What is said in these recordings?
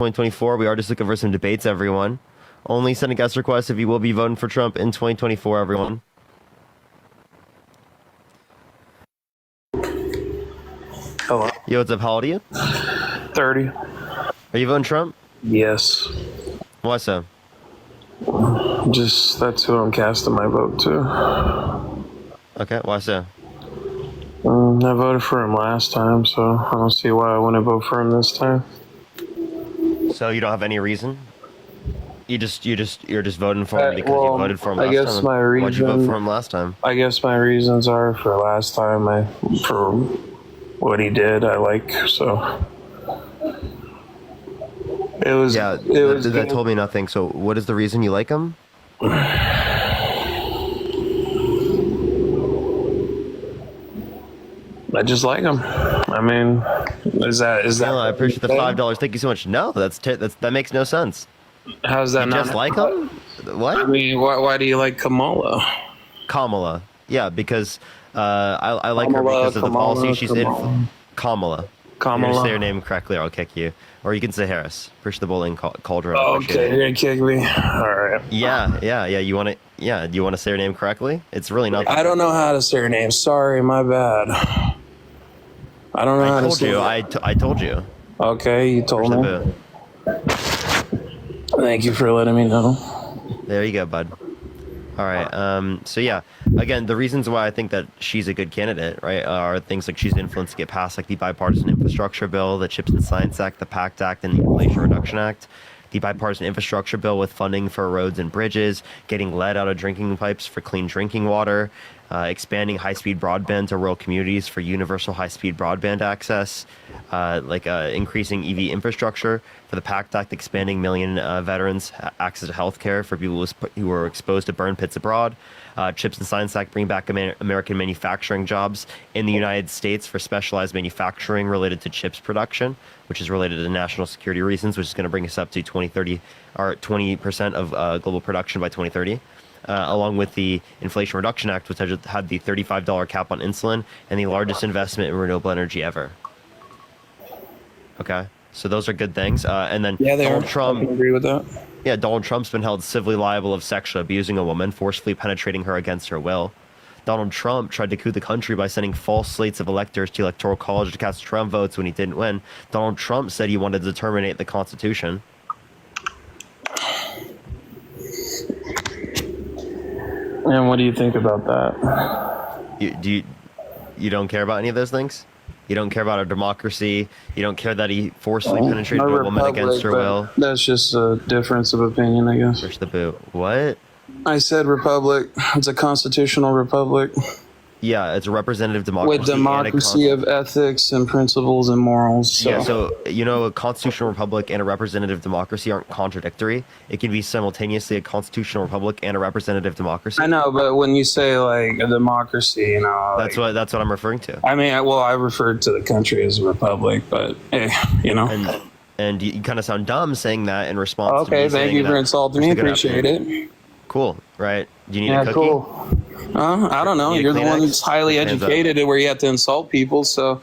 2024. We are just looking for some debates, everyone. Only send a guest request if you will be voting for Trump in 2024, everyone. Hello. Yo, what's up? How old are you? 30. Are you voting Trump? Yes. Why so? Just, that's who I'm casting my vote to. Okay, why so? I voted for him last time, so I don't see why I wouldn't vote for him this time. So you don't have any reason? You're just voting for him because well, you voted for him last I guess time? my Why'd you vote reason- for him last time? I guess my reasons are for last time, for what he did, I like, so. It was, Yeah, that told me nothing. So what is the reason you like him? I just like him. I mean, is that? No, I appreciate the $5. Thank you so much. No, that makes no sense. How's that You not? just like him? What? I mean, why do you like Kamala? Kamala. Yeah, because I like her because of the policy she's in. Kamala. Kamala. You say her name correctly or I'll kick you. Or you can say Harris. Push the bowling cauldron. Oh, okay, you're gonna kick me. All right. Yeah. You want to? Yeah. Do you want to say her name correctly? It's really not. I don't know how to say her name. Sorry, my bad. I don't know how to say. I told you. Okay, you told Push me. the boo. Thank you for letting me know. There you go, bud. All right. So yeah, again, the reasons why I think that she's a good candidate, right, are things like she's influenced to get passed like the bipartisan infrastructure bill, the Chips and Science Act, the PACT Act, and the Inflation Reduction Act. The bipartisan infrastructure bill with funding for roads and bridges, getting lead out of drinking pipes for clean drinking water, expanding high-speed broadband to rural communities for universal high-speed broadband access, increasing EV infrastructure for the PACT Act, expanding million veterans access to health care for people who were exposed to burn pits abroad. Chips and Science Act bring back American manufacturing jobs in the United States for specialized manufacturing related to chips production, which is related to national security reasons, which is going to bring us up to 2030 or 20% of global production by 2030. Along with the Inflation Reduction Act, which had the $35 cap on insulin and the largest investment in renewable energy ever. Okay, so those are good things. And then Donald Trump. I can agree with that. Yeah, Donald Trump's been held civilly liable of sexually abusing a woman, forcefully penetrating her against her will. Donald Trump tried to coup the country by sending false slates of electors to Electoral College to cast Trump votes when he didn't win. Donald Trump said he wanted to terminate the Constitution. And what do you think about that? You don't care about any of those things? You don't care about our democracy? You don't care that he forcefully penetrated a woman against her will? That's just a difference of opinion, I guess. Push the boot. What? I said republic. It's a constitutional republic. Yeah, it's a representative democracy. With democracy of ethics and principles and morals. So. Yeah, so, a constitutional republic and a representative democracy aren't contradictory. It can be simultaneously a constitutional republic and a representative democracy. I know, but when you say, like, a democracy, That's what I'm referring to. I mean, I referred to the country as a republic, but, hey, And you kind of sound dumb saying that in response to me Okay, thank you for insulting me. Appreciate it. Cool, right? Do you need a cookie? Cool. I don't know. You're the one that's highly educated where you have to insult people, so.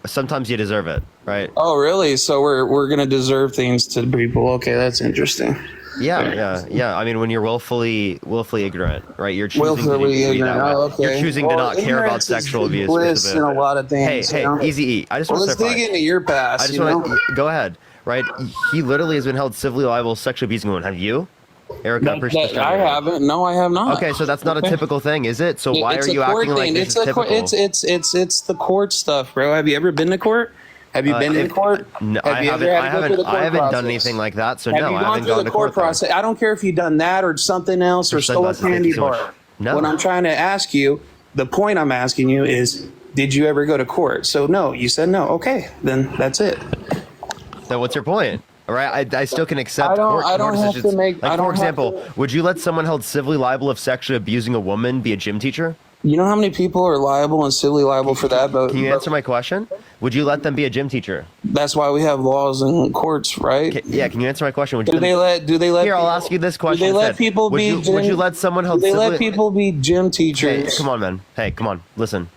Sometimes you deserve it, right? Oh, really? So we're going to deserve things to people. Okay, that's interesting. Yeah. I mean, when you're willfully ignorant, right? You're choosing Willfully to be that ignorant. way. Oh, okay. You're choosing to not care about ignorance is sexual abuse. bliss in a lot of things. Hey, Easy E. I just want to let's dig into your past. I just want to go ahead, right? He literally has been held civilly liable of sexually abusing women. Have you? Erica, I haven't. No, I have not. Okay, so that's not a typical thing, is it? So why are you acting like this is typical? It's the court stuff, bro. Have you ever been to court? Have you been in court? No, I haven't done anything like that. So no, I haven't gone to court process. I don't care if you've done that or something else or stole a candy bar. No. What I'm trying to ask you, the point I'm asking you is, did you ever go to court? So no, you said no. Okay, then that's it. So what's your point? All right, I still can accept I don't have to make. Like, for example, would you let someone held civilly liable of sexually abusing a woman be a gym teacher? You know how many people are liable and civilly liable for that? But can you answer my question? Would you let them be a gym teacher? That's why we have laws and courts, right? Can you answer my question? Do they let? Here, people, I'll ask you this question. Do they let people be? Would you let someone held? Do they let people be gym teachers? Hey, come on, man. Hey, come on. Listen.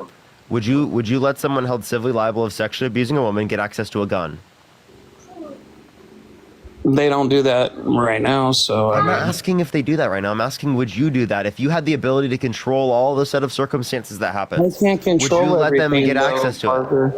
Would you let someone held civilly liable of sexually abusing a woman get access to a gun? They don't do that right now, so I'm not asking if they do that right now. I'm asking, would you do that if you had the ability to control all the set of circumstances that happen? I can't control would you let them everything, get though, access to Parker.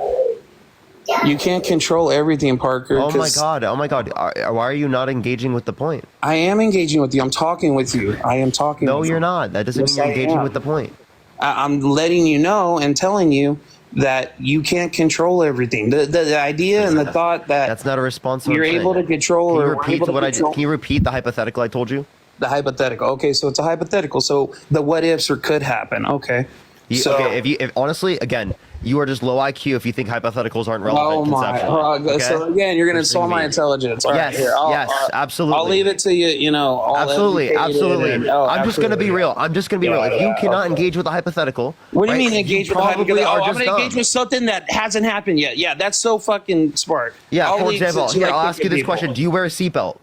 You can't control everything, Parker. it? Oh my god! Oh my god! Why are you not engaging with the point? I am engaging with you. I'm talking with you. I am talking. No, with you're you. not. That doesn't Yes, mean you're I engaging am. with the point. I'm letting you know and telling you that you can't control everything. The idea and the thought that That's not a response. to what you're I'm able saying. to control Can you or repeat able to what I control did? Can you repeat the hypothetical I told you? the hypothetical. Okay, so it's a hypothetical. So the what ifs or could happen. Okay. So, okay, if honestly, again, you are just low IQ if you think hypotheticals aren't relevant oh my. conceptually. Okay? So again, you're going to First insult thing my me. intelligence. All right, Yes, here. yes, absolutely. I'll leave it to you. You know, all Absolutely, educated absolutely. and- I'm just gonna be absolutely. real. I'm just gonna be real. If you yeah, cannot okay. engage with a hypothetical, What do you right, mean engage with probably hypothetical? are Oh, I'm just going to engage dumb. with something that hasn't happened yet. Yeah, that's so fucking smart. Yeah, I'll for leave example, to here, like I'll ask you this people. question. Do you wear a seatbelt?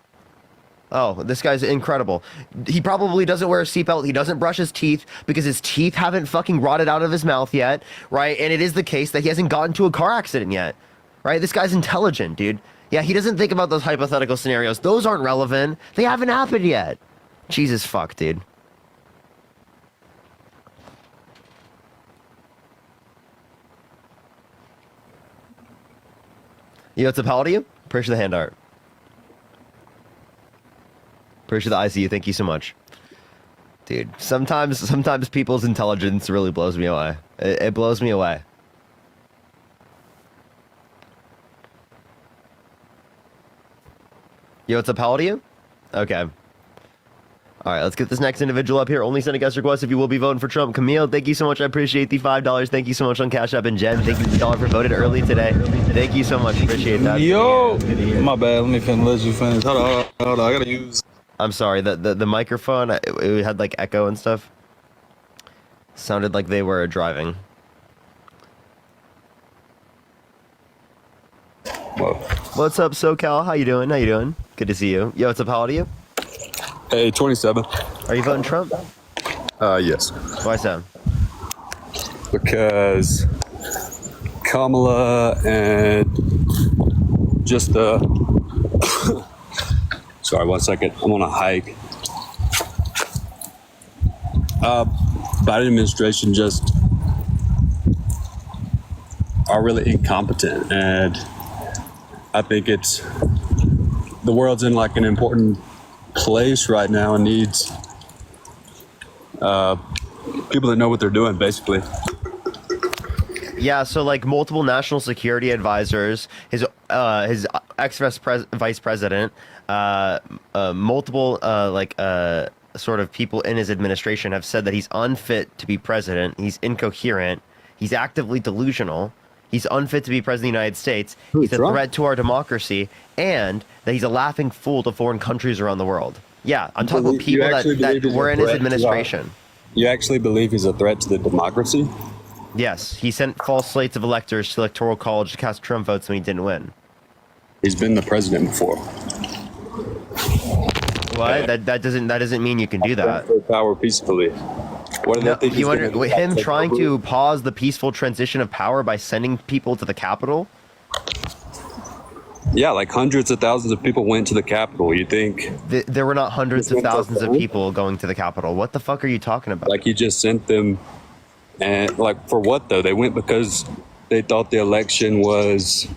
Oh, this guy's incredible. He probably doesn't wear a seatbelt. He doesn't brush his teeth because his teeth haven't fucking rotted out of his mouth yet, right? And it is the case that he hasn't gotten into a car accident yet, right? This guy's intelligent, dude. Yeah, he doesn't think about those hypothetical scenarios. Those aren't relevant. They haven't happened yet. Jesus fuck, dude. Yo, what's up, how old are you? Appreciate the hand art. Appreciate the ICU. Thank you so much. Dude, sometimes people's intelligence really blows me away. It blows me away. Yo, what's up, how old are you? Okay. Alright, let's get this next individual up here. Only send a guest request if you will be voting for Trump. Camille, thank you so much. I appreciate the $5. Thank you so much on Cash App. And Jen, thank you for the $1 for voted early today. Thank you so much. Appreciate that. Yo, my bad. Let me finish. Let you finish. Hold on. I gotta use. I'm sorry, the microphone, it had like echo and stuff. Sounded like they were driving. Whoa. What's up, SoCal? How you doing? How you doing? Good to see you. Yo, what's up? How old are you? Hey, 27. Are you voting Trump? Yes. Why so? Because Kamala and just sorry, 1 second. I'm on a hike. Biden administration just are really incompetent, and I think it's the world's in like an important place right now and needs people that know what they're doing, basically. Yeah, so like multiple national security advisors, his ex vice president, multiple sort of people in his administration have said that he's unfit to be president. He's incoherent. He's actively delusional. He's unfit to be president of the United States. He's a threat to our democracy, and that he's a laughing fool to foreign countries around the world. Yeah, I'm talking about people that were in his administration. You actually believe he's a threat to the democracy? Yes, he sent false slates of electors to Electoral College to cast Trump votes when he didn't win. He's been the president before. What? That doesn't mean you can do that. For power peacefully. What do they think he's gonna do? Him Take trying over? to pause the peaceful transition of power by sending people to the Capitol? Yeah, like hundreds of thousands of people went to the Capitol. You think There were not hundreds of He's gonna thousands of vote? people going to the Capitol. What the fuck are you talking about? like he just sent them, and like for what though? They went because they thought the election was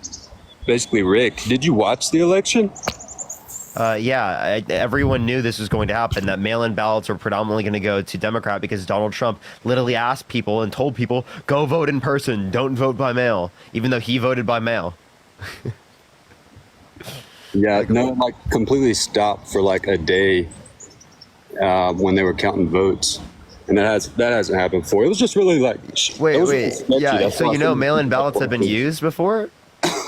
basically rigged. Did you watch the election? Everyone knew this was going to happen, that mail-in ballots were predominantly going to go to Democrat because Donald Trump literally asked people and told people, go vote in person, don't vote by mail, even though he voted by mail. Yeah, no, like completely stopped for like a day when they were counting votes, and that hasn't happened before. It was just really like Wait. Yeah, so you know mail-in ballots have been used before?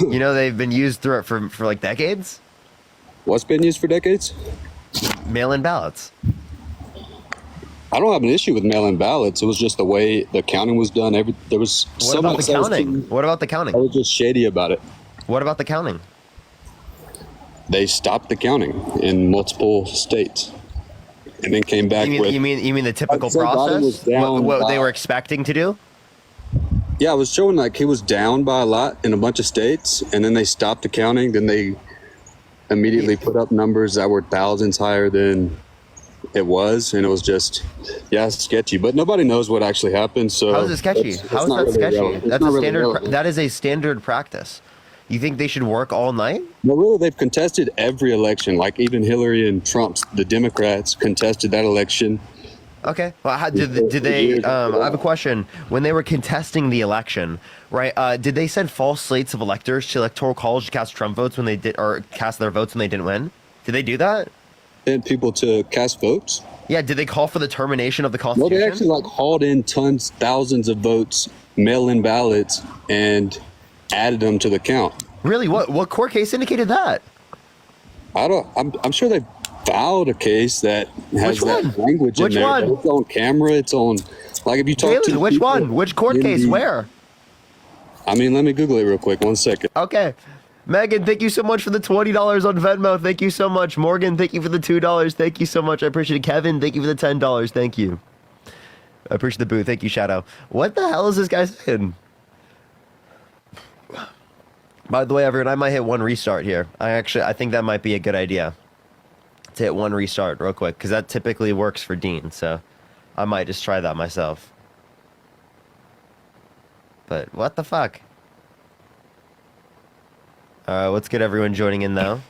You know they've been used through for like decades? What's been used for decades? Mail-in ballots. I don't have an issue with mail-in ballots. It was just the way the counting was done. There was What about the counting? What about the I counting? was just shady about it. What about the counting? They stopped the counting in multiple states, and then came back with. You mean the typical Joe Biden was process? down What they by- were expecting to do? Yeah, it was showing like he was down by a lot in a bunch of states, and then they stopped the counting. Then they immediately put up numbers that were thousands higher than it was, and it was just, yeah, sketchy. But nobody knows what actually happened. So How is it sketchy? How is not that really sketchy? relevant. It's That's not a really standard. relevant. That is a standard practice. You think they should work all night? Well, really, they've contested every election. Like even Hillary and Trump's, the Democrats contested that election. Okay. Well, did they? I have a question. When they were contesting the election, right? Did they send false slates of electors to Electoral College to cast Trump votes when they did, or cast their votes when they didn't win? Did they do that? And people to cast votes. Yeah. Did they call for the termination of the Well, Constitution? they actually like hauled in thousands of votes, mail-in ballots, and added them to the count. Really? What court case indicated that? I'm sure they filed a case that has Which one? that language Which in there. one? It's on camera. It's on, like if you talk to Jalen, which people one? Which court in case? the- Where? I mean, let me Google it real quick. 1 second. Okay. Megan, thank you so much for the $20 on Venmo. Thank you so much. Morgan, thank you for the $2. Thank you so much. I appreciate it. Kevin, thank you for the $10. Thank you. I appreciate the boo. Thank you, Shadow. What the hell is this guy saying? By the way, everyone, I might hit one restart here. I think that might be a good idea to hit one restart real quick, because that typically works for Dean, so I might just try that myself. But what the fuck? Let's get everyone joining in though.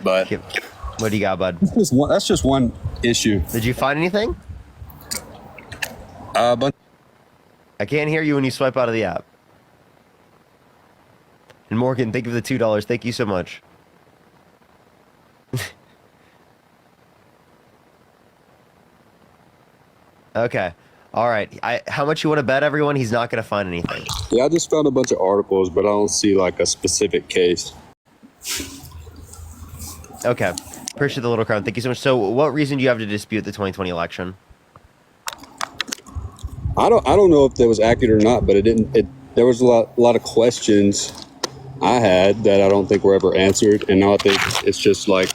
But What do you got, bud? that's just one issue. Did you find anything? But I can't hear you when you swipe out of the app. And Morgan, thank you for the $2. Thank you so much. Okay. All right. How much you want to bet everyone he's not going to find anything? yeah, I just found a bunch of articles, but I don't see like a specific case. Okay. Appreciate the little crown. Thank you so much. So what reason do you have to dispute the 2020 election? I don't know if that was accurate or not, but there was a lot of questions I had that I don't think were ever answered, and now I think it's just like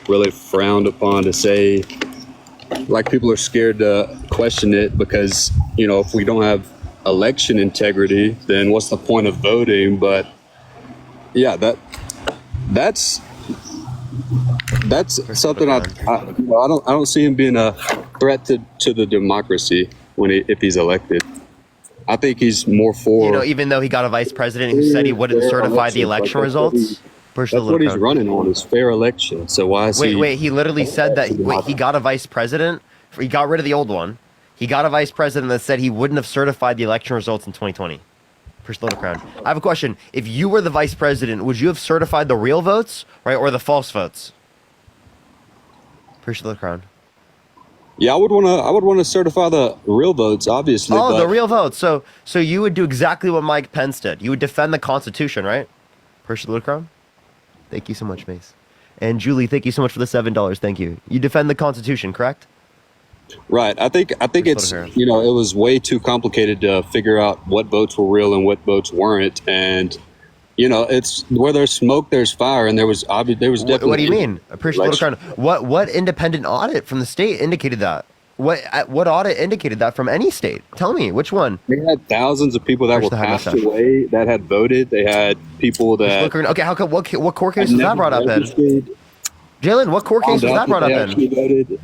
really frowned upon to say, like people are scared to question it because, you know, if we don't have election integrity, then what's the point of voting? But yeah, that's something I don't see him being a threat to the democracy if he's elected. I think he's more for, You know, even though he got a vice president who said he wouldn't certify the election results. That's what he's running on, is fair election. So why is he? Wait, he literally said that. Wait, he got a vice president. He got rid of the old one. He got a vice president that said he wouldn't have certified the election results in 2020. First little crown. I have a question. If you were the vice president, would you have certified the real votes, right, or the false votes? First little crown. Yeah, I would want to certify the real votes, obviously. Oh, but the real votes. So you would do exactly what Mike Pence did. You would defend the Constitution, right? First little crown. Thank you so much, Mace. And Julie, thank you so much for the $7. Thank you. You defend the Constitution, correct? Right. I think it's, you know, it was way too complicated to figure out what votes were real and what votes weren't. And, you know, it's where there's smoke, there's fire. And there was definitely. What do you mean? Appreciate little crown. What independent audit from the state indicated that? What audit indicated that from any state? Tell me, which one? They had thousands of people that were passed away that had voted. They had people that. Okay, how come? What court case was that brought up in? Jalen, what court case was that brought up in? Voted.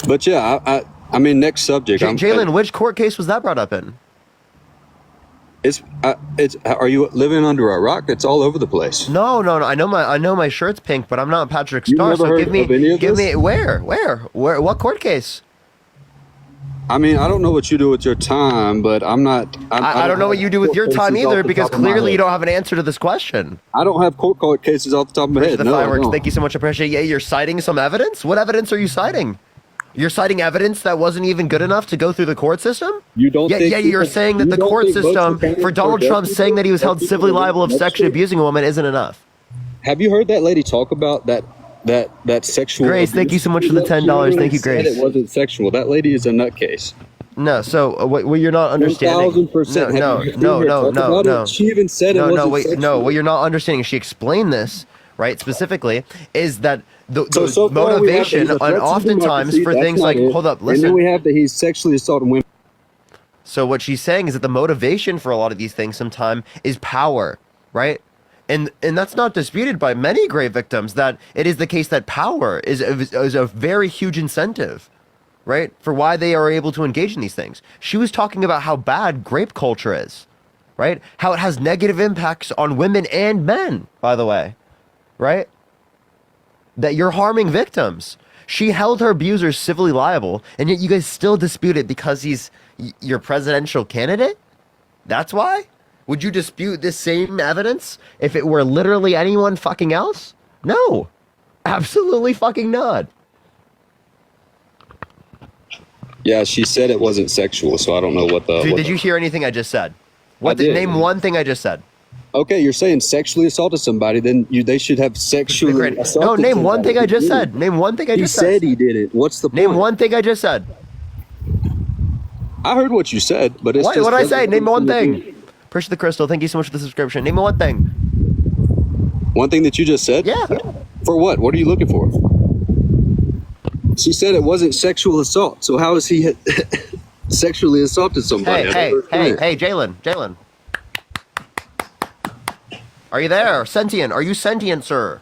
But yeah, I mean, next subject. Jalen, which court case was that brought up in? It's. Are you living under a rock? It's all over the place. No. I know my shirt's pink, but I'm not Patrick Star. You've never So heard of any of give this? me where? What court case? I mean, I don't know what you do with your time, but I'm not. I don't know what you do with your time either, because clearly you don't have an answer to this question. I don't have court cases off the top of my head. The No, I fireworks. don't. Thank you so much. I appreciate it. Yeah, you're citing some evidence. What evidence are you citing? You're citing evidence that wasn't even good enough to go through the court system? You don't think you're saying that you the don't court think votes system were counted for Donald deaf Trump people? saying that he was held Deaf civilly people liable of next sexually to- abusing a woman isn't enough. Have you heard that lady talk about that sexual? Grace, thank you so much for the $10. Thank you, She said Grace. It wasn't sexual. That lady is a nutcase. No, so what you're not understanding. 1000%. No. She even said it wasn't sexual. No, what you're not understanding. She explained this, right, specifically, is that the So far we have that motivation, he's a and threat to oftentimes democracy. for That's things not like, it. hold up, And then listen. we have that he's sexually assaulting women. So what she's saying is that the motivation for a lot of these things sometimes is power, right? And that's not disputed by many grave victims, that it is the case that power is a very huge incentive, right, for why they are able to engage in these things. She was talking about how bad grape culture is, right? How it has negative impacts on women and men, by the way, right? That you're harming victims. She held her abusers civilly liable, and yet you guys still dispute it because he's your presidential candidate? That's why? Would you dispute this same evidence if it were literally anyone fucking else? No. Absolutely fucking not. Yeah, she said it wasn't sexual, so I don't know what the... Dude, what did the- you hear anything I just said? I did. Name one thing I just said. Okay, you're saying sexually assaulted somebody, then they should have sexually Great. assaulted No, name one somebody. thing I just He said. didn't. Name one thing I He just said said. he didn't. What's the point? Name one thing I just said. I heard what you said, but it's What just... did I say? Name one doesn't do- thing. Appreciate the crystal. Thank you so much for the subscription. Name me one thing. One thing that you just said? Yeah. For what? What are you looking for? She said it wasn't sexual assault, so how is he sexually assaulted somebody? Hey, Jalen. Are you there? Sentient. Are you sentient, sir?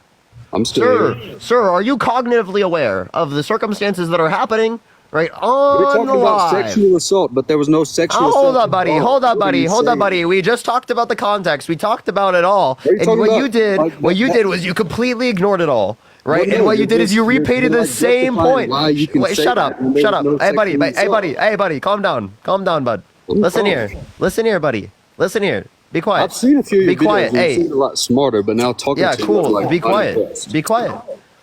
I'm still here. Sir, are you cognitively aware of the circumstances that are happening right We're on talking the about live? sexual assault, but there was no sexual assault. Hold up, buddy. involved. Hold up, What are buddy. you Hold up, saying? buddy. We just talked about the context. We talked about it all. What are you And talking what about? you did, Like, what you that- did was you completely ignored it all, right? Well, no, And what you you're did is just- you you're- repeated you're, the like, same justifying point. why you can Wait, say shut up. that when there's Shut up. no Hey, buddy. sexual Hey, buddy. assault. Hey, buddy. Calm down. Calm down, bud. Listen calm. here. Listen here, buddy. Listen here. Be quiet. I've seen a few of your Be quiet. videos. You Hey. seem a lot smarter, but now talking Yeah, to you, cool. like, Be quiet. unimpressed. Be quiet.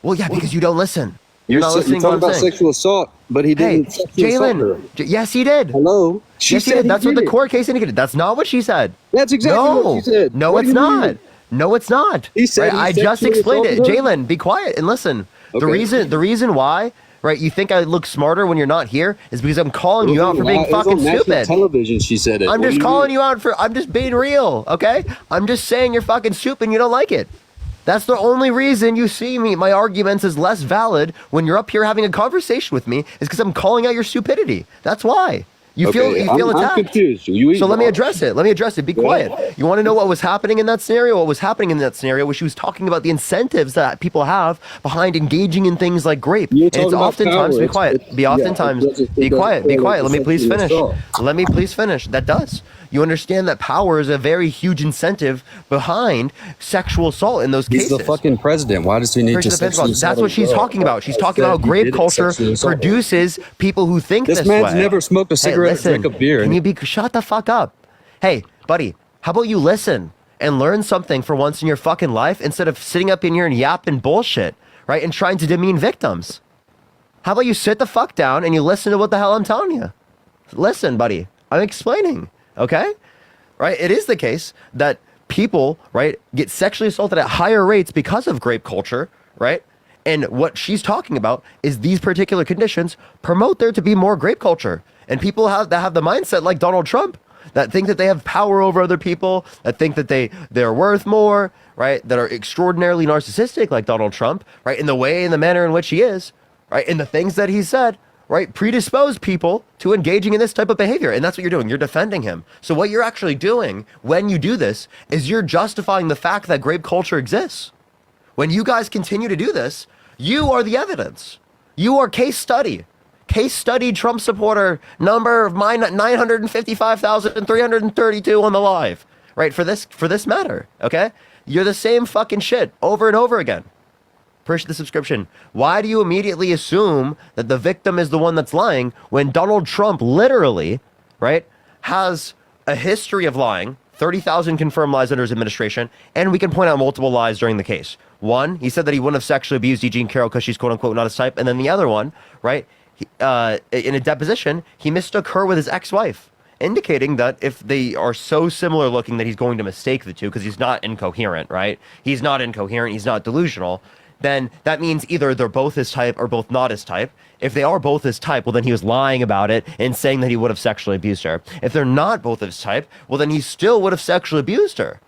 Well, yeah, because you don't listen. You're not You're listening to talking what I'm about saying. sexual assault, but he Hey, didn't sexually assault her. Jalen. Yes, he did. Hello? She Yes, he said did. That's what the did it. court case indicated. That's not what she said. That's exactly No. what she said. No, What it's do you not. mean? No, it's not. He said right? he I just sexually explained it. assaulted her? Jalen, be quiet and listen. Okay. The reason why, right, you think I look smarter when you're not here is because I'm calling you out for being It was fucking on national stupid. television, she said it. I'm What just do you calling mean? you out for, I'm just being real, okay? I'm just saying you're fucking stupid and you don't like it. That's the only reason you see me, my arguments is less valid when you're up here having a conversation with me, is because I'm calling out your stupidity. That's why. You feel I'm attacked. confused. So let me address it. Let me address it. Be quiet. You want to know what was happening in that scenario? What was happening in that scenario was she was talking about the incentives that people have behind engaging in things like grape. You're And it's talking about oftentimes, power. be quiet. It's- Be yeah, oftentimes, it doesn't- be it doesn't quiet. Be feel quiet. like Let me please sexual finish. assault. Let me please finish. That does. You understand that power is a very huge incentive behind sexual assault in those He's cases. the fucking president. Why does he need Preach to the sexually Pentecost. That's assault what a she's girl? talking about. She's I talking said about he grape didn't culture sexually assault her. produces people who think This this man's way. never smoked a cigarette or listen, drank a beer. Can you be shut the fuck up? Hey, buddy, how about you listen and learn something for once in your fucking life instead of sitting up in here and yapping bullshit, right? And trying to demean victims. How about you sit the fuck down and you listen to what the hell I'm telling you? Listen, buddy, I'm explaining, okay? Right? It is the case that people, right, get sexually assaulted at higher rates because of grape culture, right? And what she's talking about is these particular conditions promote there to be more grape culture. And people that have the mindset like Donald Trump, that think that they have power over other people, that think that they're worth more, right? That are extraordinarily narcissistic like Donald Trump, right? In the way and the manner in which he is, right? In the things that he said, right? Predispose people to engaging in this type of behavior. And that's what you're doing. You're defending him. So what you're actually doing when you do this is you're justifying the fact that grape culture exists. When you guys continue to do this, you are the evidence. You are case study. Case study Trump supporter number of mine 955,332 on the live, right? For this matter, okay? You're the same fucking shit over and over again. Appreciate the subscription. Why do you immediately assume that the victim is the one that's lying when Donald Trump literally, right, has a history of lying, 30,000 confirmed lies under his administration, and we can point out multiple lies during the case. One, he said that he wouldn't have sexually abused Eugene Carroll because she's quote unquote not his type, and then the other one, right, in a deposition, he mistook her with his ex-wife, indicating that if they are so similar looking that he's going to mistake the two because he's not incoherent, right? He's not incoherent, he's not delusional. Then that means either they're both his type or both not his type. If they are both his type, well, then he was lying about it and saying that he would have sexually abused her. If they're not both his type, well, then he still would have sexually abused her,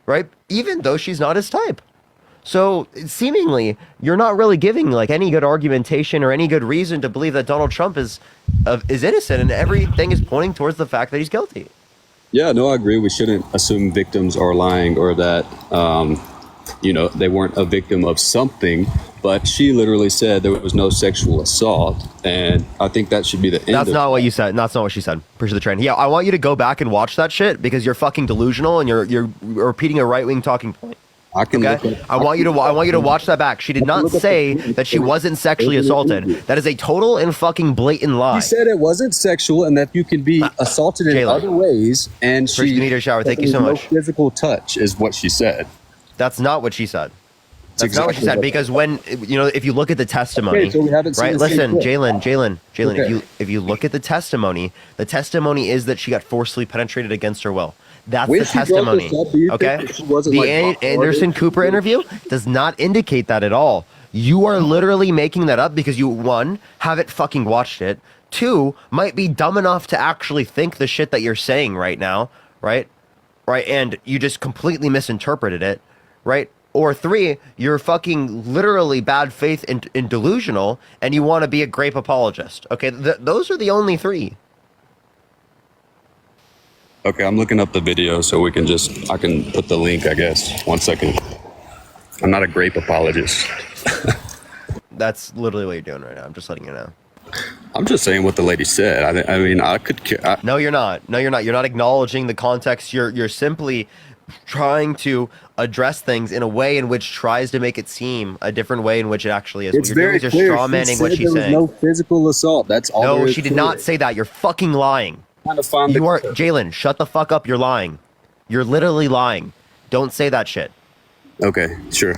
right? Even though she's not his type. So seemingly, you're not really giving like any good argumentation or any good reason to believe that Donald Trump is innocent, and everything is pointing towards the fact that he's guilty. Yeah, no, I agree. We shouldn't assume victims are lying or that, they weren't a victim of something. But she literally said there was no sexual assault, and I think that should be the end. That's not what you said. That's not what she said. Push the train. Yeah, I want you to go back and watch that shit because you're fucking delusional and you're repeating a right wing talking point. I can. Okay, I want you to watch that back. She did not say that she wasn't sexually assaulted. That is a total and fucking blatant lie. She said it wasn't sexual and that you can be assaulted in Jayla. other ways. And First, you need a shower. Thank you so much. No physical touch is what she said. That's not what she said. That's not what she said, because when if you look at the testimony, Okay, so we haven't seen right? the same Listen, clip. Jalen, Okay. if you look at the testimony is that she got forcibly penetrated against her will. That's When the she brought testimony. this up, do you think Okay, that she wasn't, the like, Anderson Cooper interview does not indicate that at all. You are literally making that up because you, one, haven't fucking watched it. Two, might be dumb enough to actually think the shit that you're saying right now, right? Right, and you just completely misinterpreted it, right? Or three, you're fucking literally bad faith and delusional, and you want to be a grape apologist. Okay, those are the only three. Okay, I'm looking up the video so I can put the link, I guess. 1 second. I'm not a grape apologist. That's literally what you're doing right now. I'm just letting you know. I'm just saying what the lady said. I mean, I could. No, you're not. No, you're not. You're not acknowledging the context. You're simply trying to address things in a way in which tries to make it seem a different way in which it actually is. It's What you're very doing is clear. you're straw manning what she's there saying. was no physical assault. That's all. No, there is she did to not it. say that. You're fucking lying. Trying to find You are Jalen. Shut the fuck up. You're lying. You're literally lying. Don't say that shit. Okay, sure.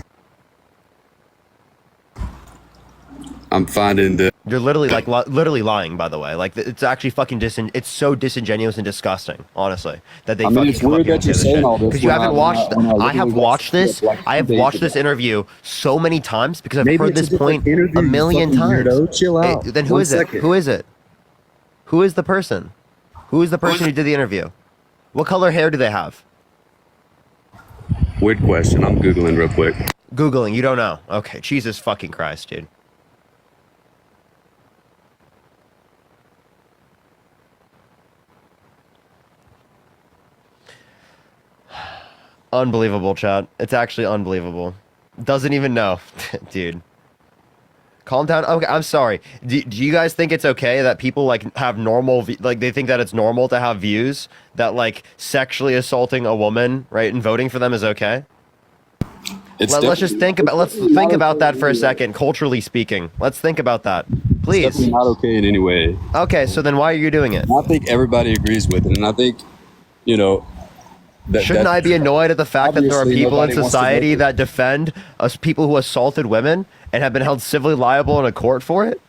I'm finding the. You're literally literally lying. By the way, like it's actually fucking it's so disingenuous and disgusting. Honestly, that they I mean, fucking it's come up weird here that and say you're this saying shit all this because you when haven't I- watched. when I I have literally watched this. watched it, like, I have 2 days watched ago. this interview so many times because I've Maybe heard it's this a different point interview, a you million fucking times. weirdo. Chill out. Then who 1 is second. it? Who is it? Who is the person? Who is the person who did the interview? What color hair do they have? Weird question. I'm Googling real quick. Googling. You don't know. Okay. Jesus fucking Christ, dude. Unbelievable, chat. It's actually unbelievable. Doesn't even know. Dude. Calm down. Okay, I'm sorry. Do you guys think it's okay that people like have like they think that it's normal to have views that like sexually assaulting a woman, right, and voting for them is okay? Let's just think about that for a second, culturally speaking. Let's think about that. It's Please. definitely not okay in any way. Okay, so then why are you doing it? I think everybody agrees with it, and I think, Shouldn't I be annoyed at the fact that there are obviously people in nobody wants to society vote for that defend us people who assaulted women and have been held civilly liable in a court for it?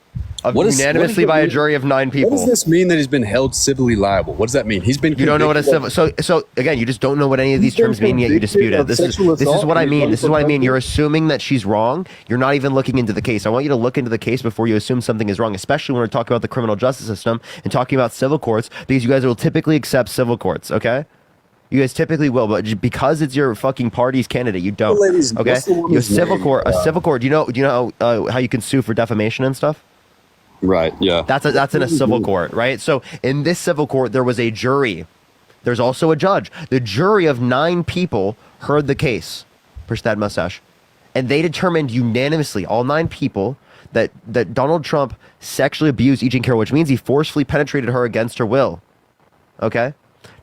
Unanimously by a jury of 9 people. What does this mean that he's been held civilly liable? What does that mean? He's been. You don't know what a civil. So again, you just don't know what any of these terms mean, yet you dispute it. This is what I mean. This is what I mean. You're assuming that she's wrong. You're not even looking into the case. I want you to look into the case before you assume something is wrong, especially when we're talking about the criminal justice system and talking about civil courts, because you guys will typically accept civil courts. Okay. You guys typically will, but because it's your fucking party's candidate, you don't. Okay. Your civil court, a civil court. Do you know how you can sue for defamation and stuff? Right. Yeah. That's in a civil court, right? So in this civil court, there was a jury. There's also a judge. The jury of 9 people heard the case. Push that mustache. And they determined unanimously, all 9 people, that Donald Trump sexually abused E. Jean Carroll, which means he forcefully penetrated her against her will. Okay?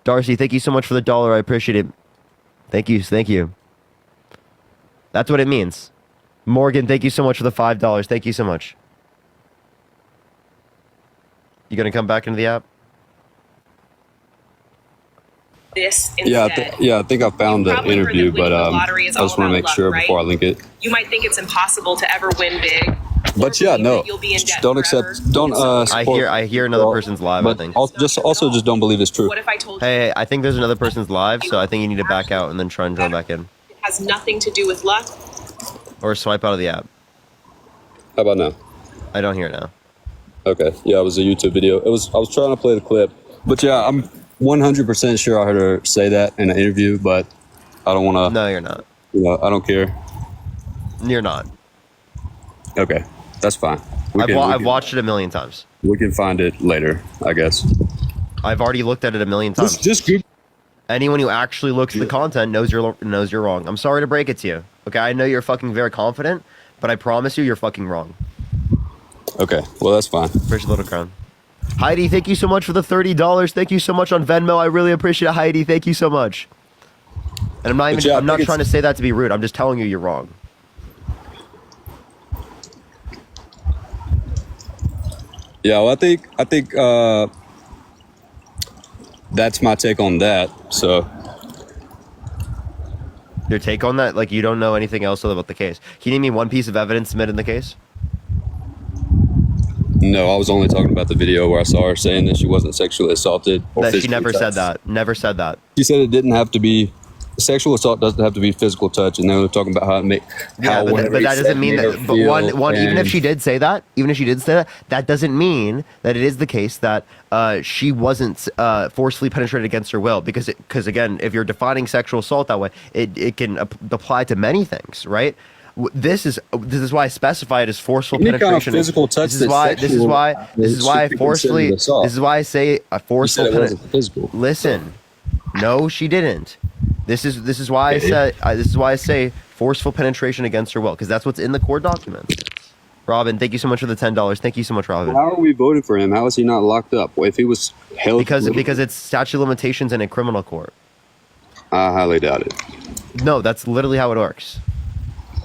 Darcy, thank you so much for the $1. I appreciate it. Thank you. That's what it means. Morgan, thank you so much for the $5. Thank you so much. You gonna come back into the app? This instead. I think I found the Probably heard that interview, winning but the I lottery is just all want to about make sure luck, before I right? link it. You might think it's impossible to ever win big. But or yeah, believe no, that you'll be in debt don't forever. accept. Don't. I hear another person's live. I think. Also, just don't believe it's true. What if I told you Hey, I think there's another person's live, so I think you need to back out and then try and join back in, it has nothing to do with luck? or swipe out of the app. How about now? I don't hear it now. Okay. Yeah, it was a YouTube video. I was trying to play the clip, but yeah, I'm 100% sure I heard her say that in an interview, but I don't want to. No, you're not. I don't care. You're not. Okay, that's fine. I've watched it a million times. We can find it later, I guess. I've already looked at it a million times. Just Google. Anyone who actually looks at the content knows you're wrong. I'm sorry to break it to you. Okay, I know you're fucking very confident, but I promise you're fucking wrong. Okay, well that's fine. First little crown. Heidi, thank you so much for the $30. Thank you so much on Venmo. I really appreciate it, Heidi. Thank you so much. And I'm not trying to say that to be rude. I'm just telling you you're wrong. Yeah, well, I think that's my take on that. So, Your take on that? Like, you don't know anything else about the case. Can you name me one piece of evidence submitted in the case? no, I was only talking about the video where I saw her saying that she wasn't sexually assaulted. Or That she physically never said touched. that. Never said that. She said it didn't have to be. Sexual assault doesn't have to be physical touch, and they were talking about how it make. Yeah, but that doesn't mean that. But one, even if she did say that, that doesn't mean that it is the case that she wasn't forcibly penetrated against her will. Because again, if you're defining sexual assault that way, it can apply to many things, right? This is why I specify it as forceful Any kind of penetration. physical touch This is why I say a forceful physical. Listen, no, she didn't. This is why I say forceful penetration against her will, because that's what's in the court documents. Robin, thank you so much for the $10. Thank you so much, Robin. How are we voting for him? How is he not locked up? If he was held Because it's statute of limitations in a criminal court. I highly doubt it. No, that's literally how it works.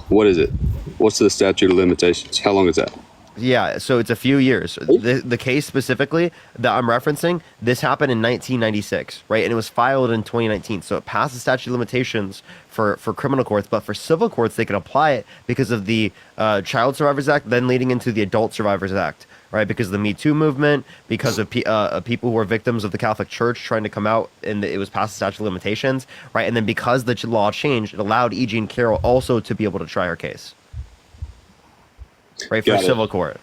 What is it? What's the statute of limitations? How long is that? Yeah, so it's a few years. The case specifically that I'm referencing, this happened in 1996, right? And it was filed in 2019. So it passed the statute of limitations for criminal courts, but for civil courts, they can apply it because of the Child Survivors Act, then leading into the Adult Survivors Act, right? Because of the Me Too movement, because of people who were victims of the Catholic Church trying to come out, and it was past the statute of limitations, right? And then because the law changed, it allowed E. Jean Carroll also to be able to try her case. Right, for civil court.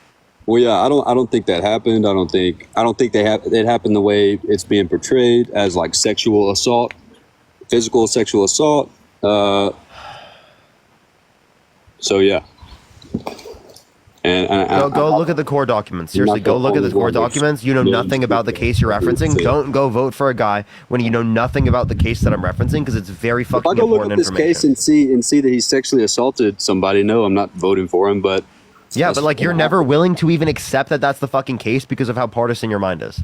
Well, yeah, I don't think that happened. I don't think it happened the way it's being portrayed as like sexual assault, physical sexual assault. So yeah. And go look at the court documents. Seriously, go look at the court documents. You know nothing about the case you're referencing. Don't go vote for a guy when you know nothing about the case that I'm referencing, because it's very fucking if I go important look at this information. case and see that he sexually assaulted somebody, no, I'm not voting for him. But Yeah, but like, you're never willing to even accept that that's the fucking case because of how partisan your mind is.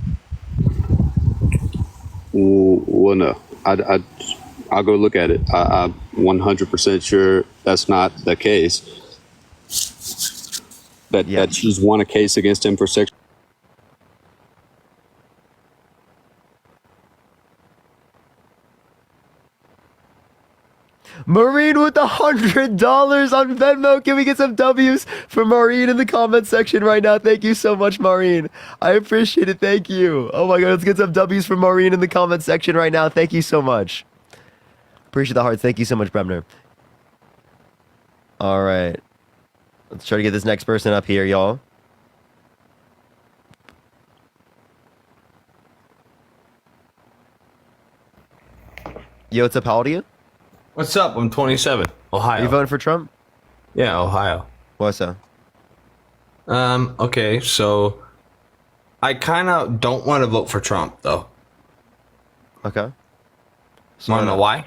Well, no, I'll go look at it. I'm 100% sure that's not the case. That she's won a case against him for sexual. Maureen with $100 on Venmo. Can we get some W's for Maureen in the comment section right now? Thank you so much, Maureen. I appreciate it. Thank you. Oh my God, let's get some W's for Maureen in the comment section right now. Thank you so much. Appreciate the hearts. Thank you so much, Bremner. All right. Let's try to get this next person up here, y'all. Yo, what's up? How old are you? What's up? I'm 27. Ohio. Are you voting for Trump? Yeah, Ohio. Why so? Okay, so I kind of don't want to vote for Trump, though. Okay. So Want to know why?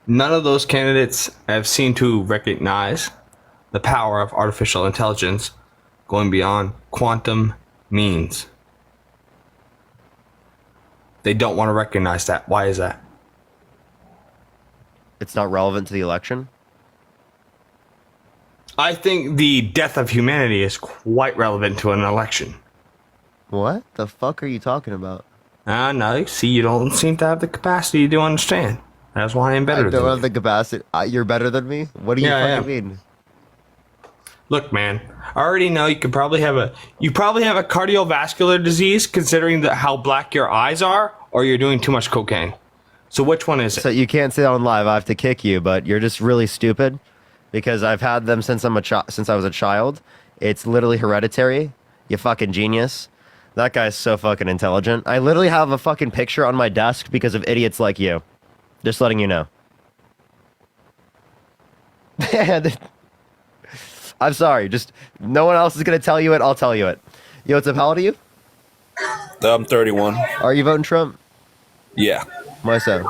None of those candidates have seemed to recognize the power of artificial intelligence going beyond quantum means. They don't want to recognize that. Why is that? It's not relevant to the election? I think the death of humanity is quite relevant to an election. What the fuck are you talking about? No, see, you don't seem to have the capacity to understand. That's why I'm better I than don't have you. the capacity. You're better than me? What do you fucking mean? Look, man, I already know you probably have a cardiovascular disease considering how black your eyes are, or you're doing too much cocaine. So which one is it? So you can't say that on live. I have to kick you, but you're just really stupid because I've had them since I was a child. It's literally hereditary. You fucking genius. That guy's so fucking intelligent. I literally have a fucking picture on my desk because of idiots like you. Just letting you know. And I'm sorry, just no one else is gonna tell you it. I'll tell you it. Yo, what's up? How old are you? I'm 31. Are you voting Trump? Yeah. Why so?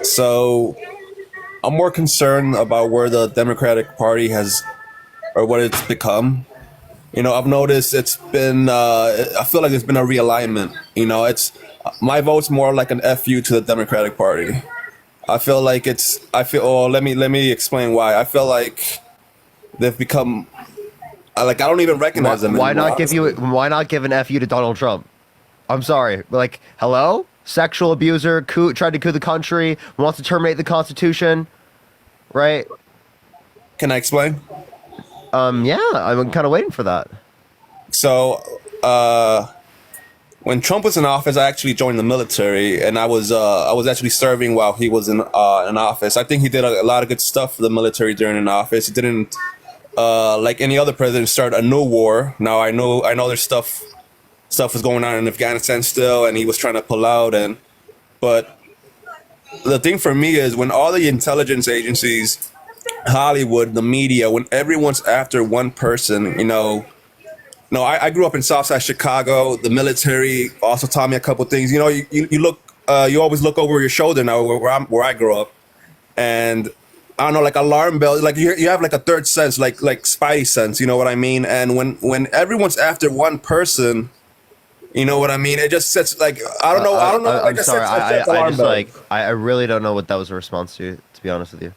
So I'm more concerned about where the Democratic Party has, or what it's become. You know, I've noticed it's been, I feel like there's been a realignment. You know, my vote's more like an FU to the Democratic Party. I feel like let me explain why. I feel like they've become, I don't even recognize them Why anymore, not honestly. why not give an FU to Donald Trump? I'm sorry. Like, hello? Sexual abuser, tried to coup the country, wants to terminate the Constitution, right? Can I explain? Yeah, I'm kind of waiting for that. So, when Trump was in office, I actually joined the military, and I was actually serving while he was in office. I think he did a lot of good stuff for the military during in office. He didn't like any other president start a new war. Now I know there's stuff was going on in Afghanistan still, and he was trying to pull out. But the thing for me is when all the intelligence agencies, Hollywood, the media, when everyone's after one person, you know. No, I grew up in Southside Chicago. The military also taught me a couple things. You know, you look, you always look over your shoulder now where I grew up, and I don't know, like alarm bells, like you have like a third sense, like spidey sense. You know what I mean? And when everyone's after one person, you know what I mean? It just sets like I don't know. I'm sorry. I really don't know what that was a response to be honest with you.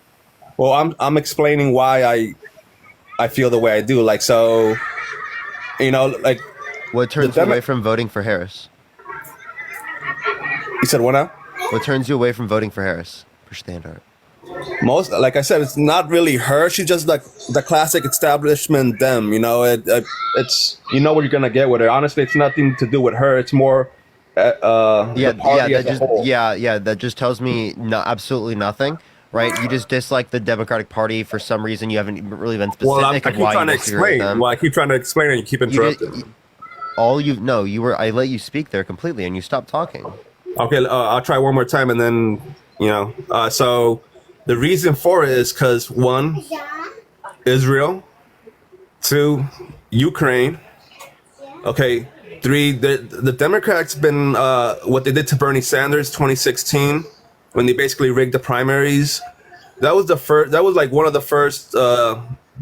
Well, I'm explaining why I feel the way I do. Like so. You know, like What turns you away from voting for Harris? You said what now? What turns you away from voting for Harris? Push the hand out. Most, like I said, it's not really her. She's just like the classic establishment them. You know, it's you know what you're gonna get with her. Honestly, it's nothing to do with her. It's more the party as a whole. That just tells me absolutely nothing. Right, you just dislike the Democratic Party for some reason. You haven't really been specific. Well, I keep trying to explain. Well, I keep trying to explain, and you keep interrupting. I let you speak there completely, and you stopped talking. Okay, I'll try one more time, and then so the reason for it is because 1, Israel, 2, Ukraine. Okay, 3, the Democrats been what they did to Bernie Sanders 2016. When they basically rigged the primaries, that was like one of the first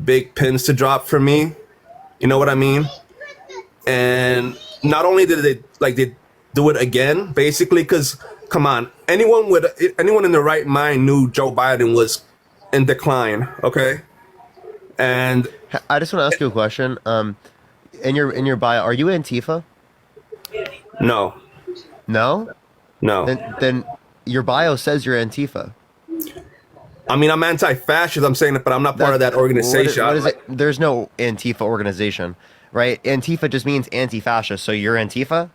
big pins to drop for me. You know what I mean? And not only did they do it again, basically, because come on, anyone in their right mind knew Joe Biden was in decline. Okay, and I just want to ask you a question. In your bio, are you Antifa? No. No. Then your bio says you're Antifa. I mean, I'm anti-fascist. I'm saying it, but I'm not part of that organization. What is it? There's no Antifa organization, right? Antifa just means anti-fascist. So you're Antifa?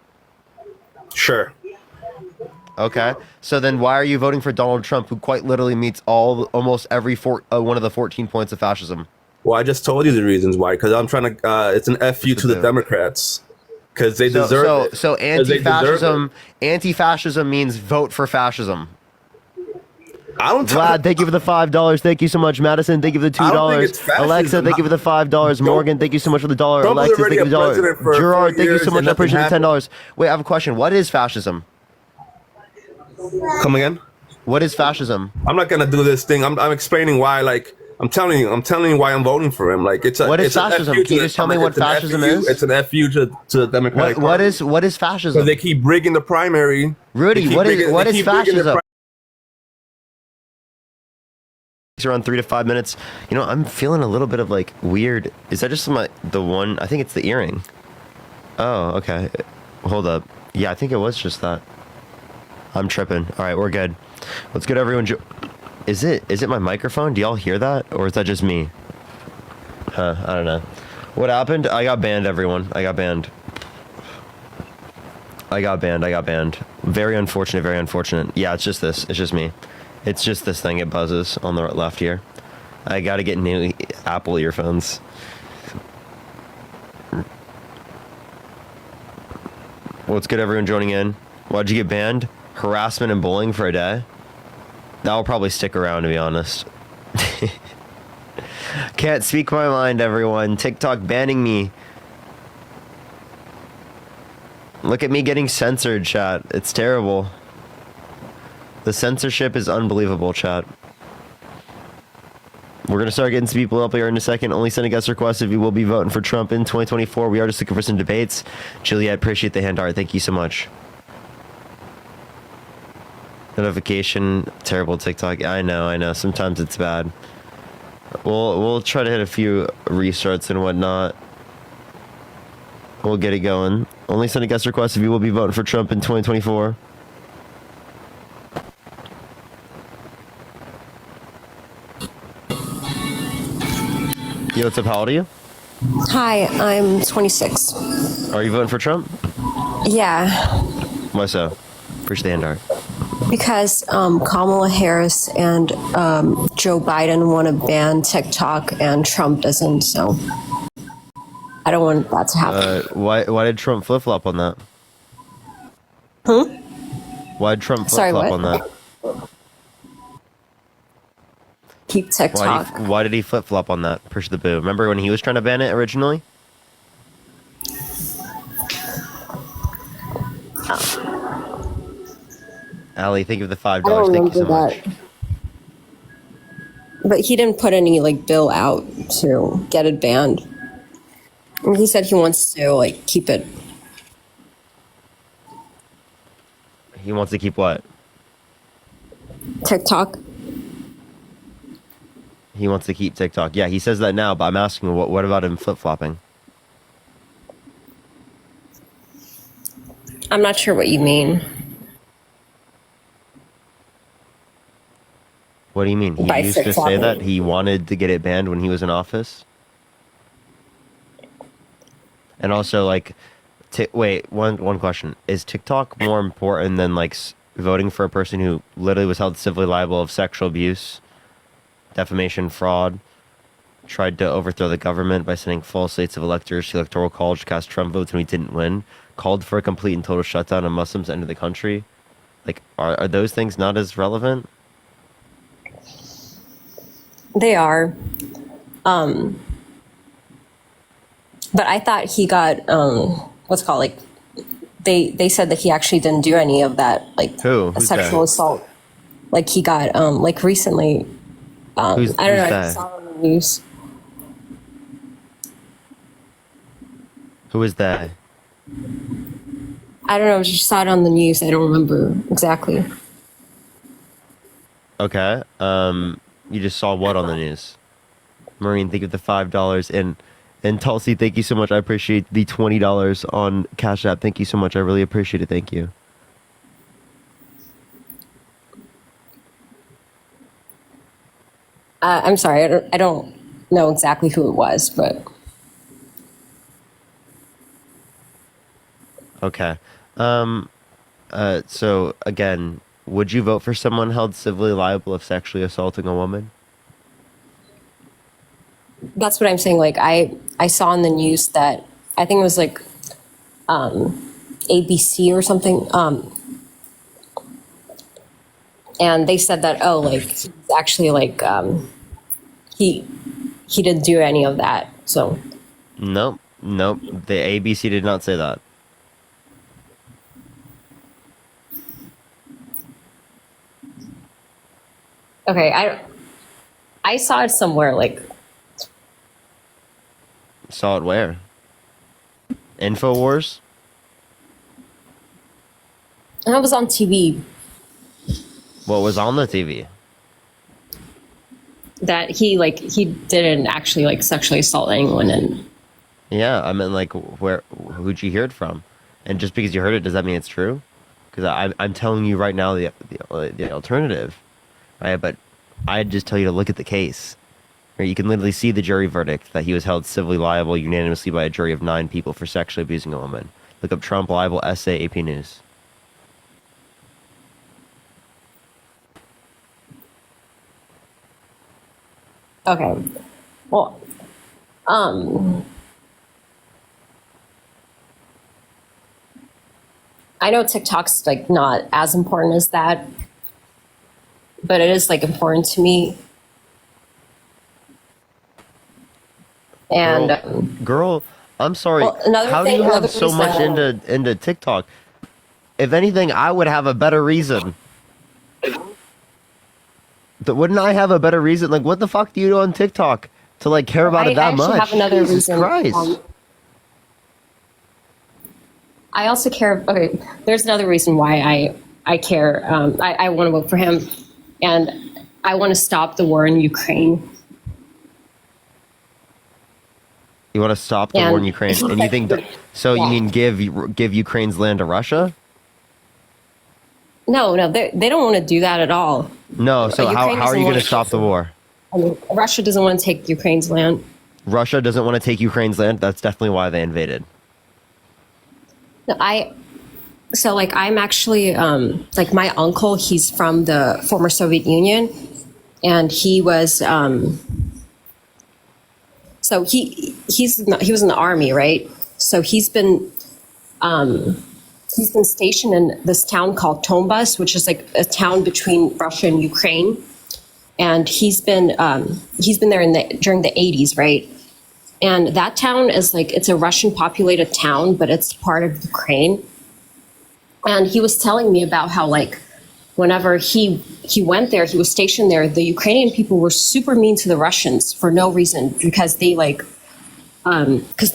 Sure. Okay. So then why are you voting for Donald Trump, who quite literally meets almost every one of the 14 points of fascism? Well, I just told you the reasons why. Because I'm trying to. It's an FU to the Democrats. Because they deserve it. So anti-fascism means vote for fascism. Vlad, thank you for the $5. Thank you so much. Madison, thank you for the $2. Alexa, thank you for the $5. Morgan, thank you so much for the $1. Alexis, thank you for the $1. Gerard, thank you so much. I appreciate the $10. Wait, I have a question. What is fascism? Come again? What is fascism? I'm not gonna do this thing. I'm explaining why. Like I'm telling you why I'm voting for him. Like what is fascism? Can you just tell me what fascism is? It's an FU to the Democratic Party. What is fascism? Because they keep rigging the primary. Rudy, what is fascism? Around 3 to 5 minutes. You know, I'm feeling a little bit of like weird. Is that just the one? I think it's the earring. Oh, okay. Hold up. Yeah, I think it was just that. I'm tripping. All right, we're good. Let's get everyone. Is it my microphone? Do y'all hear that, or is that just me? I don't know. What happened? I got banned. Everyone, I got banned. I got banned. Very unfortunate. Very unfortunate. Yeah, it's just this. It's just me. It's just this thing. It buzzes on the left here. I gotta get new Apple earphones. What's good, everyone joining in? Why'd you get banned? Harassment and bullying for a day? That will probably stick around, to be honest. Can't speak my mind, everyone. TikTok banning me. Look at me getting censored, chat. It's terrible. The censorship is unbelievable, chat. We're going to start getting some people up here in a second. Only send a guest request if you will be voting for Trump in 2024. We are just looking for some debates. Juliet, appreciate the hand art. Thank you so much. Notification, terrible TikTok. I know. Sometimes it's bad. We'll try to hit a few restarts and whatnot. We'll get it going. Only send a guest request if you will be voting for Trump in 2024. Yo, what's up? How old are you? Hi, I'm 26. Are you voting for Trump? Yeah, Why so? Appreciate the hand art. because Kamala Harris and Joe Biden want to ban TikTok and Trump doesn't, so I don't want that to happen. Why did Trump flip-flop on that? Why did Trump Sorry, flip-flop what? on that? Keep TikTok. Why did he flip-flop on that? Push the boo. Remember when he was trying to ban it originally? Allie, think of the $5. I don't Thank you so remember much. that. But he didn't put any bill out to get it banned. And he said he wants to keep it. He wants to keep what? TikTok. He wants to keep TikTok. Yeah, he says that now, but I'm asking, what about him flip-flopping? I'm not sure what you mean. What do you mean? He By used to say flip-flopping. that he wanted to get it banned when he was in office? And also, wait, one question. Is TikTok more important than, voting for a person who literally was held civilly liable of sexual abuse, defamation, fraud, tried to overthrow the government by sending false slates of electors to the Electoral College to cast Trump votes when he didn't win, called for a complete and total shutdown of Muslims to enter the country? Are those things not as relevant? They are. But I thought he got what's it called they said that he actually didn't do any of that Who? a Who's sexual that? assault. He got recently Who's I don't know, I that? saw it on the news. Who is that? I don't know, I just saw it on the news. I don't remember exactly. Okay. You just saw what on the news? Maureen, think of the $5 and Tulsi, thank you so much. I appreciate the $20 on Cash App. Thank you so much. I really appreciate it. Thank you. I'm sorry, I don't know exactly who it was, but Okay. So again, would you vote for someone held civilly liable of sexually assaulting a woman? that's what I'm saying. I saw in the news that I think it was ABC or something. And they said that actually he didn't do any of that. So Nope. The ABC did not say that. okay, I saw it somewhere Saw it where? InfoWars? and I was on TV What was on the TV? that he didn't actually sexually assault anyone. And Yeah, I mean, who'd you hear it from? And just because you heard it, does that mean it's true? Because I'm telling you right now the alternative, right? But I'd just tell you to look at the case. Right? You can literally see the jury verdict that he was held civilly liable unanimously by a jury of 9 people for sexually abusing a woman. Look up Trump liable essay AP News. okay, well, I know TikTok's not as important as that, but it is important to me. And Girl, I'm sorry. Well, another How do thing- you have another so reason- much into TikTok? If anything, I would have a better reason. Wouldn't I have a better reason? Like, what the fuck do you do on TikTok to like care about it that actually much? have another Jesus reason. Christ. I also care. Okay, there's another reason why I care. I want to vote for him, and I want to stop the war in Ukraine. You want to stop the war in And- Ukraine, and you think so? You Yeah. mean give Ukraine's land to Russia? No, they don't want to do that at all. No. So Ukraine how are doesn't you going want to stop the war? I mean, Russia doesn't want to take Ukraine's land. Russia doesn't want to take Ukraine's land. That's definitely why they invaded. No, I'm actually like my uncle. He's from the former Soviet Union, and he was so he was in the army, right? So he's been stationed in this town called Donbas, which is like a town between Russia and Ukraine, and he's been there during the 80s, right? And that town is like, it's a Russian populated town, but it's part of Ukraine. And he was telling me about how like whenever he went there, he was stationed there, the Ukrainian people were super mean to the Russians for no reason, because they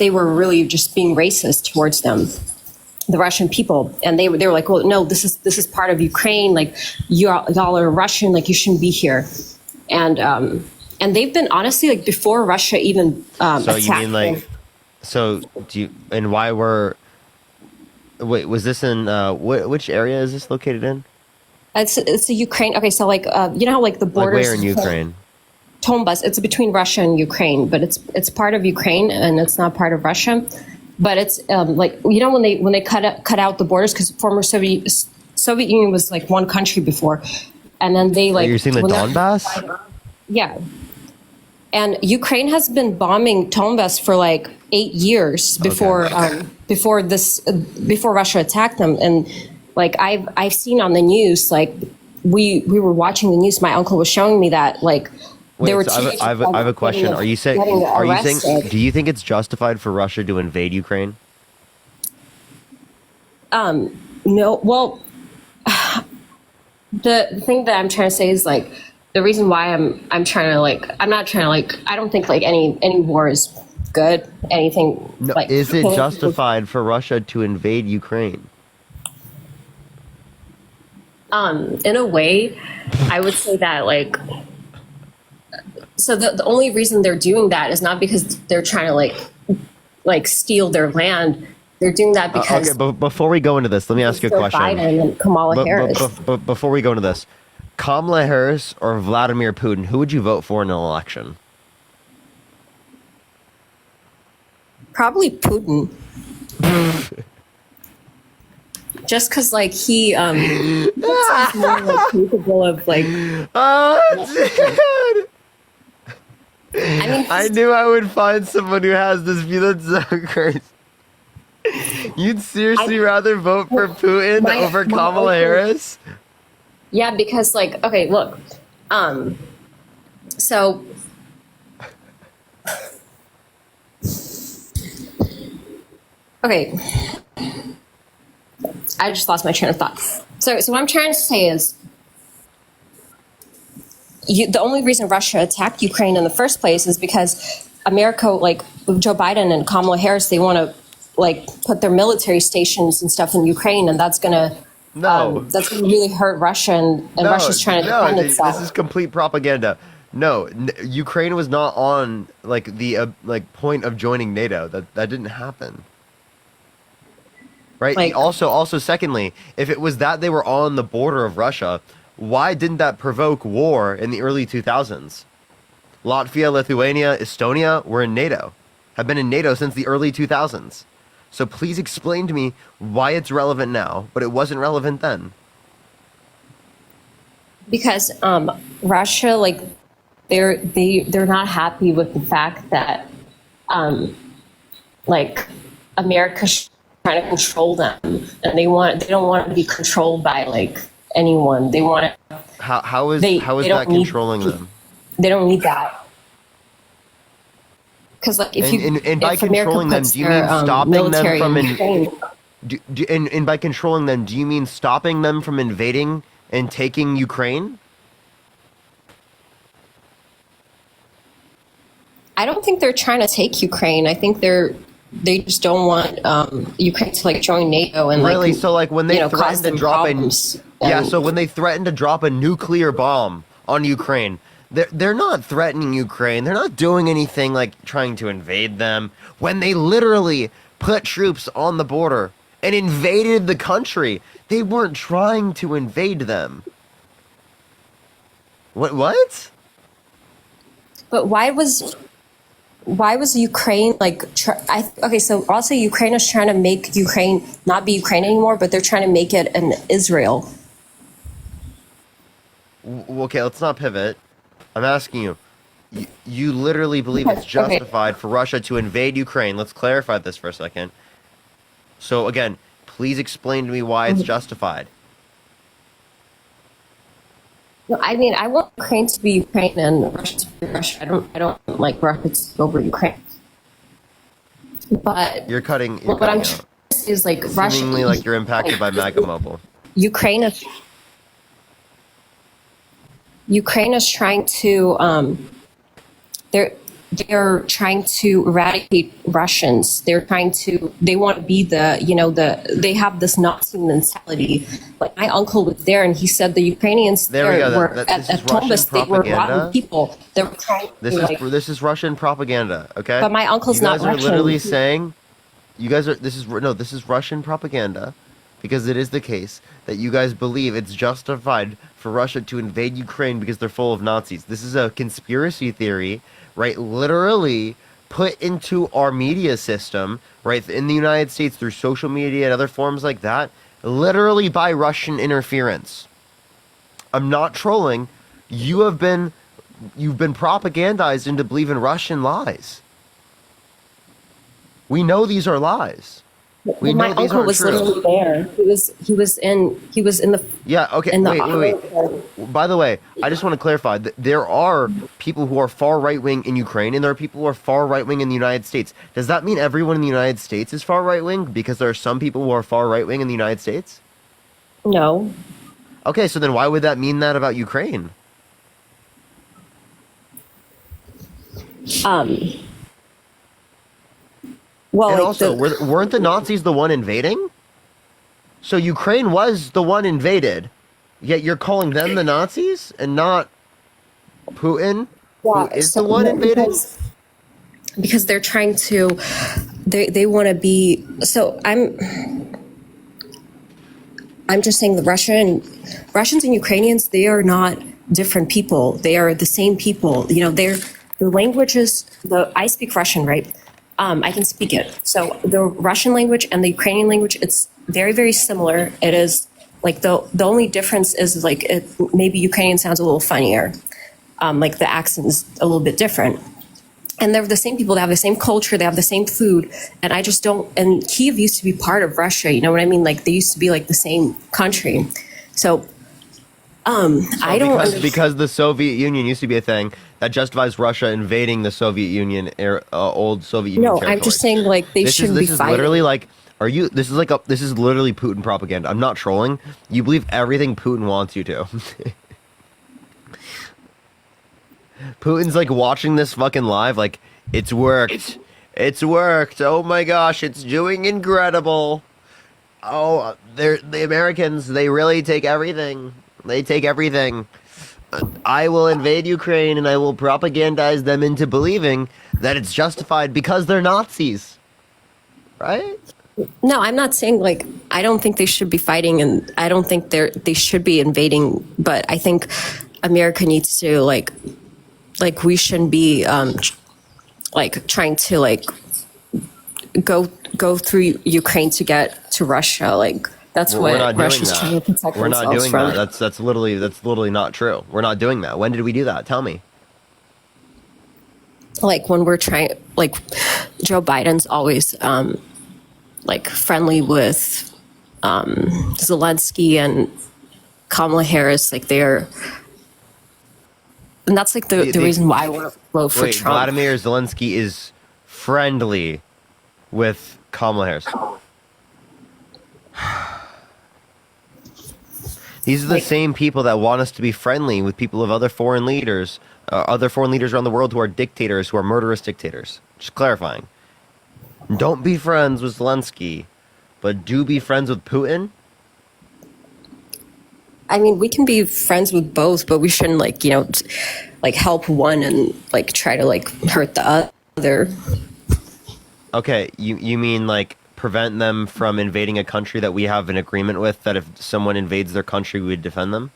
were really just being racist towards them, the Russian people. And they were like, well, no, this is part of Ukraine. Like y'all are Russian, like you shouldn't be here. And they've been honestly like before Russia even So you attacked mean like, them. so do you, and why were? Wait, was this in which area is this located in? It's the Ukraine. Okay, so like you know how like the Like borders. where in Ukraine? Donbas. It's between Russia and Ukraine, but it's part of Ukraine and it's not part of Russia. But it's like you know when they cut out the borders, because former Soviet Union was like one country before, and then they like. You're saying the when they're- Donbass? Yeah. And Ukraine has been bombing Donbas for like 8 years before before Russia attacked them. And like I've seen on the news, like we were watching the news. My uncle was showing me that like Wait, there were. so I have a question. Are you saying? Do you think it's justified for Russia to invade Ukraine? No. Well, the thing that I'm trying to say is like. The reason why I'm trying to like I'm not trying to like I don't think like any war is good. Anything No, like is it justified for Russia to invade Ukraine? In a way, I would say that like so the only reason they're doing that is not because they're trying to like steal their land. They're doing that because Okay, but before we go into this, let me ask you a Joe question. Biden and Kamala Harris. But before we go into this, Kamala Harris or Vladimir Putin, who would you vote for in an election? Probably Putin. Just because, like, he seems more like, capable of, like, Oh, dude! I mean, I knew I would find someone who has this view. That's so crazy. You'd seriously rather vote for Putin My- over my Kamala uncle- Harris? yeah, because, like, okay, look, so okay, I just lost my train of thought. So what I'm trying to say is, the only reason Russia attacked Ukraine in the first place is because America, like Joe Biden and Kamala Harris, they want to like put their military stations and stuff in Ukraine, and that's gonna that's gonna really hurt Russia, and Russia's trying to defend dude, itself. This is complete propaganda. No, Ukraine was not on like the like point of joining NATO. That didn't happen. Right. Like- Also, secondly, if it was that they were on the border of Russia, why didn't that provoke war in the early 2000s? Latvia, Lithuania, Estonia were in NATO, have been in NATO since the early 2000s. So please explain to me why it's relevant now, but it wasn't relevant then. Because Russia, like they're not happy with the fact that like America's trying to control them, and they don't want to be controlled by like anyone. They want to. How is They that don't need- controlling them? They don't need that. Because like if you And by if America controlling them, puts do you their, mean stopping them military from in Ukraine, and by controlling them, do you mean stopping them from invading and taking Ukraine? I don't think they're trying to take Ukraine. I think they just don't want Ukraine to like join NATO and Really? like So like when they cause threaten to them drop problems. yeah, And- so when they threaten to drop a nuclear bomb on Ukraine, they're not threatening Ukraine. They're not doing anything like trying to invade them. When they literally put troops on the border and invaded the country, they weren't trying to invade them. What? But why was Ukraine like? Okay, so also Ukraine is trying to make Ukraine not be Ukraine anymore, but they're trying to make it an Israel. Okay, let's not pivot. I'm asking you. You literally believe it's Okay. justified for Russia to invade Ukraine. Let's clarify this for a second. So again, please explain to me why it's justified. No, I mean, I want Ukraine to be Ukraine and Russia to be Russia. I don't like Russia to go over Ukraine. But You're cutting what I'm out. trying to say is like Russia. Seemingly like you're impacted by MAGA Mobile. Ukraine is trying to they're trying to eradicate Russians. They want to be they have this Nazi mentality. Like my uncle was there and he said the Ukrainians There we go. were This is at Donbass, Russian they were propaganda. rotten people. They were trying to This is Russian propaganda, okay? But my uncle's you guys not are Russian. literally saying this is Russian propaganda because it is the case that you guys believe it's justified for Russia to invade Ukraine because they're full of Nazis. This is a conspiracy theory, right? Literally put into our media system, right, in the United States through social media and other forms like that, literally by Russian interference. I'm not trolling. You've been propagandized into believing Russian lies. We know these are lies. We my know these uncle aren't was true. literally there. He was in the Yeah, okay, in the wait. By the way, I just want to clarify that there are people who are far right-wing in Ukraine and there are people who are far right-wing in the United States. Does that mean everyone in the United States is far right-wing because there are some people who are far right-wing in the United States? No. Okay, so then why would that mean that about Ukraine? Well, And like also, weren't the Nazis the one invading? So Ukraine was the one invaded, yet you're calling them the Nazis and not Putin, who is the one invading? because they're trying to they want to be I'm just saying the Russians and Ukrainians, they are not different people. They are the same people. The languages, I speak Russian, right? I can speak it. So the Russian language and the Ukrainian language, it's very, very similar. It is like the only difference is like maybe Ukrainian sounds a little funnier. Like the accent is a little bit different. And they're the same people, they have the same culture, they have the same food. And I just don't, and Kyiv used to be part of Russia, you know what I mean? Like they used to be like the same country. So, I don't because the Soviet Union used to be a thing that justifies Russia invading the Soviet Union, old Soviet Union No, territories. I'm just saying like they shouldn't be This is fighting. literally like, this is literally Putin propaganda. I'm not trolling. You believe everything Putin wants you to. Putin's like watching this fucking live, like, it's worked. It's worked. Oh my gosh, it's doing incredible. Oh, the Americans, they really take everything. They take everything. I will invade Ukraine and I will propagandize them into believing that it's justified because they're Nazis. Right? No, I'm not saying like I don't think they should be fighting, and I don't think they should be invading. But I think America needs to like we shouldn't be like trying to like go through Ukraine to get to Russia. Like that's We're not what doing Russia's that. trying to protect We're not themselves doing from. that. That's literally not true. We're not doing that. When did we do that? Tell me. Like when we're trying, like Joe Biden's always like friendly with Zelensky and Kamala Harris. Like they're, and that's like the reason why I want to vote for Wait, Trump. Vladimir Zelensky is friendly with Kamala Harris. These are the same people that want us to be friendly with people of other foreign leaders around the world who are dictators, who are murderous dictators. Just clarifying. Don't be friends with Zelensky, but do be friends with Putin. I mean, we can be friends with both, but we shouldn't help one and try to hurt the other. Okay, you mean prevent them from invading a country that we have an agreement with, that if someone invades their country, we would defend them?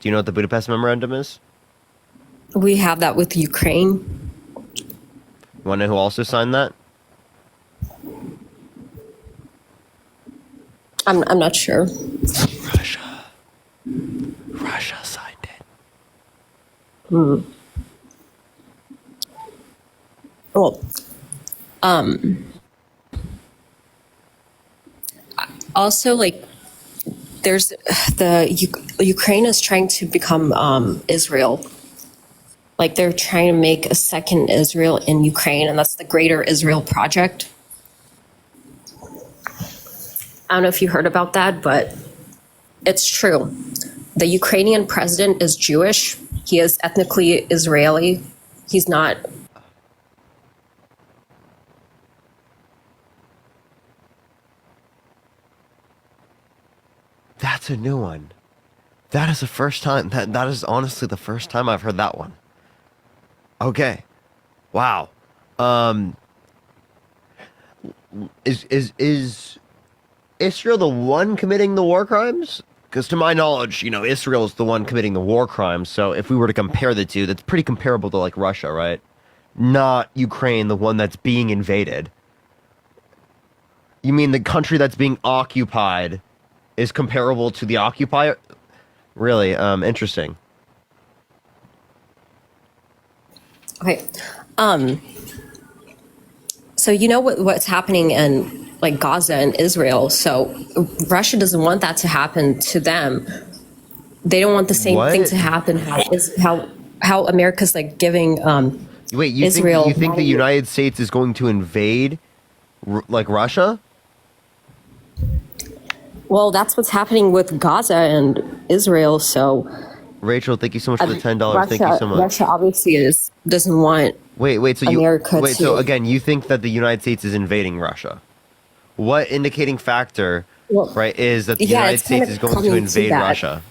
Do you know what the Budapest Memorandum is? We have that with Ukraine. You want to know who also signed that? I'm not sure. Russia. Russia signed it. Well, also there's Ukraine is trying to become Israel. They're trying to make a second Israel in Ukraine, and that's the Greater Israel Project. I don't know if you heard about that, but it's true. The Ukrainian president is Jewish. He is ethnically Israeli. He's not. That's a new one. That is the first time. That is honestly the first time I've heard that one. Okay. Wow. Is Israel the one committing the war crimes? Because to my knowledge, Israel is the one committing the war crimes. So if we were to compare the two, that's pretty comparable to Russia, right? Not Ukraine, the one that's being invaded. You mean the country that's being occupied is comparable to the occupier? Really, interesting. Okay. So what's happening in Gaza and Israel. So Russia doesn't want that to happen to them. They don't want the same thing to happen. How America's giving Wait, you Israel. You think the United States is going to invade Russia? Well, that's what's happening with Gaza and Israel. So Rachel, thank you so much for the $10. Thank you so much. Russia obviously doesn't want. Wait. So America so again, you think that the United States is invading Russia? What indicating factor, right, is that the United States is going to invade Russia?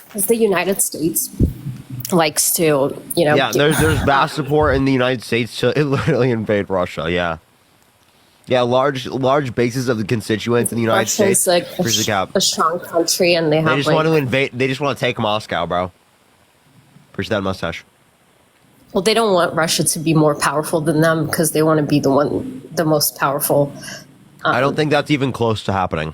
Because the United States likes to, Yeah, there's vast support in the United States to literally invade Russia. Yeah, large bases of the constituents in the United States. Russia's a strong country, and they just want to invade. They just want to take Moscow, bro. Appreciate that mustache. Well, they don't want Russia to be more powerful than them because they want to be the most powerful. I don't think that's even close to happening.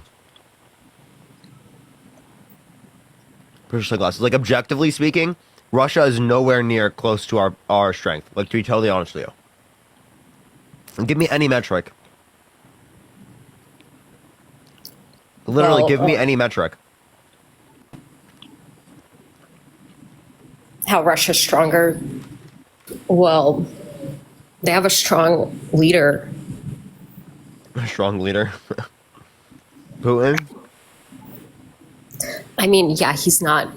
Appreciate glasses. Objectively speaking, Russia is nowhere near close to our strength. To be totally honest with you. And give me any metric. Literally, give me any metric. How Russia's stronger? Well, they have a strong leader. A strong leader? Putin? I mean, yeah, he's not,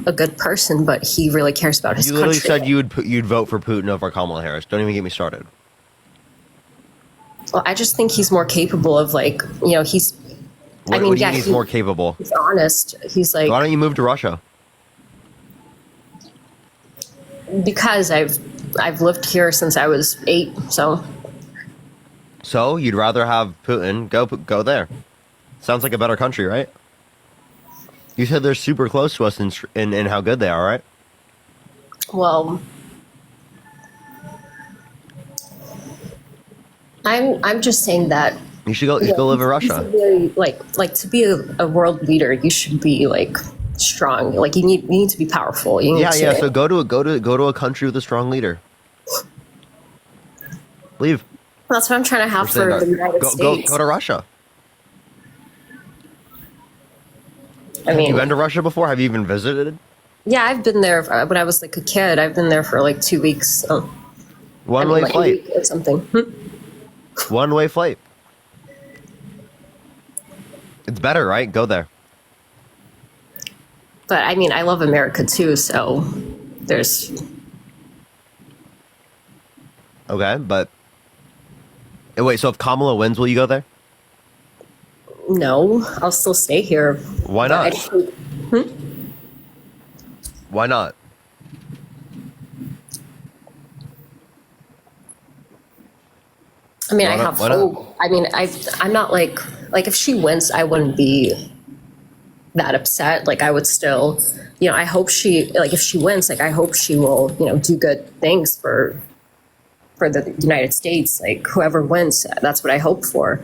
a good person, but he really cares about his country. You literally said you'd vote for Putin over Kamala Harris. Don't even get me started. Well, I just think he's more capable of he's. What do you mean he's more capable? He's honest. He's Why don't you move to Russia? Because I've lived here since I was 8, so. So you'd rather have Putin go there? Sounds like a better country, right? You said they're super close to us in how good they are, right? Well, I'm just saying that you should go live in Russia. Very, to be a world leader, you should be strong. You need to be powerful. So go to a country with a strong leader. Leave. That's what I'm trying to have for the United States. Go to Russia. I mean, have you been to Russia before? Have you even visited? Yeah, I've been there when I was like a kid. I've been there for like 2 weeks. So, One-way like a flight. week or something. One-way flight. It's better, right? Go there. But I mean, I love America too. So there's Okay, but wait. So if Kamala wins, will you go there? no. I'll still stay here. Why But I not? just think- Why not? I mean, I Why not? have Why not? hope. I mean, I'm not like if she wins, I wouldn't be that upset. Like I would still, I hope she if she wins, like I hope she will, do good things for the United States. Like whoever wins, that's what I hope for.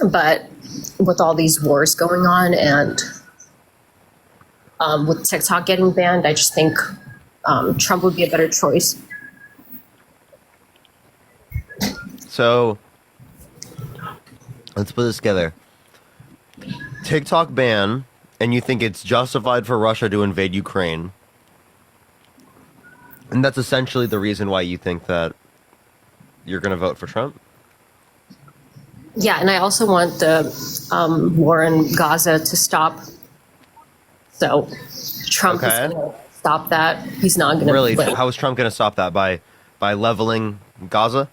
But with all these wars going on and with TikTok getting banned, I just think Trump would be a better choice. So let's put this together. TikTok ban, and you think it's justified for Russia to invade Ukraine. And that's essentially the reason why you think that you're going to vote for Trump? Yeah, and I also want the war in Gaza to stop. So Trump Okay. is going to stop that. He's not going to Really? How is Trump going to stop that? By leveling Gaza?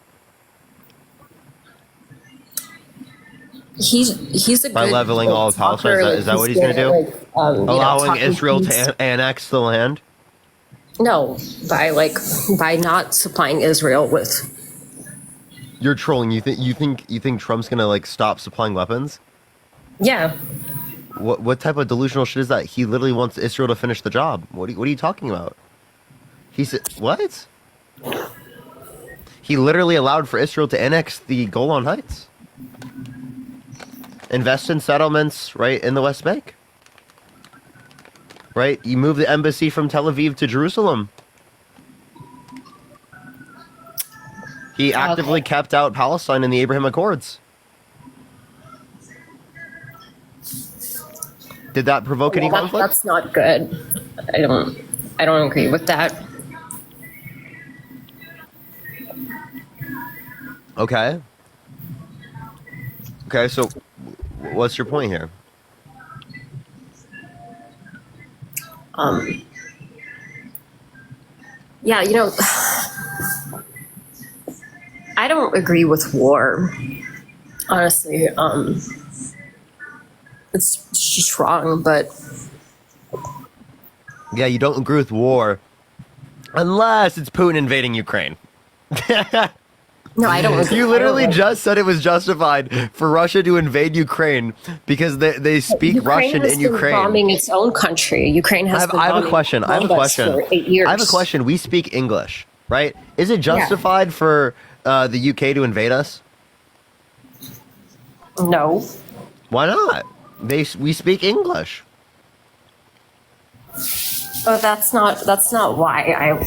He's a By good leveling all of Palestine? talker. Is that what he's good gonna do? at, Allowing talking Israel peace. to annex the land? No, by not supplying Israel with. You're trolling. You think Trump's going to stop supplying weapons? Yeah, What type of delusional shit is that? He literally wants Israel to finish the job. What are you talking about? He said what? He literally allowed for Israel to annex the Golan Heights. Invest in settlements right in the West Bank. Right? You move the embassy from Tel Aviv to Jerusalem. He actively kept out Palestine in the Abraham Accords. Did that provoke any conflict? that's not good. I don't agree with that. Okay. Okay, so what's your point here? Yeah, I don't agree with war. Honestly, it's just wrong. But Yeah, you don't agree with war unless it's Putin invading Ukraine. no, I don't. You literally just said it was justified for Russia to invade Ukraine because they speak Russian in Ukraine. Bombing its own country. Ukraine has. I have a question. I have a question. For 8 years. I have a question. We speak English, right? Is it justified for the UK to invade us? No. Why not? We speak English. But that's not why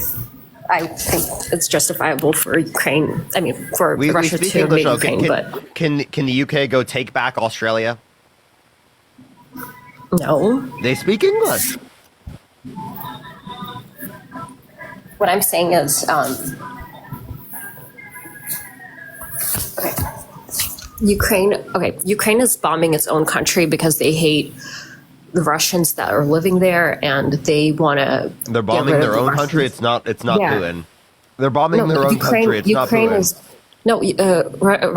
I think it's justifiable for Ukraine. I mean, for We Russia speak to English. invade Okay. Ukraine, but Can the UK go take back Australia? no. They speak English. What I'm saying is, okay. Ukraine is bombing its own country because they hate the Russians that are living there, and they want to. They're bombing their own country. It's not Yeah. Putin. They're bombing their own country. It's not Putin.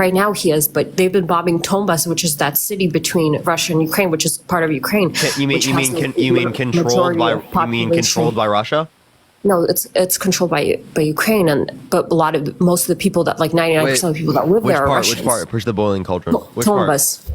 Right now he is, but they've been bombing Donbas, which is that city between Russia and Ukraine, which is part of Ukraine. You mean controlled by Russia? No, it's controlled by Ukraine, but most of the people that 99% of the people that live there are Russians. Which part? Push the boiling cauldron. Which part? Donbas.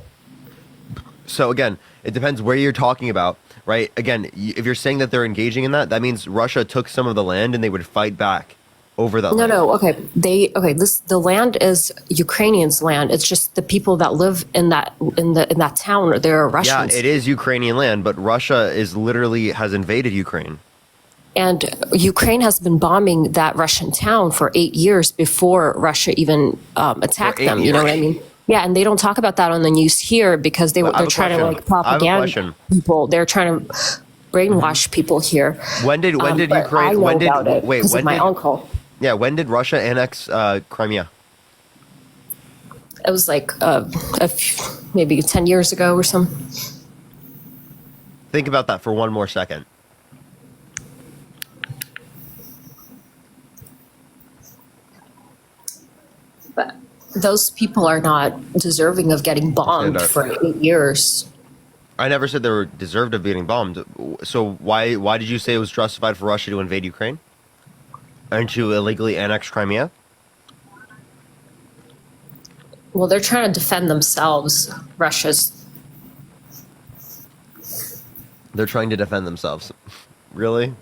So again, it depends where you're talking about, right? Again, if you're saying that they're engaging in that means Russia took some of the land and they would fight back over that land. No, okay. The land is Ukrainians' land. It's just the people that live in that town, they're Russians. Yeah, it is Ukrainian land, but Russia has invaded Ukraine. And Ukraine has been bombing that Russian town for 8 years before Russia even attacked them. You know what I mean? Yeah, and they don't talk about that on the news here because I have they're a trying to question. like I have a propaganda question. people. They're trying to brainwash people here. When did But Ukraine? I know When did about it wait? because of When my did uncle. yeah? When did Russia annex Crimea? It was like maybe 10 years ago or something. Think about that for one more second. But those people are not deserving of getting bombed up. for 8 years. I never said they were deserved of being bombed. So why did you say it was justified for Russia to invade Ukraine and to illegally annex Crimea? Well, they're trying to defend themselves. They're trying to defend themselves. Really?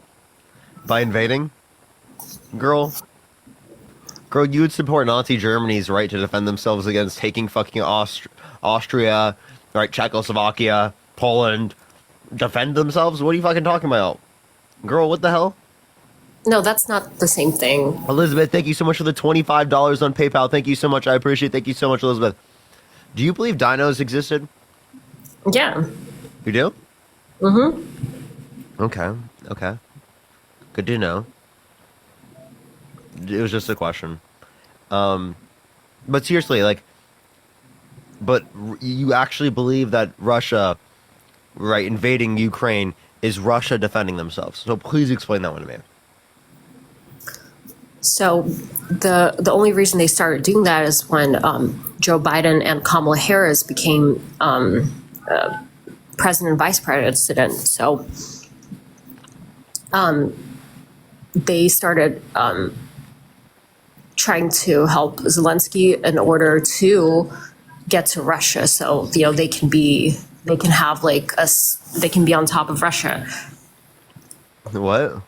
By invading? Girl, you would support Nazi Germany's right to defend themselves against taking fucking Austria, right, Czechoslovakia, Poland, defend themselves? What are you fucking talking about? Girl, what the hell? No, that's not the same thing. Elizabeth, thank you so much for the $25 on PayPal. Thank you so much. I appreciate it. Thank you so much, Elizabeth. Do you believe dinos existed? Yeah. You do? Mm-hmm. Okay. Good to know. It was just a question. But seriously, you actually believe that Russia, right, invading Ukraine is Russia defending themselves. So please explain that one to me. So the only reason they started doing that is when Joe Biden and Kamala Harris became president and vice president. So they started trying to help Zelensky in order to get to Russia. So they can be on top of Russia. What?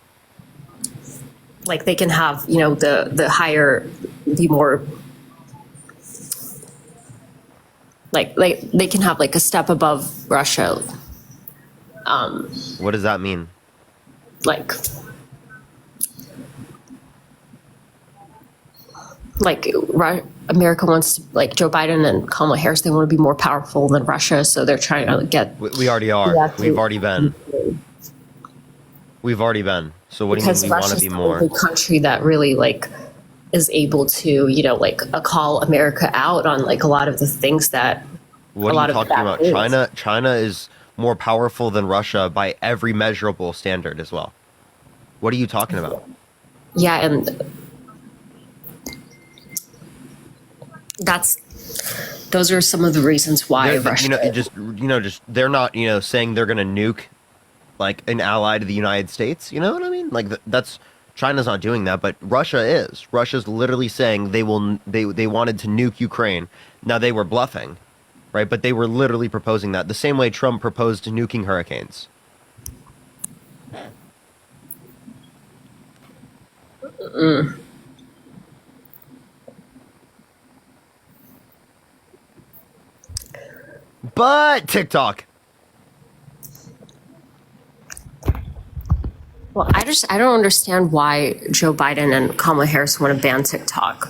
Like they can have the higher, the more like they can have like a step above Russia. What does that mean? Like America wants to, like Joe Biden and Kamala Harris, they want to be more powerful than Russia, so they're trying to get. We already are. Exactly. We've already been. So what do you mean we want to be more? Because Russia's the only country that really is able to call America out on a lot of the things that. What are you talking about? China is more powerful than Russia by every measurable standard as well. What are you talking about? Yeah, and those are some of the reasons why Russia. They're not saying they're gonna nuke an ally to the United States. You know what I mean? That's China's not doing that, but Russia is. Russia's literally saying they wanted to nuke Ukraine. Now they were bluffing, right? But they were literally proposing that the same way Trump proposed nuking hurricanes. But TikTok. Well, I don't understand why Joe Biden and Kamala Harris want to ban TikTok.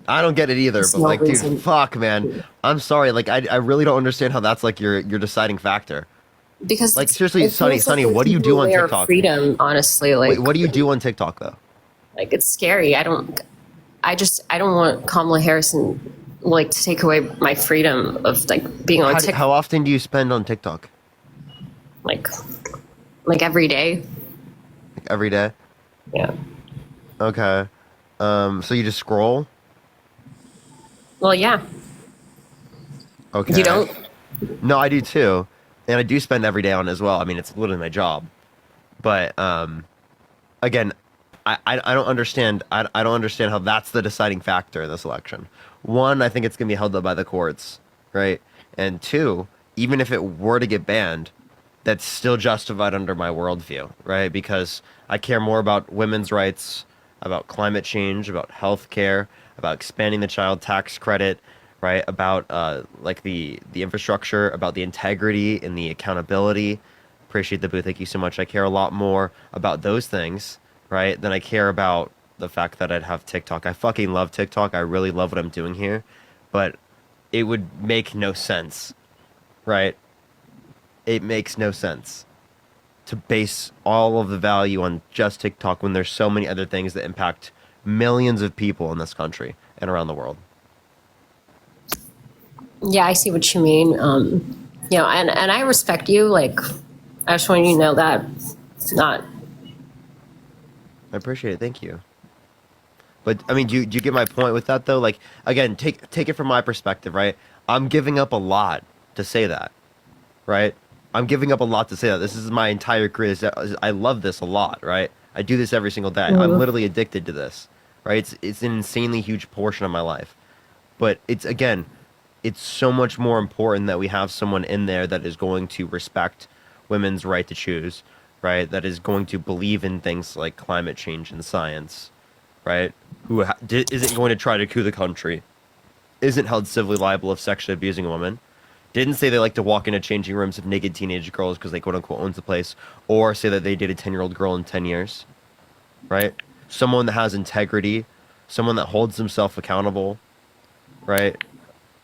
I don't get it either, but no reason. dude, fuck, man. I'm sorry. I really don't understand how that's your deciding factor. Because seriously, Sunny, what do you do on TikTok? Freedom, honestly, Wait, what do you do on TikTok though? It's scary. I don't want Kamala Harris and to take away my freedom of being on TikTok. How often do you spend on TikTok? Like every day. Every day? Yeah. Okay. So you just scroll? Well, yeah. Okay. You don't? No, I do too. And I do spend every day on it as well. I mean, it's literally my job. But again, I don't understand. I don't understand how that's the deciding factor in this election. One, I think it's gonna be held up by the courts, right? And two, even if it were to get banned, that's still justified under my worldview, right? Because I care more about women's rights, about climate change, about healthcare, about expanding the child tax credit, right? About the infrastructure, about the integrity and the accountability. Appreciate the booth. Thank you so much. I care a lot more about those things, right, than I care about the fact that I'd have TikTok. I fucking love TikTok. I really love what I'm doing here, but it would make no sense, right? It makes no sense to base all of the value on just TikTok when there's so many other things that impact millions of people in this country and around the world. Yeah, I see what you mean. And I respect you. Like, I just want you to know that it's not. I appreciate it. Thank you. But I mean, do you get my point with that though? Like, again, take it from my perspective, right? I'm giving up a lot to say that, right? I'm giving up a lot to say that. This is my entire career. I love this a lot, right? I do this every single day. I'm literally addicted to this, right? It's an insanely huge portion of my life. But it's so much more important that we have someone in there that is going to respect women's right to choose, right? That is going to believe in things like climate change and science, right? Who isn't going to try to coup the country, isn't held civilly liable of sexually abusing a woman, didn't say they like to walk into changing rooms of naked teenage girls because they quote unquote owns the place, or say that they date a 10-year-old girl in 10 years, right? Someone that has integrity, someone that holds himself accountable, right?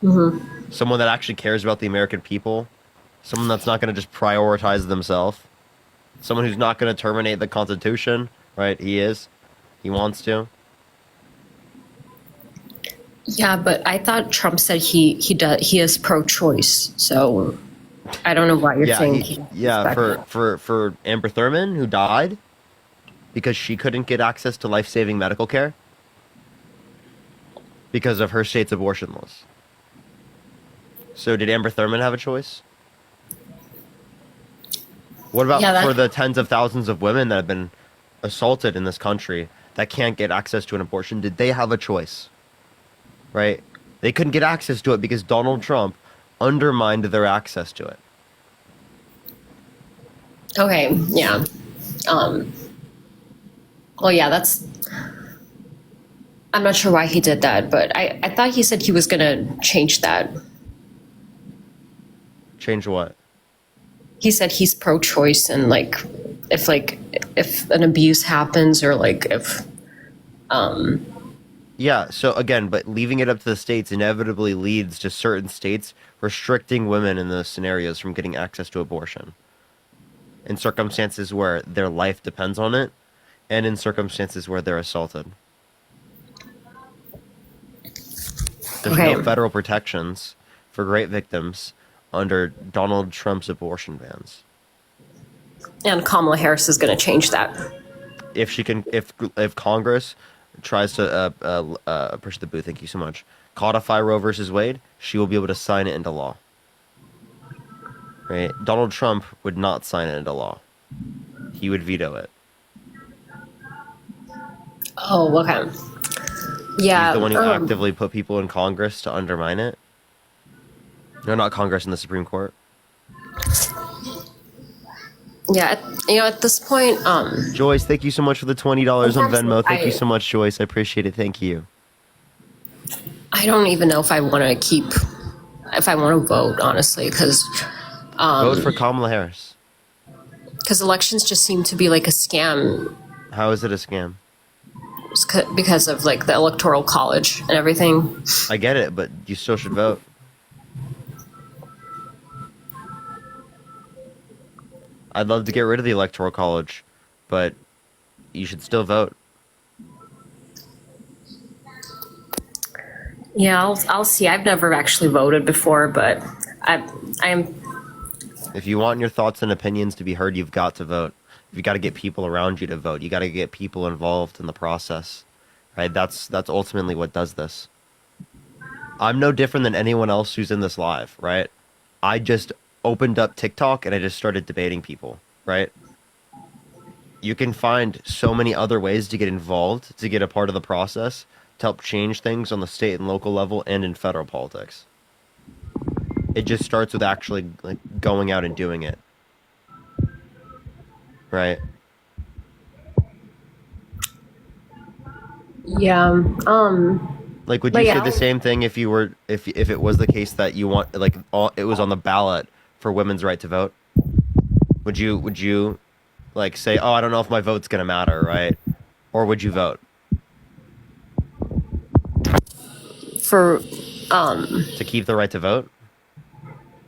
Someone that actually cares about the American people, someone that's not going to just prioritize themselves, someone who's not going to terminate the Constitution, right? He wants to. Yeah, but I thought Trump said he is pro-choice. So I don't know why you're saying. For Amber Thurman, who died because she couldn't get access to life-saving medical care because of her state's abortion laws. So did Amber Thurman have a choice? What about for the tens of thousands of women that have been assaulted in this country that can't get access to an abortion? Did they have a choice? Right? They couldn't get access to it because Donald Trump undermined their access to it. Okay, yeah. Well, yeah, that's... I'm not sure why he did that, but I thought he said he was going to change that. Change what? He said he's pro-choice, and if an abuse happens, or if Yeah, so again, but leaving it up to the states inevitably leads to certain states restricting women in those scenarios from getting access to abortion. In circumstances where their life depends on it, and in circumstances where they're assaulted. There's no federal protections for rape victims under Donald Trump's abortion bans. And Kamala Harris is going to change that. If Congress tries to push the booth, thank you so much, codify Roe versus Wade, she will be able to sign it into law. Right? Donald Trump would not sign it into law. He would veto it. Oh, okay. Yeah. He's the one who actively put people in Congress to undermine it. No, not Congress, in the Supreme Court. Yeah, at this point, Joyce, thank you so much for the $20 on Venmo. Thank you so much, Joyce. I appreciate it. Thank you. I don't even know if I want to vote, honestly, because vote for Kamala Harris. Because elections just seem to be like a scam. How is it a scam? Because of the Electoral College and everything. I get it, but you still should vote. I'd love to get rid of the Electoral College, but you should still vote. Yeah, I'll see. I've never actually voted before, but I'm. If you want your thoughts and opinions to be heard, you've got to vote. You've got to get people around you to vote. You got to get people involved in the process, right? That's ultimately what does this. I'm no different than anyone else who's in this live, right? I just opened up TikTok and I just started debating people, right? You can find so many other ways to get involved, to get a part of the process, to help change things on the state and local level and in federal politics. It just starts with actually going out and doing it. Right? Yeah. Would you say the same thing if it was the case that you want it was on the ballot for women's right to vote? Would you say, "Oh, I don't know if my vote's going to matter," right? Or would you vote? For To keep the right to vote?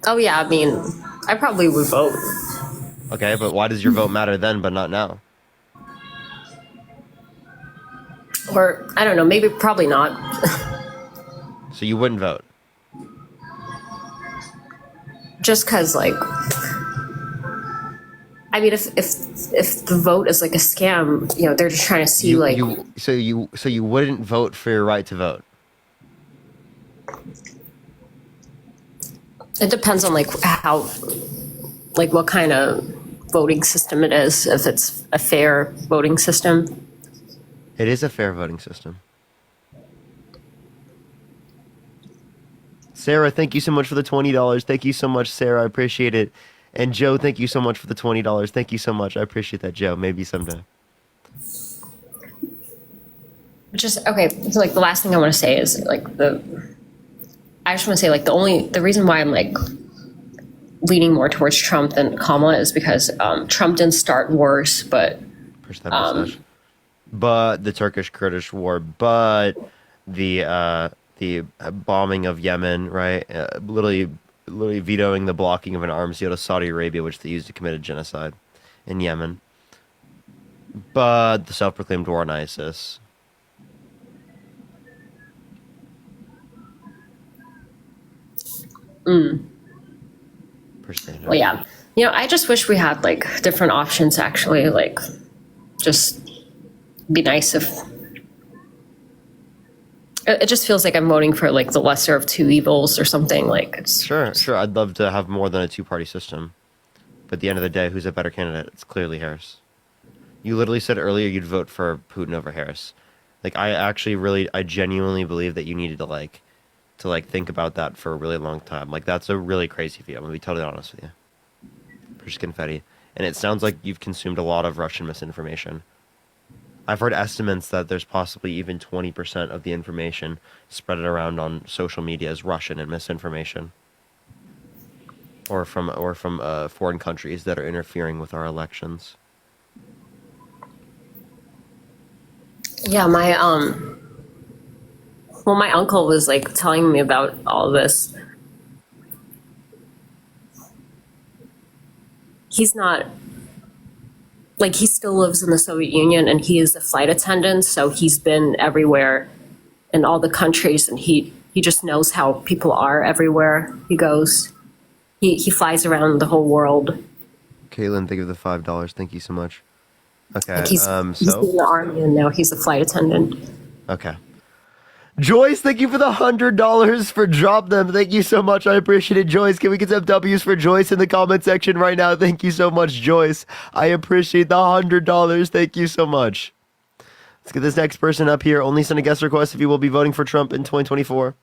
Oh yeah, I mean, I probably would vote. Okay, but why does your vote matter then, but not now? Or I don't know, maybe probably not. So you wouldn't vote? Just because, like, I mean, if the vote is like a scam, you know, they're just trying to see So you wouldn't vote for your right to vote? It depends on like how, like what kind of voting system it is. If it's a fair voting system. It is a fair voting system. Sarah, thank you so much for the $20. Thank you so much, Sarah. I appreciate it. And Joe, thank you so much for the $20. Thank you so much. I appreciate that, Joe. Maybe someday. Just okay. So like the last thing I want to say is like I just want to say like the reason why I'm like leaning more towards Trump than Kamala is because Trump didn't start wars, but but the Turkish-Kurdish war, but the bombing of Yemen, right? Literally vetoing the blocking of an arms deal to Saudi Arabia, which they used to commit a genocide in Yemen. But the self-proclaimed war on ISIS. Well, yeah. You know, I just wish we had like different options actually. Like, just be nice if. It just feels like I'm voting for like the lesser of two evils or something. Like, it's Sure. I'd love to have more than a two-party system. But at the end of the day, who's a better candidate? It's clearly Harris. You literally said earlier you'd vote for Putin over Harris. Like, I genuinely believe that you needed to think about that for a really long time. Like, that's a really crazy view. I'm gonna be totally honest with you. Just confetti. And it sounds like you've consumed a lot of Russian misinformation. I've heard estimates that there's possibly even 20% of the information spread around on social media is Russian and misinformation, or from foreign countries that are interfering with our elections. yeah. My well, my uncle was like telling me about all this. He's not like he still lives in the Soviet Union and he is a flight attendant, so he's been everywhere in all the countries and he just knows how people are everywhere he goes. He flies around the whole world. Caitlin, thank you for the $5. Thank you so much. Okay. Like he's in the army and now he's a flight attendant. Okay. Joyce, thank you for the $100 for drop them. Thank you so much. I appreciate it, Joyce. Can we get some W's for Joyce in the comment section right now? Thank you so much, Joyce. I appreciate the $100. Thank you so much. Let's get this next person up here. Only send a guest request if you will be voting for Trump in 2024.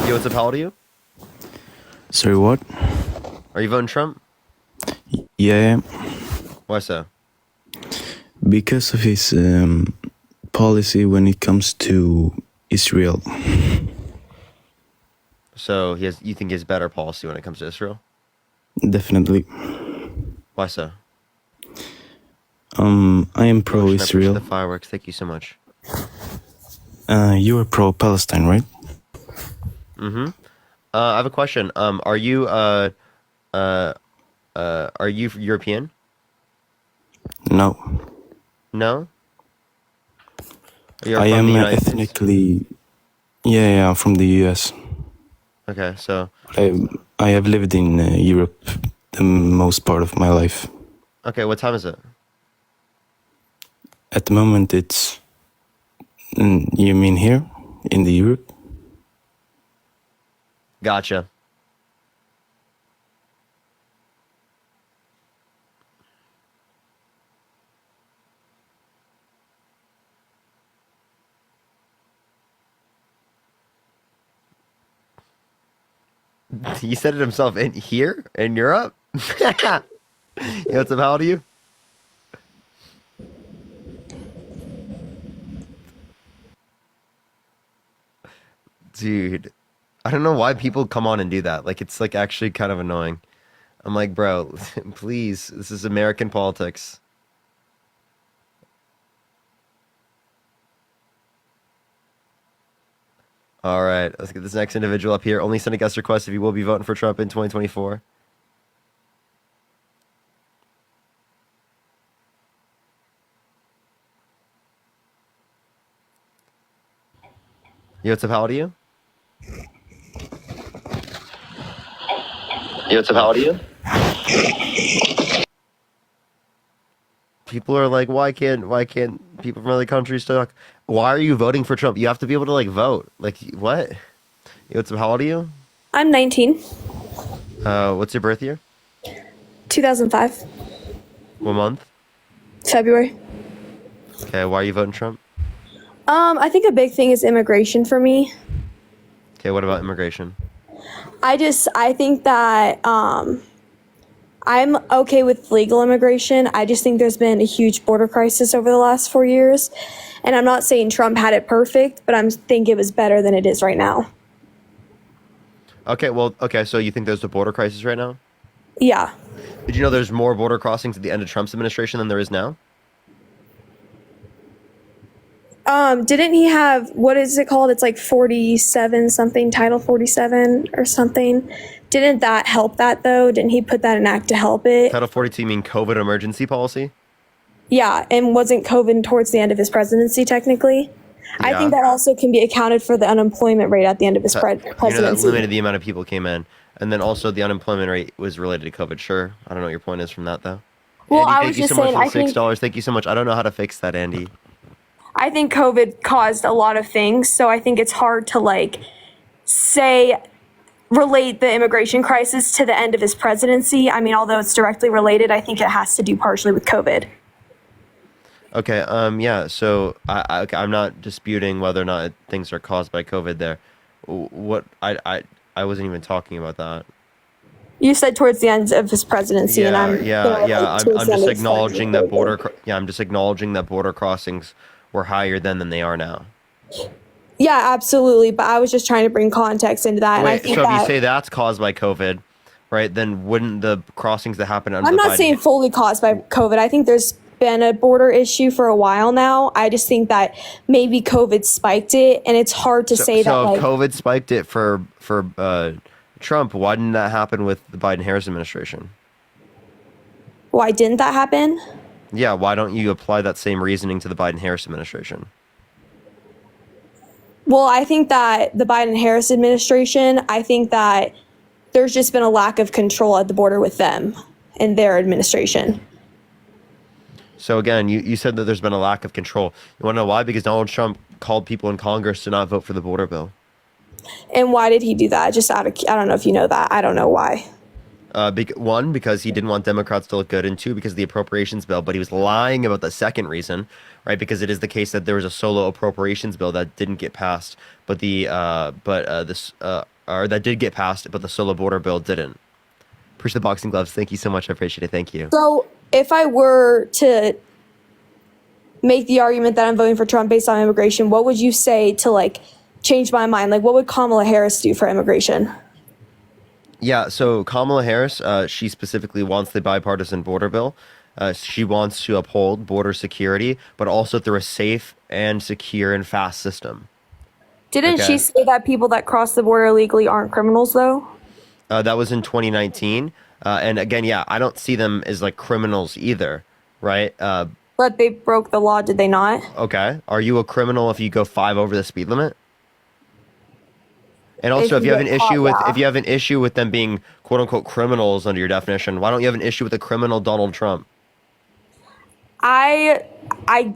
Yo, what's up? How old are you? Sorry, what? Are you voting Trump? Yeah, Why so? because of his policy when it comes to Israel. So you think he has better policy when it comes to Israel? Definitely. Why so? I am I appreciate pro-Israel. the fireworks. Thank you so much. You are pro-Palestine, right? Mm-hmm. I have a question. Are you European? No. No? You're I from am the United States? ethnically... Yeah, I'm from the US. Okay, so I have lived in Europe the most part of my life. okay, what time is it? At the moment, it's... You mean here? In the Europe? Gotcha. He said it himself. In here? In Europe? Yeah, what's up? How old are you? Dude, I don't know why people come on and do that. Like, it's like actually kind of annoying. I'm like, bro, please, this is American politics. All right, let's get this next individual up here. Only send a guest request if you will be voting for Trump in 2024. Yo, what's up? How old are you? Yo, what's up? How old are you? People are like, why can't people from other countries talk? Why are you voting for Trump? You have to be able to like vote. Like what? Yo, what's up? How old are you? I'm 19. What's your birth year? 2005. What month? February. Okay, why are you voting Trump? I think a big thing is immigration for me. Okay, what about immigration? I think that I'm okay with legal immigration. I just think there's been a huge border crisis over the last 4 years. And I'm not saying Trump had it perfect, but I think it was better than it is right now. Okay, well, okay, so you think there's a border crisis right now? Yeah. Did you know there's more border crossings at the end of Trump's administration than there is now? Didn't he have, what is it called? It's like 47 something, Title 47 or something. Didn't that help that though? Didn't he put that in act to help it? Title 42, you mean COVID emergency policy? Yeah, and wasn't COVID towards the end of his presidency technically? I Yeah. think that also can be accounted for the unemployment rate at the end of his You know, that presidency. limited the amount of people came in. And then also the unemployment rate was related to COVID. Sure. I don't know what your point is from that though. Well, Andy, I thank was you just so much saying, for I the think $6. Thank you so much. I don't know how to fix that, Andy. COVID caused a lot of things, so I think it's hard to relate the immigration crisis to the end of his presidency. I mean, although it's directly related, I think it has to do partially with COVID. Okay, yeah, so okay, I'm not disputing whether or not things are caused by COVID there. What I wasn't even talking about that. You said towards the end of his presidency, and I'm I'm just acknowledging that I'm just acknowledging that border crossings were higher then than they are now. Yeah, absolutely. But I was just trying to bring context into that. And I Wait, think so if you that say that's caused by COVID, right, then wouldn't the crossings that happen under I'm the not Biden saying fully caused by COVID. I think there's been a border issue for a while now. I just think that maybe COVID spiked it, and it's hard to say that. So if COVID spiked it for Trump, why didn't that happen with the Biden-Harris administration? Why didn't that happen? Yeah, why don't you apply that same reasoning to the Biden-Harris administration? Well, I think that the Biden-Harris administration, I think that there's just been a lack of control at the border with them and their administration. So again, you said that there's been a lack of control. You want to know why? Because Donald Trump called people in Congress to not vote for the border bill. And why did he do that? Just I don't know if you know that. I don't know why. One, because he didn't want Democrats to look good, and two, because of the appropriations bill. But he was lying about the second reason, right? Because it is the case that there was a solo appropriations bill that didn't get passed, but that did get passed, but the solo border bill didn't. Appreciate the boxing gloves. Thank you so much. I appreciate it. Thank you. So if I were to make the argument that I'm voting for Trump based on immigration, what would you say to change my mind? What would Kamala Harris do for immigration? Yeah, so Kamala Harris, she specifically wants the bipartisan border bill. She wants to uphold border security, but also through a safe and secure and fast system. Didn't she say that people that cross the border illegally aren't criminals, though? That was in 2019. And again, yeah, I don't see them as criminals either, right? But they broke the law, did they not? Okay. Are you a criminal if you go 5 over the speed limit? And also, if you have an issue with them being quote unquote criminals under your definition, why don't you have an issue with a criminal Donald Trump? I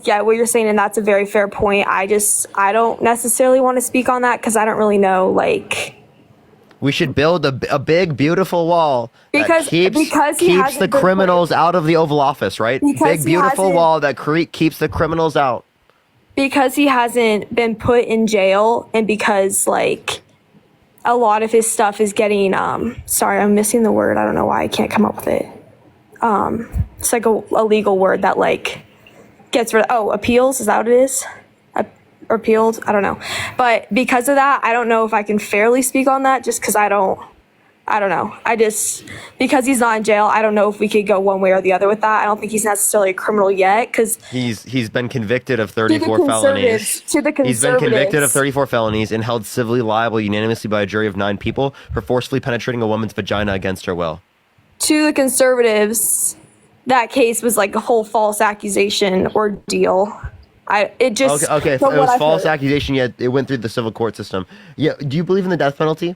get what you're saying, and that's a very fair point. I don't necessarily want to speak on that because I don't really know, We should build a big, beautiful wall that keeps the criminals out of the Oval Office, right? Big, beautiful wall that keeps the criminals out. Because he hasn't been put in jail, and because, a lot of his stuff is getting, sorry, I'm missing the word. I don't know why I can't come up with it. It's a legal word that gets rid of, appeals. Is that what it is? Appealed? I don't know. But because of that, I don't know if I can fairly speak on that just because I don't I don't know. Because he's not in jail, I don't know if we could go one way or the other with that. I don't think he's necessarily a criminal yet, because He's been convicted of 34 felonies. To the conservatives. He's been convicted of 34 felonies and held civilly liable unanimously by a jury of 9 people for forcefully penetrating a woman's vagina against her will. To the conservatives, that case was like a whole false accusation ordeal. Okay, if it was false accusation, yet it went through the civil court system. Yeah, do you believe in the death penalty?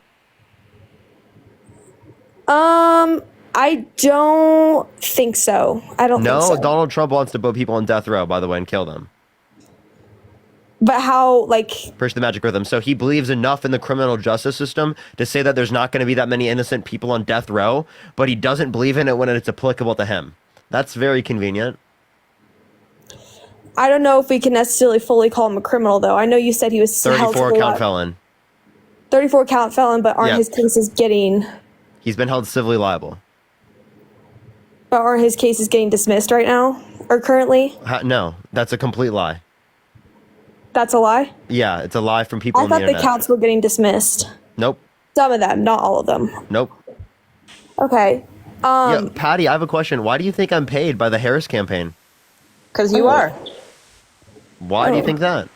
I don't think so. I don't think so. No, Donald Trump wants to put people on death row, by the way, and kill them. But how, like... Push the magic rhythm. So he believes enough in the criminal justice system to say that there's not going to be that many innocent people on death row, but he doesn't believe in it when it's applicable to him. That's very convenient. I don't know if we can necessarily fully call him a criminal, though. I know you said he was 34 count felon. 34 count felon, but aren't his cases getting... He's been held civilly liable. But aren't his cases getting dismissed right now? Or currently? No, that's a complete lie. That's a lie? Yeah, it's a lie from people I on the thought internet. the counts were getting dismissed. Nope. Some of them, not all of them. Nope. Okay. Yeah, Patty, I have a question. Why do you think I'm paid by the Harris campaign? Because you are. Why do you think that?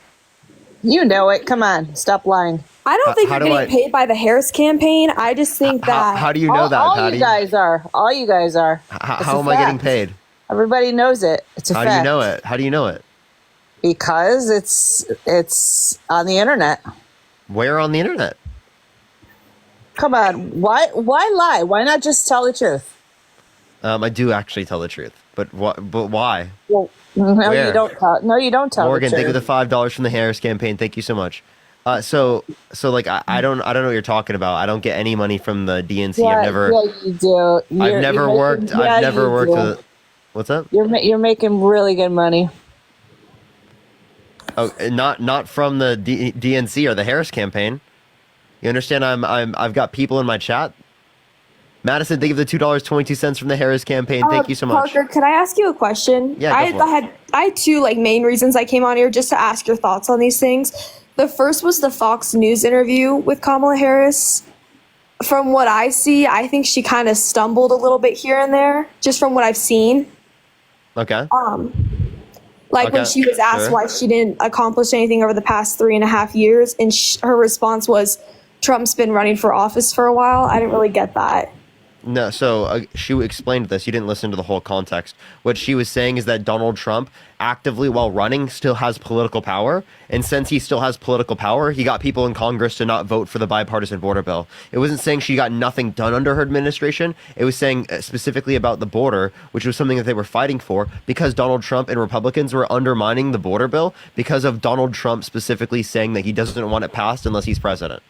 You know it. Come on. Stop lying. I don't think you're getting paid by the Harris campaign. I just think that... How do you know that, all Patty? you guys are. All you guys are. How am I getting paid? Everybody knows it. It's a fact. How do you know it? How do you know it? Because it's on the internet. Where on the internet? Come on. Why lie? Why not just tell the truth? I do actually tell the truth, but why? Well, no, Where? you don't tell. No, you don't tell. Morgan, the thank you truth. for the $5 from the Harris campaign. Thank you so much. So like I don't know what you're talking about. I don't get any money from the DNC. Yeah, I've you do. I've never worked. I've never worked with. What's up? You're making really good money. Oh, not from the DNC or the Harris campaign. You understand? I've got people in my chat. Madison, thank you for the $2.22 from the Harris campaign. Thank you so much. Parker, could I ask you a question? Yeah, go for it. I had two main reasons I came on here, just to ask your thoughts on these things. The first was the Fox News interview with Kamala Harris. From what I see, I think she kind of stumbled a little bit here and there, just from what I've seen. Okay. When she was asked why she didn't accomplish anything over the past 3.5 years, and her response was, Trump's been running for office for a while. I didn't really get that. No, so she explained this. You didn't listen to the whole context. What she was saying is that Donald Trump, actively while running, still has political power. And since he still has political power, he got people in Congress to not vote for the bipartisan border bill. It wasn't saying she got nothing done under her administration. It was saying specifically about the border, which was something that they were fighting for, because Donald Trump and Republicans were undermining the border bill because of Donald Trump specifically saying that he doesn't want it passed unless he's president.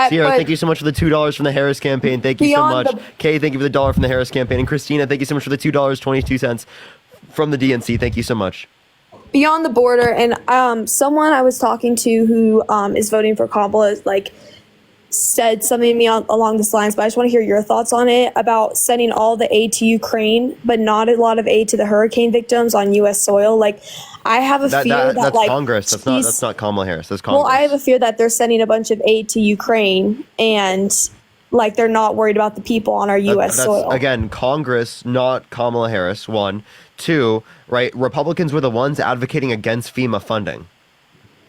Sierra, thank you so much for the $2 from the Harris campaign. Thank you so much. Kay, thank you for the $1 from the Harris campaign. And Christina, thank you so much for the $2.22 from the DNC. Thank you so much. Beyond the border, and someone I was talking to who is voting for Kamala, said something to me along this lines, but I just want to hear your thoughts on it, about sending all the aid to Ukraine, but not a lot of aid to the hurricane victims on U.S. soil. I have a fear that's Congress. That's not Kamala Harris. That's Congress. Well, I have a fear that they're sending a bunch of aid to Ukraine, and they're not worried about the people on our U.S. soil. Again, Congress, not Kamala Harris. 1, 2, right? Republicans were the ones advocating against FEMA funding.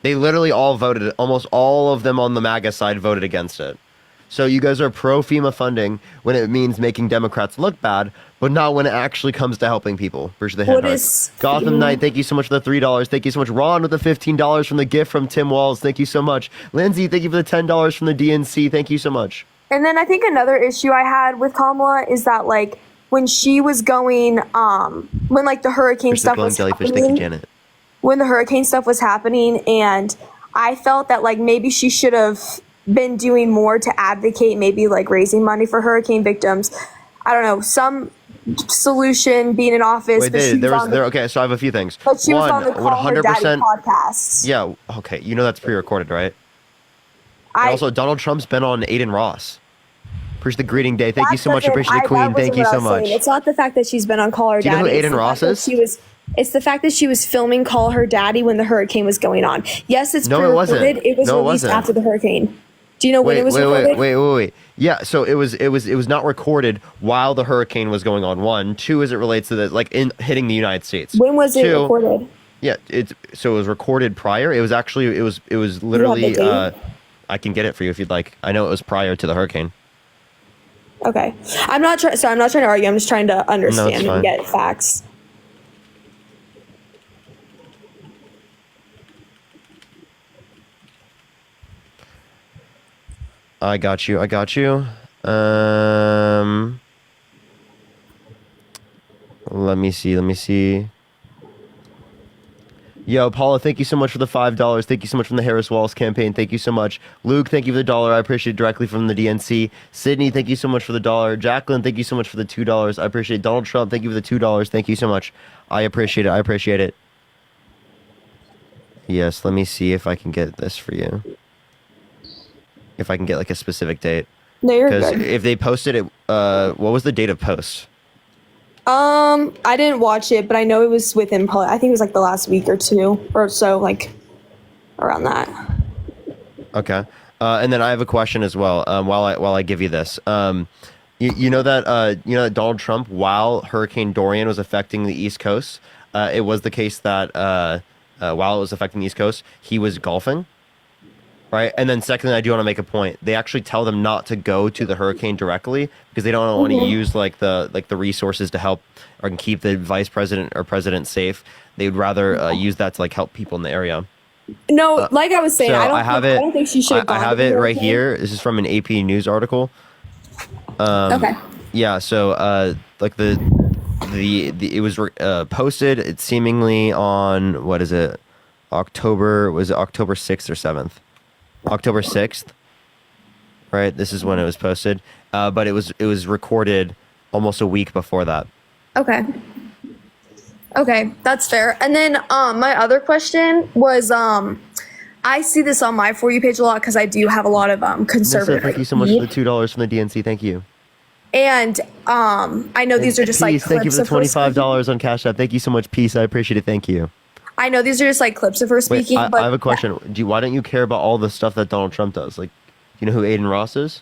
They literally all voted. Almost all of them on the MAGA side voted against it. So you guys are pro FEMA funding when it means making Democrats look bad, but not when it actually comes to helping people. Appreciate the hand heart. Gotham Knight, thank you so much for the $3. Thank you so much. Ron with the $15 from the gift from Tim Walls. Thank you so much. Lindsay, thank you for the $10 from the DNC. Thank you so much. And then I think another issue I had with Kamala is that when she was going, when the hurricane stuff was jellyfish. happening, Thank you, Janet. when the hurricane stuff was happening, and I felt that maybe she should have been doing more to advocate, maybe raising money for hurricane victims. I don't know, some solution, being in office. Okay, so I have a few things. But she was on the Call Her Daddy podcast. Yeah, okay, that's pre-recorded, right? And also, Donald Trump's been on Aiden Ross. Appreciate the greeting day. Thank you so much. Appreciate the queen. Thank you so much. It's not the fact that she's been on Call Her Daddy. Do you know who Aiden Ross is? It's the fact that she was filming Call Her Daddy when the hurricane was going on. Yes, it's pre-recorded. It was released after the hurricane. Do Do you know when it was recorded? Wait. Yeah, so it was not recorded while the hurricane was going on. One, two, as it relates to the in hitting the United States. When was it recorded? Yeah, it was recorded prior. It was actually it was literally I can get it for you if you'd like. I know it was prior to the hurricane. Okay. I'm not trying to argue. I'm just trying to understand and get facts. I got you. Let me see. Yo, Paula, thank you so much for the $5. Thank you so much from the Harris Walls campaign. Thank you so much. Luke, thank you for the $1. I appreciate it directly from the DNC. Sydney, thank you so much for the $1. Jacqueline, thank you so much for the $2. I appreciate it. Donald Trump, thank you for the $2. Thank you so much. I appreciate it. Yes, let me see if I can get this for you. If I can get like a specific date. No, you're good. Because if they posted it, what was the date of post? I didn't watch it, but I know it was within probably, I think it was like the last week or two or so, like around that. Okay. And then I have a question as well. While I give you this, you know that Donald Trump, while Hurricane Dorian was affecting the East Coast, it was the case that while it was affecting the East Coast, he was golfing. Right. And then secondly, I do want to make a point. They actually tell them not to go to the hurricane directly because they don't want to use the resources to help or keep the vice president or president safe. They would rather use that to like help people in the area. No, like I was saying, so I don't think she should have gone. I have it right here. This is from an AP News article. Okay. Yeah. So like it was posted. It's seemingly on what is it? October 6th or 7th? October 6th, right? This is when it was posted, but it was recorded almost a week before that. Okay, that's fair. And then my other question was, I see this on my For You page a lot because I do have a lot of conservative. Thank you so much for the $2 from the DNC. Thank you. And I know these are just like Peace, thank you for the $25 on Cash App. Thank you so much, Peace. I appreciate it. Thank you. I know these are just like clips of her speaking. Wait, but I have a question. Why don't you care about all the stuff that Donald Trump does? Like, you know who Aiden Ross is?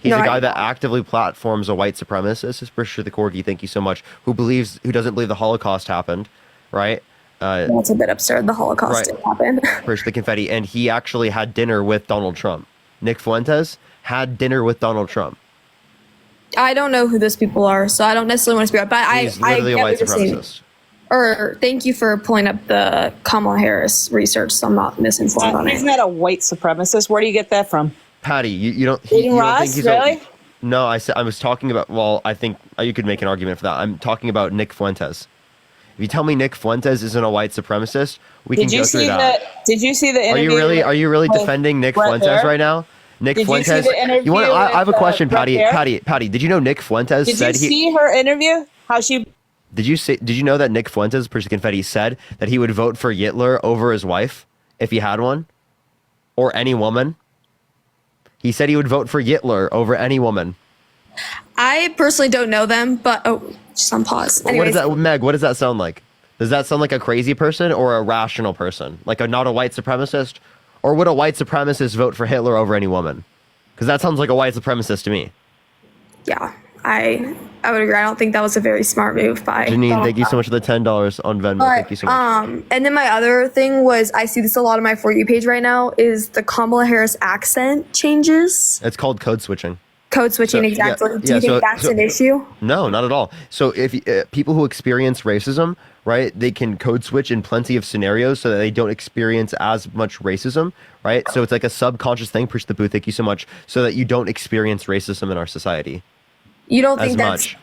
He's the guy that actively platforms a white supremacist. It's for sure the Corgi. Thank you so much. Who doesn't believe the Holocaust happened, right? That's a bit absurd. The Holocaust didn't happen. For sure the confetti. And he actually had dinner with Donald Trump. Nick Fuentes had dinner with Donald Trump. I don't know who those people are, so I don't necessarily want to speak up. But He's literally a white supremacist. Or thank you for pulling up the Kamala Harris research, so I'm not misinformed on it. He's not a white supremacist. Where do you get that from? Patty, you don't. Aiden Ross, really? No, I was talking about. Well, I think you could make an argument for that. I'm talking about Nick Fuentes. If you tell me Nick Fuentes isn't a white supremacist, we can go through that. Did you see the interview? Are you really defending Nick Fuentes right now? Nick Fuentes. You see the interview I have a question, Patty. Patty. Patty, did you know Nick Fuentes said Did you see her interview? How she? Did you know that Nick Fuentes, Percy Confetti, said that he would vote for Hitler over his wife if he had one, or any woman? He said he would vote for Hitler over any woman. I personally don't know them, but just on pause. Anyways. Meg? What does that sound like? Does that sound like a crazy person or a rational person? Like not a white supremacist? Or would a white supremacist vote for Hitler over any woman? Because that sounds like a white supremacist to me. Yeah, I would agree. I don't think that was a very smart move by Janine, thank you so much for the $10 on Venmo. Thank you so much. And then my other thing was, I see this a lot on my For You page right now, is the Kamala Harris accent changes. It's called code switching. Code switching, exactly. Do you think that's an issue? No, not at all. So if people who experience racism, right, they can code switch in plenty of scenarios so that they don't experience as much racism, right? So it's like a subconscious thing. Push the booth. Thank you so much. So that you don't experience racism in our society. You don't think that's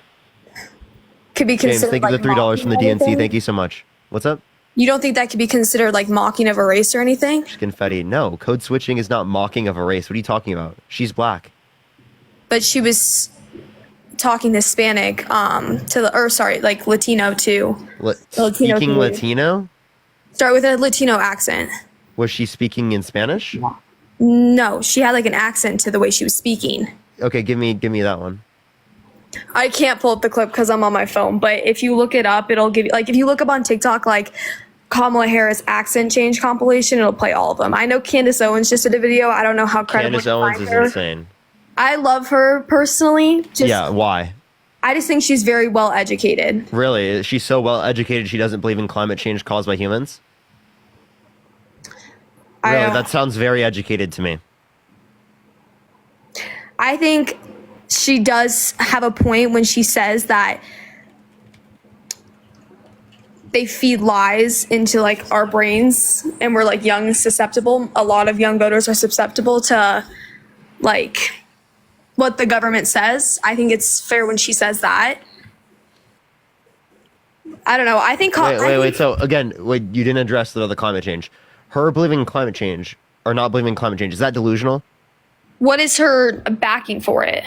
could be considered? James, thank you for the $3 from the DNC. Thank you so much. What's up? You don't think that could be considered like mocking of a race or anything? Confetti. No, code switching is not mocking of a race. What are you talking about? She's black. But she was talking Hispanic like Latino too. Speaking Latino? Start with a Latino accent. Was she speaking in Spanish? No, she had like an accent to the way she was speaking. Okay, give me that one. I can't pull up the clip because I'm on my phone, but if you look it up, it'll give you, like, if you look up on TikTok, like, Kamala Harris accent change compilation. It'll play all of them. I know Candace Owens just did a video. I don't know how credible Candace Owens is her. insane. I love her personally. Yeah, why? I just think she's very well educated. Really? She's so well educated she doesn't believe in climate change caused by humans? Really? That sounds very educated to me. I think she does have a point when she says that they feed lies into like our brains and we're like young, susceptible. A lot of young voters are susceptible to like what the government says. I think it's fair when she says that. I don't know. I think. Wait. So again, you didn't address the climate change. Her believing in climate change or not believing in climate change, is that delusional? What is her backing for it?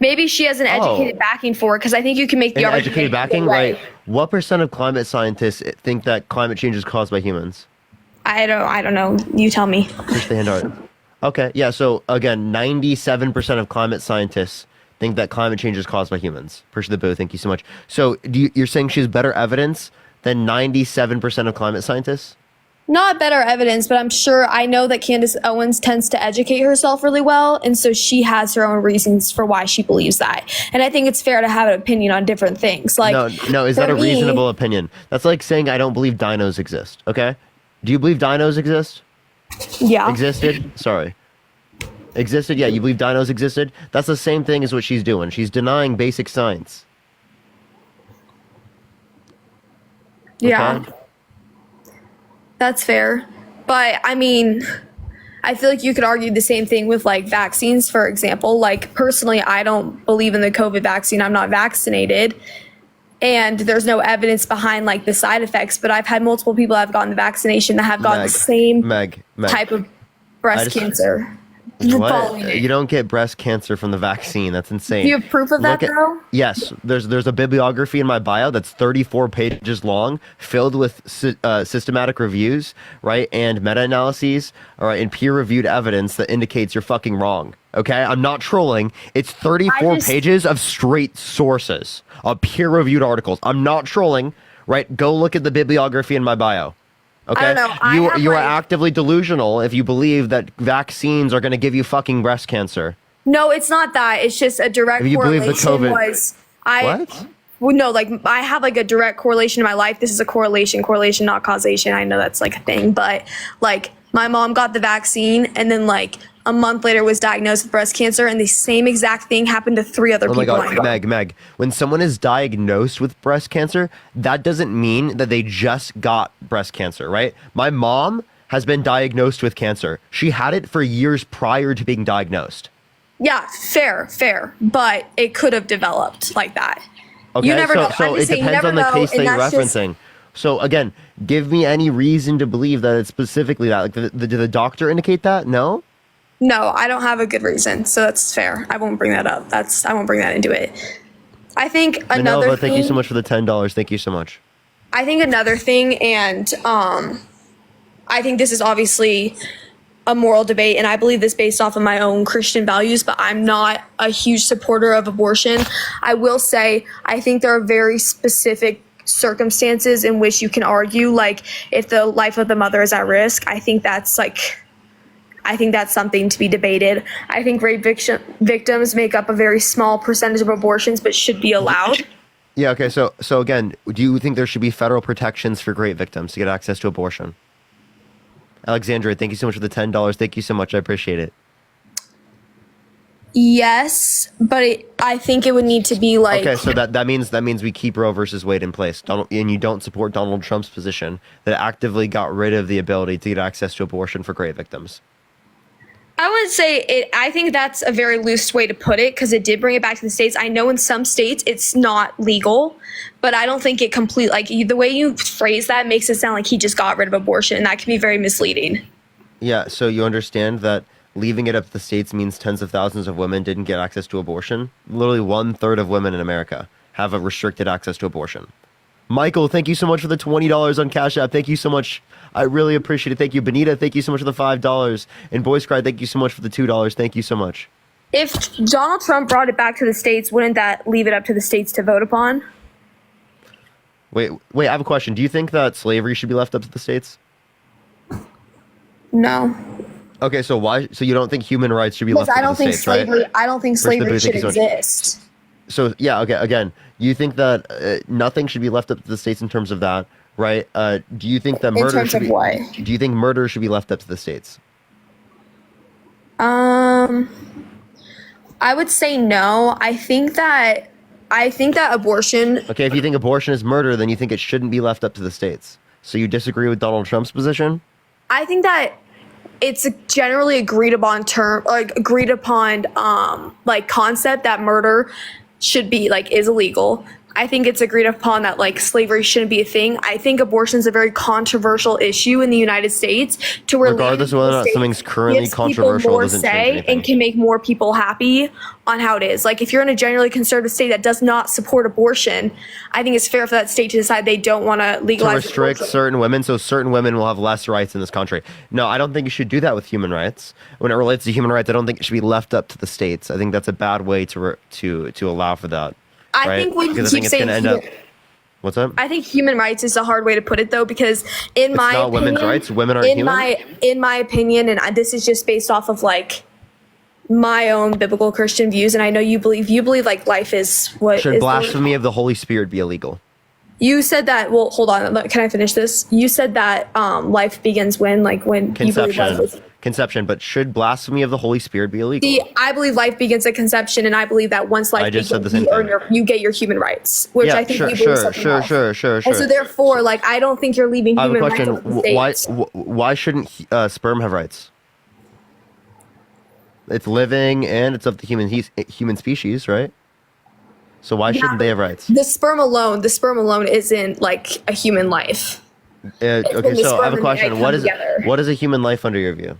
Maybe she has an educated backing for it, because I think you can make the argument. Educated backing, right? What percent of climate scientists think that climate change is caused by humans? I don't know. You tell me. Push the hand out. Okay, yeah. So again, 97% of climate scientists think that climate change is caused by humans. Push the boo. Thank you so much. So you're saying she has better evidence than 97% of climate scientists? Not better evidence, but I know that Candace Owens tends to educate herself really well, and so she has her own reasons for why she believes that. And I think it's fair to have an opinion on different things. Like, no, is that a reasonable opinion? That's like saying I don't believe dinos exist. Okay, do you believe dinos exist? Yeah. Existed? Sorry. Existed? Yeah, you believe dinos existed? That's the same thing as what she's doing. She's denying basic science. Yeah. Okay? That's fair. But I mean, I feel like you could argue the same thing with like vaccines, for example. Like personally, I don't believe in the COVID vaccine. I'm not vaccinated. And there's no evidence behind like the side effects, but I've had multiple people that have gotten the vaccination that have gotten the same type of breast cancer. What? You don't get breast cancer from the vaccine. That's insane. Do you have proof of that, though? Yes. There's a bibliography in my bio that's 34 pages long, filled with systematic reviews, right, and meta-analyses, all right, and peer-reviewed evidence that indicates you're fucking wrong. Okay, I'm not trolling. It's 34 pages of straight sources of peer-reviewed articles. I'm not trolling. Right? Go look at the bibliography in my bio. Okay, I don't know. You are actively delusional if you believe that vaccines are going to give you fucking breast cancer. No, it's not that. It's just a direct correlation. What? Well, no, like I have like a direct correlation in my life. This is a correlation, not causation. I know that's like a thing, but like my mom got the vaccine and then like a month later was diagnosed with breast cancer, and the same exact thing happened to 3 other people. Oh my God, Meg, when someone is diagnosed with breast cancer, that doesn't mean that they just got breast cancer, right? My mom has been diagnosed with cancer. She had it for years prior to being diagnosed. Yeah, fair, but it could have developed like that. Okay, you never know. So it depends on the case that you're referencing. So again, give me any reason to believe that it's specifically that. Like, did the doctor indicate that? No? No, I don't have a good reason, so that's fair. I won't bring that up. I won't bring that into it. I think another thing. Thank you so much for the $10. Thank you so much. I think another thing, and I think this is obviously a moral debate, and I believe this based off of my own Christian values, but I'm not a huge supporter of abortion. I will say I think there are very specific circumstances in which you can argue, like if the life of the mother is at risk. I think that's something to be debated. I think rape victims make up a very small percentage of abortions, but should be allowed. Yeah, okay, so again, do you think there should be federal protections for rape victims to get access to abortion? Alexandra, thank you so much for the $10. Thank you so much. I appreciate it. Yes, but I think it would need to be like... Okay, so that means we keep Roe versus Wade in place. And you don't support Donald Trump's position that actively got rid of the ability to get access to abortion for rape victims. I would say I think that's a very loose way to put it, because it did bring it back to the states. I know in some states it's not legal, but I don't think it the way you phrase that makes it sound like he just got rid of abortion, and that can be very misleading. Yeah, so you understand that leaving it up to the states means tens of thousands of women didn't get access to abortion? Literally 1/3 of women in America have a restricted access to abortion. Michael, thank you so much for the $20 on Cash App. Thank you so much. I really appreciate it. Thank you. Benita, thank you so much for the $5. And Boys Cry, thank you so much for the $2. Thank you so much. If Donald Trump brought it back to the states, wouldn't that leave it up to the states to vote upon? Wait, I have a question. Do you think that slavery should be left up to the states? No, Okay, so why? So you don't think human rights should be because left I up to don't the think states, right? slavery. I don't think Christian slavery Booth, thank should you so much. exist. So yeah, okay. Again, you think that nothing should be left up to the states in terms of that, right? Do you think that In murder terms should of be? what? Do you think murder should be left up to the states? I would say no. I think that abortion. Okay, if you think abortion is murder, then you think it shouldn't be left up to the states. So you disagree with Donald Trump's position? I think that it's a generally agreed upon like concept that murder should be like is illegal. I think it's agreed upon that like slavery shouldn't be a thing. I think abortion is a very controversial issue in the United States to where Regardless of whether or not something's currently gives people controversial, more doesn't change say anything. and can make more people happy on how it is. Like if you're in a generally conservative state that does not support abortion, I think it's fair for that state to decide they don't want to To legalize restrict abortion. certain women, so certain women will have less rights in this country. No, I don't think you should do that with human rights. When it relates to human rights, I don't think it should be left up to the states. I think that's a bad way to allow for that. I right? think when you Because I keep think it's saying going to end up. What's up? I think human rights is a hard way to put it though, because in my not opinion, women's rights? Women aren't human? in my opinion, and this is just based off of like my own biblical Christian views, and I know you believe like life is what Should is blasphemy of the Holy Spirit be illegal? You said that. Well, hold on. Can I finish this? You said that life begins when you believe life Conception. is. Conception, but should blasphemy of the Holy Spirit be illegal? See, I believe life begins at conception, and I believe that once life I just said begins, the same you thing. you get your human rights, which Yeah, I think sure, we believe sure, something sure, else. sure. And so therefore, like, I don't think you're leaving I have a human question. rights up to the Why states. why shouldn't sperm have rights? It's living and it's of the human species, right? So why shouldn't they have rights? The sperm alone isn't like a human life. Okay, when the so I have sperm a and question. egg What come is together. what is a human life under your view?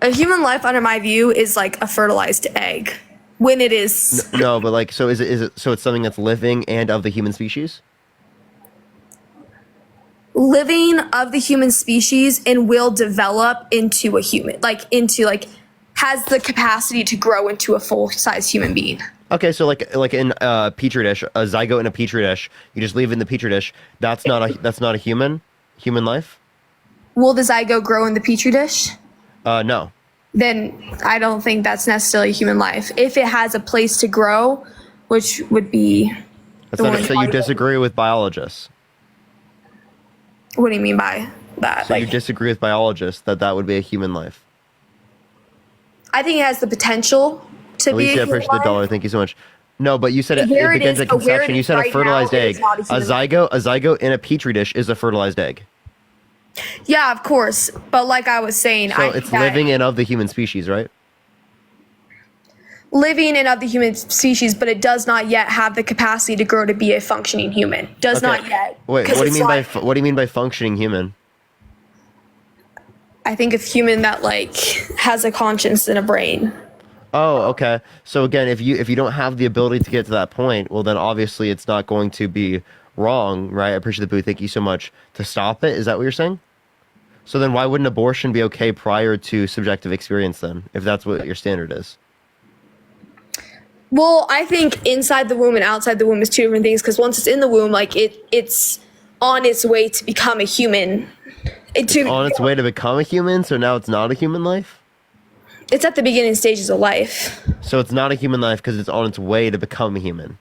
A human life, under my view, is like a fertilized egg. When it is No, but like, so is it so it's something that's living and of the human species? living of the human species and will develop into a human, has the capacity to grow into a full-size human being. Okay, so like in a petri dish, a zygote in a petri dish, you just leave it in the petri dish. That's not a human life. Will the zygote grow in the petri dish? No. Then I don't think that's necessarily human life. If it has a place to grow, which would be That's the not, one so you part- disagree with biologists. What do you mean by that? So you disagree with biologists that would be a human life. I think it has the potential to be a Alicia, I human appreciate the life. $1. Thank you so much. No, but you said it Where it begins is- at but where conception. it You is said a right fertilized now, it egg. is not a A human zygote in a petri dish is a fertilized egg. Yeah, of course. But like I was saying, So I it's think that living and of the human species, right? living and of the human species, but it does not yet have the capacity to grow to be a functioning human. Does Okay. not yet. Wait, 'Cause what do you it's mean by like- what do you mean by functioning human? I think of human that has a conscience and a brain. Oh, okay. So again, if you don't have the ability to get to that point, well then obviously it's not going to be wrong, right? I appreciate the booth. Thank you so much. To stop it, is that what you're saying? So then why wouldn't abortion be okay prior to subjective experience then, if that's what your standard is? Well, I think inside the womb and outside the womb is two different things, because once it's in the womb, it's on its way to become a human. On its way to become a human, so now it's not a human life? It's at the beginning stages of life. So it's not a human life because it's on its way to become a human.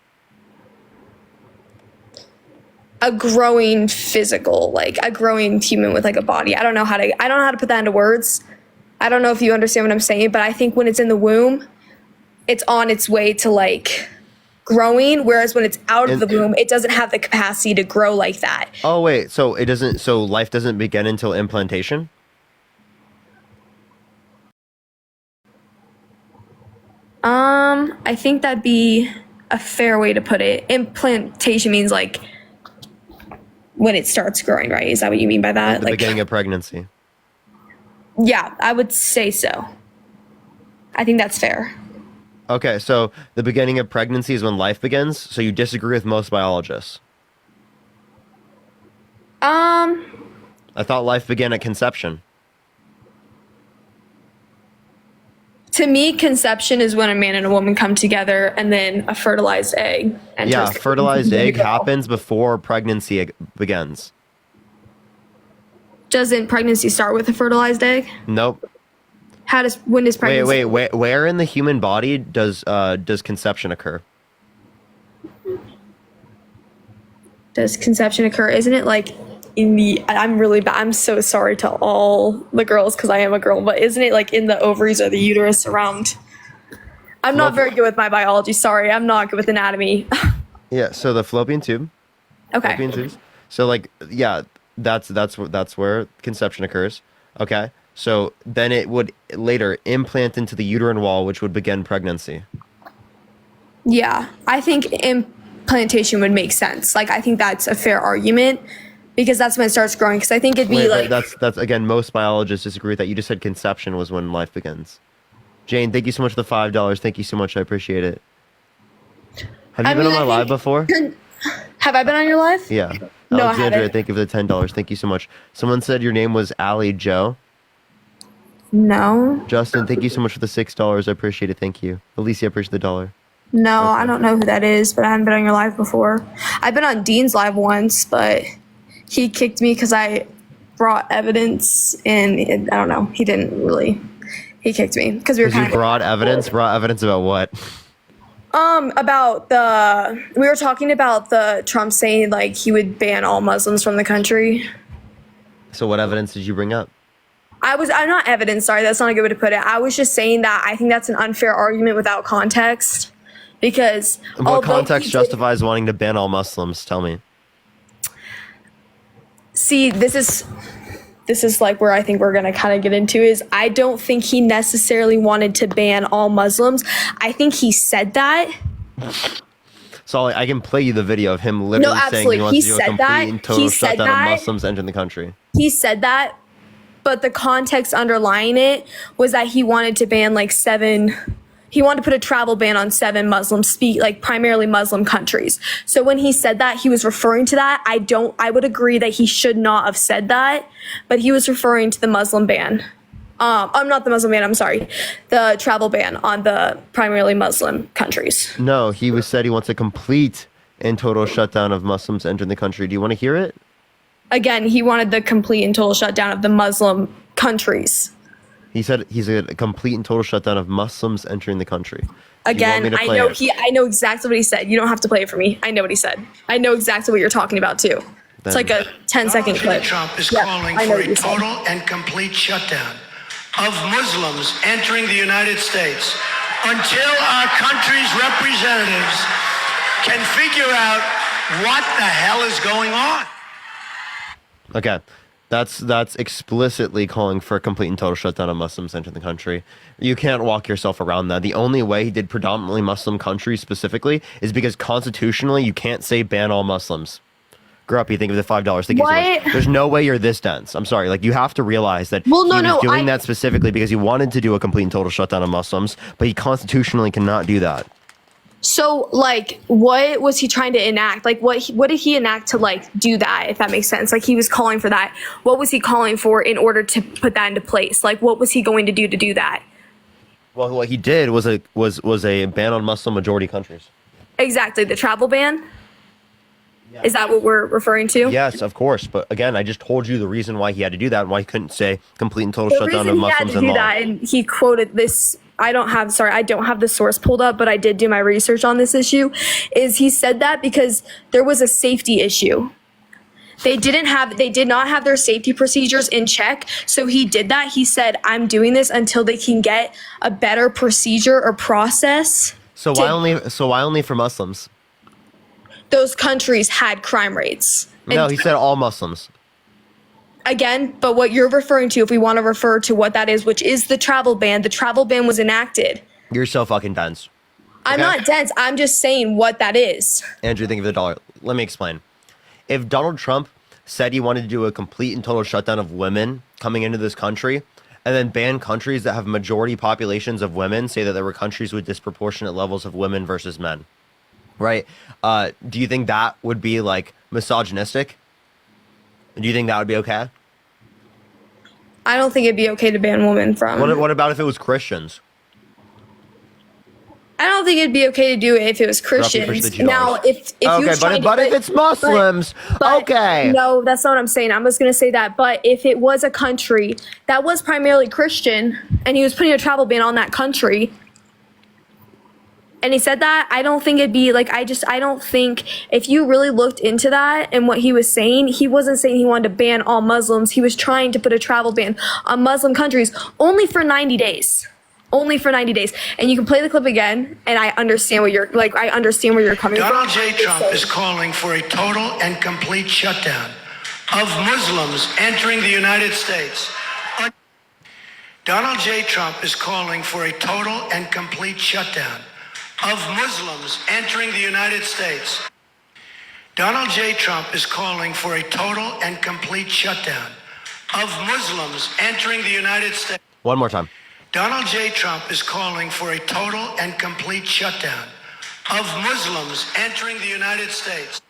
A growing physical, a growing human with a body. I don't know how to put that into words. I don't know if you understand what I'm saying, but I think when it's in the womb, it's on its way to growing, whereas when it's out of the womb, it doesn't have the capacity to grow like that. Oh wait, so life doesn't begin until implantation? I think that'd be a fair way to put it. Implantation means when it starts growing, right? Is that what you mean by that? The beginning of pregnancy. Yeah, I would say so. I think that's fair. Okay, so the beginning of pregnancy is when life begins, so you disagree with most biologists. I thought life began at conception. To me, conception is when a man and a woman come together and then a fertilized egg enters. Yeah, fertilized egg happens before pregnancy begins. Doesn't pregnancy start with a fertilized egg? Nope. When does pregnancy? Wait. Where in the human body does conception occur? Does conception occur? Isn't it like in the? I'm really bad. I'm so sorry to all the girls because I am a girl. But isn't it like in the ovaries or the uterus around? I'm not very good with my biology. Sorry, I'm not good with anatomy. Yeah. So the fallopian tube. Okay. Fallopian tubes. So like, yeah, that's where conception occurs. Okay. So then it would later implant into the uterine wall, which would begin pregnancy. Yeah, I think implantation would make sense. Like, I think that's a fair argument because that's when it starts growing. Because I think it'd be like that's again, most biologists disagree with that. You just said conception was when life begins. Jane, thank you so much for the $5. Thank you so much. I appreciate it. Have you been on my live before? Have I been on your live? Yeah. No, I Alexandria, haven't. thank you for the $10. Thank you so much. Someone said your name was Allie Joe. No. Justin, thank you so much for the $6. I appreciate it. Thank you. Alicia, I appreciate the $1. No, I don't know who that is, but I haven't been on your live before. I've been on Dean's live once, but he kicked me because I brought evidence, and I don't know. He didn't really. He kicked me because we were kind of brought evidence. Brought evidence about what? we were talking about the Trump saying like he would ban all Muslims from the country. So what evidence did you bring up? I'm not evidence. Sorry, that's not a good way to put it. I was just saying that I think that's an unfair argument without context. Because what context justifies wanting to ban all Muslims? Tell me. See, this is like where I think we're going to kind of get into is I don't think he necessarily wanted to ban all Muslims. I think he said that. So I can play you the video of him literally saying he wants to do a complete and total shutdown of Muslims entering the country. He said that, but the context underlying it was that he wanted to ban like he wanted to put a travel ban on 7 primarily Muslim countries. So when he said that, he was referring to that. I would agree that he should not have said that, but he was referring to the Muslim ban. I'm not the Muslim ban, I'm sorry. The travel ban on the primarily Muslim countries. No, said he wants a complete and total shutdown of Muslims entering the country. Do you want to hear it? Again, he wanted the complete and total shutdown of the Muslim countries. He said he's a complete and total shutdown of Muslims entering the country. Again, I know exactly what he said. You don't have to play it for me. I know what he said. I know exactly what you're talking about too. It's like a 10-second clip. Trump is calling for a total and complete shutdown of Muslims entering the United States until our country's representatives can figure out what the hell is going on. Okay. That's explicitly calling for a complete and total shutdown of Muslims entering the country. You can't walk yourself around that. The only way he did predominantly Muslim countries specifically is because constitutionally you can't say ban all Muslims. Gruppy, think of the $5. Thank you so much. There's no way you're this dense. I'm sorry. Like, you have to realize that he was doing that specifically because he wanted to do a complete and total shutdown of Muslims, but he constitutionally cannot do that. So, like, what was he trying to enact? Like, what did he enact to, like, do that, if that makes sense? Like, he was calling for that. What was he calling for in order to put that into place? Like, what was he going to do that? Well, what he did was a ban on Muslim majority countries. Exactly. The travel ban? Yeah. Is that what we're referring to? Yes, of course. But again, I just told you the reason why he had to do that and why he couldn't say complete and total shutdown of Muslims and law. And he quoted this. I don't have the source pulled up, but I did do my research on this issue. Is he said that because there was a safety issue. They did not have their safety procedures in check. So he did that. He said, I'm doing this until they can get a better procedure or process. So why only for Muslims? Those countries had crime rates. No, he said all Muslims. Again, but what you're referring to, if we want to refer to what that is, which is the travel ban was enacted. You're so fucking dense. Okay? I'm not dense. I'm just saying what that is. Andrew, think of the $1. Let me explain. If Donald Trump said he wanted to do a complete and total shutdown of women coming into this country, and then ban countries that have majority populations of women, say that there were countries with disproportionate levels of women versus men, right? Do you think that would be, like, misogynistic? Do you think that would be okay? I don't think it'd be okay to ban women from. What about if it was Christians? I don't think it'd be okay to do it if it was Christians. $2. Now, if Okay, but if it's Muslims, okay. No, that's not what I'm saying. I'm just going to say that. But if it was a country that was primarily Christian and he was putting a travel ban on that country, and he said that, I don't think it'd be like, I don't think if you really looked into that and what he was saying, he wasn't saying he wanted to ban all Muslims. He was trying to put a travel ban on Muslim countries only for 90 days. Only for 90 days. And you can play the clip again, and I understand where you're coming from. Donald J. Trump is calling for a total and complete shutdown of Muslims entering the United States. Donald J. Trump is calling for a total and complete shutdown of Muslims entering the United States. Donald J. Trump is calling for a total and complete shutdown of Muslims entering the United States. One more time. Donald J. Trump is calling for a total and complete shutdown of Muslims entering the United States.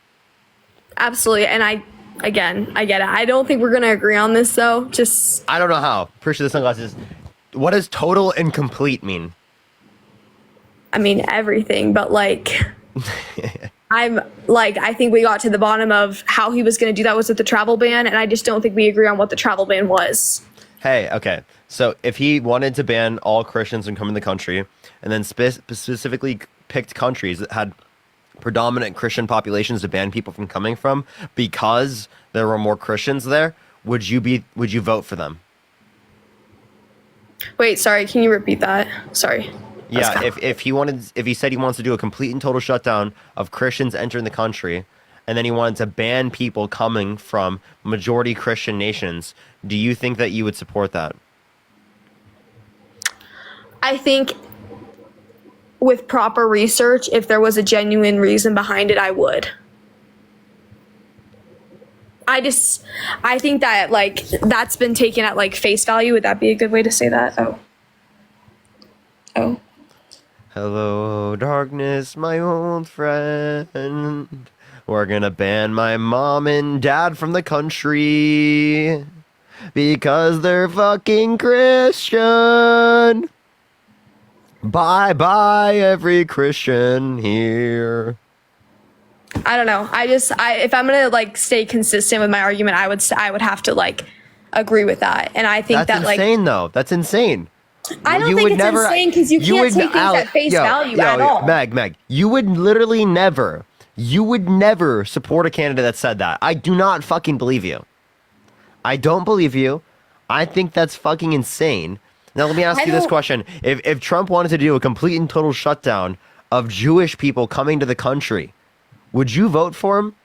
Absolutely. And I get it. I don't think we're going to agree on this, though. I don't know how. Appreciate the sunglasses. What does total and complete mean? I mean, everything. But, like, I think we got to the bottom of how he was going to do that was with the travel ban. And I just don't think we agree on what the travel ban was. Hey, okay. So if he wanted to ban all Christians from coming to the country and then specifically picked countries that had predominant Christian populations to ban people from coming from because there were more Christians there, would you vote for them? Wait, sorry, can you repeat that? Sorry. Yeah, if he said he wants to do a complete and total shutdown of Christians entering the country, and then he wanted to ban people coming from majority Christian nations, do you think that you would support that? I think with proper research, if there was a genuine reason behind it, I would. I think that, like, that's been taken at, like, face value. Would that be a good way to say that? Oh. Hello, darkness, my old friend. We're gonna ban my mom and dad from the country because they're fucking Christian. Bye, every Christian here. I don't know. If I'm gonna, like, stay consistent with my argument, I would have to, like, agree with that. And I think that's insane, though. That's insane. I don't think it's insane because you can't take things at face value at all. Meg, you would never support a candidate that said that. I do not fucking believe you. I don't believe you. I think that's fucking insane. Now, let me ask you this question. If Trump wanted to do a complete and total shutdown of Jewish people coming to the country, would you vote for him?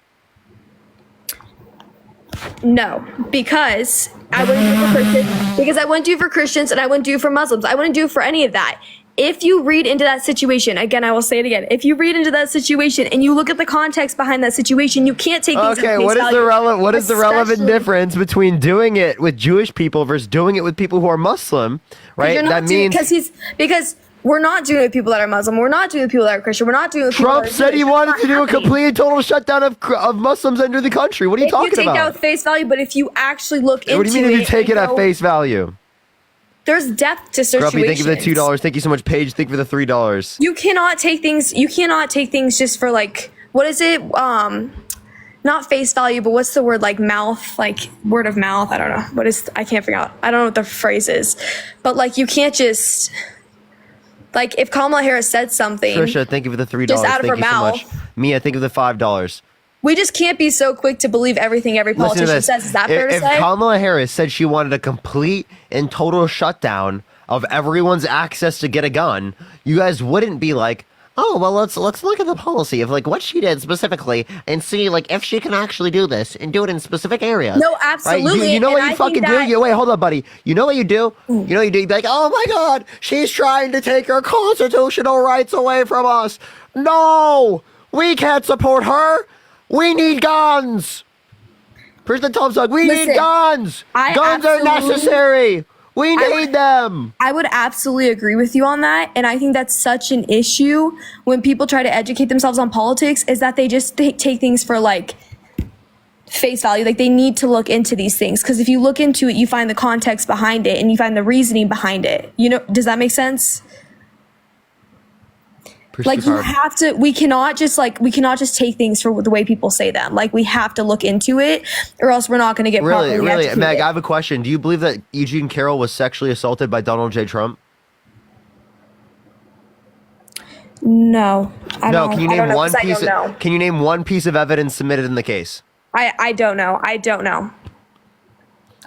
No, because I wouldn't do it for Christians. Because I wouldn't do it for Christians and I wouldn't do it for Muslims. I wouldn't do it for any of that. If you read into that situation, again, I will say it again. If you read into that situation and you look at the context behind that situation, you can't take things at face value. What is the relevant difference between doing it with Jewish people versus doing it with people who are Muslim, right? Because we're not doing it with people that are Muslim. We're not doing it with people that are Christian. We're not doing it with people that are Trump said he wanted to do a complete and total shutdown of Muslims entering the country. What are you talking about? You take that with face value, but if you actually look into it... What do you mean if you take it at face value? There's depth to situations. Grumpy, thank you for the $2. Thank you so much, Paige. Thank you for the $3. You cannot take things just for, like, what is it? Not face value, but what's the word, like mouth, like word of mouth? I don't know. I can't figure out. I don't know what the phrase is. But, like, you can't just... Like, if Kamala Harris said something... Trisha, thank you for the $3. Just out of her mouth. So much. Mia, thank you for the $5. We just can't be so quick to believe everything every politician says. Is that fair to say? If Kamala Harris said she wanted a complete and total shutdown of everyone's access to get a gun, you guys wouldn't be like, oh, well, let's look at the policy of, like, what she did specifically and see, like, if she can actually do this and do it in specific areas. No, absolutely. Right? You know what you fucking do? Wait, hold up, buddy. You know what you do? You know what you do? You'd be like, oh, my God, she's trying to take our constitutional rights away from us. No, we can't support her. We need guns. President Thompson, we need guns. Guns are necessary. We need them. I would absolutely agree with you on that. And I think that's such an issue when people try to educate themselves on politics is that they just take things for, like, face value. Like, they need to look into these things. Because if you look into it, you find the context behind it and you find the reasoning behind it. You know, does that make sense? Push Like too you hard. have to, we cannot just take things for the way people say them. Like we have to look into it or else we're not going to get Really, properly really, educated. Meg, I have a question. Do you believe that Eugene Carroll was sexually assaulted by Donald J. Trump? No, I No, don't. can you I don't name know, one 'cause I piece? don't know. Can you name one piece of evidence submitted in the case? I don't know. I don't know.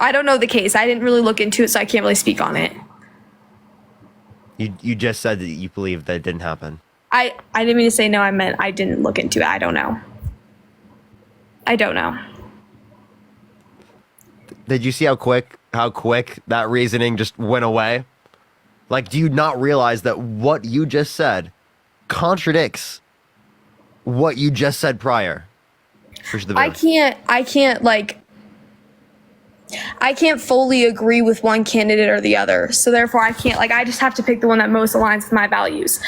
I don't know the case. I didn't really look into it, so I can't really speak on it. You just said that you believe that it didn't happen. I didn't mean to say no. I meant I didn't look into it. I don't know. I don't know. Did you see how quick that reasoning just went away? Like, do you not realize that what you just said contradicts what you just said prior? I can't fully agree with one candidate or the other. So therefore I can't, I just have to pick the one that most aligns with my values.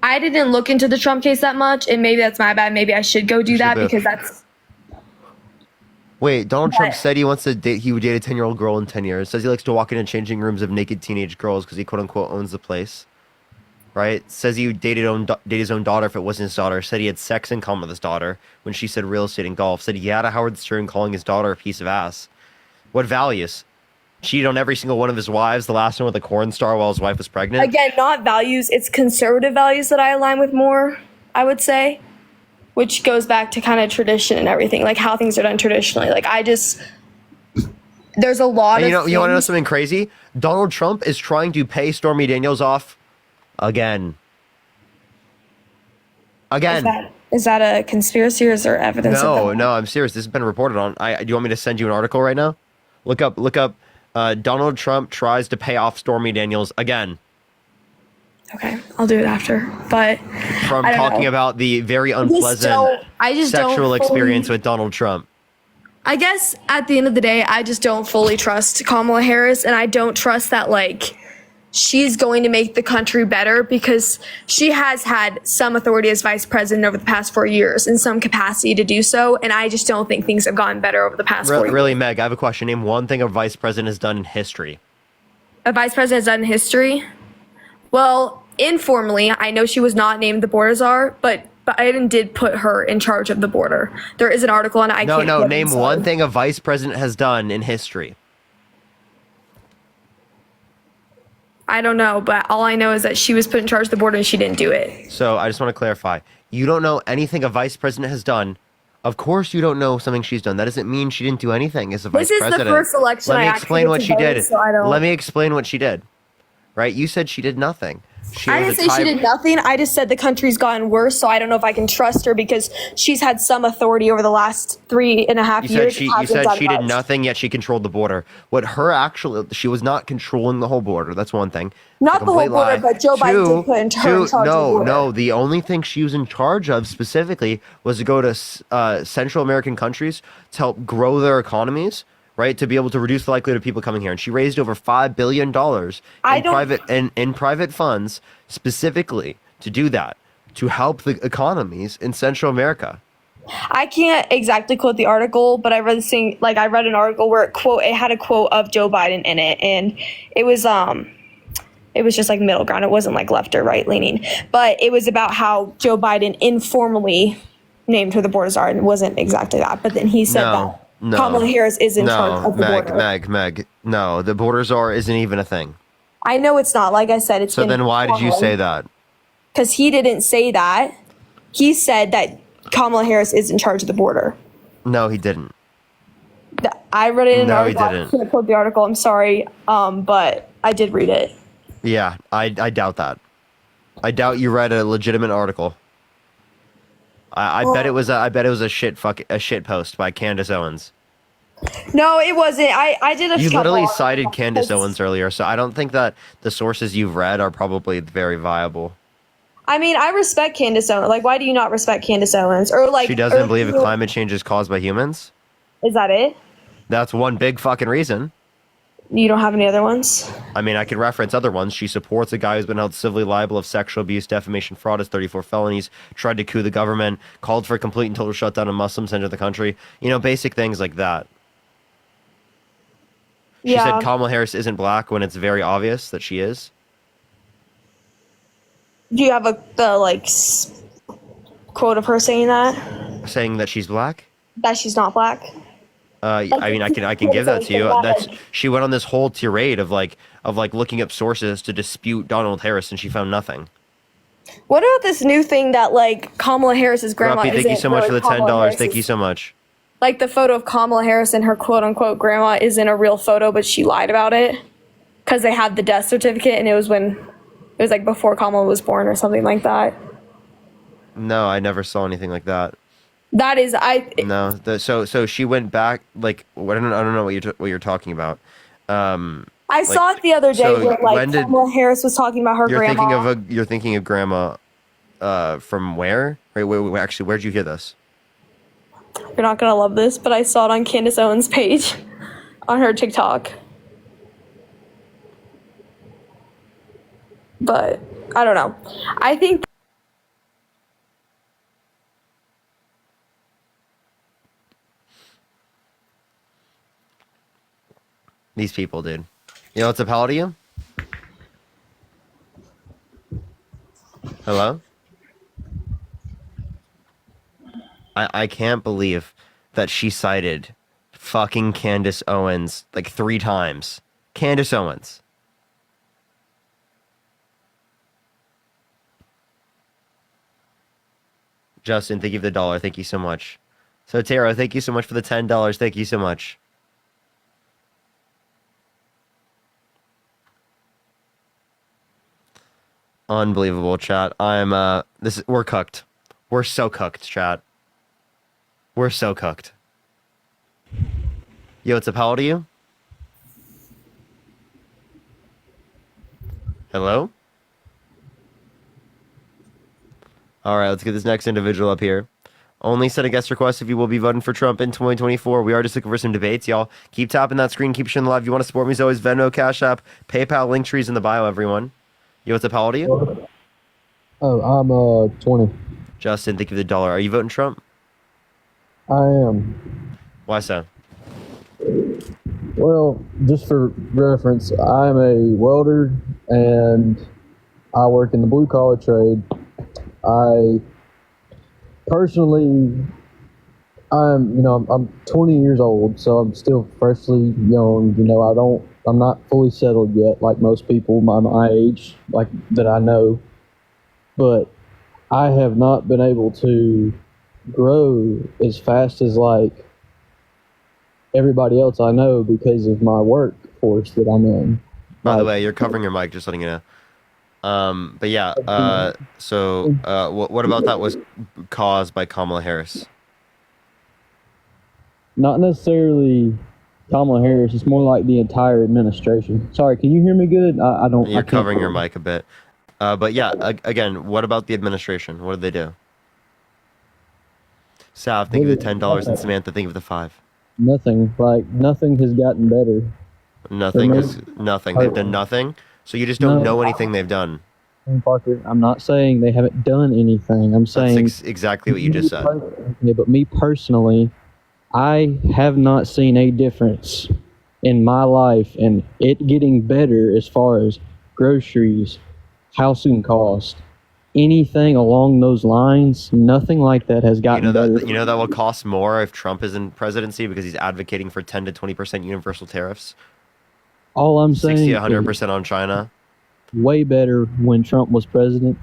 I didn't look into the Trump case that much, and maybe that's my bad. Maybe I should go do that because that's. Wait, Donald Trump said he wants to date. He would date a 10-year-old girl in 10 years. Says he likes to walk into changing rooms of naked teenage girls because he quote unquote owns the place. Right? Says he would date his own daughter if it wasn't his daughter. Said he had sex in common with his daughter when she said real estate and golf. Said yeah to Howard Stern calling his daughter a piece of ass. What values? Cheated on every single one of his wives. The last one with a corn star while his wife was pregnant. Again, not values. It's conservative values that I align with more, I would say, which goes back to kind of tradition and everything, like how things are done traditionally. There's a lot of. You want to know something crazy? Donald Trump is trying to pay Stormy Daniels off again. Is that a conspiracy or is there evidence? No, of that? no, I'm serious. This has been reported on. Do you want me to send you an article right now? Look up. Donald Trump tries to pay off Stormy Daniels again. Okay, I'll do it after. But From talking about the very unpleasant sexual experience with Donald Trump. I guess at the end of the day, I just don't fully trust Kamala Harris, and I don't trust that she's going to make the country better because she has had some authority as vice president over the past 4 years in some capacity to do so, and I just don't think things have gotten better over the past 4 years. Really, Meg, I have a question. Name one thing a vice president has done in history. A vice president has done in history? Well, informally, I know she was not named the border czar, but Biden did put her in charge of the border. There is an article on it. Name one thing a vice president has done in history. I don't know, but all I know is that she was put in charge of the border and she didn't do it. So I just want to clarify. You don't know anything a vice president has done. Of course you don't know something she's done. That doesn't mean she didn't do anything as a vice president. This is the first election Let me I explain what she did. So Let me explain what she did. Right? You said she did nothing. I didn't say she did nothing. I just said the country's gotten worse, so I don't know if I can trust her because she's had some authority over the last 3.5 years. You said she did nothing, yet she controlled the border. She was not controlling the whole border. That's one thing. Not the whole border, but Joe Biden did put her in charge of the border. No. The only thing she was in charge of specifically was to go to Central American countries to help grow their economies. Right, to be able to reduce the likelihood of people coming here, and she raised over $5 billion in private funds specifically to do that, to help the economies in Central America. I can't exactly quote the article, but I read an article where it had a quote of Joe Biden in it, and it was just middle ground. It wasn't left or right leaning, but it was about how Joe Biden informally named her the border czar, and it wasn't exactly that. But then he said that. No. Kamala Harris is in charge of the border. Meg. No, the border czar isn't even a thing. I know it's not. Like I said, it's. So then why did you say that? Because he didn't say that. He said that Kamala Harris is in charge of the border. No, he didn't. I read it in an article. No, he didn't. I can't quote the article. I'm sorry, but I did read it. Yeah, I doubt that. I doubt you read a legitimate article. I bet it was a shit post by Candace Owens. No, it wasn't. I did a. You literally cited Candace Owens earlier, so I don't think that the sources you've read are probably very viable. I mean, I respect Candace Owens. Why do you not respect Candace Owens? Or she doesn't believe that climate change is caused by humans. Is that it? That's one big fucking reason. You don't have any other ones? I mean, I could reference other ones. She supports a guy who's been held civilly liable of sexual abuse, defamation, fraud, has 34 felonies, tried to coup the government, called for a complete and total shutdown of Muslims into the country. Basic things like that. She said Kamala Harris isn't black when it's very obvious that she is. Do you have the quote of her saying that? Saying that she's black? That she's not black? I mean, I can give that to you. That's she went on this whole tirade of looking up sources to dispute Donald Harris, and she found nothing. What about this new thing that Kamala Harris's grandma Ruppy, isn't thank you so much really for the Kamala $10. Thank Harris's- you so much. Like the photo of Kamala Harris and her quote unquote grandma isn't a real photo, but she lied about it because they had the death certificate and it was before Kamala was born or something like that. No, I never saw anything like that. That is No, so she went back I don't know what you're talking about. I saw it the other day so where when did- Kamala Harris was talking about her You're grandma. thinking of grandma from where? Wait, actually, where'd you hear this? You're not gonna love this, but I saw it on Candace Owens' page on her TikTok. But I don't know. I think These people, dude. You know what's up, how do you? Hello? I can't believe that she cited fucking Candace Owens 3 times. Candace Owens. Justin, thank you for the $1. Thank you so much. So Tara, thank you so much for the $10. Thank you so much. Unbelievable, chat. We're cooked. We're so cooked, chat. We're so cooked. Yo, what's up? How old are you? Hello? Alright, let's get this next individual up here. Only send a guest request if you will be voting for Trump in 2024. We are just looking for some debates, y'all. Keep tapping that screen, keep sharing the live. If you want to support me as always, Venmo, Cash App, PayPal, link trees in the bio, everyone. Yo, what's up? How old are you? Oh, I'm 20. Justin, thank you for the $1. Are you voting Trump? I am. Why so? Well, just for reference, I'm a welder and I work in the blue collar trade. I personally, I'm 20 years old, so I'm still freshly young. I'm not fully settled yet, like most people my age, that I know. But I have not been able to grow as fast as everybody else I know because of my workforce that I'm in. By the way, you're covering your mic, just letting you know. But yeah, so what about that was caused by Kamala Harris? Not necessarily Kamala Harris. It's more like the entire administration. Sorry, can you hear me good? I don't. You're covering your mic a bit. But yeah, again, what about the administration? What did they do? Sav, thank you for the $10, and Samantha, thank you for the 5. Nothing. Nothing has gotten better. Nothing is nothing. They've done nothing. So you just don't know anything they've done. Parker, I'm not saying they haven't done anything. I'm saying that's exactly what you just said. Okay, but me personally, I have not seen a difference in my life and it getting better as far as groceries, housing cost, anything along those lines. Nothing like that has gotten better. You know that will cost more if Trump is in presidency because he's advocating for 10 to 20% universal tariffs. All I'm saying 60, 100% on China. Way better when Trump was president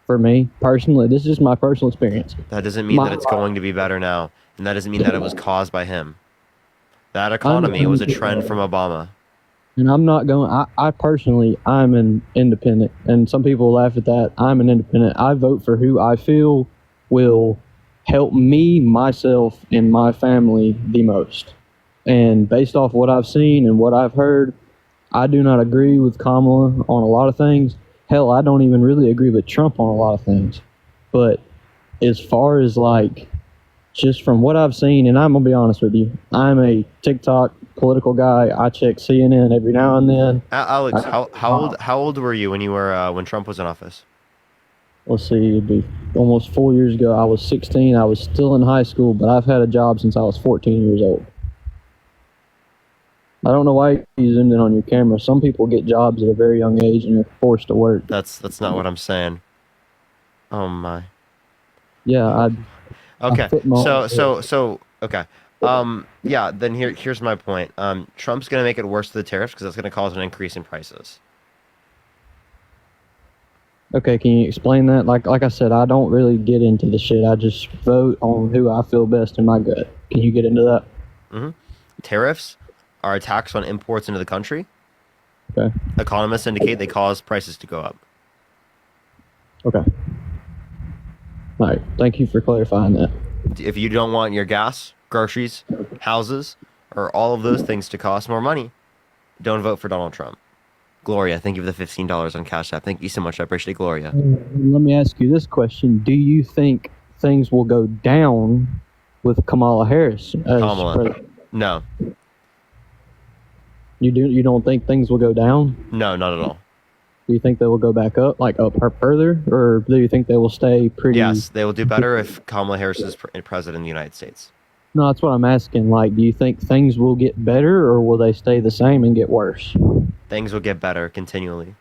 for me personally. This is just my personal experience. That doesn't mean that it's going to be better now. And that doesn't mean that it was caused by him. That economy was a trend from Obama. And I'm not going, I personally, I'm an independent. And some people laugh at that. I'm an independent. I vote for who I feel will help me, myself, and my family the most. And based off what I've seen and what I've heard, I do not agree with Kamala on a lot of things. Hell, I don't even really agree with Trump on a lot of things. But as far as just from what I've seen, and I'm going to be honest with you, I'm a TikTok political guy. I check CNN every now and then. Alex, how old were you when Trump was in office? Let's see, it'd be almost 4 years ago. I was 16. I was still in high school, but I've had a job since I was 14 years old. I don't know why you zoomed in on your camera. Some people get jobs at a very young age and are forced to work. That's not what I'm saying. Oh my. Yeah, Okay. put my- Okay. Yeah, then here's my point. Trump's going to make it worse with the tariffs because that's going to cause an increase in prices. Okay, can you explain that? Like I said, I don't really get into the shit. I just vote on who I feel best in my gut. Can you get into that? Tariffs are a tax on imports into the country. Okay. Economists indicate they cause prices to go up. Okay. All right. Thank you for clarifying that. If you don't want your gas, groceries, houses, or all of those things to cost more money, don't vote for Donald Trump. Gloria, thank you for the $15 on Cash App. Thank you so much. I appreciate it, Gloria. Let me ask you this question. Do you think things will go down with Kamala Harris as Kamala. president? No. You don't think things will go down? No, not at all. Do you think they will go back up, like up further, or do you think they will stay pretty? Yes, they will do better if Kamala Harris is president of the United States. No, that's what I'm asking. Like, do you think things will get better, or will they stay the same and get worse? Things will get better continually.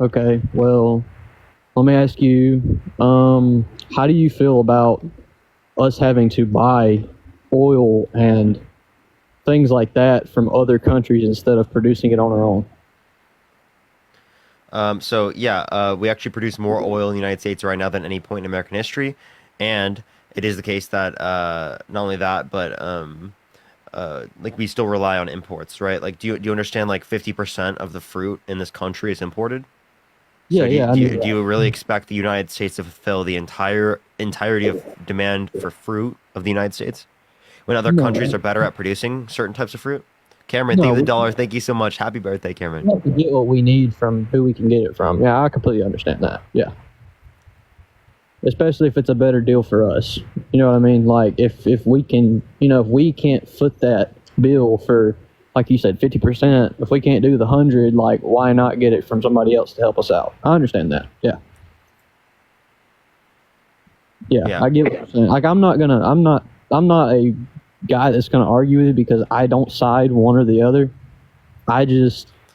Okay, well, let me ask you, how do you feel about us having to buy oil and things like that from other countries instead of producing it on our own? We actually produce more oil in the United States right now than any point in American history, and it is the case that not only that, but like we still rely on imports, right? Like, do you understand? Like 50% of the fruit in this country is imported. Yeah, Do you really expect the United States to fulfill the entirety of demand for fruit of the United States when other countries are better at producing certain types of fruit? Cameron, thank you for the $1. Thank you so much. Happy birthday, Cameron. We have to get what we need from who we can get it from. Yeah, I completely understand that. Yeah. Especially if it's a better deal for us. You know what I mean? Like, if we can, if we can't foot that bill for, like you said, 50%, if we can't do the 100, like, why not get it from somebody else to help us out? I understand that. Yeah. Yeah, I get what you're saying. Like, I'm not a guy that's going to argue with it because I don't side one or the other. I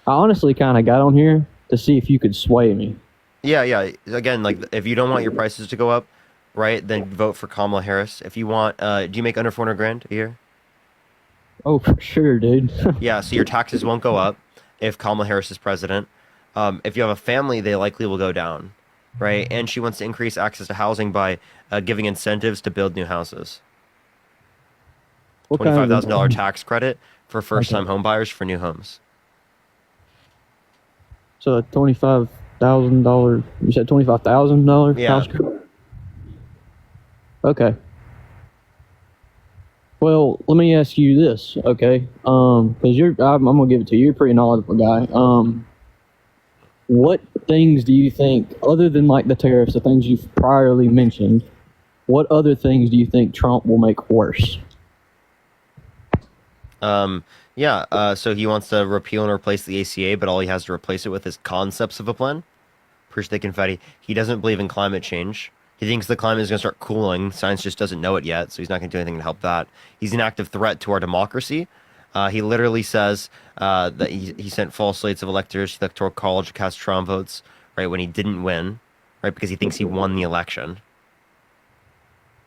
honestly kind of got on here to see if you could sway me. Yeah. Again, like, if you don't want your prices to go up, right, then vote for Kamala Harris. If you want, do you make under 400 grand a year? Oh, for sure, dude. Yeah, so your taxes won't go up if Kamala Harris is president. If you have a family, they likely will go down, right? And she wants to increase access to housing by giving incentives to build new houses. $25,000 tax credit for first-time home buyers for new homes. So a $25,000. You said $25,000 Yeah. house credit? Okay. Well, let me ask you this, okay? Because I'm gonna give it to you. You're a pretty knowledgeable guy. What things do you think, other than like the tariffs, the things you've priorly mentioned, what other things do you think Trump will make worse? So he wants to repeal and replace the ACA, but all he has to replace it with is concepts of a plan. Appreciate the confetti. He doesn't believe in climate change. He thinks the climate is going to start cooling. Science just doesn't know it yet, so he's not going to do anything to help that. He's an active threat to our democracy. He literally says that he sent false slates of electors to the Electoral College to cast Trump votes, right, when he didn't win, right, because he thinks he won the election.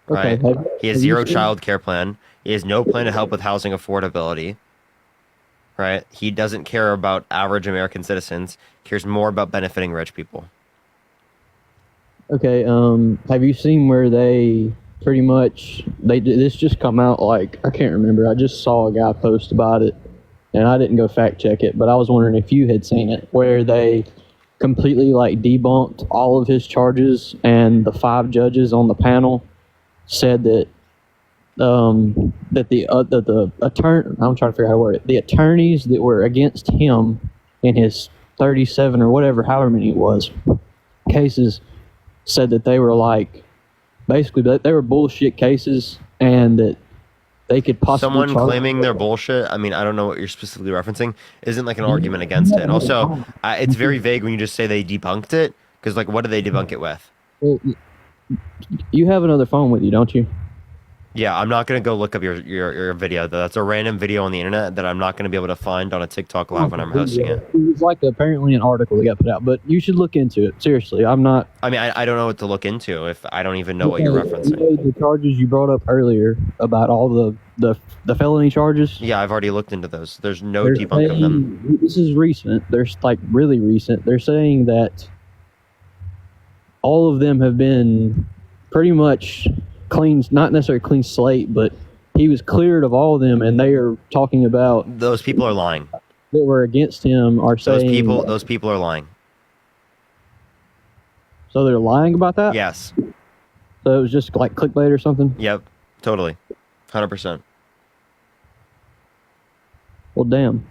Right? Okay. He has zero child care plan. He has no plan to help with housing affordability. Right? He doesn't care about average American citizens. He cares more about benefiting rich people. Okay, have you seen where they pretty much, this just come out, like, I can't remember. I just saw a guy post about it, and I didn't go fact check it, but I was wondering if you had seen it, where they completely, like, debunked all of his charges, and the 5 judges on the panel said that the attorney, I'm trying to figure out how to word it, the attorneys that were against him in his 37 or whatever, however many it was, cases, said that they were like, basically that they were bullshit cases and that they could possibly someone claiming they're bullshit. I mean, I don't know what you're specifically referencing. Isn't like an argument against it. And also, it's very vague when you just say they debunked it, because like, what do they debunk it with? Well, you have another phone with you, don't you? Yeah, I'm not gonna go look up your video though. That's a random video on the internet that I'm not gonna be able to find on a TikTok live when I'm hosting it. It was like apparently an article that got put out, but you should look into it. Seriously, I'm not. I mean, I don't know what to look into if I don't even know what you're referencing. You know, the charges you brought up earlier about all the felony charges. Yeah, I've already looked into those. There's no They're debunk of them. saying- This is recent. They're like really recent. They're saying that all of them have been pretty much clean, not necessarily clean slate, but he was cleared of all of them, and they are talking about Those people are lying. that were against him are saying Those people are lying. So they're lying about that? Yes. So it was just like clickbait or something? Yep. Totally. 100%. Well, damn.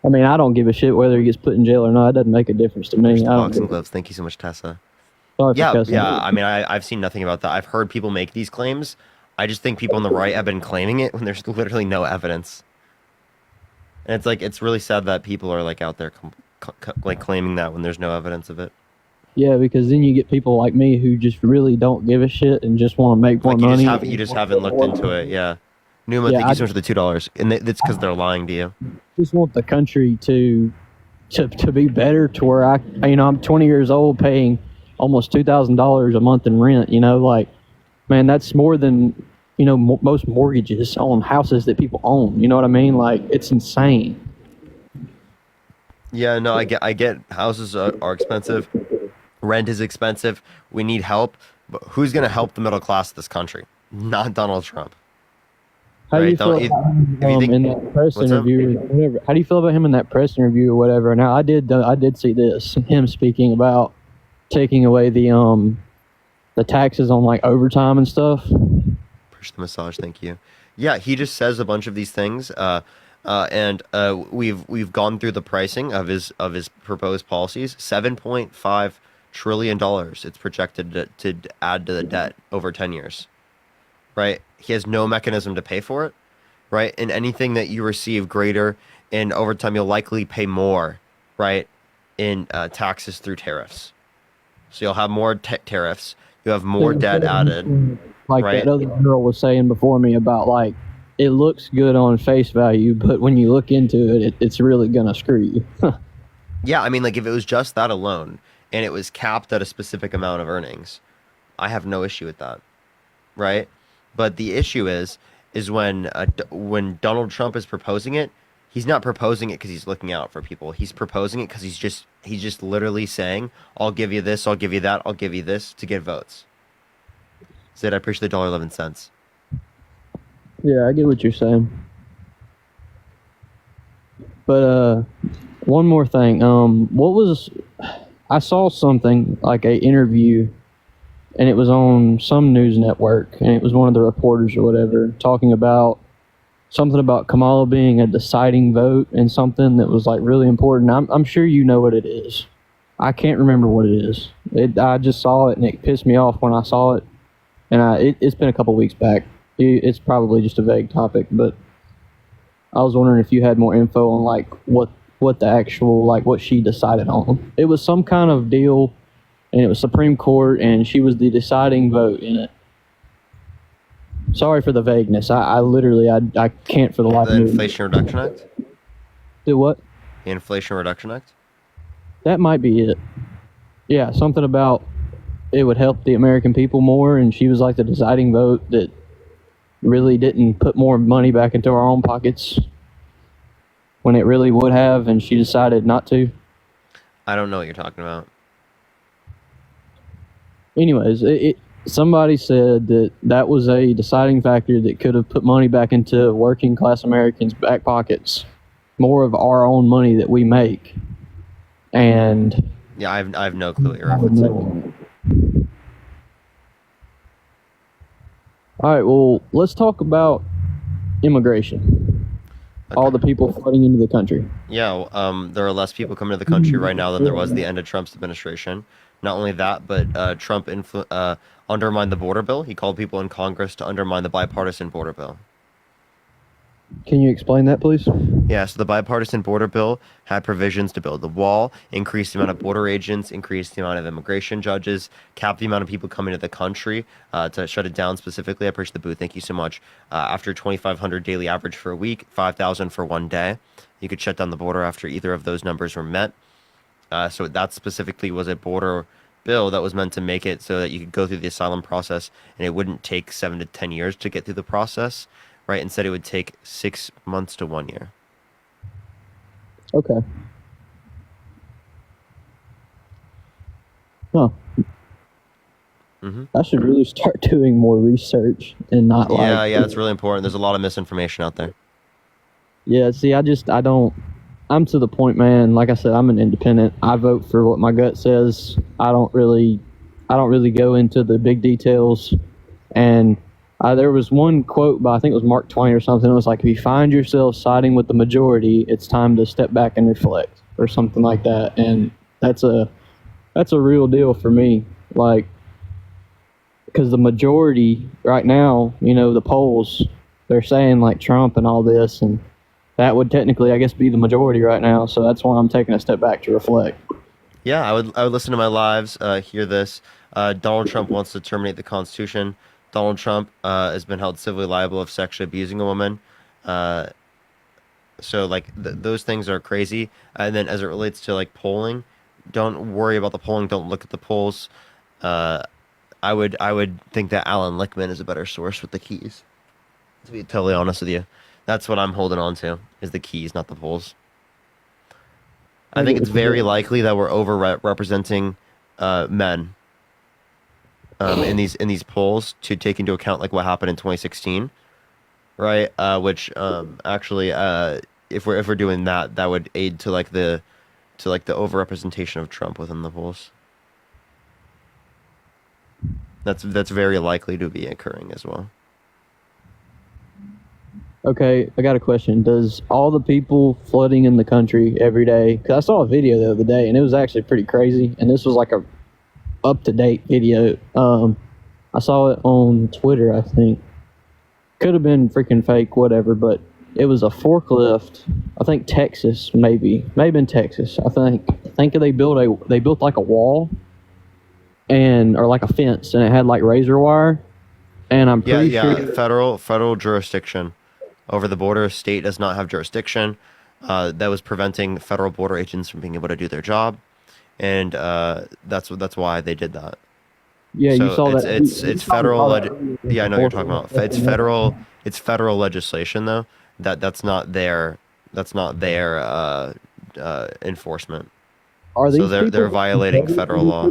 I mean, I don't give a shit whether he gets put in jail or not. It doesn't make a difference to me. I don't Boxing give- gloves. Thank you so much, Tessa. Sorry for Yeah, cussing. yeah. I mean, I've seen nothing about that. I've heard people make these claims. I just think people on the right have been claiming it when there's literally no evidence. And it's like, it's really sad that people are like out there like claiming that when there's no evidence of it. Yeah, because then you get people like me who just really don't give a shit and just want to make more Like money. you just haven't looked into it. Yeah. Numa, Yeah, thank you so much for the $2. And it's because they're lying to you. Just want the country to be better to where I'm 20 years old paying almost $2,000 a month in rent, like, man, that's more than, most mortgages on houses that people own. You know what I mean? Like, it's insane. Yeah, no, I get houses are expensive. Rent is expensive. We need help. But who's going to help the middle class of this country? Not Donald Trump. How do you Right, feel don't- about him in that press What's up? interview or whatever? How do you feel about him in that press interview or whatever? Now, I did see this, him speaking about taking away the taxes on like overtime and stuff. Push the massage, thank you. Yeah, he just says a bunch of these things, and we've gone through the pricing of his proposed policies. $7.5 trillion. It's projected to add to the debt over 10 years. Right? He has no mechanism to pay for it. Right? And anything that you receive greater in overtime, you'll likely pay more. Right? In taxes through tariffs. So you'll have more tariffs. You have more debt added. Like right? that other girl was saying before me about like it looks good on face value, but when you look into it, it's really gonna screw you. Yeah, I mean, like if it was just that alone and it was capped at a specific amount of earnings, I have no issue with that, right? But the issue is when Donald Trump is proposing it, he's not proposing it because he's looking out for people. He's proposing it because he's just literally saying, "I'll give you this, I'll give you that, I'll give you this" to get votes. Sid, I appreciate the $1.11. Yeah, I get what you're saying. But one more thing. I saw something like a interview, and it was on some news network, and it was one of the reporters or whatever talking about something about Kamala being a deciding vote and something that was like really important. I'm sure you know what it is. I can't remember what it is. I just saw it and it pissed me off when I saw it, and it's been a couple weeks back. It's probably just a vague topic, but I was wondering if you had more info on like what the actual like what she decided on. It was some kind of deal, and it was Supreme Court, and she was the deciding vote in it. Sorry for the vagueness. I literally can't for the life of The me. Inflation Reduction Act? Do what? The Inflation Reduction Act? That might be it. Yeah, something about it would help the American people more, and she was like the deciding vote that really didn't put more money back into our own pockets when it really would have, and she decided not to. I don't know what you're talking about. Anyways, somebody said that was a deciding factor that could have put money back into working class Americans' back pockets, more of our own money that we make. And Yeah, I have no clue what you're referencing. all right, well, let's talk about immigration. All the people flooding into the country. Yeah, there are less people coming to the country right now than there was at the end of Trump's administration. Not only that, but Trump undermined the border bill. He called people in Congress to undermine the bipartisan border bill. Can you explain that, please? Yeah, so the bipartisan border bill had provisions to build the wall, increase the amount of border agents, increase the amount of immigration judges, cap the amount of people coming to the country, to shut it down specifically. I appreciate the booth. Thank you so much. After 2,500 daily average for a week, 5,000 for one day, you could shut down the border after either of those numbers were met. So that specifically was a border bill that was meant to make it so that you could go through the asylum process and it wouldn't take 7 to 10 years to get through the process, right? Instead, it would take 6 months to 1 year. Okay. Huh. I should really start doing more research and not Yeah, it's really important. There's a lot of misinformation out there. Yeah, see, I don't, I'm to the point, man, like I said, I'm an independent. I vote for what my gut says. I don't really go into the big details. And there was one quote by, I think it was Mark Twain or something. It was like, if you find yourself siding with the majority, it's time to step back and reflect, or something like that. And that's a real deal for me. Like, because the majority right now, you know, the polls, they're saying like Trump and all this, and that would technically, I guess, be the majority right now. So that's why I'm taking a step back to reflect. Yeah, I would listen to my lives, hear this. Donald Trump wants to terminate the Constitution. Donald Trump has been held civilly liable of sexually abusing a woman. So like those things are crazy. And then as it relates to like polling, don't worry about the polling. Don't look at the polls. I would think that Alan Lichtman is a better source with the keys. To be totally honest with you, that's what I'm holding on to, is the keys, not the polls. I think it's very likely that we're overrepresenting men in these polls, to take into account like what happened in 2016, right? Which actually, if we're doing that, that would aid to the overrepresentation of Trump within the polls. That's very likely to be occurring as well. Okay, I got a question. Does all the people flooding in the country every day, because I saw a video the other day and it was actually pretty crazy, and this was like a up-to-date video. I saw it on Twitter, I think. Could have been freaking fake, whatever, but it was a forklift. I think Texas, maybe in Texas. I think they built like a wall, or like a fence, and it had like razor wire. And I'm pretty sure federal jurisdiction over the border. State does not have jurisdiction. That was preventing federal border agents from being able to do their job, and that's why they did that. Yeah, so you saw that. It's federal. Yeah, I know what you're talking about. It's federal. It's federal legislation though. That's not their enforcement. Are these so they're violating federal law.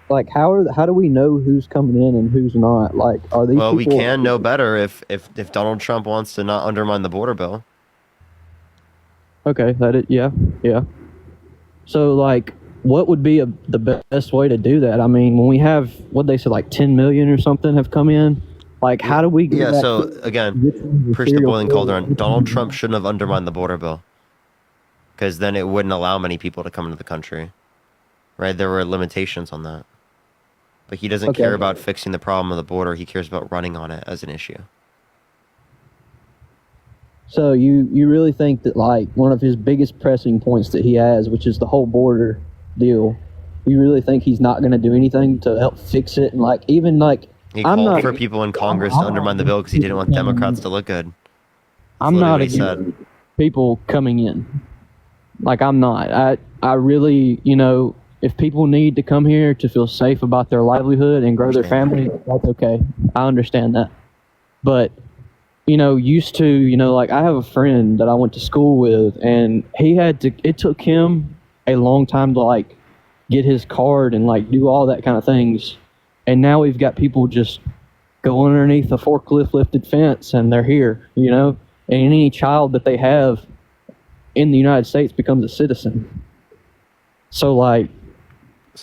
Like how do we know who's coming in and who's not? Like, are these? Well, people... we can know better if Donald Trump wants to not undermine the border bill. Okay, yeah. So like, what would be the best way to do that? I mean, when we have what they said, like 10 million or something have come in. Like, how do we? Yeah. So again, push the boiling cauldron. Donald Trump shouldn't have undermined the border bill, because then it wouldn't allow many people to come into the country, right? There were limitations on that. But he doesn't care about fixing the problem of the border. He cares about running on it as an issue. So you really think that like one of his biggest pressing points that he has, which is the whole border deal, you really think he's not going to do anything to help fix it? And like, even like, he called for people in Congress to undermine the bill because he didn't want Democrats to look good. I'm not against people coming in. Like, I'm not. I really, if people need to come here to feel safe about their livelihood and grow their family, that's okay. I understand that. But, used to, like, I have a friend that I went to school with, and it took him a long time to, like, get his card and, like, do all that kind of things. And now we've got people just go underneath a forklift lifted fence and they're here, and any child that they have in the United States becomes a citizen. So like,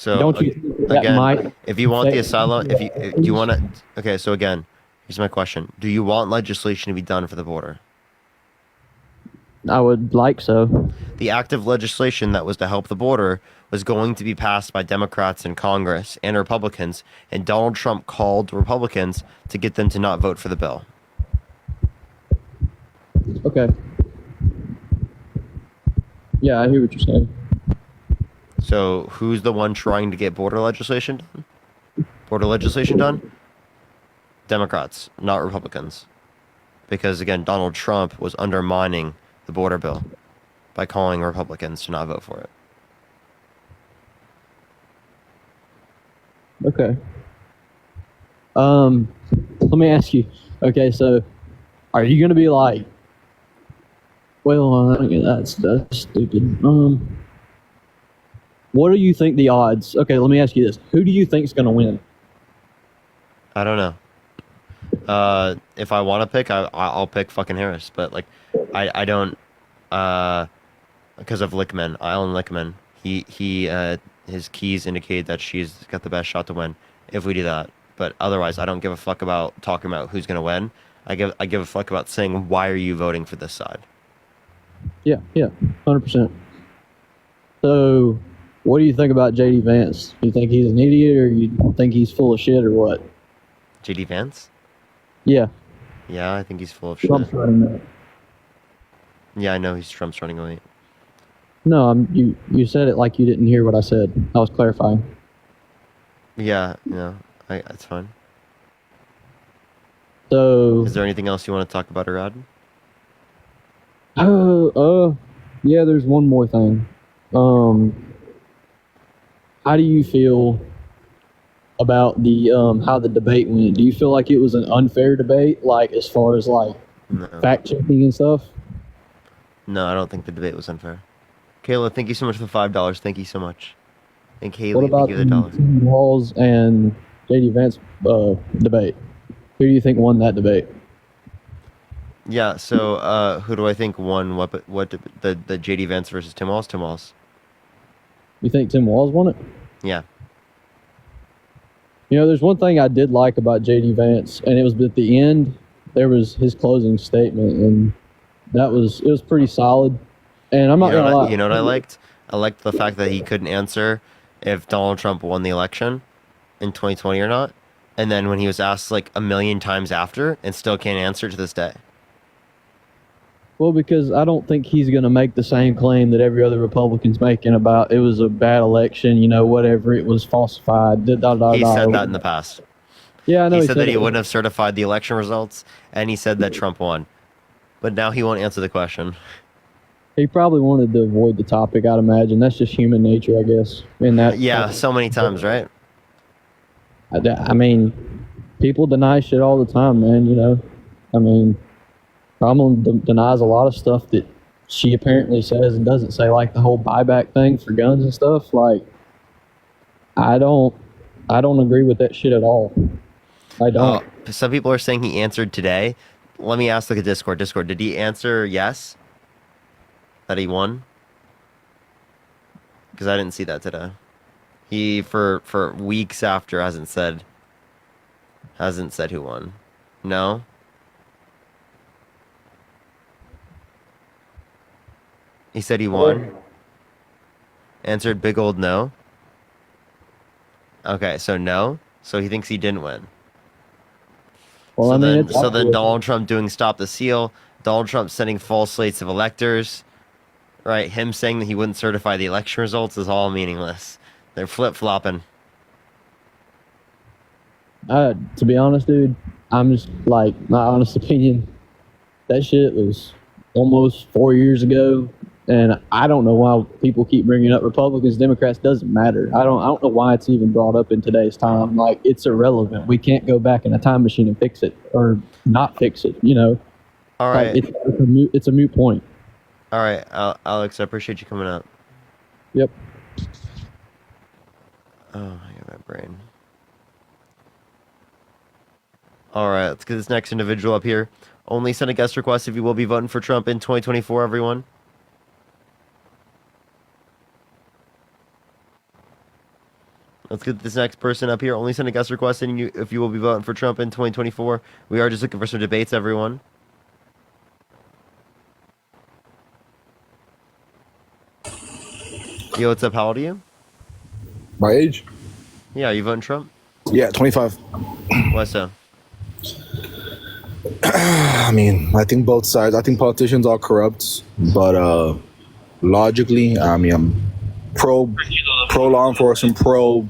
don't you think that again, if you want the asylum, if you want to, okay, so again, here's my question. Do you want legislation to be done for the border? I would like so. The act of legislation that was to help the border was going to be passed by Democrats in Congress and Republicans, and Donald Trump called Republicans to get them to not vote for the bill. Okay. Yeah, I hear what you're saying. So who's the one trying to get border legislation done? Border legislation done? Democrats, not Republicans. Because again, Donald Trump was undermining the border bill by calling Republicans to not vote for it. Okay. Let me ask you. Okay, so are you gonna be like, well, that's stupid. What do you think the odds? Okay, let me ask you this: who do you think's gonna win? I don't know. If I want to pick, I'll pick fucking Harris. But like, I don't. Because of Lickman, Alan Lickman. His keys indicate that she's got the best shot to win if we do that. But otherwise, I don't give a fuck about talking about who's gonna win. I give a fuck about saying why are you voting for this side. Yeah, 100%. So, what do you think about JD Vance? Do you think he's an idiot, or you think he's full of shit, or what? JD Vance? Yeah. Yeah, I think he's full of shit. Trump's running that. Yeah, I know Trump's running away. No, you said it like you didn't hear what I said. I was clarifying. Yeah, that's fine. So, is there anything else you want to talk about, Arad? Yeah, there's one more thing. How do you feel about the how the debate went? Do you feel like it was an unfair debate, like as far as like fact checking and stuff? No, I don't think the debate was unfair. Kayla, thank you so much for the $5. Thank you so much. And Kaylee, What about thank you for the $1. Walls and JD Vance debate? Who do you think won that debate? Yeah, so who do I think won what the JD Vance versus Tim Walz? Tim Walz. You think Tim Walz won it? Yeah. You know, there's one thing I did like about JD Vance, and it was at the end, there was his closing statement, and it was pretty solid. And I'm not gonna lie. You know what I liked? I liked the fact that he couldn't answer if Donald Trump won the election in 2020 or not. And then when he was asked like a million times after and still can't answer to this day. Well, because I don't think he's going to make the same claim that every other Republican's making about it was a bad election, you know, whatever, it was falsified. He said that in the past. Yeah, I know. He said that he wouldn't have certified the election results, and he said that Trump won. But now he won't answer the question. He probably wanted to avoid the topic, I'd imagine. That's just human nature, I guess. In that, yeah, so many times, right? I mean, people deny shit all the time, man, you know. I mean, Kamala denies a lot of stuff that she apparently says and doesn't say, like the whole buyback thing for guns and stuff. Like, I don't agree with that shit at all. I don't. Some people are saying he answered today. Let me ask, like, a Discord, did he answer yes? That he won? Because I didn't see that today. He, for weeks after, hasn't said who won. No? He said he won. Answered big old no. Okay, so no. So he thinks he didn't win. Well, So then Donald Trump doing stop the seal. Donald Trump sending false slates of electors. Right, him saying that he wouldn't certify the election results is all meaningless. They're flip-flopping. To be honest, dude, I'm just like, my honest opinion, that shit was almost 4 years ago, and I don't know why people keep bringing up Republicans, Democrats. Doesn't matter. I don't know why it's even brought up in today's time. Like, it's irrelevant. We can't go back in a time machine and fix it or not fix it. You know. All right. Like, it's a moot point. All right, Alex, I appreciate you coming up. Yep. Oh, I got my brain. All right, let's get this next individual up here. Only send a guest request if you will be voting for Trump in 2024, everyone. Let's get this next person up here. Only send a guest request if you will be voting for Trump in 2024. We are just looking for some debates, everyone. Yo, what's up? How old are you? My age? Yeah, are you voting Trump? Yeah, 25. Why so? I mean, I think both sides. I think politicians are corrupt, but logically, I mean, I'm pro law enforcement, pro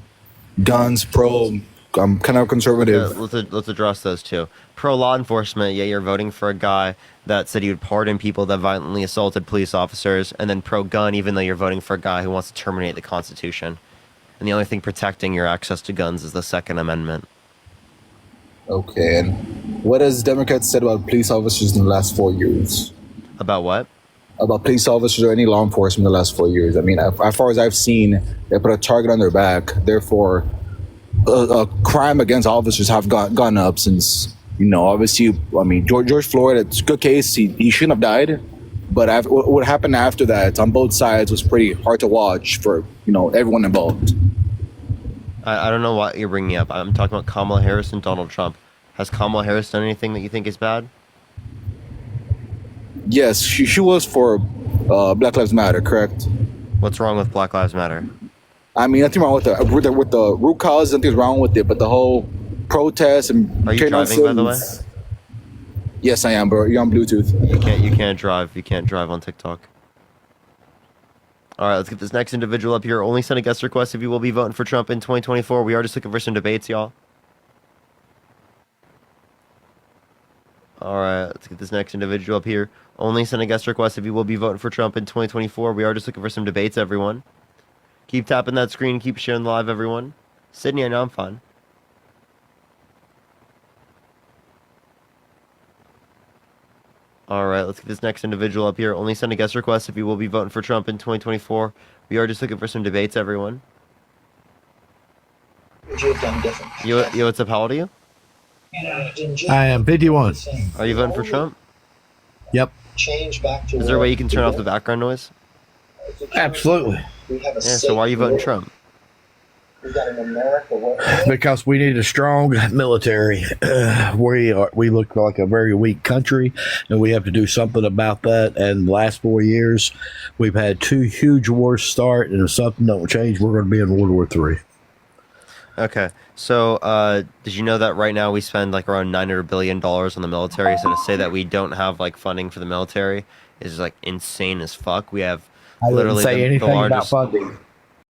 guns, pro. I'm kind of conservative. Let's address those two. Pro law enforcement, yeah, you're voting for a guy that said he would pardon people that violently assaulted police officers, and then pro gun, even though you're voting for a guy who wants to terminate the Constitution. And the only thing protecting your access to guns is the Second Amendment. Okay, and what has Democrats said about police officers in the last 4 years? About what? About police officers or any law enforcement in the last 4 years. I mean, as far as I've seen, they put a target on their back. Therefore, crime against officers have gone up since, obviously, I mean, George Floyd, it's a good case. He shouldn't have died. But what happened after that on both sides was pretty hard to watch for, everyone involved. I don't know what you're bringing up. I'm talking about Kamala Harris and Donald Trump. Has Kamala Harris done anything that you think is bad? Yes, she was for Black Lives Matter, correct? What's wrong with Black Lives Matter? I mean, nothing wrong with the root cause. Nothing's wrong with it, but the whole protest and. Are you driving, by the way? Yes, I am, bro. You're on Bluetooth. You can't drive. You can't drive on TikTok. All right, let's get this next individual up here. Only send a guest request if you will be voting for Trump in 2024. We are just looking for some debates, y'all. All right, let's get this next individual up here. Only send a guest request if you will be voting for Trump in 2024. We are just looking for some debates, everyone. Keep tapping that screen. Keep sharing the live, everyone. Sydney, I know I'm fine. All right, let's get this next individual up here. Only send a guest request if you will be voting for Trump in 2024. We are just looking for some debates, everyone. Would you have done different? Yo, what's up? How old are you? I am 51. Are you voting for Trump? Yep. Change back to. Is there a way you can turn off the background noise? Absolutely. Yeah, so why are you voting Trump? We've got an America where. Because we need a strong military. We look like a very weak country, and we have to do something about that. And the last 4 years, we've had 2 huge wars start, and if something don't change, we're going to be in World War III. Okay, so did you know that right now we spend like around $900 billion on the military? So to say that we don't have like funding for the military is like insane as fuck. We have literally I didn't say anything the largest. about funding.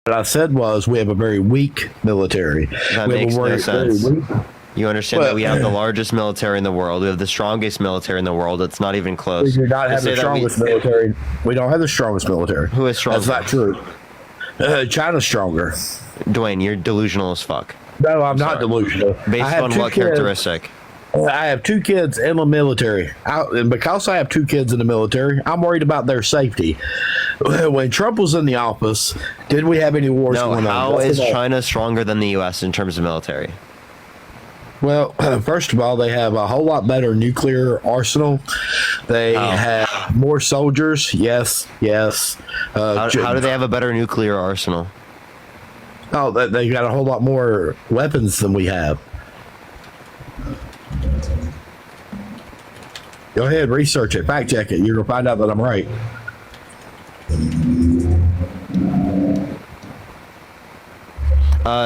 What I said was we have a very weak military. That makes no sense. You understand that we have the largest military in the world. We have the strongest military in the world. It's not even close. We do not have the strongest military. We don't have the strongest military. Who is stronger? That's not true. China's stronger. Dwayne, you're delusional as fuck. No, I'm not delusional. Based on what characteristic? I have 2 kids in the military. And because I have 2 kids in the military, I'm worried about their safety. When Trump was in the office, did we have any wars going on? How is China stronger than the U.S. in terms of military? Well, first of all, they have a whole lot better nuclear arsenal. They have more soldiers. Yes. How do they have a better nuclear arsenal? Oh, they got a whole lot more weapons than we have. Go ahead, research it, fact check it. You're gonna find out that I'm right.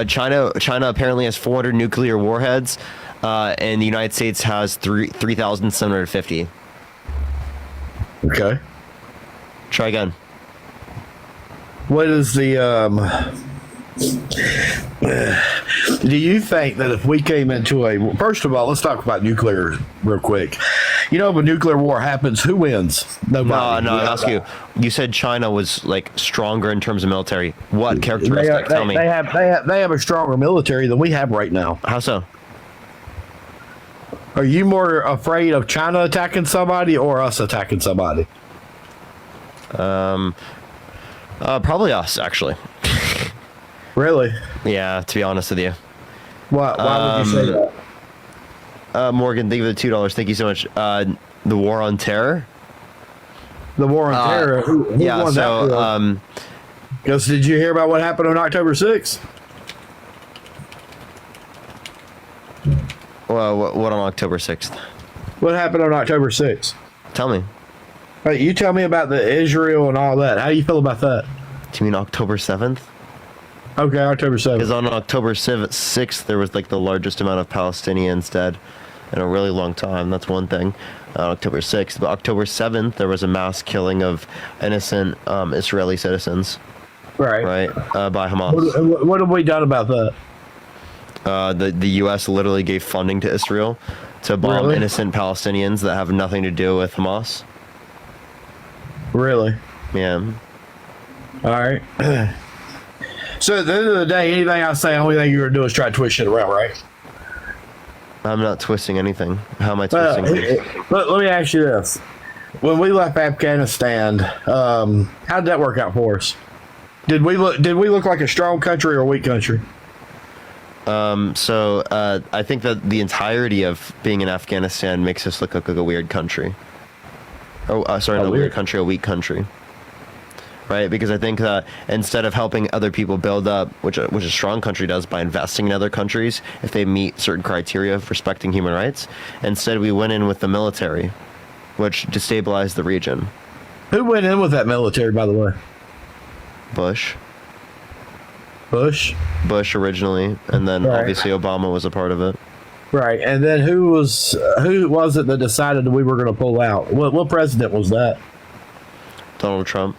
China apparently has 400 nuclear warheads, and the United States has 3,750. Okay. Try again. What is the do you think that if we came into a, first of all, let's talk about nuclear real quick. You know, if a nuclear war happens, who wins? Nobody. No, I ask you. You said China was like stronger in terms of military. What characteristic? Tell me. They have a stronger military than we have right now. How so? Are you more afraid of China attacking somebody or us attacking somebody? Probably us, actually. Really? Yeah, to be honest with you. Why would you say that? Morgan, thank you for the $2. Thank you so much. The war on terror? The war on terror? Who won that? Because did you hear about what happened on October 6th? Well, what on October 6th? What happened on October 6th? Tell me. Hey, you tell me about the Israel and all that. How do you feel about that? Do you mean October 7th? Okay, October 7th. Because on October 6th, there was like the largest amount of Palestinians dead in a really long time. That's one thing. October 6th. But October 7th, there was a mass killing of innocent Israeli citizens. Right. By Hamas. What have we done about that? The U.S. literally gave funding to Israel to bomb innocent Palestinians that have nothing to do with Hamas. Really? Yeah. All right. So at the end of the day, anything I say, the only thing you're going to do is try to twist shit around, right? I'm not twisting anything. How am I twisting things? Let me ask you this. When we left Afghanistan, how did that work out for us? Did we look like a strong country or a weak country? So I think that the entirety of being in Afghanistan makes us look like a weird country. Not a weird country, a weak country. Right? Because I think that instead of helping other people build up, which a strong country does by investing in other countries if they meet certain criteria of respecting human rights, instead we went in with the military, which destabilized the region. Who went in with that military, by the way? Bush. Bush originally, and then obviously Obama was a part of it. Right, and then who was it that decided that we were going to pull out? What president was that? Donald Trump.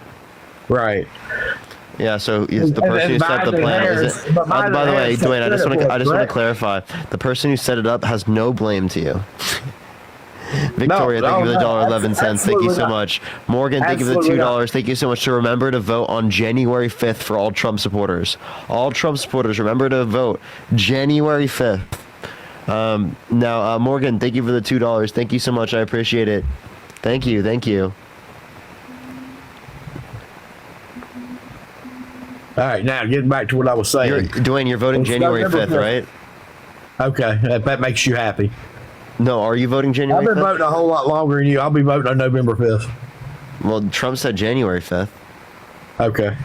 Right. Yeah, so the person who set up the plan is it? By the way, Dwayne, I just want to clarify. The person who set it up has no blame to you. Victoria, thank you for the $1.11. Thank you so much. Morgan, thank you for the $2. Thank you so much. To remember to vote on January 5th for all Trump supporters. All Trump supporters, remember to vote January 5th. Now, Morgan, thank you for the $2. Thank you so much. I appreciate it. Thank you. All right, now getting back to what I was saying. Dwayne, you're voting January 5th, right? Okay, that makes you happy. No, are you voting January 5th? I've been voting a whole lot longer than you. I'll be voting on November 5th. Well, Trump said January 5th. Okay.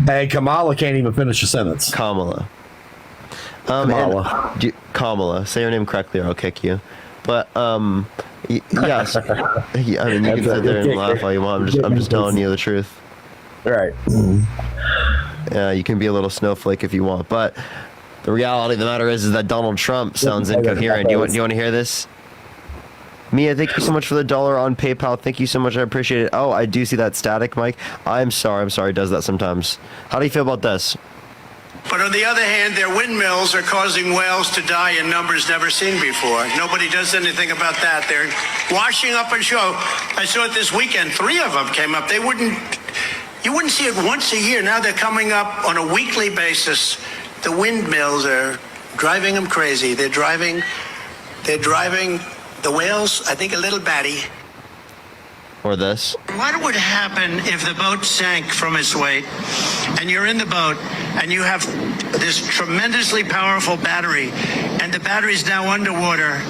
Hey, Kamala can't even finish a sentence. Kamala. Kamala. Say her name correctly or I'll kick you. But, yes. I mean, you can sit there and laugh all you want. I'm just telling you the truth. Right. Yeah, you can be a little snowflake if you want, but the reality of the matter is that Donald Trump sounds incoherent. Do you want to hear this? Mia, thank you so much for the $1 on PayPal. Thank you so much. I appreciate it. Oh, I do see that static, Mike. I'm sorry. It does that sometimes. How do you feel about this? But on the other hand, their windmills are causing whales to die in numbers never seen before. Nobody does anything about that. They're washing up on shore. I saw it this weekend. 3 of them came up. You wouldn't see it once a year. Now they're coming up on a weekly basis. The windmills are driving them crazy. They're driving the whales, I think, a little batty. Or this. What would happen if the boat sank from its weight and you're in the boat and you have this tremendously powerful battery and the battery's now underwater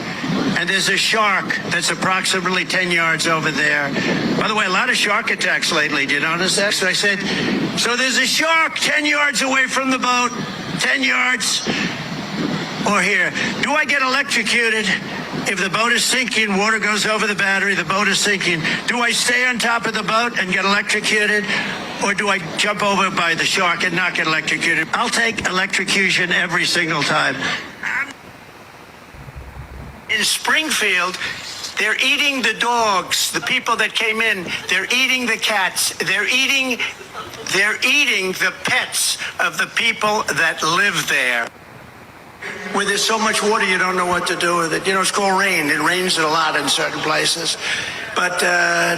and there's a shark that's approximately 10 yards over there? By the way, a lot of shark attacks lately. Do you notice that? So I said, so there's a shark 10 yards away from the boat, 10 yards. Or here, do I get electrocuted? If the boat is sinking, water goes over the battery, the boat is sinking. Do I stay on top of the boat and get electrocuted? Or do I jump over by the shark and not get electrocuted? I'll take electrocution every single time. In Springfield, they're eating the dogs, the people that came in. They're eating the cats. They're eating the pets of the people that live there. Where there's so much water, you don't know what to do with it. You know, it's called rain. It rains a lot in certain places. But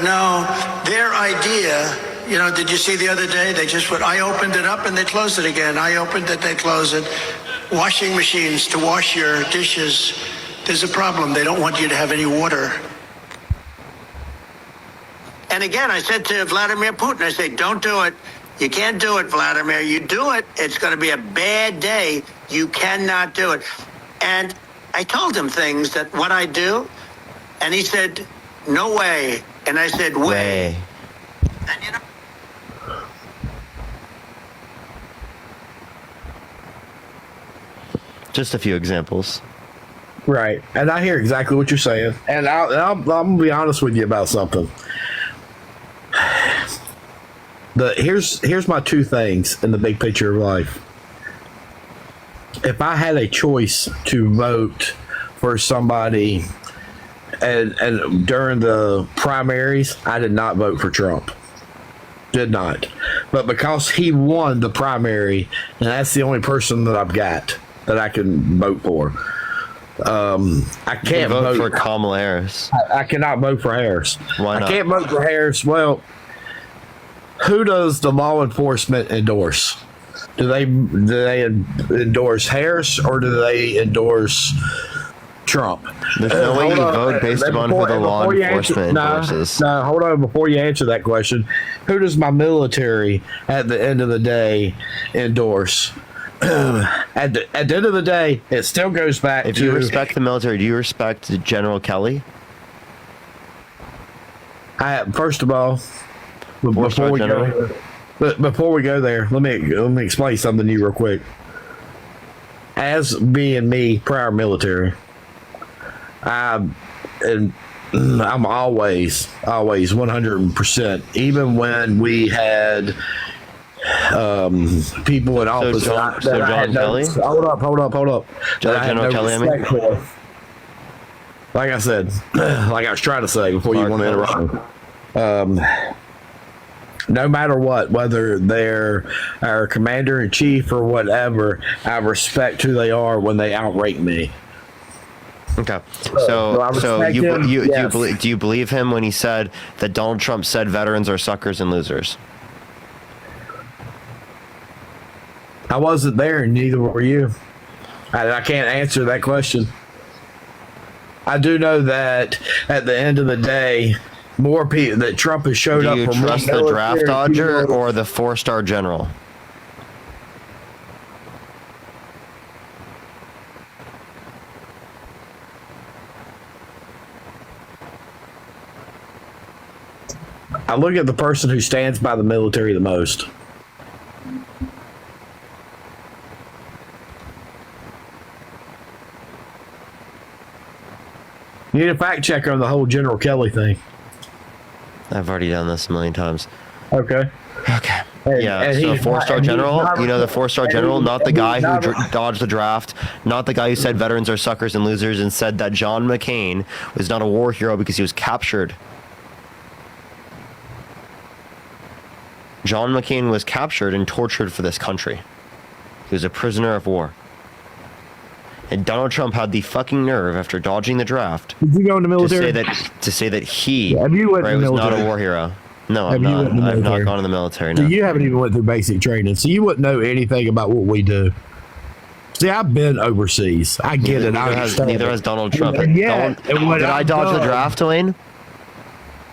no, their idea, you know, did you see the other day? I opened it up and they closed it again. I opened it, they close it. Washing machines to wash your dishes. There's a problem. They don't want you to have any water. And again, I said to Vladimir Putin, I said, don't do it. You can't do it, Vladimir. You do it, it's going to be a bad day. You cannot do it. And I told him things that what I do, and he said, no way. And I said, way. And you know, just a few examples. Right. And I hear exactly what you're saying. And I'm going to be honest with you about something. Here's my 2 things in the big picture of life. If I had a choice to vote for somebody, and during the primaries, I did not vote for Trump. Did not. But because he won the primary, and that's the only person that I've got that I can vote for. I can't vote for Kamala Harris. I cannot vote for Harris. Why not? I can't vote for Harris. Well, who does the law enforcement endorse? Do they endorse Harris or do they endorse Trump? There's no way you vote based upon who the law enforcement endorses. No, hold on. Before you answer that question, who does my military at the end of the day endorse? At the end of the day, it still goes back to... If you respect the military, do you respect General Kelly? First of all, before we go there, let me explain something to you real quick. As being me, prior military, I'm always 100%. Even when we had people in office, John Kelly. Hold up. General Kelly, I mean. Like I said, like I was trying to say before you want to interrupt me. No matter what, whether they're our commander in chief or whatever, I respect who they are when they outrank me. Okay, so do you believe him when he said that Donald Trump said veterans are suckers and losers? I wasn't there, and neither were you. I can't answer that question. I do know that at the end of the day, more people that Trump has showed up. Do you trust the draft dodger or the 4-star general? I look at the person who stands by the military the most. You need a fact checker on the whole General Kelly thing. I've already done this a million times. Okay. Yeah, so 4-star general, you know the 4-star general, not the guy who dodged the draft, not the guy who said veterans are suckers and losers and said that John McCain was not a war hero because he was captured. John McCain was captured and tortured for this country. He was a prisoner of war. And Donald Trump had the fucking nerve after dodging the draft Did you go in the military? to say that he was not a war hero. No, I'm not. I've not gone in the military. No. So you haven't even went through basic training, so you wouldn't know anything about what we do. See, I've been overseas. I get it. Neither has Donald Trump. Did I dodge the draft, Wayne?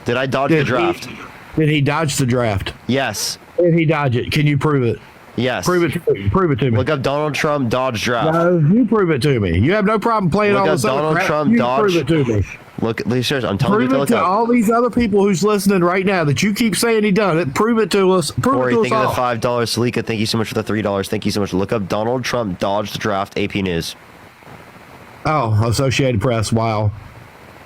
Did I dodge the draft? Did he dodge the draft? Yes. Did he dodge it? Can you prove it? Yes. Prove it to me. Look up Donald Trump dodge draft. No, you prove it to me. You have no problem playing all this other Donald crap. Trump You dodge. prove it to me. Look, seriously, I'm telling you to Prove it look to up. all these other people who's listening right now that you keep saying he done it. Prove it to us. Prove Corey, it to thank us you all. for the $5. Salika, thank you so much for the $3. Thank you so much. Look up Donald Trump dodge the draft. AP News. Oh, Associated Press. Wow.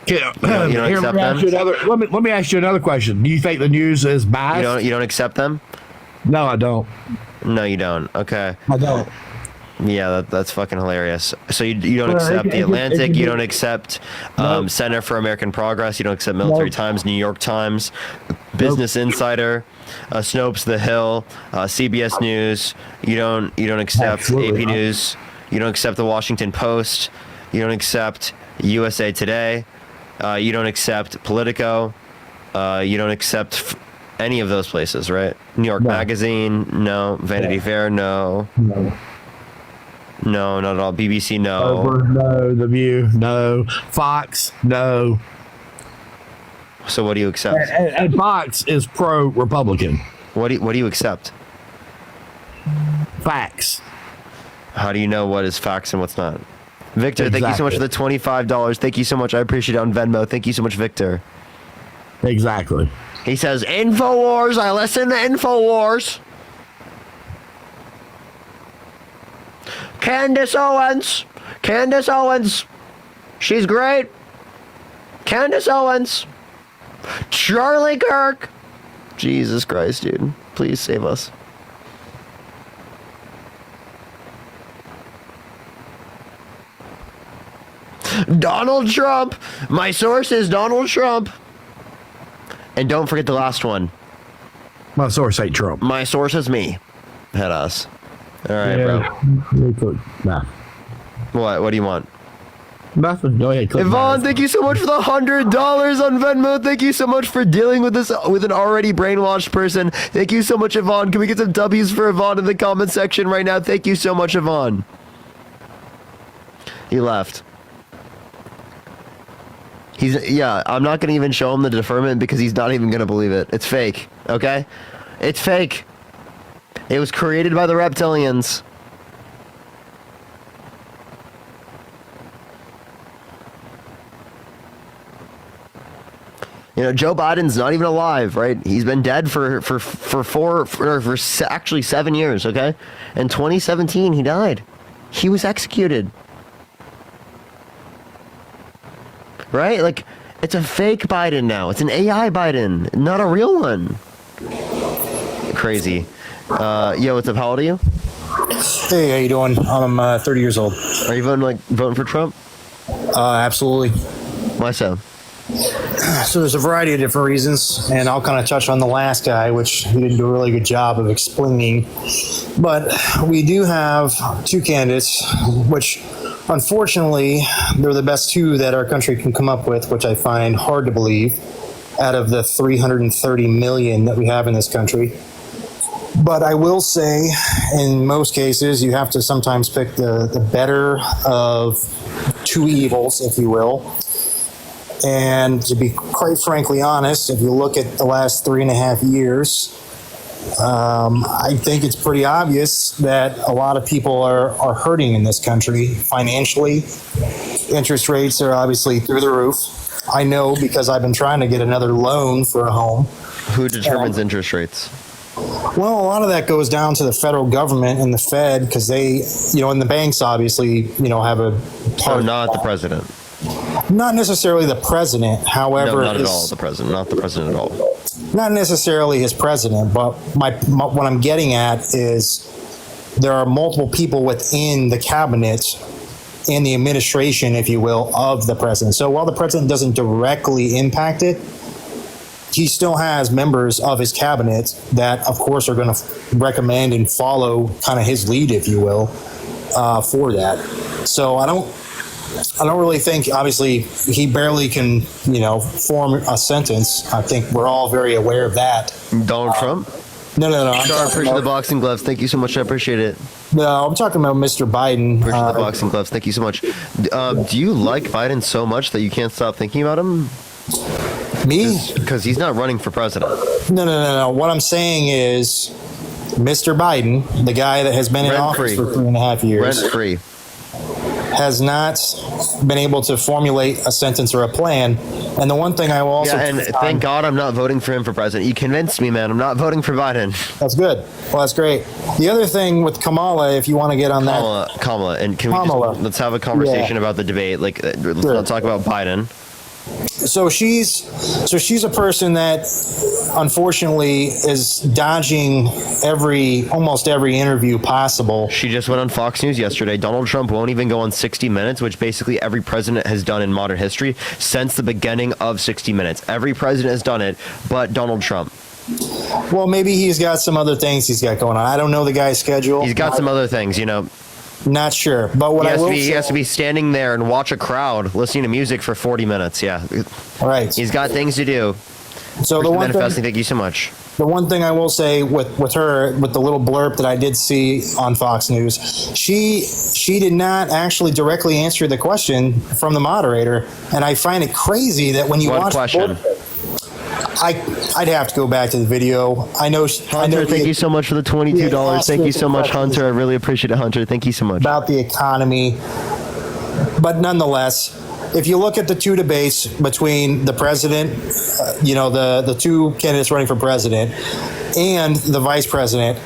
You don't accept them? Let me ask you another question. Do you think the news is biased? You don't accept them? No, I don't. No, you don't. Okay. I don't. Yeah, that's fucking hilarious. So you don't accept The Atlantic, you don't accept Center for American Progress, you don't accept Military Times, New York Times, Business Insider, Snopes, The Hill, CBS News. You don't accept AP News. You don't accept The Washington Post. You don't accept USA Today. You don't accept Politico. You don't accept any of those places, right? New York Magazine, no. Vanity Fair, no. No, not at all. BBC, no. No. The View, no. Fox, no. So what do you accept? And Fox is pro-Republican. What do you accept? Facts. How do you know what is facts and what's not? Victor, thank you so much for the $25. Thank you so much. I appreciate it on Venmo. Thank you so much, Victor. Exactly. He says, InfoWars. I listen to InfoWars. Candace Owens. She's great. Candace Owens. Charlie Kirk. Jesus Christ, dude. Please save us. Donald Trump. My source is Donald Trump. And don't forget the last one. My source ain't Trump. My source is me. Head us. All right, bro. Nah. What do you want? Nothing. Go ahead. Yvonne, thank you so much for the $100 on Venmo. Thank you so much for dealing with this with an already brainwashed person. Thank you so much, Yvonne. Can we get some W's for Yvonne in the comment section right now? Thank you so much, Yvonne. He left. I'm not going to even show him the deferment because he's not even going to believe it. It's fake, okay? It's fake. It was created by the reptilians. You know, Joe Biden's not even alive, right? He's been dead for actually 7 years, okay? In 2017, he died. He was executed. Right? Like, it's a fake Biden now. It's an AI Biden, not a real one. Crazy. Yo, what's up? How old are you? Hey, how you doing? I'm 30 years old. Are you voting for Trump? Absolutely. Why so? So there's a variety of different reasons, and I'll kind of touch on the last guy, which he didn't do a really good job of explaining. But we do have two candidates, which unfortunately they're the best two that our country can come up with, which I find hard to believe out of the 330 million that we have in this country. But I will say, in most cases, you have to sometimes pick the better of two evils, if you will. And to be quite frankly honest, if you look at the last 3.5 years, I think it's pretty obvious that a lot of people are hurting in this country financially. Interest rates are obviously through the roof. I know because I've been trying to get another loan for a home. Who determines interest rates? Well, a lot of that goes down to the federal government and the Fed because they, and the banks obviously, have a part. So not the president. Not necessarily the president, however. No, not at all the president. Not the president at all. Not necessarily his president, but what I'm getting at is there are multiple people within the cabinet and the administration, if you will, of the president. So while the president doesn't directly impact it, he still has members of his cabinet that, of course, are going to recommend and follow kind of his lead, if you will, for that. So I don't really think, obviously, he barely can, form a sentence. I think we're all very aware of that. Donald Trump? No. I appreciate the boxing gloves. Thank you so much. I appreciate it. No, I'm talking about Mr. Biden. Appreciate the boxing gloves. Thank you so much. Do you like Biden so much that you can't stop thinking about him? Me? Because he's not running for president. No. What I'm saying is Mr. Biden, the guy that has been in office for 3.5 years. Rent-free. Has not been able to formulate a sentence or a plan. And the one thing I will also... Yeah, and thank God I'm not voting for him for president. You convinced me, man. I'm not voting for Biden. That's good. Well, that's great. The other thing with Kamala, if you want to get on Kamala. And can we let's have a conversation about the debate. Let's not talk about Biden. So she's a person that unfortunately is dodging almost every interview possible. She just went on Fox News yesterday. Donald Trump won't even go on 60 Minutes, which basically every president has done in modern history since the beginning of 60 Minutes. Every president has done it, but Donald Trump. Well, maybe he's got some other things he's got going on. I don't know the guy's schedule. He's got some other things, Not sure, but what he has to be standing there and watch a crowd listening to music for 40 minutes. Yeah, right. He's got things to do. So the one thing, thank you so much. The one thing I will say with her, with the little blurb that I did see on Fox News, she did not actually directly answer the question from the moderator, and I find it crazy that when you watch question? I'd have to go back to the video. Hunter, thank you so much for the $22. Thank you so much, Hunter. I really appreciate it, Hunter. Thank you so much. About the economy. But nonetheless, if you look at the two debates between the president, the two candidates running for president, and the vice president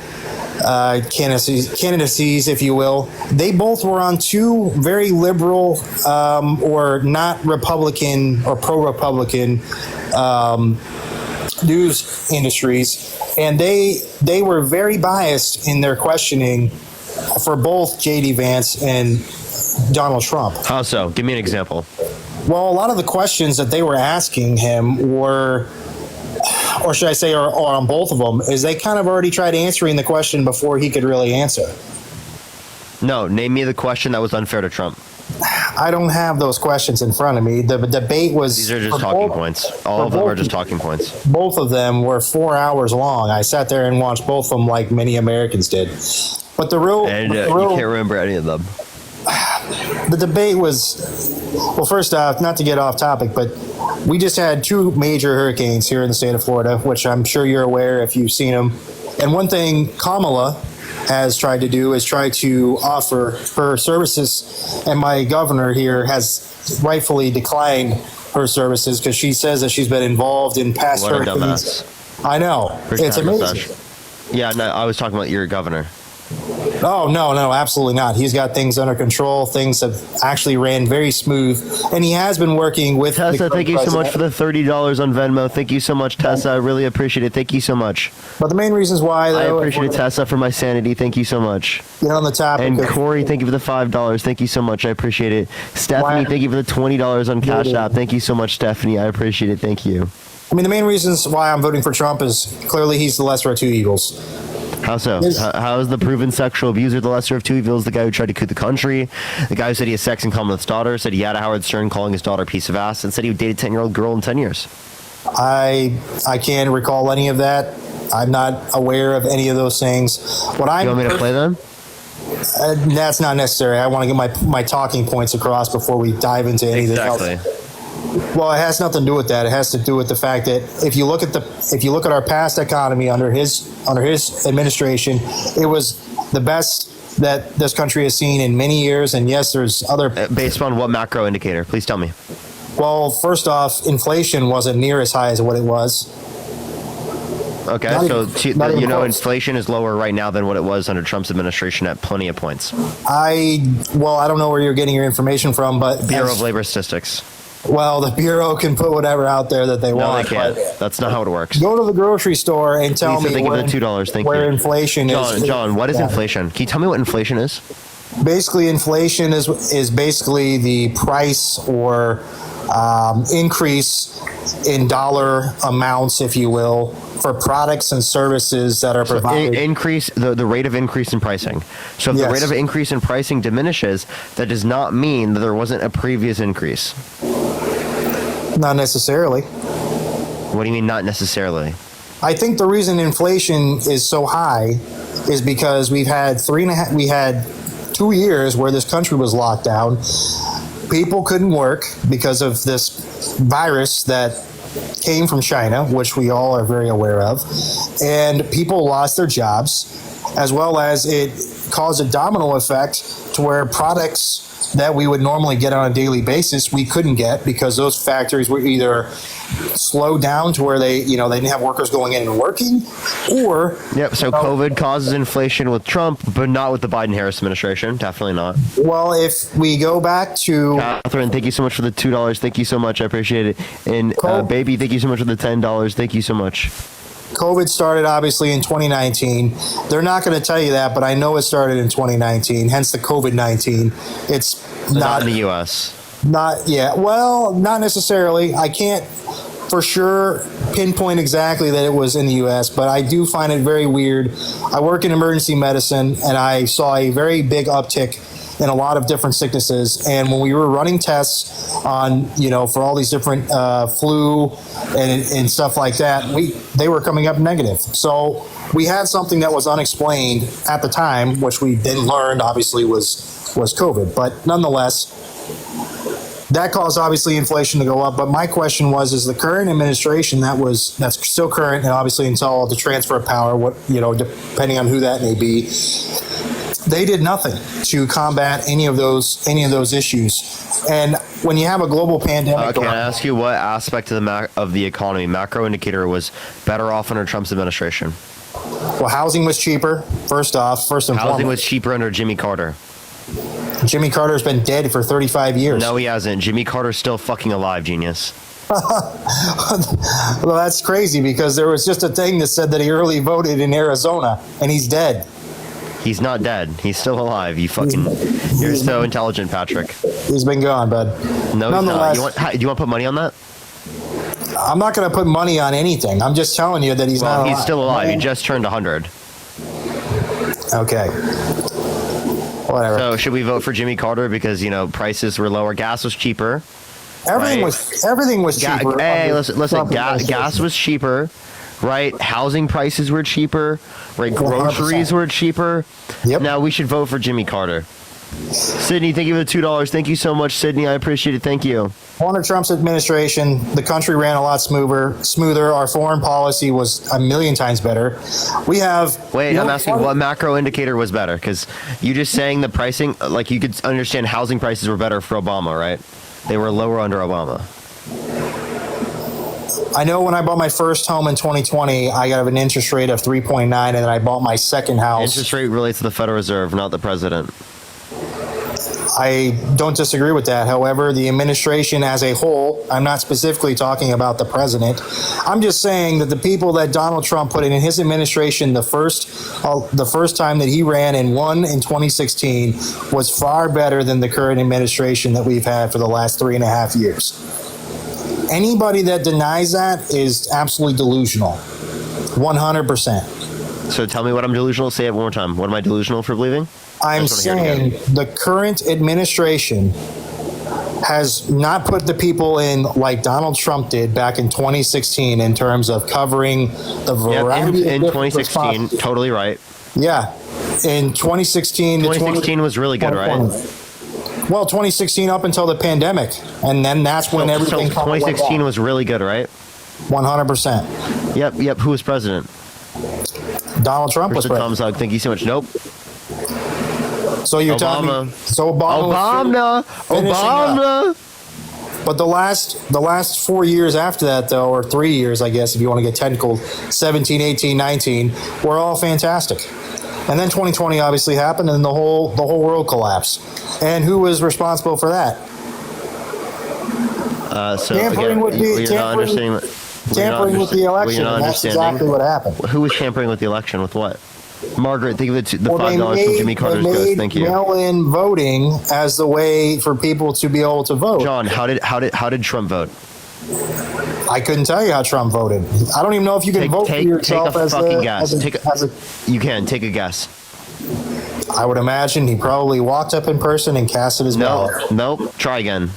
candidacies, if you will, they both were on two very liberal or not Republican or pro-Republican news industries, and they were very biased in their questioning for both J.D. Vance and Donald Trump. How so? Give me an example. Well, a lot of the questions that they were asking him were, or should I say, or on both of them, is they kind of already tried answering the question before he could really answer. No, name me the question that was unfair to Trump. I don't have those questions in front of me. The debate was... These are just talking points. All of them are just talking points. Both of them were 4 hours long. I sat there and watched both of them like many Americans did. But the real... And you can't remember any of them. The debate was... Well, first off, not to get off topic, but we just had 2 major hurricanes here in the state of Florida, which I'm sure you're aware if you've seen them. And one thing Kamala has tried to do is try to offer her services, and my governor here has rightfully declined her services because she says that she's been involved in past What a hurricanes. dumbass. I know. It's amazing. Yeah, no, I was talking about your governor. Oh, no, absolutely not. He's got things under control. Things have actually ran very smooth. And he has been working with... Tessa, thank you so much for the $30 on Venmo. Thank you so much, Tessa. I really appreciate it. Thank you so much. But the main reasons why, though... I appreciate it, Tessa, for my sanity. Thank you so much. You know, on the topic And Corey, thank you for the $5. Thank you so much. I appreciate it. Stephanie, thank you for the $20 on Cash App. Thank you so much, Stephanie. I appreciate it. Thank you. I mean, the main reasons why I'm voting for Trump is clearly he's the lesser of 2 evils. How so? How is the proven sexual abuser the lesser of 2 evils? The guy who tried to coup the country, the guy who said he has sex in common with his daughter, said he had a Howard Stern calling his daughter a piece of ass, and said he would date a 10-year-old girl in 10 years. I can't recall any of that. I'm not aware of any of those things. You want me to play them? That's not necessary. I want to get my talking points across before we dive into anything else. Well, it has nothing to do with that. It has to do with the fact that if you look at our past economy under his administration, it was the best that this country has seen in many years. And yes, there's other... Based on what macro indicator? Please tell me. Well, first off, inflation wasn't near as high as what it was. Okay, inflation is lower right now than what it was under Trump's administration at plenty of points. I don't know where you're getting your information from, but... Bureau of Labor Statistics. Well, the Bureau can put whatever out there that they want. No, they can't. That's not how it works. Go to the grocery store and tell me where, $2. Thank where you. Inflation is. John, what is inflation? Can you tell me what inflation is? Basically, inflation is basically the price or increase in dollar amounts, if you will, for products and services that are provided. The rate of increase in pricing. So if the rate of increase in pricing diminishes, that does not mean that there wasn't a previous increase. Not necessarily. What do you mean, not necessarily? I think the reason inflation is so high is because we had 2 years where this country was locked down. People couldn't work because of this virus that came from China, which we all are very aware of, and people lost their jobs, as well as it caused a domino effect to where products that we would normally get on a daily basis we couldn't get because those factories were either slowed down to where they didn't have workers going in and working, or so COVID causes inflation with Trump, but not with the Biden-Harris administration. Definitely not. Well, if we go back to Catherine, thank you so much for the $2. Thank you so much. I appreciate it. And baby, thank you so much for the $10. Thank you so much. COVID started obviously in 2019. They're not going to tell you that, but I know it started in 2019, hence the COVID-19. It's not in the U.S. Not necessarily. I can't for sure pinpoint exactly that it was in the U.S., but I do find it very weird. I work in emergency medicine, and I saw a very big uptick in a lot of different sicknesses. And when we were running tests on, for all these different flu and stuff like that, they were coming up negative. So we had something that was unexplained at the time, which we then learned obviously was COVID. But nonetheless, that caused obviously inflation to go up. But my question is the current administration that's still current, and obviously until the transfer of power, depending on who that may be, they did nothing to combat any of those issues. And when you have a global pandemic, can I ask you what aspect of the economy, macro indicator, was better off under Trump's administration? Well, housing was cheaper. First and foremost. Housing was cheaper under Jimmy Carter. Jimmy Carter's been dead for 35 years. No, he hasn't. Jimmy Carter's still fucking alive, genius. Well, that's crazy because there was just a thing that said that he early voted in Arizona, and he's dead. He's not dead. He's still alive. You're so intelligent, Patrick. He's been gone, bud. No, he's not. Do you want to put money on that? I'm not going to put money on anything. I'm just telling you that he's not alive. He's still alive. He just turned 100. Okay. Whatever. So should we vote for Jimmy Carter because, prices were lower, gas was cheaper? Everything was cheaper. Hey, listen. Gas was cheaper, right? Housing prices were cheaper, right? Groceries 100%. were cheaper. Yep. Now we should vote for Jimmy Carter. Sydney, thank you for the $2. Thank you so much, Sydney. I appreciate it. Thank you. Under Trump's administration, the country ran a lot smoother. Our foreign policy was a million times better. We have. Wait, I'm asking what macro indicator was better? Because you just saying the pricing, like you could understand housing prices were better for Obama, right? They were lower under Obama. I know when I bought my first home in 2020, I got an interest rate of 3.9, and then I bought my second house. Interest rate relates to the Federal Reserve, not the president. I don't disagree with that. However, the administration as a whole, I'm not specifically talking about the president. I'm just saying that the people that Donald Trump put in his administration the first time that he ran and won in 2016 was far better than the current administration that we've had for the last 3.5 years. Anybody that denies that is absolutely delusional. 100%. So tell me what I'm delusional. Say it one more time. What am I delusional for believing? I'm saying the current administration has not put the people in like Donald Trump did back in 2016 in terms of covering the variety in 2016, totally right. Yeah. In 2016 2016 was really good, right? Well, 2016 up until the pandemic, and then that's when everything. So 2016 was really good, right? 100%. Yep. Who was president? Donald Trump was president. Thumbs up. Thank you so much. Nope. So you're telling me? So Obama. But the last 4 years after that, though, or 3 years, I guess, if you want to get technical, 17, 18, 19, were all fantastic. And then 2020 obviously happened, and the whole world collapsed. And who was responsible for that? Tampering with the election. That's exactly what happened. Who was tampering with the election? With what? Margaret, think of the $5 from Jimmy Carter's Ghost. Thank you. Mail-in voting as the way for people to be able to vote. John, how did Trump vote? I couldn't tell you how Trump voted. I don't even know if you can vote for yourself take a fucking guess. You can take a guess. I would imagine he probably walked up in person and casted his ballot. Nope. Try again.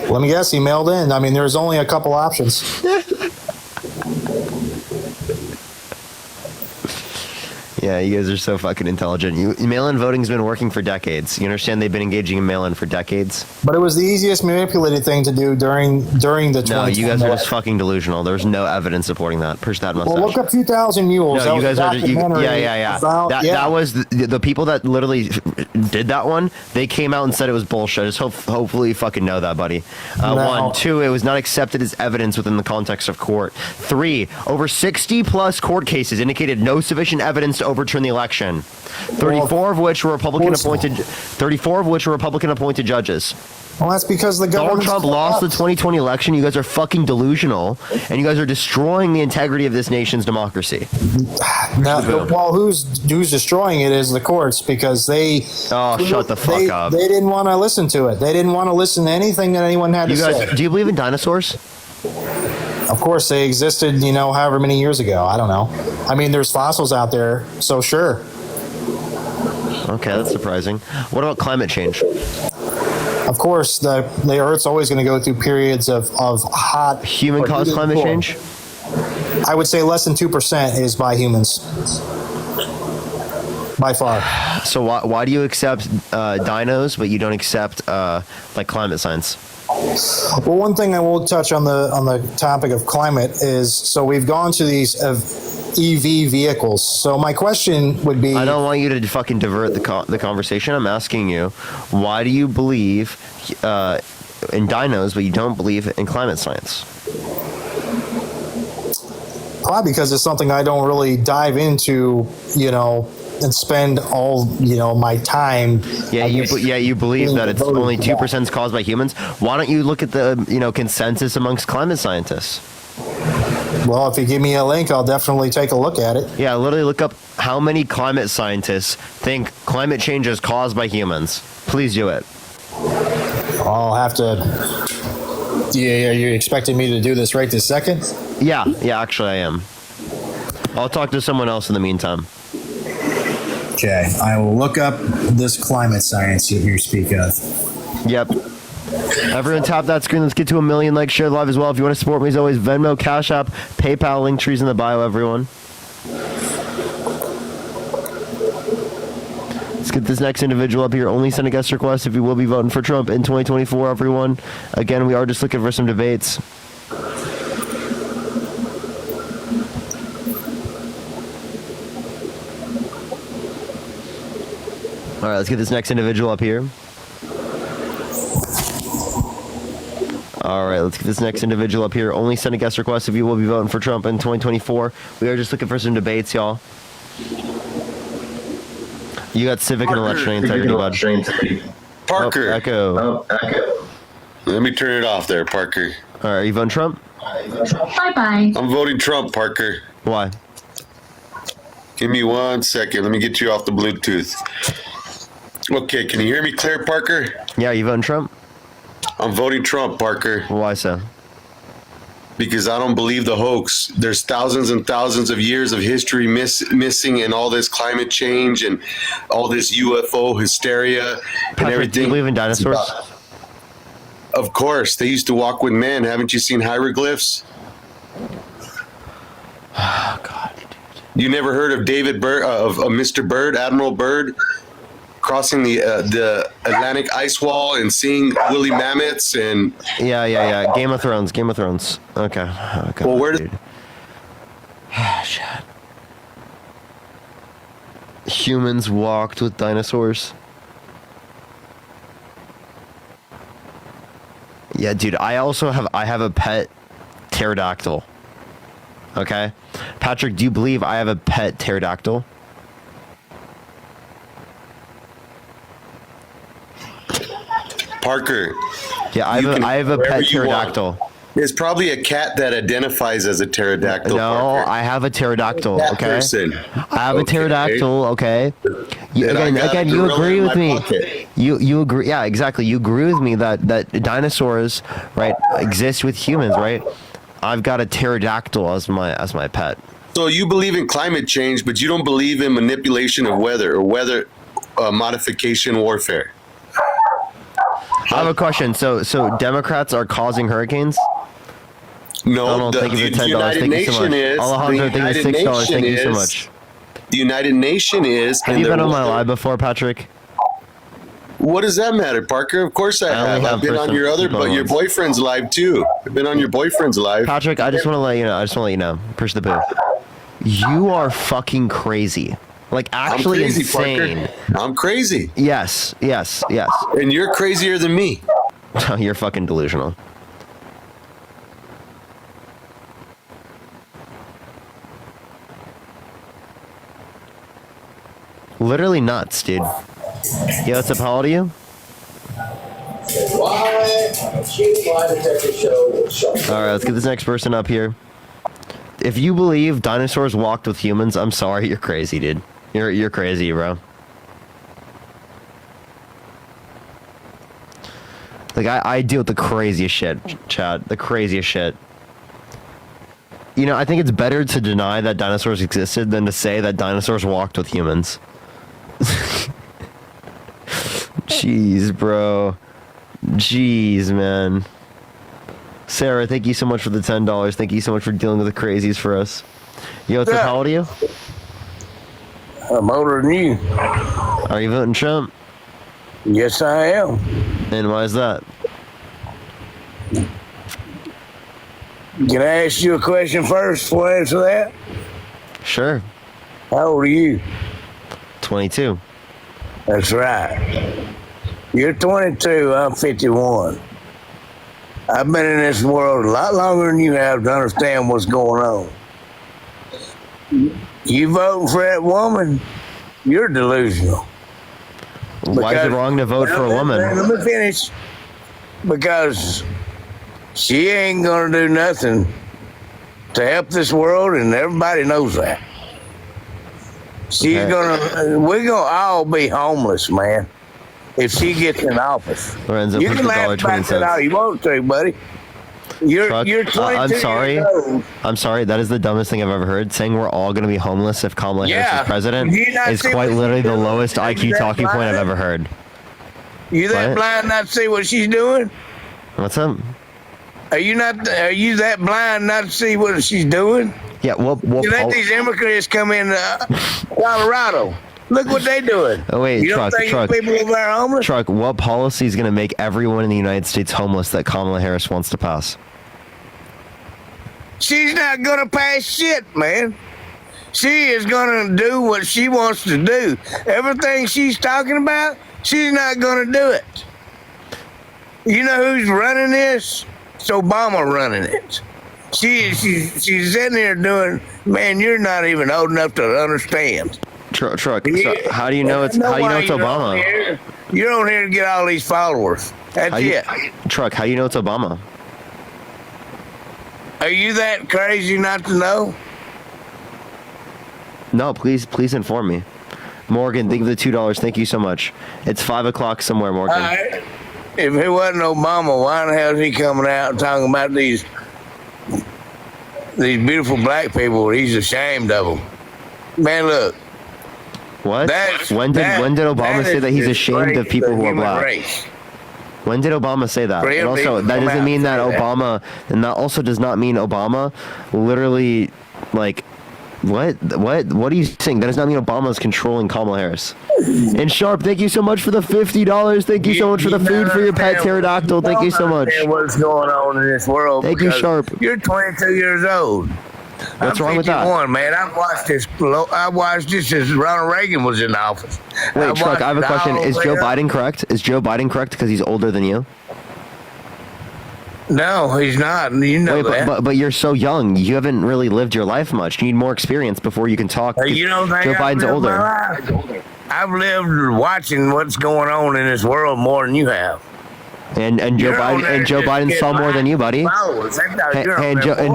Let me guess. He mailed in. I mean, there's only a couple options. Yeah, you guys are so fucking intelligent. Mail-in voting's been working for decades. You understand they've been engaging in mail-in for decades. But it was the easiest manipulated thing to do during the 2020. No, you guys are just fucking delusional. There's no evidence supporting that. Push that mustache. Well, look up 2,000 Mules. No, you guys are. That was the people that literally did that one. They came out and said it was bullshit. Just hopefully you fucking know that, buddy. No. 1, 2, it was not accepted as evidence within the context of court. 3, over 60 plus court cases indicated no sufficient evidence to overturn the election. 34 of which were Republican appointed. 34 of which were Republican appointed judges. Well, that's because the Donald Trump lost the 2020 election. You guys are fucking delusional, and you guys are destroying the integrity of this nation's democracy. Well, who's destroying it is the courts because they. Oh, shut the fuck up. They didn't want to listen to it. They didn't want to listen to anything that anyone had to say. Do you believe in dinosaurs? Of course, they existed, however many years ago. I don't know. I mean, there's fossils out there, so sure. Okay, that's surprising. What about climate change? Of course, the Earth's always going to go through periods of hot... Human-caused climate change? I would say less than 2% is by humans. By far. So why do you accept dinos, but you don't accept climate science? Well, one thing I will touch on the topic of climate is, so we've gone to these EV vehicles. So my question would be... I don't want you to fucking divert the conversation. I'm asking you, why do you believe in dinos, but you don't believe in climate science? Probably because it's something I don't really dive into, and spend all my time. You believe that it's only 2% is caused by humans. Why don't you look at the consensus amongst climate scientists? Well, if you give me a link, I'll definitely take a look at it. Yeah, literally look up how many climate scientists think climate change is caused by humans. Please do it. I'll have to. Yeah, are you expecting me to do this right this second? Yeah, actually I am. I'll talk to someone else in the meantime. Okay, I will look up this climate science that you speak of. Yep. Everyone tap that screen. Let's get to 1 million likes. Share live as well. If you want to support me, as always, Venmo, Cash App, PayPal, link trees in the bio, everyone. Let's get this next individual up here. Only send a guest request if you will be voting for Trump in 2024, everyone. Again, we are just looking for some debates. All right, let's get this next individual up here. All right, let's get this next individual up here. Only send a guest request if you will be voting for Trump in 2024. We are just looking for some debates, y'all. You got civic and election integrity, bud. Parker. Echo. Let me turn it off there, Parker. All right, are you voting Trump? Bye-bye. I'm voting Trump, Parker. Why? Give me 1 second. Let me get you off the Bluetooth. Okay, can you hear me clear, Parker? Yeah, you voting Trump? I'm voting Trump, Parker. Why so? Because I don't believe the hoax. There's thousands and thousands of years of history missing, and all this climate change and all this UFO hysteria and everything. Do you believe in dinosaurs? Of course. They used to walk with men. Haven't you seen hieroglyphs? Oh, God. You never heard of David Byrd, of Mr. Byrd, Admiral Byrd, crossing the Atlantic ice wall and seeing woolly mammoths and yeah. Game of Thrones. Okay. Well, where did shit. Humans walked with dinosaurs. Yeah, dude. I have a pet pterodactyl. Okay, Patrick, do you believe I have a pet pterodactyl? Parker? Yeah, I have a pet pterodactyl. There's probably a cat that identifies as a pterodactyl. No, Parker. I have a pterodactyl. Cat Okay, person. I have a pterodactyl. Okay, again, you agree with me. You agree? Yeah, exactly. You agree with me that dinosaurs, right, exist with humans, right? I've got a pterodactyl as my pet. So you believe in climate change, but you don't believe in manipulation of weather or weather modification warfare. I have a question. So Democrats are causing hurricanes? No, the United Nations is. Alejandro, thank you $6. Thank you so much. The United Nations is. Have you been on my live before, Patrick? What does that matter, Parker? Of course I have. I've been on your boyfriend's live too. I've been on your boyfriend's live. Patrick, I just want to let you know. Push the boo. You are fucking crazy. Like, actually I'm crazy, insane. Parker. I'm crazy. Yes. And you're crazier than me. You're fucking delusional. Literally nuts, dude. Yo, what's up? How old are you? Alright, let's get this next person up here. If you believe dinosaurs walked with humans, I'm sorry, you're crazy, dude. You're crazy, bro. Like, I deal with the craziest shit, Chad. The craziest shit. You know, I think it's better to deny that dinosaurs existed than to say that dinosaurs walked with humans. Jeez, bro. Jeez, man. Sarah, thank you so much for the $10. Thank you so much for dealing with the crazies for us. Yo, what's up? How old are you? I'm older than you. Are you voting Trump? Yes, I am. And why is that? Can I ask you a question first before I answer that? Sure. How old are you? 22. That's right. You're 22, I'm 51. I've been in this world a lot longer than you have to understand what's going on. You voting for that woman, you're delusional. Why is it wrong to vote for a woman? Let me finish. Because she ain't gonna do nothing to help this world, and everybody knows that. We're gonna all be homeless, man, if she gets in office. Lorenzo, You push can the laugh about that all $1.20. you want to, buddy. You're 22 I'm sorry. years old. I'm sorry. That is the dumbest thing I've ever heard. Saying we're all going to be homeless if Kamala Harris Yeah. is president Do you not is see quite what literally she's the doing? lowest Are you IQ that talking point I've blind? ever heard. You that What? blind not to see what she's doing? What's up? Are you that blind not to see what she's doing? Yeah. What You let these immigrants come in Colorado. Look what they doing. Oh wait, you don't truck. think people over there are homeless? Truck. What policy is going to make everyone in the United States homeless that Kamala Harris wants to pass? She's not gonna pass shit, man. She is gonna do what she wants to do. Everything she's talking about, she's not gonna do it. You know who's running this? It's Obama running it. She's sitting there doing. Man, you're not even old enough to understand. Truck. So how do you know it's Obama? You're on here to get all these followers. That's it. Truck. How do you know it's Obama? Are you that crazy not to know? No, please inform me. Morgan, think of the $2. Thank you so much. It's 5 o'clock somewhere, Morgan. All right. If it wasn't Obama, why the hell is he coming out and talking about these beautiful black people? He's ashamed of them. Man, look. What? When did Obama say that he's ashamed of people who are black? Race. When did Obama say that? Real And also, people that come doesn't out mean and that say that. Obama, and that also does not mean Obama literally, like, what are you saying? That does not mean Obama's controlling Kamala Harris. And Sharp, thank you so much for the $50. Thank you so much for the food for your pet pterodactyl. Thank you so much. What's going on in this world? Thank you, because Sharp. You're 22 years old. What's I'm wrong with that? 51, man. I watched this since Ronald Reagan was in office. Wait, Truck, I have a watched it question. all Is the Joe way up. Biden correct? Is Joe Biden correct because he's older than you? No, he's not. You know Wait, that. but you're so young. You haven't really lived your life much. You need more experience before you can talk. You don't think Joe I've Biden's lived older. my life? I've lived watching what's going on in this world more than you have. And Joe Biden saw more than you, buddy. And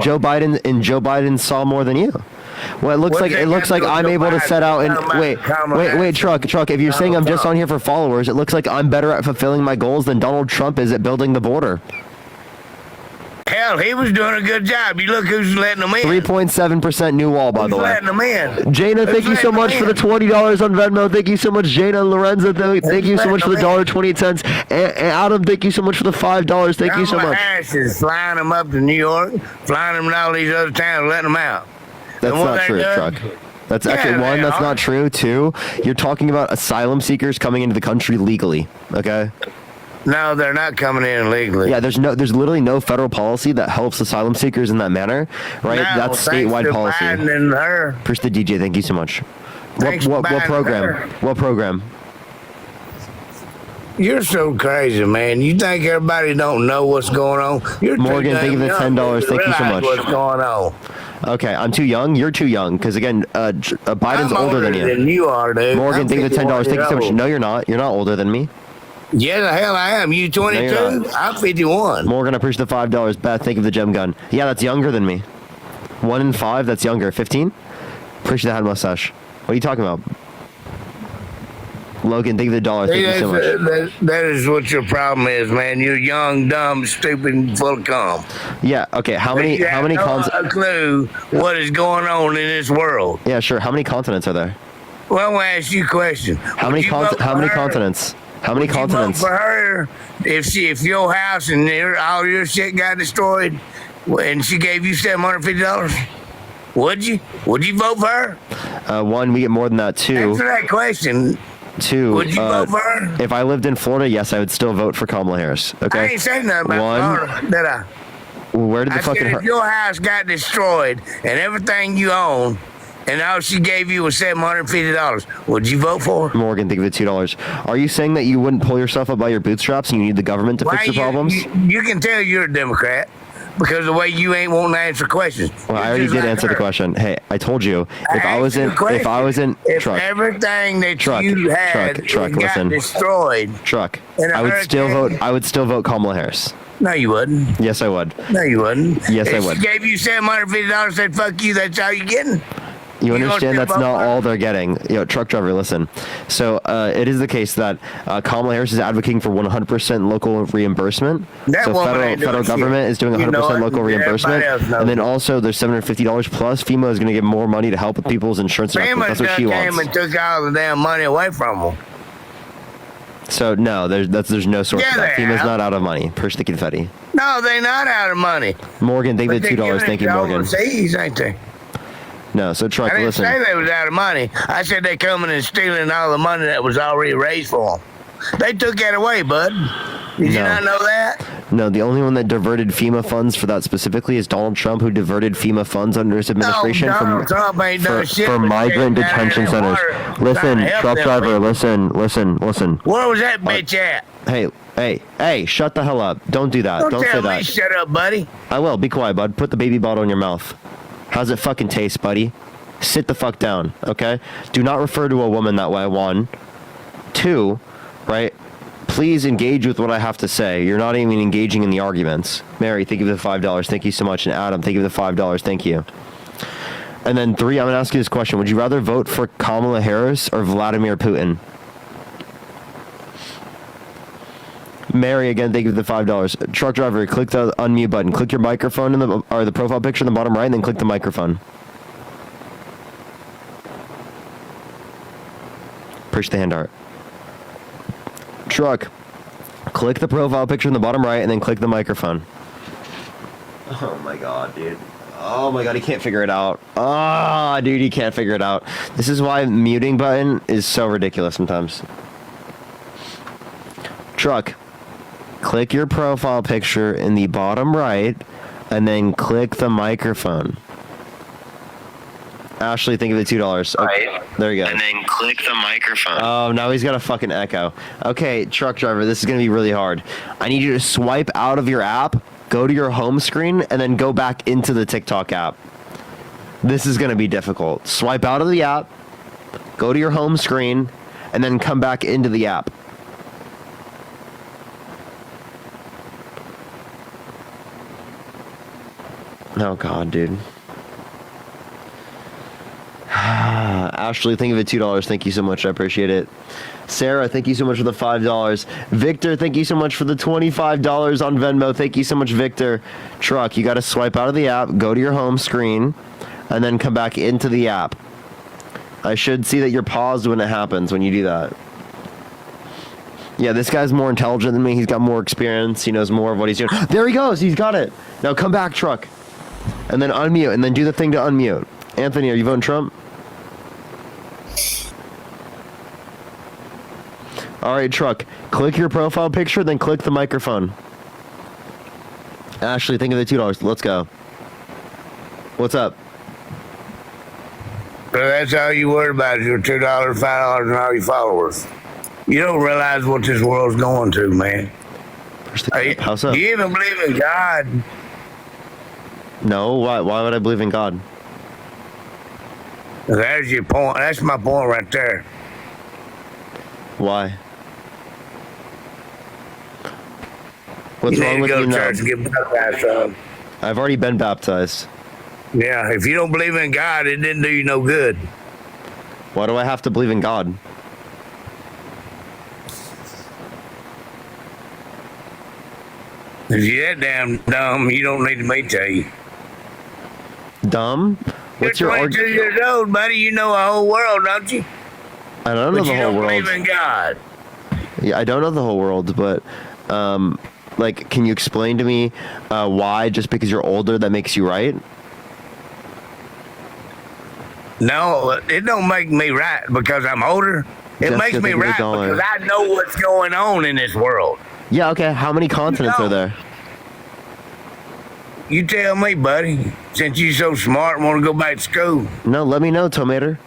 Joe Biden saw more than you. Well, it looks like I'm able to set out and wait, truck. If you're saying I'm just on here for followers, it looks like I'm better at fulfilling my goals than Donald Trump is at building the border. Hell, he was doing a good job. You look who's letting them in. 3.7% new wall, by the way. Letting them in. Jaina, thank you so much for the $20 on Venmo. Thank you so much, Jaina. Lorenzo, thank you so much for the $1.20. And Adam, thank you so much for the $5. Thank you so Kamala much. Harris is flying them up to New York, flying them to all these other towns, letting them out. That's And what not they true, do- Truck. That's actually one, that's not true. Two, you're talking about asylum seekers coming into the country legally. Okay. No, they're not coming in legally. Yeah, there's literally no federal policy that helps asylum seekers in that manner, right? No, That's thanks statewide to policy. Biden and her. Push the DJ. Thank you so much. Thanks What to Biden and program? her. What program? You're so crazy, man. You think everybody don't know what's going on? You're Morgan, thank you for the $10. Thank you so much. What's going on? Okay, I'm too young. You're too young because again, Biden's I'm older than you. Than you are, dude. Morgan, I'm thank you for the $10. Thank you so much. 51 No, you're not. You're not older than me. Yeah, the hell I am. You 22? No, you're not. I'm 51. Morgan, I appreciate the $5. Beth, thank you for the gem gun. Yeah, that's younger than me. 1 in 5, that's younger. 15? Appreciate the head mustache. What are you talking about? Logan, thank you for the $1. Thank you so much. That is what your problem is, man. You're young, dumb, stupid, and full of cum. Yeah, okay. How many continents? A clue what is going on in this world. Yeah, sure. How many continents are there? Well, I'll ask you a question. How many continents? How many continents? Would you vote for her if your house and all your shit got destroyed, and she gave you $750? Would you? Would you vote for her? One, we get more than that. Two. Answer that question. Two. Would you vote for her? If I lived in Florida, yes, I would still vote for Kamala Harris. Okay. I ain't saying nothing about Florida, did I? Where did the I fucking said if your house got destroyed and everything you own, and all she gave you was $750, would you vote for her? Morgan, think of it, $2. Are you saying that you wouldn't pull yourself up by your bootstraps and you need the government to fix your problems? You can tell you're a Democrat because the way you ain't wanting to answer questions. Well, I already did answer the question. Hey, I told you if I was in truck, everything that truck, you had truck, got listen, destroyed, truck, in a I would still hurricane- vote. I would still vote Kamala Harris. No, you wouldn't. Yes, I would. No, you wouldn't. Yes, I if would. she gave you $750, said fuck you, that's all you getting. You understand gonna that's still not vote all they're getting. Truck driver, listen. So it is the case that Kamala Harris is advocating for 100% local reimbursement. That So woman ain't federal doing shit. government is doing 100% You know it. local reimbursement. Everybody else knows And then it. also there's $750 plus. FEMA is going to give more money to help with people's insurance. FEMA That's what she came wants. and took all the damn money away from them. So no, there's no source Yeah, for that. they FEMA's have. not out of money. Push the confetti. No, they not out of money. Morgan, thank you But for they $2. giving Thank it you, to Morgan. overseas, ain't they? No, so truck, I didn't listen. say they was out of money. I said they coming and stealing all the money that was already raised for them. They took that away, bud. Did you No. not know that? No, the only one that diverted FEMA funds for that specifically is Donald Trump, who diverted FEMA funds under his administration Donald Trump ain't done shit for but migrant stay down detention in that centers. water trying Listen, to help truck them driver, people. listen. Where was that bitch at? Hey, shut the hell up. Don't do that. Don't tell say me that. shut up, buddy. I will. Be quiet, bud. Put the baby bottle in your mouth. How's it fucking taste, buddy? Sit the fuck down, okay? Do not refer to a woman that way, 1. 2, right? Please engage with what I have to say. You're not even engaging in the arguments. Mary, thank you for the $5. Thank you so much. And Adam, thank you for the $5. Thank you. And then 3, I'm going to ask you this question. Would you rather vote for Kamala Harris or Vladimir Putin? Mary, again, thank you for the $5. Truck driver, click the unmute button. Click your microphone in the profile picture in the bottom right, and then click the microphone. Push the hand art. Truck, click the profile picture in the bottom right, and then click the microphone. Oh my god, dude. Oh my god, he can't figure it out. Ah, dude, he can't figure it out. This is why muting button is so ridiculous sometimes. Truck, click your profile picture in the bottom right, and then click the microphone. Ashley, think of the $2. Okay, there you go. And then click the microphone. Oh, now he's got a fucking echo. Okay, truck driver, this is going to be really hard. I need you to swipe out of your app, go to your home screen, and then go back into the TikTok app. This is going to be difficult. Swipe out of the app, go to your home screen, and then come back into the app. Oh, God, dude. Ashley, think of it $2. Thank you so much. I appreciate it. Sarah, thank you so much for the $5. Victor, thank you so much for the $25 on Venmo. Thank you so much, Victor. Truck, you got to swipe out of the app, go to your home screen, and then come back into the app. I should see that you're paused when it happens when you do that. Yeah, this guy's more intelligent than me. He's got more experience. He knows more of what he's doing. There he goes. He's got it. Now come back, Truck. And then unmute, and then do the thing to unmute. Anthony, are you voting Trump? All right, Truck. Click your profile picture, then click the microphone. Ashley, think of the $2. Let's go. What's up? So that's all you worry about is your $2, $5, and all your followers. You don't realize what this world's going to, man. How's up? Do you even believe in God? No, why would I believe in God? There's your point. That's my point right there. Why? What's you wrong need with to go you to now? church and get baptized, son. I've already been baptized. Yeah, if you don't believe in God, it didn't do you no good. Why do I have to believe in God? If you're that damn dumb, you don't need me to tell you. Dumb? What's You're your 22 argument? years old, buddy. You know the whole world, don't you? I don't know But the you whole don't world. believe in God. Yeah, I don't know the whole world, but like, can you explain to me why just because you're older that makes you right? No, it don't make me right because I'm older. It Jessica, makes me think of the right dollar. because I know what's going on in this world. Yeah, okay. How many continents are there? You tell me, buddy. Since you so smart and want to go back to school. No, let me know, Tomater.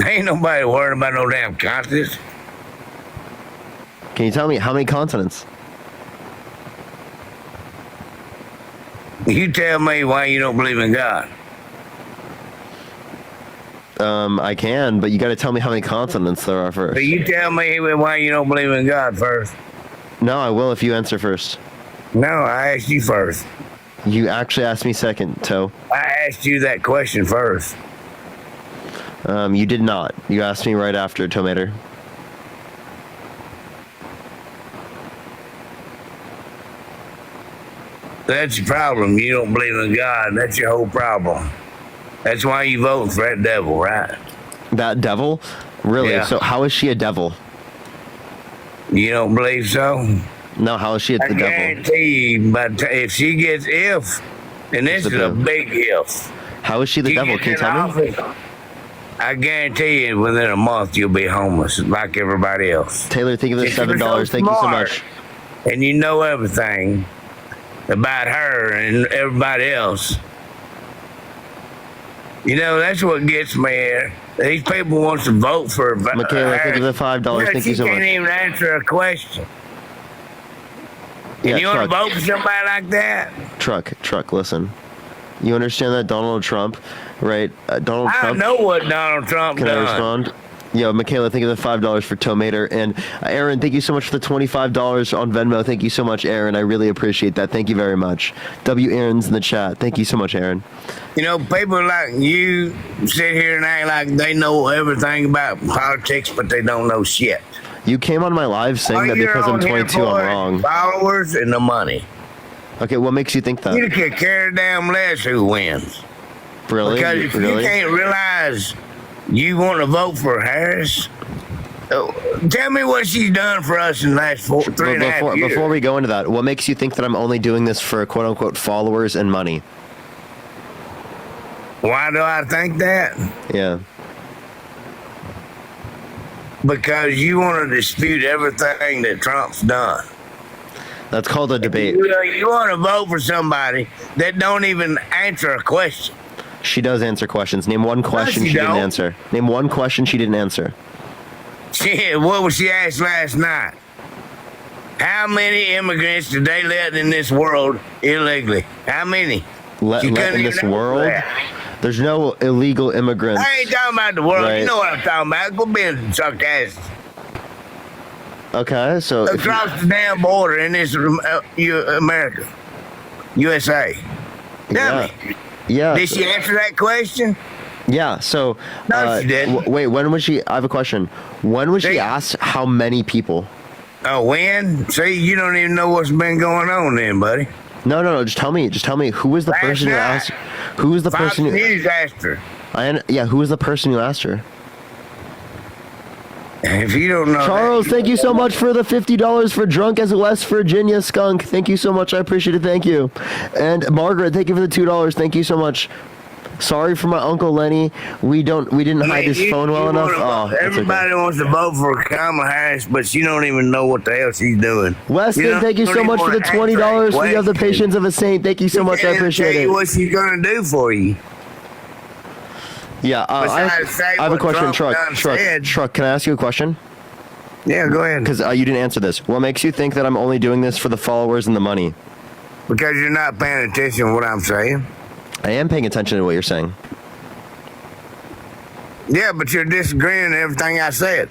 Ain't nobody worried about no damn continents. Can you tell me how many continents? You tell me why you don't believe in God. I can, but you got to tell me how many consonants there are first. But you tell me why you don't believe in God first. No, I will if you answer first. No, I asked you first. You actually asked me second, Toe. I asked you that question first. You did not. You asked me right after, Tomater. That's your problem. You don't believe in God. That's your whole problem. That's why you voting for that devil, right? That devil? Really? Yeah. So how is she a devil? You don't believe so? No, how is she the I devil? guarantee you, but if she gets and this is a big if. How is she the devil? Can you tell me? I guarantee you within a month you'll be homeless like everybody else. Taylor, think of the If you're $7. so Thank you so smart much. And you know everything about her and everybody else. You know, that's what gets me here. These people want to vote for Michaela, think of the $5. Thank you so much. She can't even answer a question. Yeah, And you want to vote for somebody like that? Truck, listen. You understand that Donald Trump, right? Donald I Trump. know what Donald Trump Can done. I respond? Yo, Michaela, thank you for the $5 for Tomater. And Aaron, thank you so much for the $25 on Venmo. Thank you so much, Aaron. I really appreciate that. Thank you very much. W. Aaron's in the chat. Thank you so much, Aaron. You know, people like you sit here and act like they know everything about politics, but they don't know shit. You came on my live saying that because I'm 22, I'm wrong. Followers and the money. Okay, what makes you think that? You could care damn less who wins. Really? Because if you can't realize you want to vote for Harris, tell me what she's done for us in the last 3.5 years. Before we go into that, what makes you think that I'm only doing this for quote unquote followers and money? Why do I think that? Yeah. Because you want to dispute everything that Trump's done. That's called a debate. You want to vote for somebody that don't even answer a question. She does answer questions. Name one question she didn't answer. Name one question she didn't answer. What was she asked last night? How many immigrants did they let in this world illegally? How many? Let in this world? There's no illegal immigrants. I ain't talking about the world. Right. You know what I'm talking about. Go being sarcastic. Okay, so across the damn border in this America, USA. Tell me. Yeah. Did she answer that question? Yeah. So. No, she didn't. Wait. When was she? I have a question. When was she asked how many people? Oh, when? See, you don't even know what's been going on, then, buddy. No. Just tell me. Who was the person who asked? Who was the person who asked her? Who was the person who asked her? If you don't know, Charles, thank you so much for the $50 for Drunk as a West Virginia Skunk. Thank you so much. I appreciate it. Thank you. And Margaret, thank you for the $2. Thank you so much. Sorry for my Uncle Lenny. We didn't hide his phone well enough. Everybody wants to vote for Kamala Harris, but she don't even know what the hell she's doing. Weston, thank you so much for the $20. We have the patience of a saint. Thank you so much. I appreciate it. What she's gonna do for you? Yeah, I have a question. Truck. Can I ask you a question? Yeah, go ahead. Because you didn't answer this. What makes you think that I'm only doing this for the followers and the money? Because you're not paying attention to what I'm saying. I am paying attention to what you're saying. Yeah, but you're disagreeing with everything I said.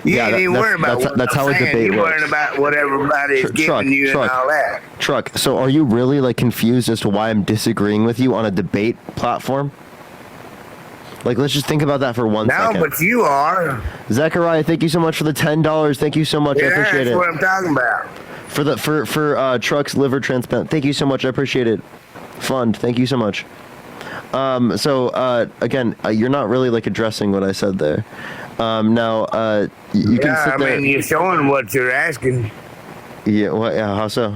You ain't even worried about what that's how a debate You're works. worrying about what everybody is giving you and all that. Truck. So are you really like confused as to why I'm disagreeing with you on a debate platform? Like, let's just think about that for 1 second. No, but you are. Zechariah, thank you so much for the $10. Thank you so much. I appreciate it. That's what I'm talking about. For Truck's liver transplant. Thank you so much. I appreciate it. Fund. Thank you so much. Again, you're not really like addressing what I said there. Now, you can sit there. I mean, you're showing what you're asking. Yeah. What? Yeah. How so?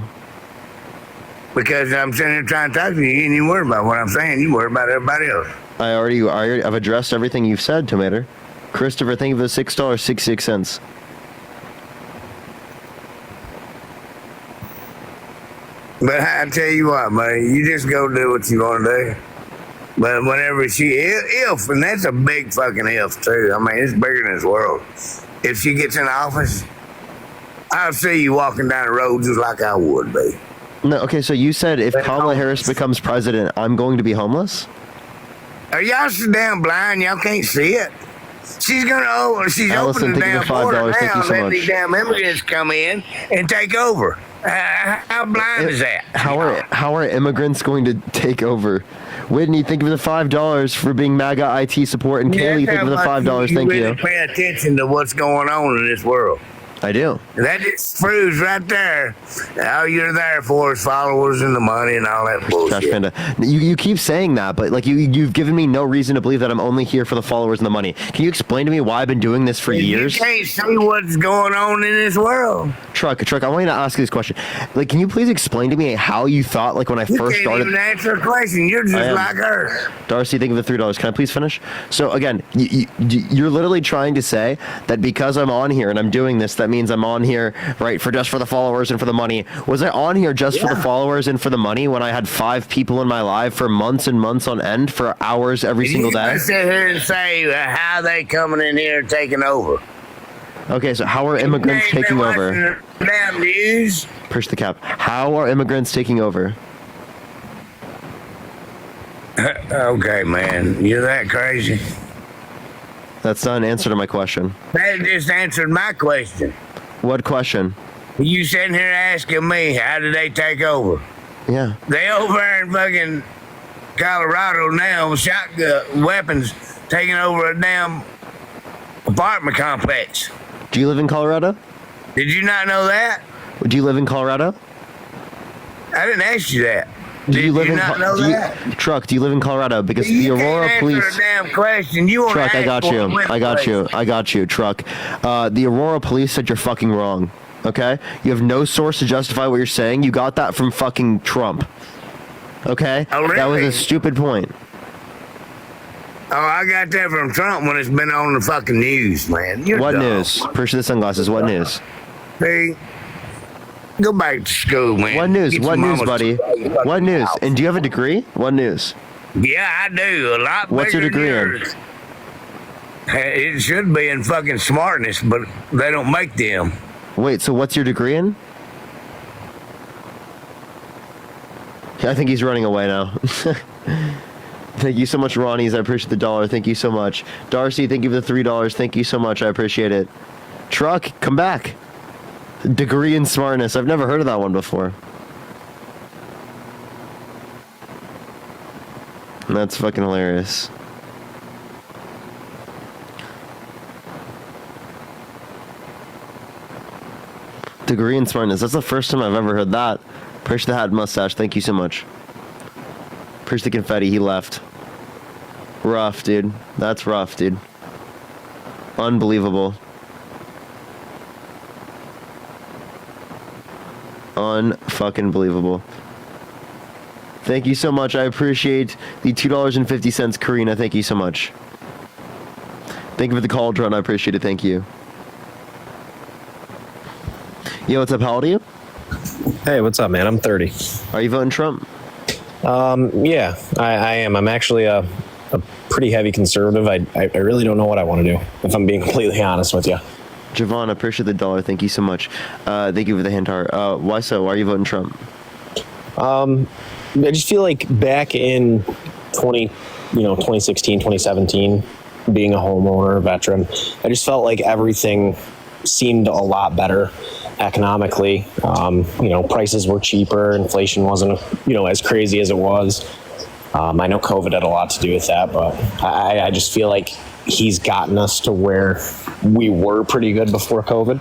Because I'm sitting here trying to talk to you. You ain't even worried about what I'm saying. You worry about everybody else. I've addressed everything you've said, Tomato. Christopher, thank you for the $6.66. But I tell you what, buddy, you just go do what you want to do. But whenever if, and that's a big fucking if too. I mean, it's bigger than this world. If she gets in office, I'll see you walking down the road just like I would be. No, okay, so you said if Kamala Harris becomes president, I'm going to be homeless? Are y'all so damn blind? Y'all can't see it. She's she's Allison, opening the thank you damn for $5. border Thank you now, so letting much. these damn immigrants come in and take over. How blind is that? How are immigrants going to take over? Whitney, thank you for the $5 for being MAGA IT support, and Kaylee, thank you for the $5. Thank really you. Pay attention to what's going on in this world. I do. That just proves right there all you're there for is followers and the money and all that bullshit. Trash Panda. You keep saying that, but like you've given me no reason to believe that I'm only here for the followers and the money. Can you explain to me why I've been doing this for years? You can't see what's going on in this world. Truck, I want you to ask you this question. Like, can you please explain to me how you thought, like, when I first started? You can't even answer a question. You're just like her. Darcy, thank you for the $3. Can I please finish? So again, you're literally trying to say that because I'm on here and I'm doing this, that means I'm on here, right, for the followers and for the money. Was I on here just for the followers and for the money when I had 5 people in my life for months and months on end for hours every single day? You sit here and say how they coming in here and taking over. Okay, so how are immigrants taking over? Damn news. Push the cap. How are immigrants taking over? Okay, man. You're that crazy? That's not an answer to my question. That just answered my question. What question? You sitting here asking me, how did they take over? Yeah. They over there in fucking Colorado now with shotgun weapons taking over a damn apartment complex. Do you live in Colorado? Did you not know that? Do you live in Colorado? I didn't ask you that. Do you live in not know that? Truck, do you live in Colorado? Because the Aurora Police. Answer a damn question. You want Truck, I got you. Truck. The Aurora Police said you're fucking wrong. Okay? You have no source to justify what you're saying. You got that from fucking Trump. Okay? Oh, really? That was a stupid point. Oh, I got that from Trump when it's been on the fucking news, man. What news? Purchase the sunglasses. What news? Hey, go back to school, man. What news? What news, buddy? What news? And do you have a degree? What news? Yeah, I do. A lot. What's your degree in? It should be in fucking smartness, but they don't make them. Wait, so what's your degree in? I think he's running away now. Thank you so much, Ronnie's. I appreciate the $1. Thank you so much. Darcy, thank you for the $3. Thank you so much. I appreciate it. Truck, come back. Degree in smartness. I've never heard of that one before. That's fucking hilarious. Degree in smartness. That's the first time I've ever heard that. Push the hat mustache. Thank you so much. Push the confetti. He left. Rough, dude. That's rough, dude. Unbelievable. Unfucking believable. Thank you so much. I appreciate the $2.50, Karina. Thank you so much. Thank you for the cauldron. I appreciate it. Thank you. Yo, what's up? How old are you? Hey, what's up, man? I'm 30. Are you voting Trump? Yeah, I am. I'm actually a pretty heavy conservative. I really don't know what I want to do, if I'm being completely honest with you. Javon, I appreciate the $1. Thank you so much. Thank you for the hand heart. Why so? Why are you voting Trump? I just feel like back in 2016, 2017, being a homeowner, a veteran, I just felt like everything seemed a lot better economically. Prices were cheaper. Inflation wasn't, as crazy as it was. I know COVID had a lot to do with that, but I just feel like he's gotten us to where we were pretty good before COVID.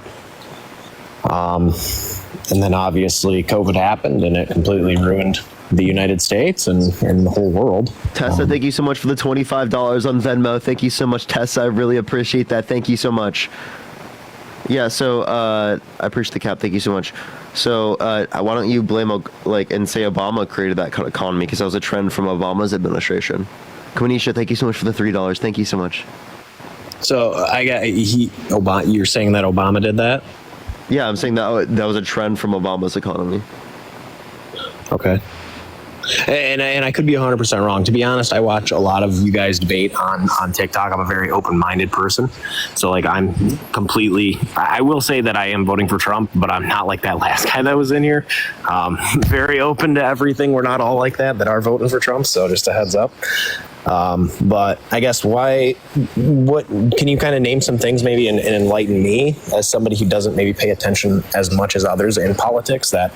And then obviously COVID happened and it completely ruined the United States and the whole world. Tessa, thank you so much for the $25 on Venmo. Thank you so much, Tessa. I really appreciate that. Thank you so much. Yeah, so I appreciate the cap. Thank you so much. So why don't you blame and say Obama created that kind of economy, because that was a trend from Obama's administration. Quenisha, thank you so much for the $3. Thank you so much. So you're saying that Obama did that? Yeah, I'm saying that was a trend from Obama's economy. Okay. And I could be 100% wrong. To be honest, I watch a lot of you guys debate on TikTok. I'm a very open-minded person. So like I will say that I am voting for Trump, but I'm not like that last guy that was in here. Very open to everything. We're not all like that are voting for Trump. So just a heads up. But I guess what can you kind of name some things maybe and enlighten me as somebody who doesn't maybe pay attention as much as others in politics that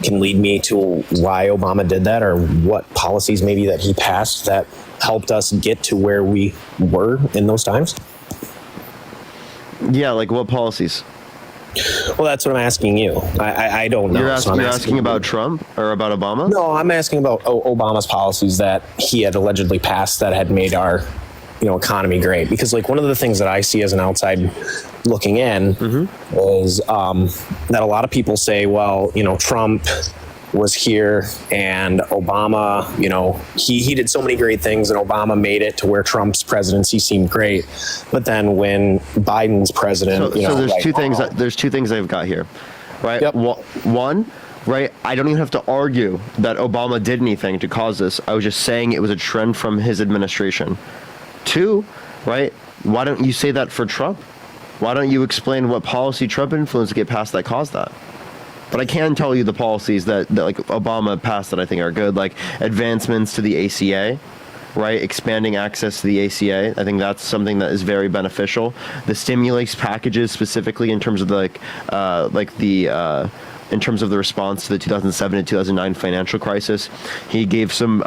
can lead me to why Obama did that, or what policies maybe that he passed that helped us get to where we were in those times? Yeah, like what policies? Well, that's what I'm asking you. I don't know. You're asking about Trump or about Obama? No, I'm asking about Obama's policies that he had allegedly passed that had made our, economy great. Because like one of the things that I see as an outside looking in is that a lot of people say, well, Trump was here and Obama, he did so many great things and Obama made it to where Trump's presidency seemed great. But then when Biden's president, so there's two things I've got here, right? Yep. One, right? I don't even have to argue that Obama did anything to cause this. I was just saying it was a trend from his administration. Two, right? Why don't you say that for Trump? Why don't you explain what policy Trump influenced to get passed that caused that? But I can tell you the policies that like Obama passed that I think are good, like advancements to the ACA, right? Expanding access to the ACA. I think that's something that is very beneficial. The stimulus packages specifically in terms of in terms of the response to the 2007 and 2009 financial crisis. He gave some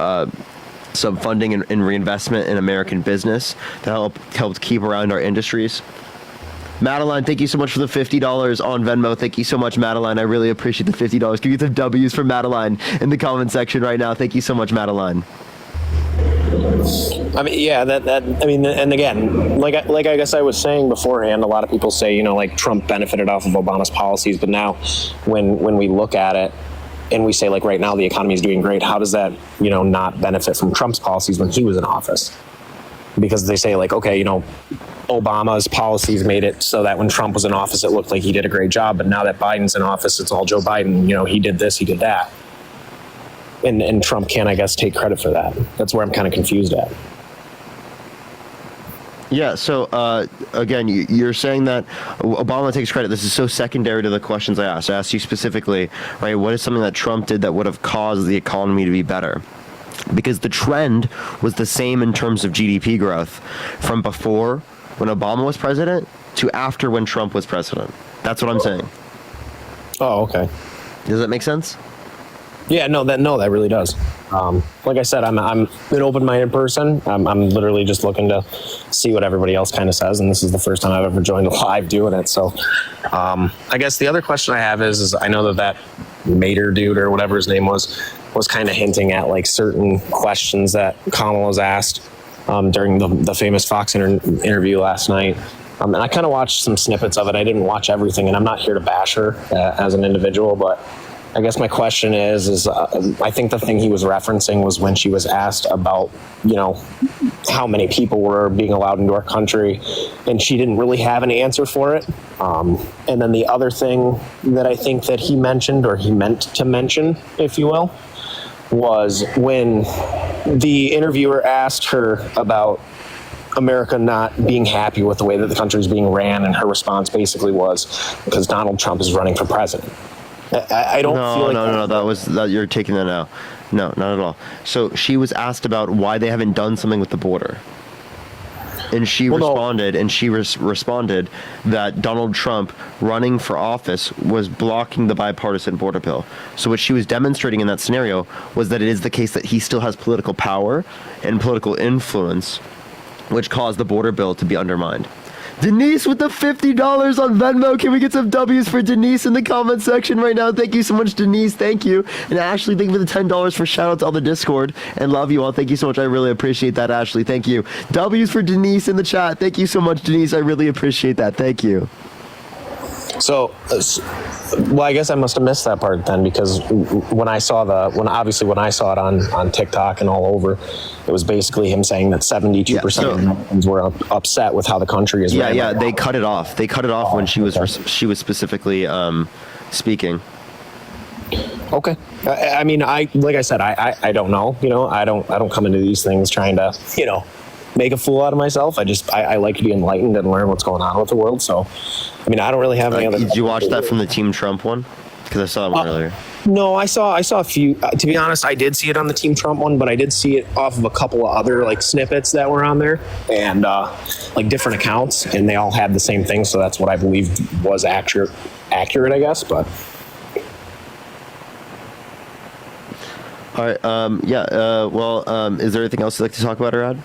funding and reinvestment in American business to help keep around our industries. Madeline, thank you so much for the $50 on Venmo. Thank you so much, Madeline. I really appreciate the $50. Can you get some W's for Madeline in the comment section right now? Thank you so much, Madeline. I mean, yeah, and again, like I guess I was saying beforehand, a lot of people say, like Trump benefited off of Obama's policies, but now when we look at it and we say like right now the economy is doing great, how does that, not benefit from Trump's policies when he was in office? Because they say like, okay, Obama's policies made it so that when Trump was in office, it looked like he did a great job. But now that Biden's in office, it's all Joe Biden. He did this, he did that. And Trump can't, I guess, take credit for that. That's where I'm kind of confused at. Yeah, so again, you're saying that Obama takes credit. This is so secondary to the questions I asked. I asked you specifically, right, what is something that Trump did that would have caused the economy to be better? Because the trend was the same in terms of GDP growth from before when Obama was president to after when Trump was president. That's what I'm saying. Oh, okay. Does that make sense? Yeah, no, that really does. Like I said, I'm an open-minded person. I'm literally just looking to see what everybody else kind of says, and this is the first time I've ever joined live doing it. So, I guess the other question I have is I know that Mater dude or whatever his name was kind of hinting at like certain questions that Kamala's asked during the famous Fox interview last night. And I kind of watched some snippets of it. I didn't watch everything, and I'm not here to bash her as an individual, but I guess my question is I think the thing he was referencing was when she was asked about, how many people were being allowed into our country, and she didn't really have an answer for it. And then the other thing that I think that he mentioned, or he meant to mention, if you will, was when the interviewer asked her about America not being happy with the way that the country is being ran, and her response basically was because Donald Trump is running for president. I don't feel like that you're taking that out. No, not at all. So she was asked about why they haven't done something with the border. And she responded that Donald Trump running for office was blocking the bipartisan border bill. So what she was demonstrating in that scenario was that it is the case that he still has political power and political influence, which caused the border bill to be undermined. Denise with the $50 on Venmo. Can we get some W's for Denise in the comment section right now? Thank you so much, Denise. Thank you. And Ashley, thank you for the $10 for shout out to all the Discord. And love you all. Thank you so much. I really appreciate that, Ashley. Thank you. W's for Denise in the chat. Thank you so much, Denise. I really appreciate that. Thank you. So, I guess I must have missed that part then, because when I saw it on TikTok and all over, it was basically him saying that 72% of Americans were upset with how the country is ran. Yeah, they cut it off. They cut it off when she was specifically speaking. Okay. I mean, like I said, I don't know. You know, I don't come into these things trying to, you know, make a fool out of myself. I like to be enlightened and learn what's going on with the world. So, I mean, I don't really have any other. Did you watch that from the Team Trump one? Because I saw that one earlier. No, I saw a few. To be honest, I did see it on the Team Trump one, but I did see it off of a couple of other like snippets that were on there and like different accounts, and they all had the same thing. So that's what I believed was accurate, I guess. But all right. Is there anything else you'd like to talk about, Arad?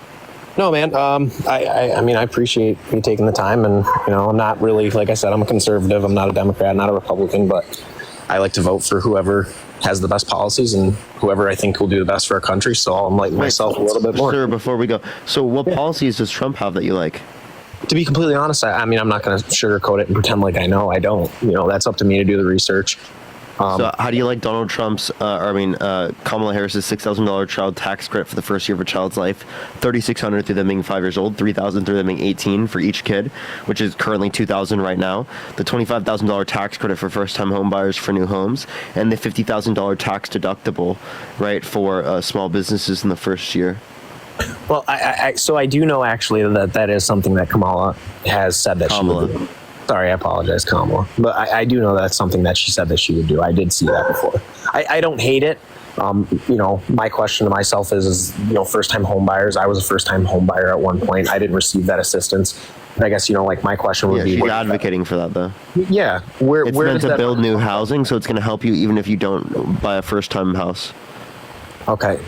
no, man. I mean, I appreciate you taking the time, and you know, I'm not really, like I said, I'm a conservative. I'm not a Democrat, not a Republican, but I like to vote for whoever has the best policies and whoever I think will do the best for our country. So I'll enlighten myself a little bit more. Sir, before we go, so what policies does Trump have that you like? To be completely honest, I mean, I'm not going to sugarcoat it and pretend like I know. I don't. You know, that's up to me to do the research. So how do you like Donald Trump's, Kamala Harris's $6,000 child tax credit for the first year of a child's life, $3,600 through them being 5 years old, $3,000 through them being 18 for each kid, which is currently $2,000 right now, the $25,000 tax credit for first-time home buyers for new homes, and the $50,000 tax deductible, right, for small businesses in the first year? Well, so I do know actually that is something that Kamala has said that she would do. Sorry, I apologize, Kamala. But I do know that's something that she said that she would do. I did see that before. I don't hate it. You know, my question to myself is, you know, first-time home buyers. I was a first-time home buyer at one point. I didn't receive that assistance. And I guess, you know, like my question would be... She's advocating for that, though. Yeah. It's meant to build new housing, so it's going to help you even if you don't buy a first-time house. Okay.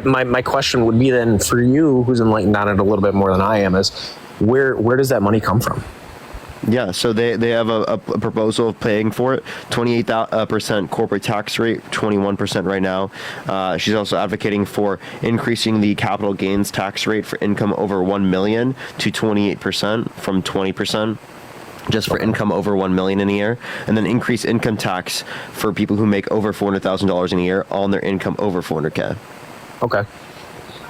My question would be then, for you, who's enlightened on it a little bit more than I am, is where does that money come from? Yeah, so they have a proposal of paying for it, 28% corporate tax rate, 21% right now. She's also advocating for increasing the capital gains tax rate for income over 1 million to 28% from 20%. Just for income over 1 million in a year, and then increase income tax for people who make over $400,000 in a year on their income over 400K. Okay.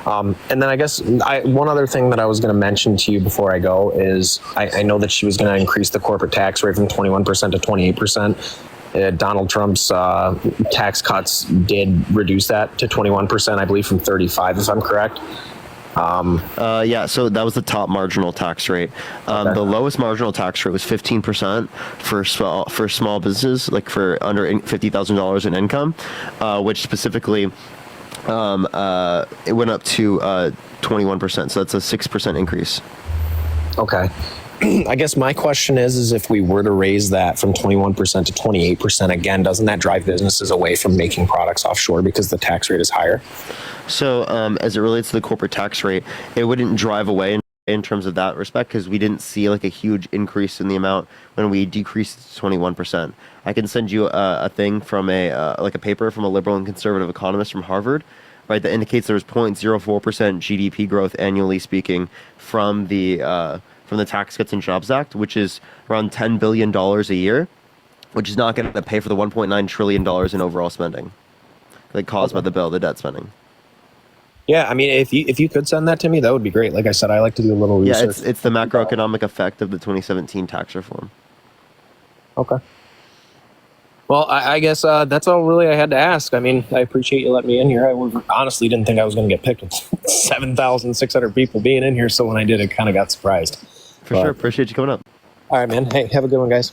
And then I guess one other thing that I was going to mention to you before I go is I know that she was going to increase the corporate tax rate from 21% to 28%. Donald Trump's tax cuts did reduce that to 21%, I believe, from 35%, if I'm correct. So that was the top marginal tax rate. The lowest marginal tax rate was 15% for small businesses, like for under $50,000 in income, which specifically it went up to 21%. So that's a 6% increase. Okay. I guess my question is if we were to raise that from 21% to 28%, again, doesn't that drive businesses away from making products offshore because the tax rate is higher? So as it relates to the corporate tax rate, it wouldn't drive away in terms of that respect because we didn't see like a huge increase in the amount when we decreased it to 21%. I can send you a thing from a paper from a liberal and conservative economist from Harvard, right, that indicates there was 0.04% GDP growth annually speaking from the Tax Cuts and Jobs Act, which is around $10 billion a year, which is not going to pay for the $1.9 trillion in overall spending, like caused by the bill, the debt spending. Yeah, I mean, if you could send that to me, that would be great. Like I said, I like to do a little research. Yeah, it's the macroeconomic effect of the 2017 tax reform. Okay. Well, I guess that's all really I had to ask. I mean, I appreciate you letting me in here. I honestly didn't think I was going to get picked with 7,600 people being in here, so when I did, I kind of got surprised. For sure. Appreciate you coming up. All right, man. Hey, have a good one, guys.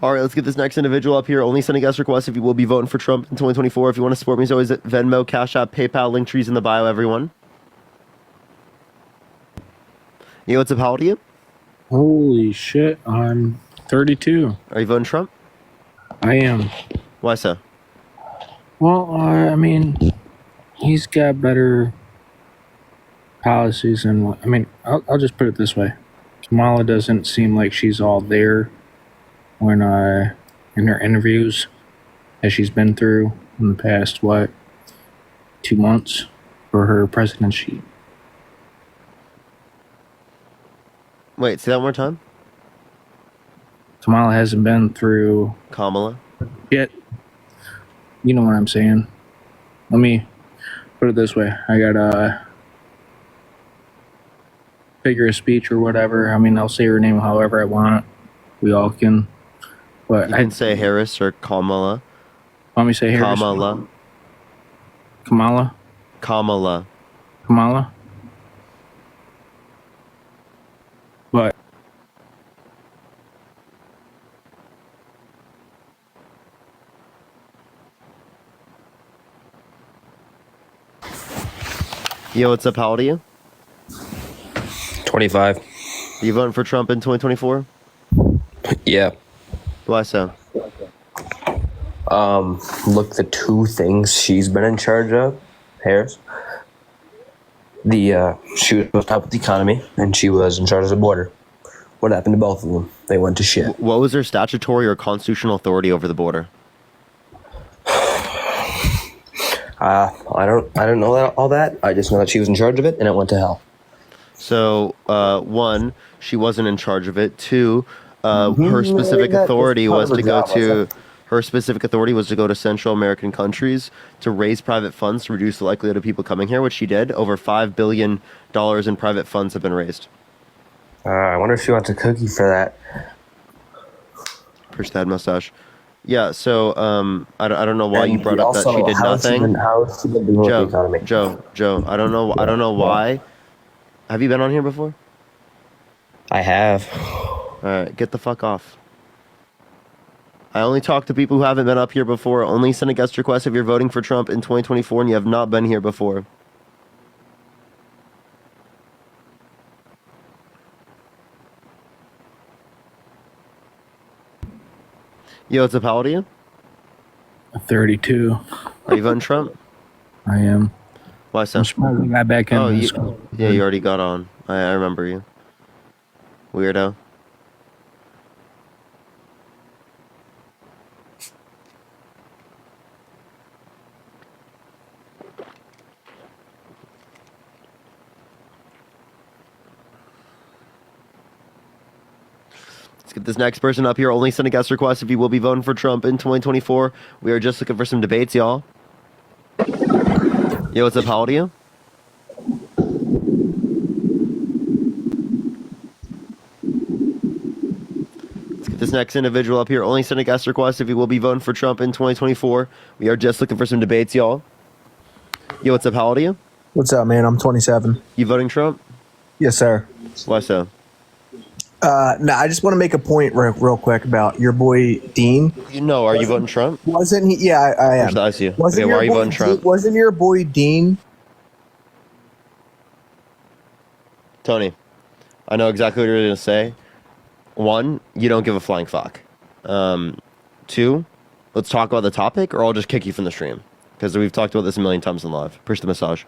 All right, let's get this next individual up here. Only sending guest requests if you will be voting for Trump in 2024. If you want to support me, as always, at Venmo, Cash App, PayPal, link trees in the bio, everyone. You, what's up? How old are you? Holy shit, I'm 32. Are you voting Trump? I am. Why so? Well, I mean, he's got better policies than what... I mean, I'll just put it this way. Kamala doesn't seem like she's all there when in her interviews as she's been through in the past, 2 months for her presidency. Wait, say that one more time? Kamala hasn't been through... Kamala? Yet. You know what I'm saying. Let me put it this way. I got a figure of speech or whatever. I mean, I'll say her name however I want. We all can. But you can say Harris or Kamala. Want me to say Harris? Kamala. Kamala? Kamala. Kamala? What? Yo, what's up? How old are you? 25. You voting for Trump in 2024? Yeah. Why so? Look, the two things she's been in charge of, Harris. She was supposed to help with the economy, and she was in charge of the border. What happened to both of them? They went to shit. What was her statutory or constitutional authority over the border? I don't know all that. I just know that she was in charge of it, and it went to hell. So, one, she wasn't in charge of it. Two, her specific authority was to go to. Her specific authority was to go to Central American countries to raise private funds to reduce the likelihood of people coming here, which she did. Over $5 billion in private funds have been raised. I wonder if she wants a cookie for that. Push that mustache. Yeah, so I don't know why you brought up that she did nothing. Joe, I don't know why. Have you been on here before? I have. All right, get the fuck off. I only talk to people who haven't been up here before. Only send a guest request if you're voting for Trump in 2024 and you have not been here before. Yo, what's up? How old are you? 32. Are you voting Trump? I am. Why so? I'm surprised I got back in school. Yeah, you already got on. I remember you. Weirdo. Let's get this next person up here. Only send a guest request if you will be voting for Trump in 2024. We are just looking for some debates, y'all. Yo, what's up? How old are you? Let's get this next individual up here. Only send a guest request if you will be voting for Trump in 2024. We are just looking for some debates, y'all. Yo, what's up? How old are you? What's up, man? I'm 27. You voting Trump? Yes, sir. Why so? No, I just want to make a point real quick about your boy Dean. Are you voting Trump? Wasn't he? Yeah, I am. I see you. Wasn't Okay, why are you voting Dean, Trump? Wasn't your boy Dean? Tony, I know exactly what you're going to say. One, you don't give a flying fuck. Two, let's talk about the topic or I'll just kick you from the stream. Because we've talked about this a million times in live. Push the massage.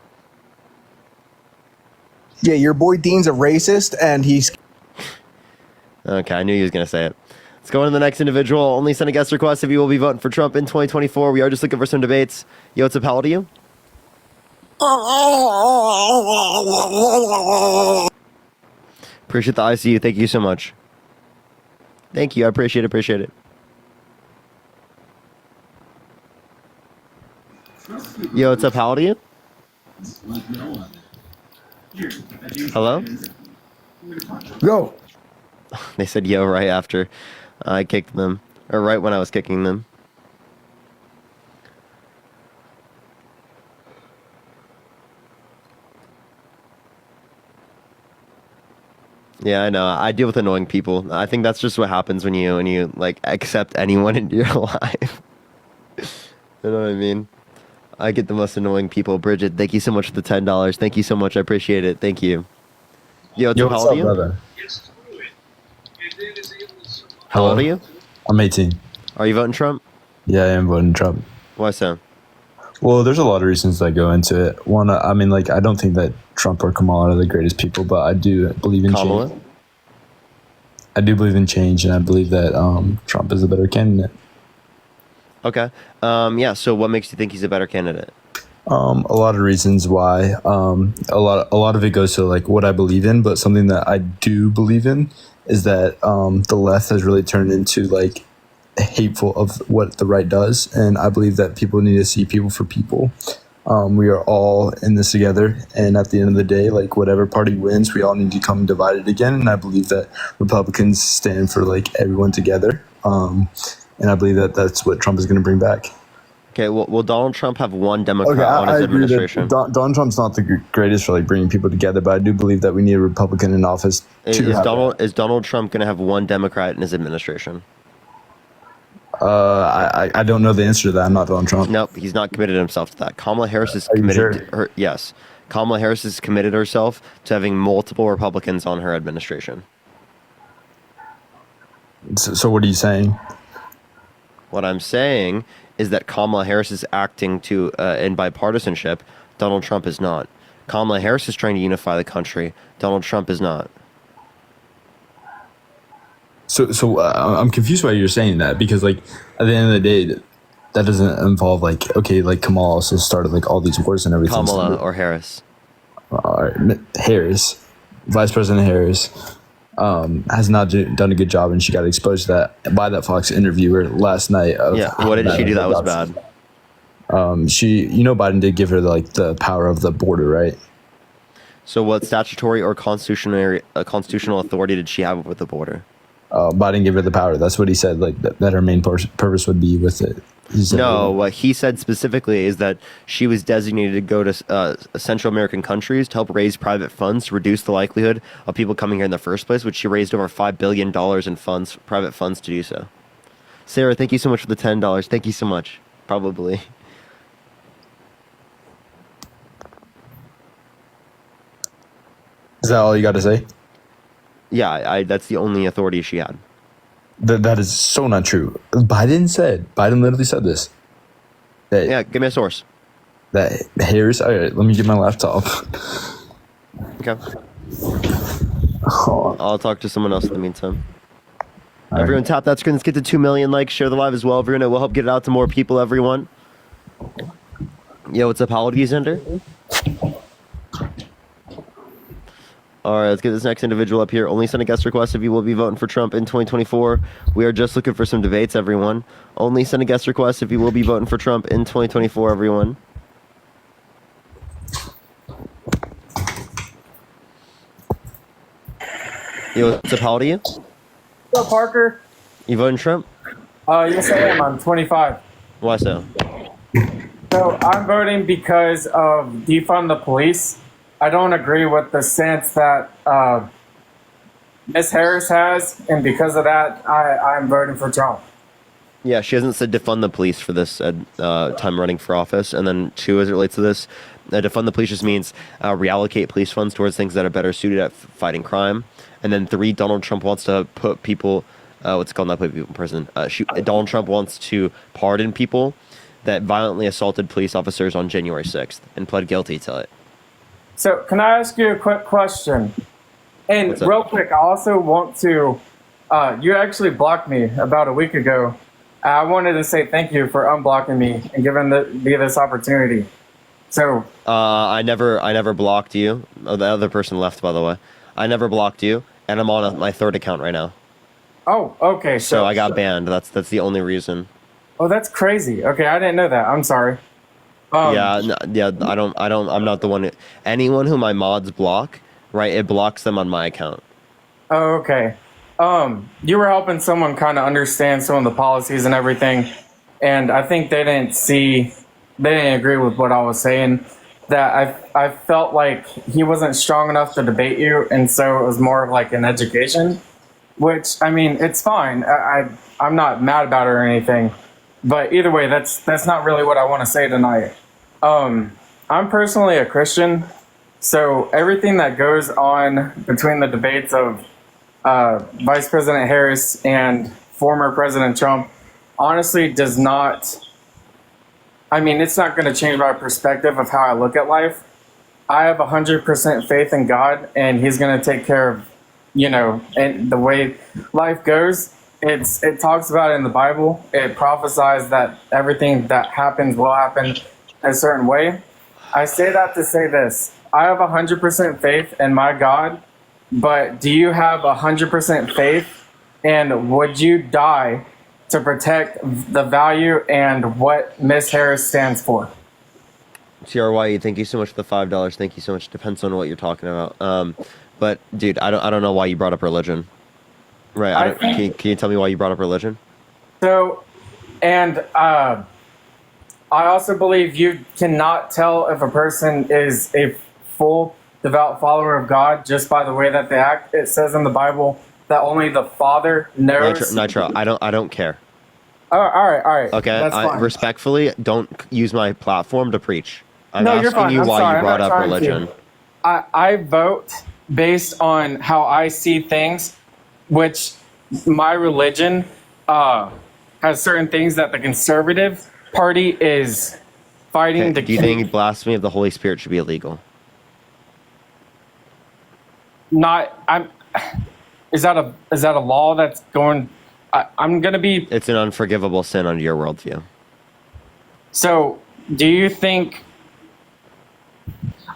Yeah, your boy Dean's a racist and he's... Okay, I knew he was going to say it. Let's go on to the next individual. Only send a guest request if you will be voting for Trump in 2024. We are just looking for some debates. Yo, what's up? How old are you? Appreciate the ICU. Thank you so much. Thank you. I appreciate it. Yo, what's up? How old are you? Hello? Go. They said yo right after I kicked them. Or right when I was kicking them. Yeah, I know. I deal with annoying people. I think that's just what happens when you like accept anyone into your life. You know what I mean? I get the most annoying people. Bridget, thank you so much for the $10. Thank you so much. I appreciate it. Thank you. Yo, how old are you? Brother? How old are you? I'm 18. Are you voting Trump? Yeah, I am voting Trump. Why so? Well, there's a lot of reasons that go into it. One, I mean, like, I don't think that Trump or Kamala are the greatest people, but I do believe in change. I do believe in change, and I believe that Trump is a better candidate. Okay. Yeah. So, what makes you think he's a better candidate? A lot of reasons why. A lot of it goes to like what I believe in, but something that I do believe in is that the left has really turned into like hateful of what the right does, and I believe that people need to see people for people. We are all in this together, and at the end of the day, like whatever party wins, we all need to come divided again. And I believe that Republicans stand for like everyone together, and I believe that that's what Trump is going to bring back. Okay, well, will Donald Trump have one Democrat Okay, on I his agree that administration? Donald Trump's not the greatest for like bringing people together, but I do believe that we need a Republican in office to have Is Donald Trump going to have one Democrat in his administration? I don't know the answer to that. I'm not Donald Trump. Nope, he's not committed himself to that. Kamala Harris is Are you committed. sure? To her, yes, Kamala Harris has committed herself to having multiple Republicans on her administration. So what are you saying? What I'm saying is that Kamala Harris is acting to in bipartisanship. Donald Trump is not. Kamala Harris is trying to unify the country. Donald Trump is not. So I'm confused why you're saying that, because like at the end of the day, that doesn't involve like, okay, like Kamala also started like all these wars and everything. Kamala or Harris? Harris, Vice President Harris, has not done a good job, and she got exposed to that by that Fox interviewer last night. Yeah, what did she do that was bad? Biden did give her the power of the border, right? So what statutory or constitutional authority did she have with the border? Biden gave her the power. That's what he said. Like that her main purpose would be with it. No, what he said specifically is that she was designated to go to Central American countries to help raise private funds to reduce the likelihood of people coming here in the first place, which she raised over $5 billion in funds, private funds, to do so. Sarah, thank you so much for the $10. Thank you so much. Probably. Is that all you got to say? Yeah, that's the only authority she had. That is so not true. Biden literally said this. Yeah, give me a source. That Harris. All right, let me get my laptop. Okay. I'll talk to someone else in the meantime. Everyone tap that screen. Let's get to 2 million likes. Share the live as well, everyone. It will help get it out to more people, everyone. Yo, what's up? How old are you, Zender? All right, let's get this next individual up here. Only send a guest request if you will be voting for Trump in 2024. We are just looking for some debates, everyone. Only send a guest request if you will be voting for Trump in 2024, everyone. Yo, what's up? How old are you? What's up, Parker? You voting Trump? Yes, I am. I'm 25. Why so? So I'm voting because of defund the police. I don't agree with the stance that Ms. Harris has, and because of that, I'm voting for Trump. Yeah, she hasn't said defund the police for this time running for office. And then two, as it relates to this, defund the police just means reallocate police funds towards things that are better suited at fighting crime. And then three, Donald Trump wants to put people, not put people in prison. Donald Trump wants to pardon people that violently assaulted police officers on January 6th and pled guilty to it. So can I ask you a quick question? And real quick, I also want to, you actually blocked me about a week ago. I wanted to say thank you for unblocking me and giving me this opportunity. So I never blocked you. Oh, the other person left, by the way. I never blocked you, and I'm on my third account right now. Oh, okay. So I got banned. That's the only reason. Oh, that's crazy. Okay, I didn't know that. I'm sorry. I'm not the one. Anyone who my mods block, right? It blocks them on my account. Oh, okay. You were helping someone kind of understand some of the policies and everything, and I think they didn't agree with what I was saying. That I felt like he wasn't strong enough to debate you, and so it was more of like an education. Which, I mean, it's fine. I'm not mad about it or anything. But either way, that's not really what I want to say tonight. I'm personally a Christian, so everything that goes on between the debates of Vice President Harris and former President Trump honestly does not, I mean, it's not going to change my perspective of how I look at life. I have 100% faith in God, and he's going to take care of, and the way life goes. It talks about it in the Bible. It prophesies that everything that happens will happen a certain way. I say that to say this. I have 100% faith in my God, but do you have 100% faith, and would you die to protect the value and what Ms. Harris stands for? TRYE, thank you so much for the $5. Thank you so much. Depends on what you're talking about. But dude, I don't know why you brought up religion. Right. Can you tell me why you brought up religion? So, and I also believe you cannot tell if a person is a full devout follower of God just by the way that they act. It says in the Bible that only the Father knows. Nitro, I don't care. All right. Okay, That's fine. Respectfully, don't use my platform to preach. I'm No, you're asking fine. you I'm why sorry. you I'm brought not up trying to. religion. I vote based on how I see things, which my religion has certain things that the conservative party is fighting Okay, to do you keep. think blasphemy of the Holy Spirit should be illegal? Is that a law that's going? I'm gonna be. It's an unforgivable sin under your worldview. So, do you think?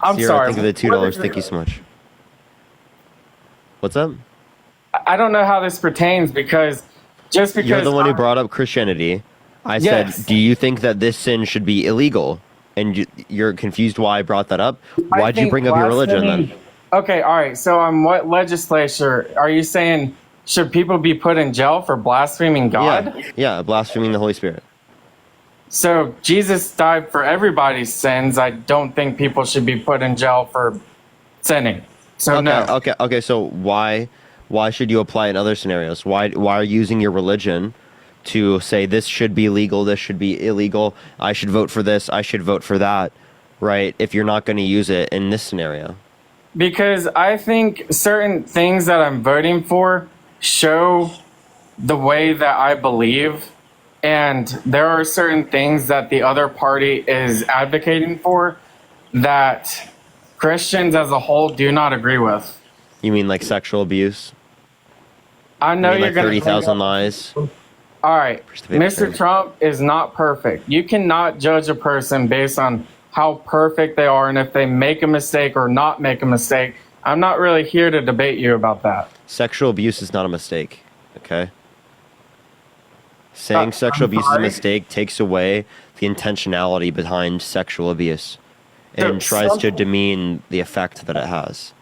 I'm Sierra, sorry. think of the $2. Thank you so much. What's up? I don't know how this pertains because just because You're the one who brought up Christianity. I Yes. said, do you think that this sin should be illegal? And you're confused why I brought that up? Why'd you think bring up your religion then? Okay, all right. So, what legislature are you saying? Should people be put in jail for blaspheming God? Yeah, blaspheming the Holy Spirit. So Jesus died for everybody's sins. I don't think people should be put in jail for sinning. So no. Okay. So why should you apply in other scenarios? Why are you using your religion to say this should be legal, this should be illegal, I should vote for this, I should vote for that, right? If you're not going to use it in this scenario. Because I think certain things that I'm voting for show the way that I believe, and there are certain things that the other party is advocating for that Christians as a whole do not agree with. You mean like sexual abuse? I know you mean you're like going 30,000 lies. All right, Mr. Trump is not perfect. You cannot judge a person based on how perfect they are and if they make a mistake or not make a mistake. I'm not really here to debate you about that. Sexual abuse is not a mistake, okay? Saying sexual abuse is a mistake takes away the intentionality behind sexual abuse and tries to demean the effect that it has.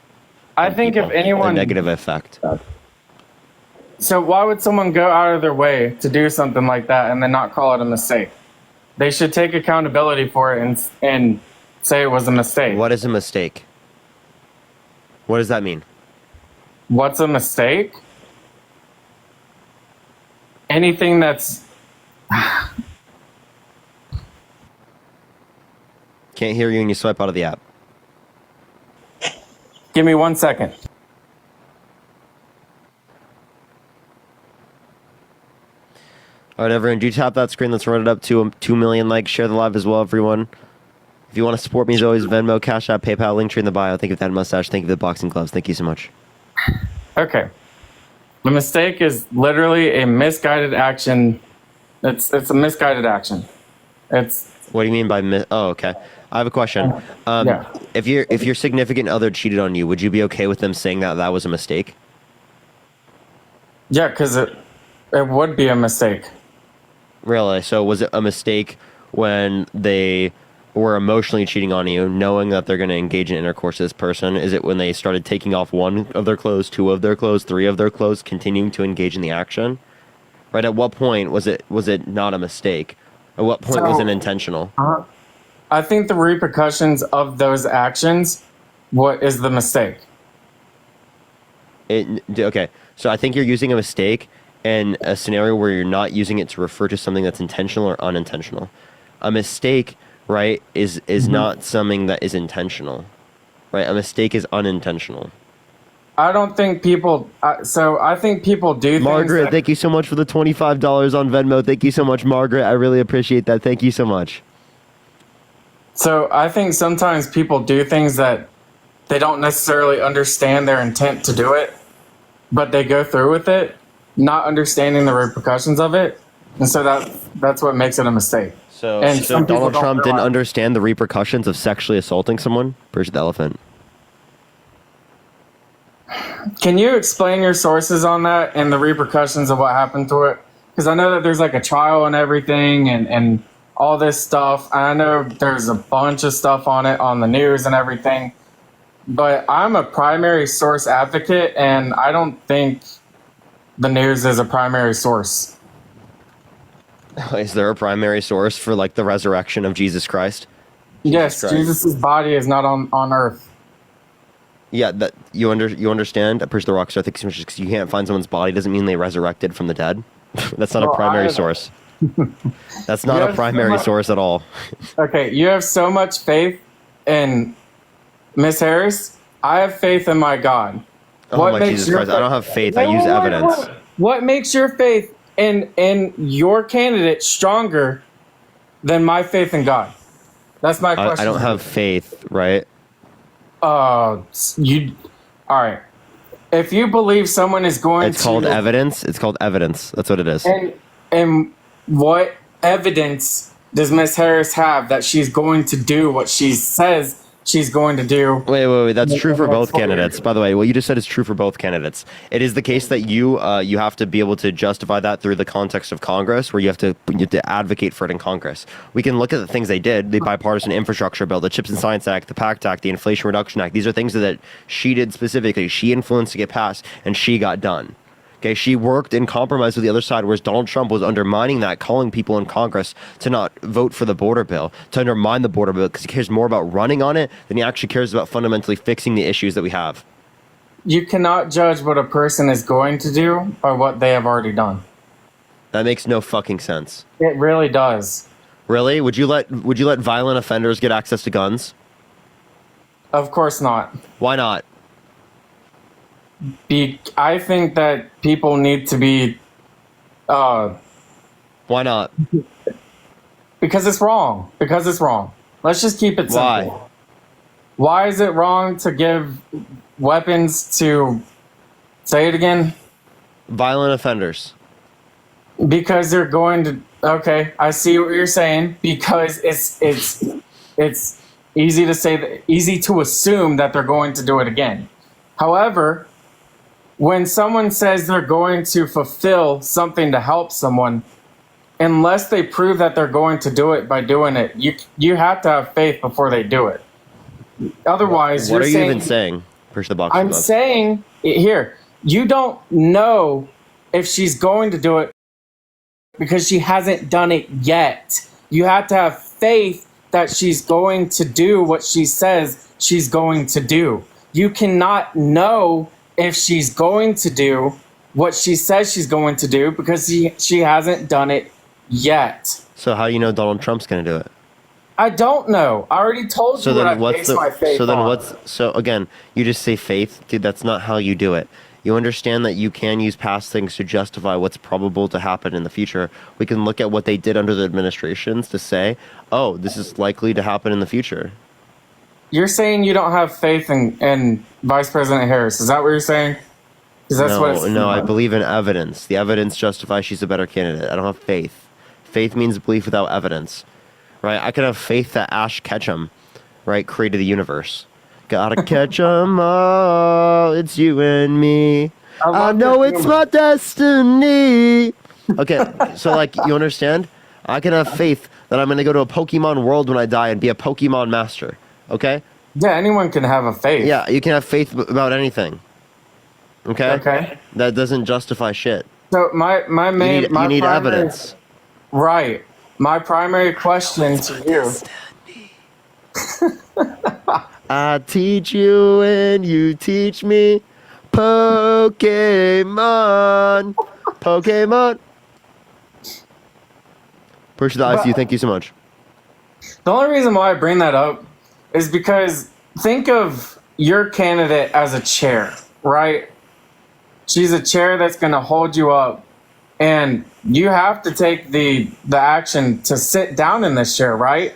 I think if anyone... A negative effect. So why would someone go out of their way to do something like that and then not call it a mistake? They should take accountability for it and say it was a mistake. What is a mistake? What does that mean? What's a mistake? Anything that's... Can't hear you when you swipe out of the app. Give me 1 second. All right, everyone, do tap that screen. Let's run it up to 2 million likes. Share the live as well, everyone. If you want to support me, as always, Venmo, Cash App, PayPal, link tree in the bio. Thank you for that mustache. Thank you for the boxing gloves. Thank you so much. Okay. The mistake is literally a misguided action. It's a misguided action. It's... What do you mean by Oh, okay. I have a question. Yeah. If your significant other cheated on you, would you be okay with them saying that was a mistake? Yeah, because it would be a mistake. Really? So was it a mistake when they were emotionally cheating on you, knowing that they're going to engage in intercourse with this person? Is it when they started taking off one of their clothes, two of their clothes, three of their clothes, continuing to engage in the action? Right? At what point was it not a mistake? At what point was it intentional? I think the repercussions of those actions, what is the mistake? Okay, so I think you're using a mistake in a scenario where you're not using it to refer to something that's intentional or unintentional. A mistake, right, is not something that is intentional, right? A mistake is unintentional. I don't think people... I think people do Margaret, things thank you so much for the $25 on Venmo. Thank you so much, Margaret. I really appreciate that. Thank you so much. So I think sometimes people do things that they don't necessarily understand their intent to do it, but they go through with it, not understanding the repercussions of it. And so that's what makes it a mistake. So some people Donald don't Trump didn't realize- understand the repercussions of sexually assaulting someone? Bridget the elephant. Can you explain your sources on that and the repercussions of what happened to it? Because I know that there's like a trial and everything and all this stuff. I know there's a bunch of stuff on it on the news and everything. But I'm a primary source advocate, and I don't think the news is a primary source. Is there a primary source for like the resurrection of Jesus Christ? Yes, Christ. Jesus' body is not on earth. Yeah, that you understand. I push the rockstar thinks because you can't find someone's body doesn't mean they resurrected from the dead. That's not a primary source. That's not a primary source at all. Okay, you have so much faith in Miss Harris. I have faith in my God. Oh my Jesus Christ! I don't have faith. I use evidence. What makes your faith in your candidate stronger than my faith in God? That's my question. I don't have faith, right? You. All right. If you believe someone is going to... It's called evidence. It's called evidence. That's what it is. And what evidence does Miss Harris have that she's going to do what she says she's going to do? Wait. That's true for both candidates. By the way, what you just said is true for both candidates. It is the case that you have to be able to justify that through the context of Congress, where you have to advocate for it in Congress. We can look at the things they did: the bipartisan infrastructure bill, the Chips and Science Act, the PACT Act, the Inflation Reduction Act. These are things that she did specifically. She influenced to get passed, and she got done. Okay, she worked in compromise with the other side, whereas Donald Trump was undermining that, calling people in Congress to not vote for the border bill, to undermine the border bill, because he cares more about running on it than he actually cares about fundamentally fixing the issues that we have. You cannot judge what a person is going to do by what they have already done. That makes no fucking sense. It really does. Really? Would you let violent offenders get access to guns? Of course not. Why not? I think that people need to be... Why not? Because it's wrong. Because it's wrong. Let's just keep it simple. Why is it wrong to give weapons to... Say it again? Violent offenders. Because they're going to... Okay, I see what you're saying. Because it's easy to say... easy to assume that they're going to do it again. However... when someone says they're going to fulfill something to help someone, unless they prove that they're going to do it by doing it, you have to have faith before they do it. Otherwise, what are you even saying? Push the box. I'm saying here, you don't know if she's going to do it because she hasn't done it yet. You have to have faith that she's going to do what she says she's going to do. You cannot know if she's going to do what she says she's going to do because she hasn't done it yet. So how do you know Donald Trump's going to do it? I don't know. I already told you what I base my faith on. So again, you just say faith. Dude, that's not how you do it. You understand that you can use past things to justify what's probable to happen in the future. We can look at what they did under the administrations to say, oh, this is likely to happen in the future. You're saying you don't have faith in Vice President Harris. Is that what you're saying? No, I believe in evidence. The evidence justifies she's a better candidate. I don't have faith. Faith means belief without evidence, right? I can have faith that Ash Ketchum, right, created the universe. Gotta catch 'em all. It's you and me. I know it's my destiny. Okay, so like, you understand? I can have faith that I'm gonna go to a Pokemon world when I die and be a Pokemon master. Okay? Yeah, anyone can have a faith. Yeah, you can have faith about anything. Okay? Okay. That doesn't justify shit. So my main... You need evidence. Right. My primary question to you... I teach you and you teach me Pokemon. Pokemon. Push the ICU. Thank you so much. The only reason why I bring that up is because think of your candidate as a chair, right? She's a chair that's going to hold you up, and you have to take the action to sit down in this chair, right?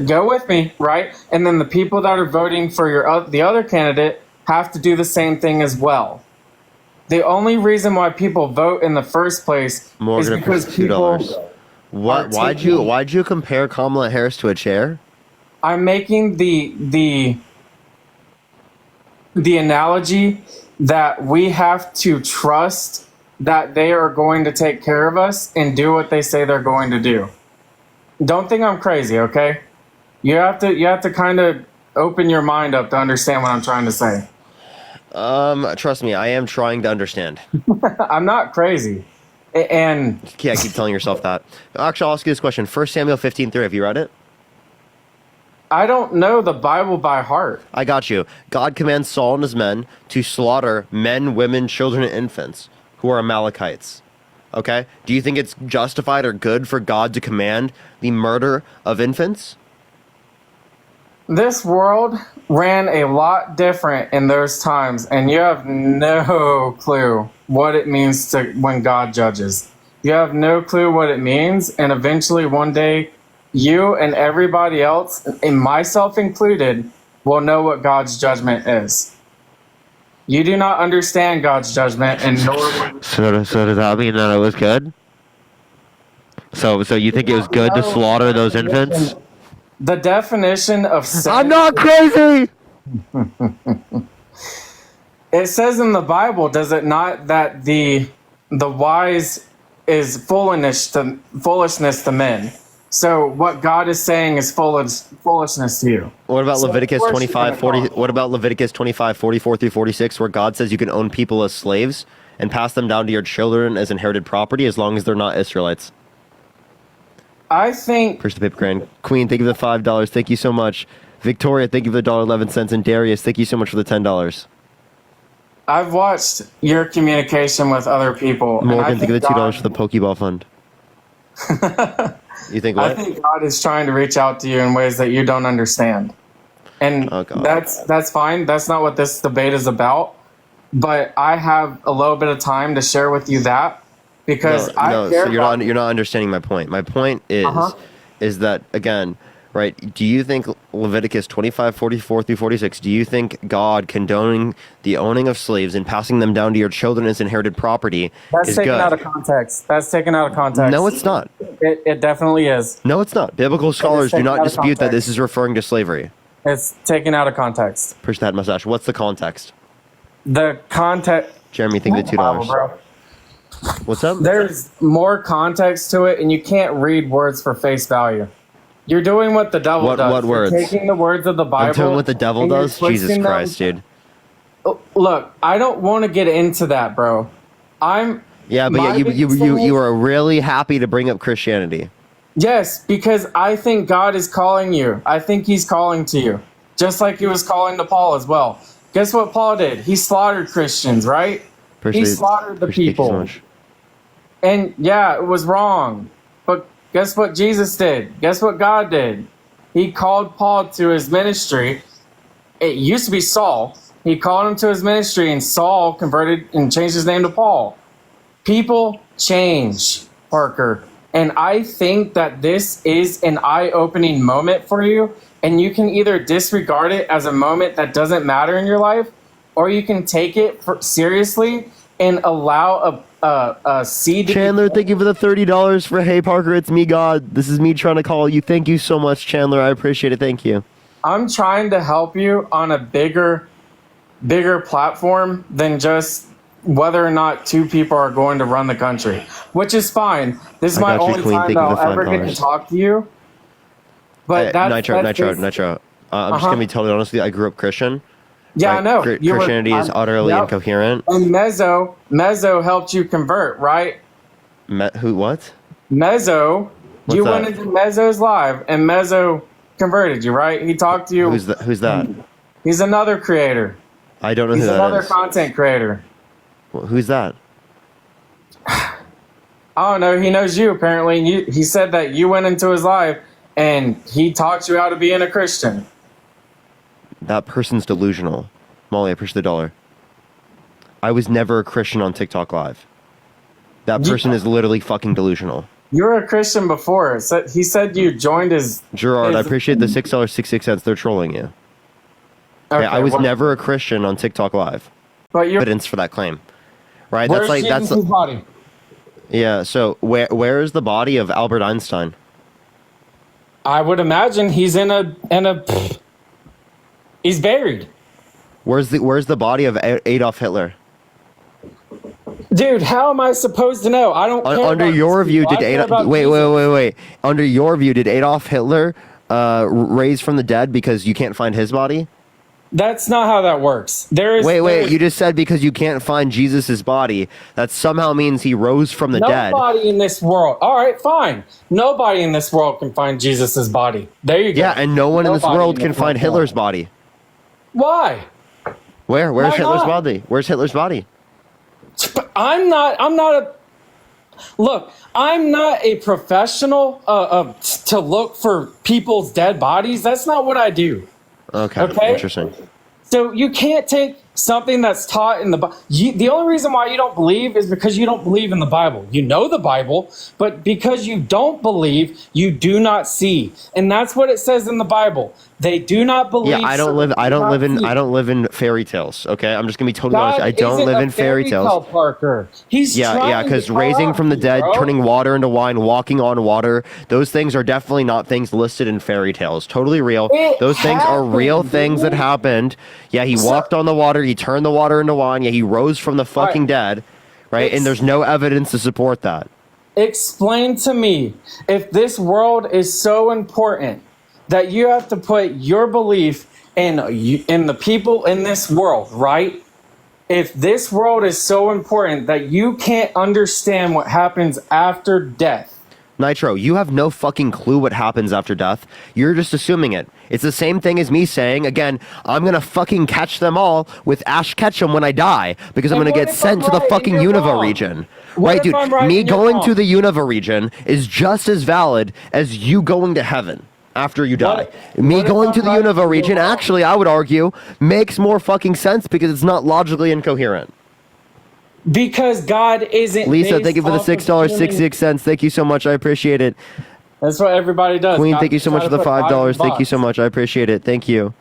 Go with me, right? And then the people that are voting for the other candidate have to do the same thing as well. The only reason why people vote in the first place is because people... Why'd you compare Kamala Harris to a chair? I'm making the analogy that we have to trust that they are going to take care of us and do what they say they're going to do. Don't think I'm crazy, okay? You have to kind of open your mind up to understand what I'm trying to say. Trust me, I am trying to understand. I'm not crazy. And Yeah, keep telling yourself that. Actually, I'll ask you this question. 1 Samuel 15:3. Have you read it? I don't know the Bible by heart. I got you. God commands Saul and his men to slaughter men, women, children, and infants who are Amalekites. Okay? Do you think it's justified or good for God to command the murder of infants? This world ran a lot different in those times, and you have no clue what it means to when God judges. You have no clue what it means, and eventually one day you and everybody else, and myself included, will know what God's judgment is. You do not understand God's judgment, and nor will So does that mean that it was good? So you think it was good to slaughter those infants? the definition of sin. I'm not crazy! It says in the Bible, does it not, that the wise is foolishness to men. So what God is saying is foolishness to you. What about So Leviticus of course you're 25:40? gonna fall. What about Leviticus 25:44 through 46, where God says you can own people as slaves and pass them down to your children as inherited property as long as they're not Israelites? I think. Push the paper crane. Queen, thank you for the $5. Thank you so much. Victoria, thank you for the $1.11. And Darius, thank you so much for the $10. I've watched your communication with other people. and I Morgan, thank you for the $2 God- for the Pokeball fund. You think what? I think God is trying to reach out to you in ways that you don't understand. And that's fine. That's not what this debate is about. But I have a little bit of time to share with you that because I care so about you're not understanding my point. My point is that, again, right, do you think Leviticus 25:44 through 46, do you think God condoning the owning of slaves and passing them down to your children as inherited property That's is taken good? out of context. That's taken out of context. No, it's not. It definitely is. No, it's not. Biblical scholars do taken not out of dispute that context. this is referring to slavery. It's taken out of context. Push that mustache. What's the context? The context. Jeremy, think of the $2. What's up? There's more context to it, and you can't read words for face value. You're doing what the devil does. What words? You're taking the words of the Bible. I'm doing what the devil and you're does? Jesus twisting them. Christ, dude. Look, I don't want to get into that, bro. Yeah, but my yeah, biggest thing you is- are really happy to bring up Christianity. Yes, because I think God is calling you. I think he's calling to you. Just like he was calling to Paul as well. Guess what Paul did? He slaughtered Christians, right? He slaughtered the people. And yeah, it was wrong. But guess what Jesus did? Guess what God did? He called Paul to his ministry. It used to be Saul. He called him to his ministry, and Saul converted and changed his name to Paul. People change, Parker. And I think that this is an eye-opening moment for you. And you can either disregard it as a moment that doesn't matter in your life, or you can take it seriously and allow a seed. Chandler, thank you for the $30 for Hey Parker, it's me, God. This is me trying to call you. Thank you so much, Chandler. I appreciate it. Thank you. I'm trying to help you on a bigger platform than just whether or not two people are going to run the country, which is fine. This is I my got you, only Queen. time Thank that you I'll for the ever get to $5. talk to you. But that's Nitro. I'm just Uh-huh. gonna be totally honest with you. I grew up Christian. Yeah, right? I know. Christianity is utterly incoherent. And Mezzo helped you convert, right? Who? What? Mezzo, What's you that? went into Mezzo's live, and Mezzo converted you, right? He talked to you. Who's that? He's another creator. I don't know He's who that another is. content creator. Who's that? I don't know. He knows you apparently. He said that you went into his live and he taught you how to be a Christian. That person's delusional. Molly, I appreciate the $1. I was never a Christian on TikTok Live. That person is literally fucking delusional. You were a Christian before. So he said you joined his. Gerard, I appreciate the $6.66. They're trolling you. Okay, yeah, I was well- never a Christian on TikTok Live. But you're evidence for that claim, right? Where's that's like Jesus' body? Yeah. So where is the body of Albert Einstein? I would imagine he's in a. He's buried. Where's the body of Adolf Hitler? Dude, how am I supposed to know? I don't care Under about your these view, people. did I care Adolf? about Wait. Jesus. Under your view, did Adolf Hitler raise from the dead because you can't find his body? That's not how that works. Wait. You just said because you can't find Jesus' body, that somehow means he rose from the dead. Nobody in this world. All right, fine. Nobody in this world can find Jesus' body. There you go. Yeah, and no one in this world can find Hitler's body. Why? Where's Why Hitler's not? body? Where's Hitler's body? I'm not a professional to look for people's dead bodies. That's not what I do. Okay. Interesting. So you can't take something that's taught in the Bible. The only reason why you don't believe is because you don't believe in the Bible. You know the Bible, but because you don't believe, you do not see. And that's what it says in the Bible. They do not believe. Yeah, I don't live in fairy tales. Okay, I'm just gonna be totally honest. I don't live in fairy tales. Parker. Because raising from the dead, turning water into wine, walking on water, those things are definitely not things listed in fairy tales. Totally real. Those things are real things that happened. Yeah, he walked on the water. He turned the water into wine. Yeah, he rose from the fucking dead. Right, and there's no evidence to support that. Explain to me, if this world is so important that you have to put your belief in the people in this world, right? If this world is so important that you can't understand what happens after death. Nitro, you have no fucking clue what happens after death. You're just assuming it. It's the same thing as me saying, again, I'm gonna fucking catch them all with Ash Ketchum when I die, because I'm gonna get sent to the fucking Unova region. Right, dude? Me going to the Unova region is just as valid as you going to heaven after you die. Me going to the Unova region, actually, I would argue, makes more fucking sense because it's not logically incoherent. Because God isn't. Lisa, thank you for the $6.66. Thank you so much. I appreciate it. That's what everybody does. Queen, thank you so much for the $5. Thank you so much. I appreciate it. Thank you.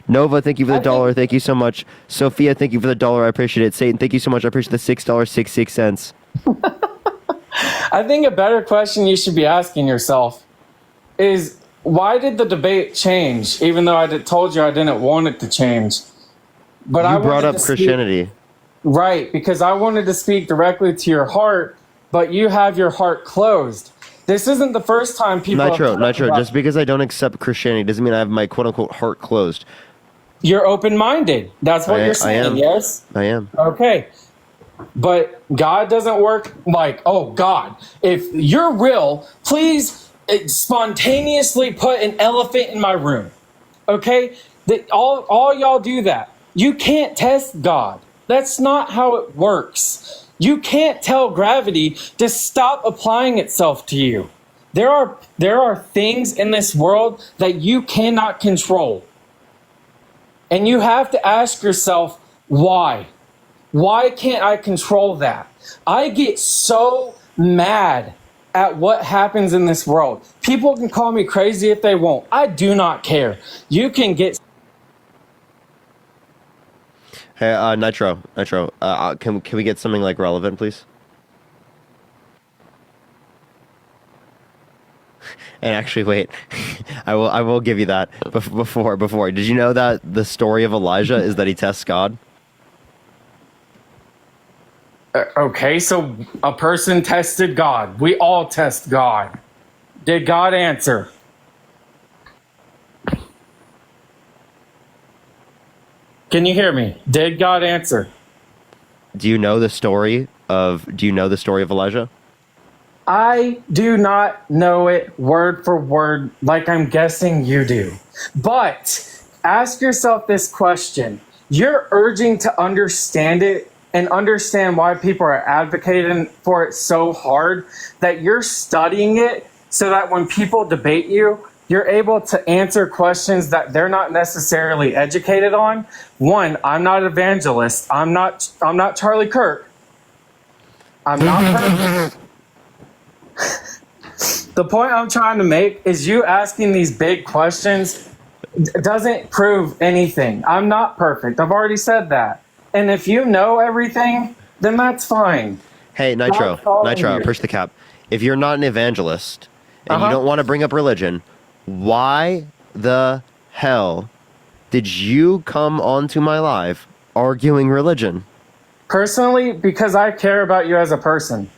Nova, thank you for the $1. Thank you so much. Sophia, thank you for the $1. I appreciate it. Satan, thank you so much. I appreciate the $6.66. I think a better question you should be asking yourself is, why did the debate change, even though I told you I didn't want it to change? But you brought up Christianity. Right, because I wanted to speak directly to your heart, but you have your heart closed. This isn't the first time people... Nitro, just because I don't accept Christianity doesn't mean I have my quote-unquote heart closed. You're open-minded. That's what you're saying, yes? I am. Okay. But God doesn't work like, oh, God, if you're real, please spontaneously put an elephant in my room. Okay? All y'all do that. You can't test God. That's not how it works. You can't tell gravity to stop applying itself to you. There are things in this world that you cannot control. And you have to ask yourself, why? Why can't I control that? I get so mad at what happens in this world. People can call me crazy if they want. I do not care. You can get... Hey, Nitro, can we get something like relevant, please? And actually, wait, I will give you that. Before, did you know that the story of Elijah is that he tests God? Okay, so a person tested God. We all test God. Did God answer? Can you hear me? Did God answer? Do you know the story of Elijah? I do not know it word for word like I'm guessing you do. But ask yourself this question. You're urging to understand it and understand why people are advocating for it so hard that you're studying it so that when people debate you, you're able to answer questions that they're not necessarily educated on. One, I'm not an evangelist. I'm not Charlie Kirk. I'm not perfect. The point I'm trying to make is you asking these big questions doesn't prove anything. I'm not perfect. I've already said that. And if you know everything, then that's fine. Hey, Nitro, push the cap. If you're not an evangelist and you don't want to bring up religion, why the hell did you come onto my live arguing religion? Personally, because I care about you as a person.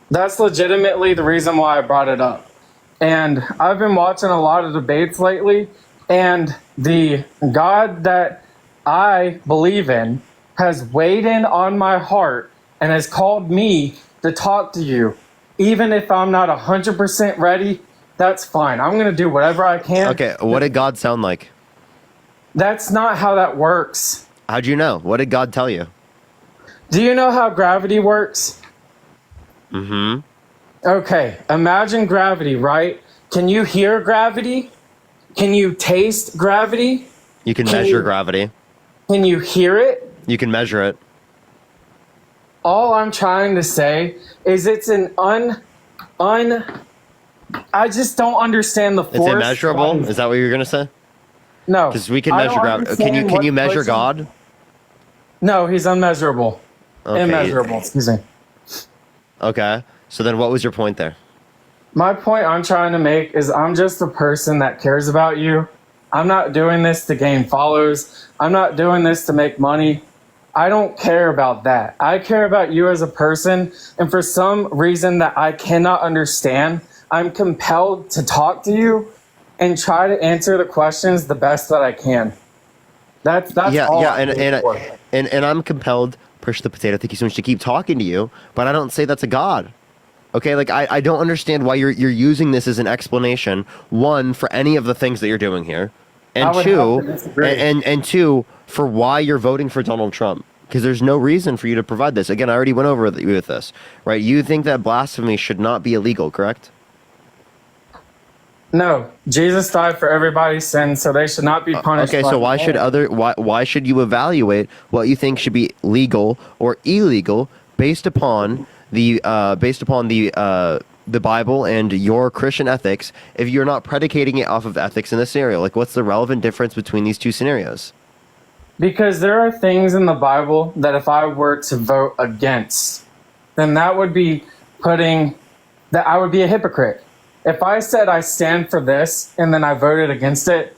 That's legitimately the reason why I brought it up. And I've been watching a lot of debates lately, And the God that I believe in has weighed in on my heart and has called me to talk to you. Even if I'm not 100% ready, that's fine. I'm going to do whatever I can. Okay, what did God sound like? That's not how that works. How'd you know? What did God tell you? Do you know how gravity works? Mm-hmm. Okay, imagine gravity, right? Can you hear gravity? Can you taste gravity? You can measure gravity. Can you hear it? You can measure it. All I'm trying to say is it's an I just don't understand the force. It's immeasurable? Is that what you're going to say? No. Because we can I measure don't gravity. Can understand you what measure pushes- God? No, he's unmeasurable. Okay. Immeasurable, excuse me. Okay. So then what was your point there? My point I'm trying to make is I'm just a person that cares about you. I'm not doing this to gain follows. I'm not doing this to make money. I don't care about that. I care about you as a person. And for some reason that I cannot understand, I'm compelled to talk to you and try to answer the questions the best that I can. That's yeah, all. yeah, I'm doing for. and I'm compelled, push the potato, thank you so much, to keep talking to you, but I don't say that's a God. Okay, like I don't understand why you're using this as an explanation, one, for any of the things that you're doing here, and two, and two, for why you're voting for Donald Trump. Because there's no reason for you to provide this. Again, I already went over with this, right? You think that blasphemy should not be illegal, correct? No, Jesus died for everybody's sins, so they should not be punished. Okay, so why should you evaluate what you think should be legal or illegal based upon the Bible and your Christian ethics if you're not predicating it off of ethics in this scenario? Like, what's the relevant difference between these two scenarios? Because there are things in the Bible that if I were to vote against, then that would be that I would be a hypocrite. If I said I stand for this and then I voted against it,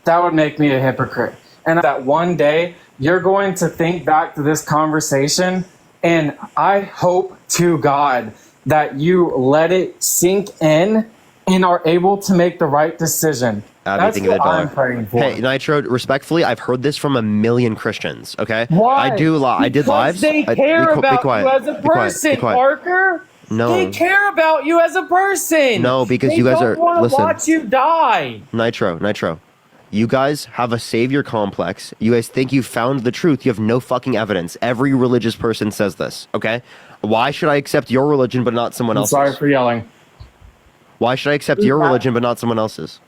that would make me a hypocrite. And that one day you're going to think back to this conversation, and I hope to God that you let it sink in and are able to make the right decision. That's what I'm praying for. Hey, Nitro, respectfully, I've heard this from a million Christians, okay? Why? I did lives. They care about you as a person, Be quiet. Parker. No. They care about you as a person. No, because they you guys don't want to listen. watch you die. Nitro. You guys have a savior complex. You guys think you found the truth. You have no fucking evidence. Every religious person says this, okay? Why should I accept your religion but not someone else's? Sorry for yelling. Why should I accept your religion but not someone else's?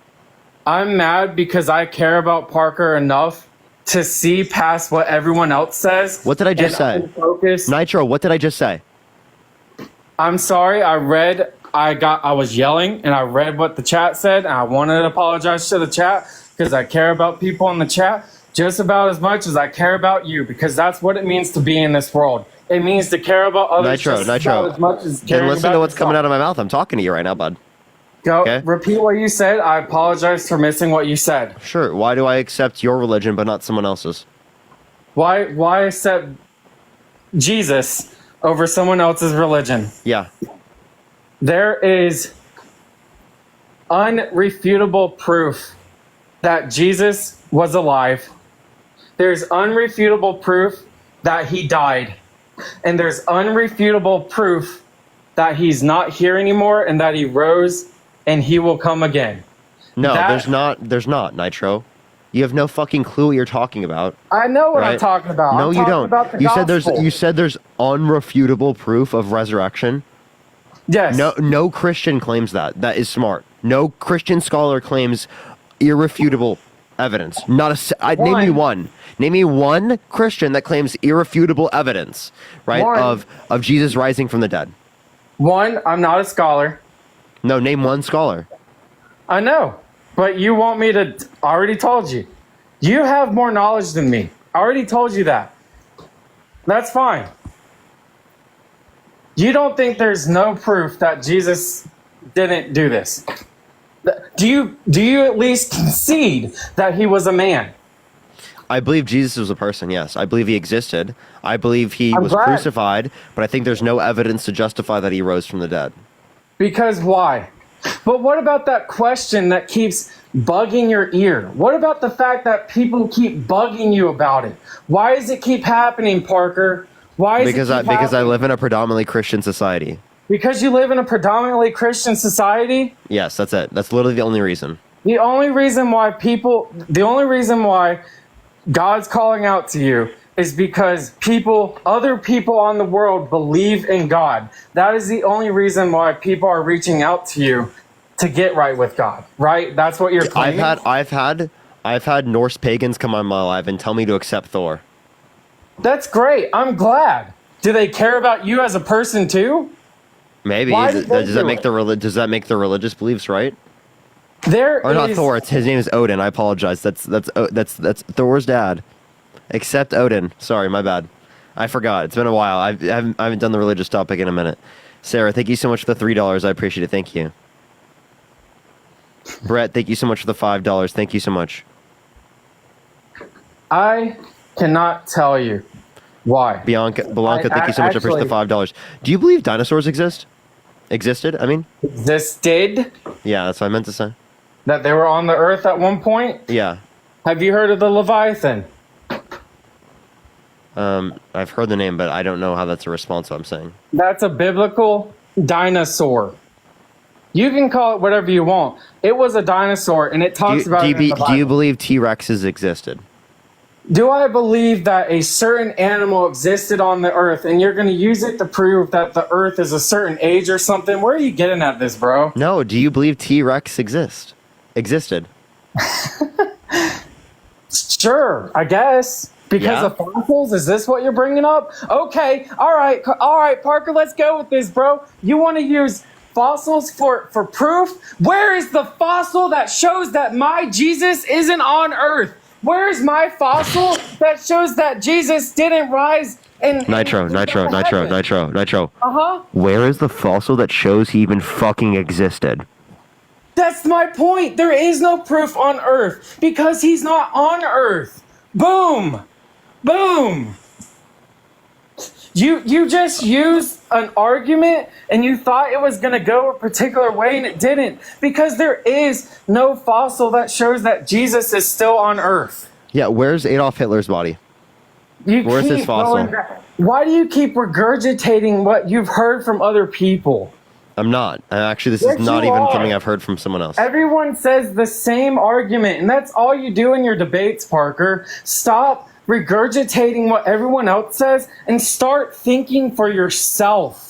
I'm mad because I care about Parker enough to see past what everyone else says. What did I just say? Nitro, what did I just say? I'm sorry. I was yelling and I read what the chat said, and I wanted to apologize to the chat because I care about people in the chat just about as much as I care about you, because that's what it means to be in this world. It means to care about others Nitro. about as much as caring Then listen about to what's yourself. coming out of my mouth. I'm talking to you right now, bud. Go. Okay? Repeat what you said. I apologize for missing what you said. Sure. Why do I accept your religion but not someone else's? Why accept Jesus over someone else's religion? Yeah. There is unrefutable proof that Jesus was alive. There's unrefutable proof that he died. And there's unrefutable proof that he's not here anymore and that he rose and he will come again. No, there's not, Nitro. You have no fucking clue what you're talking about. I know what right? I'm talking about. No, I'm you talking don't. about the You gospel. said there's unrefutable proof of resurrection. Yes. No Christian claims that. That is smart. No Christian scholar claims irrefutable evidence. Name me one. Name me one Christian that claims irrefutable evidence, right? Of Jesus rising from the dead. One, I'm not a scholar. No, name one scholar. I know, but you want me to... I already told you. You have more knowledge than me. I already told you that. That's fine. You don't think there's no proof that Jesus didn't do this? Do you at least concede that he was a man? I believe Jesus was a person, yes. I believe he existed. I believe he was glad. crucified, but I think there's no evidence to justify that he rose from the dead. Because why? But what about that question that keeps bugging your ear? What about the fact that people keep bugging you about it? Why does it keep happening, Parker? Why is Because it keep I happening? live in a predominantly Christian society. Because you live in a predominantly Christian society? Yes, that's it. That's literally the only reason. The only reason why God's calling out to you is because other people on the world believe in God. That is the only reason why people are reaching out to you to get right with God, right? That's what you're claiming. I've had Norse pagans come on my life and tell me to accept Thor. That's great. I'm glad. Do they care about you as a person too? Maybe. Does that make the religious beliefs right? Not Thor. His name is Odin. I apologize. That's Thor's dad. Except Odin. Sorry, my bad. I forgot. It's been a while. I haven't done the religious topic in a minute. Sarah, thank you so much for the $3. I appreciate it. Thank you. Brett, thank you so much for the $5. Thank you so much. I cannot tell you why. Blanca, thank you so much for the $5. Do you believe dinosaurs existed? I mean, existed. Yeah, that's what I meant to say. That they were on the earth at one point? Yeah. Have you heard of the Leviathan? I've heard the name, but I don't know how that's a response to what I'm saying. That's a biblical dinosaur. You can call it whatever you want. It was a dinosaur, and it talks about it in the Bible. Do you believe T-Rexes existed? Do I believe that a certain animal existed on the earth, and you're going to use it to prove that the earth is a certain age or something? Where are you getting at this, bro? No, do you believe T-Rex existed? Sure, I guess. Because of fossils? Is this what you're bringing up? Okay, all right, Parker, let's go with this, bro. You want to use fossils for proof? Where is the fossil that shows that my Jesus isn't on earth? Where is my fossil that shows that Jesus didn't rise and Nitro. Uh-huh. Where is the fossil that shows he even fucking existed? That's my point. There is no proof on earth because he's not on earth. Boom. Boom. You just used an argument and you thought it was going to go a particular way and it didn't because there is no fossil that shows that Jesus is still on earth. Yeah, where's Adolf Hitler's body? Where's his fossil? Why do you keep regurgitating what you've heard from other people? I'm not. Actually, this is not even something I've heard from someone else. Everyone says the same argument, and that's all you do in your debates, Parker. Stop regurgitating what everyone else says and start thinking for yourself.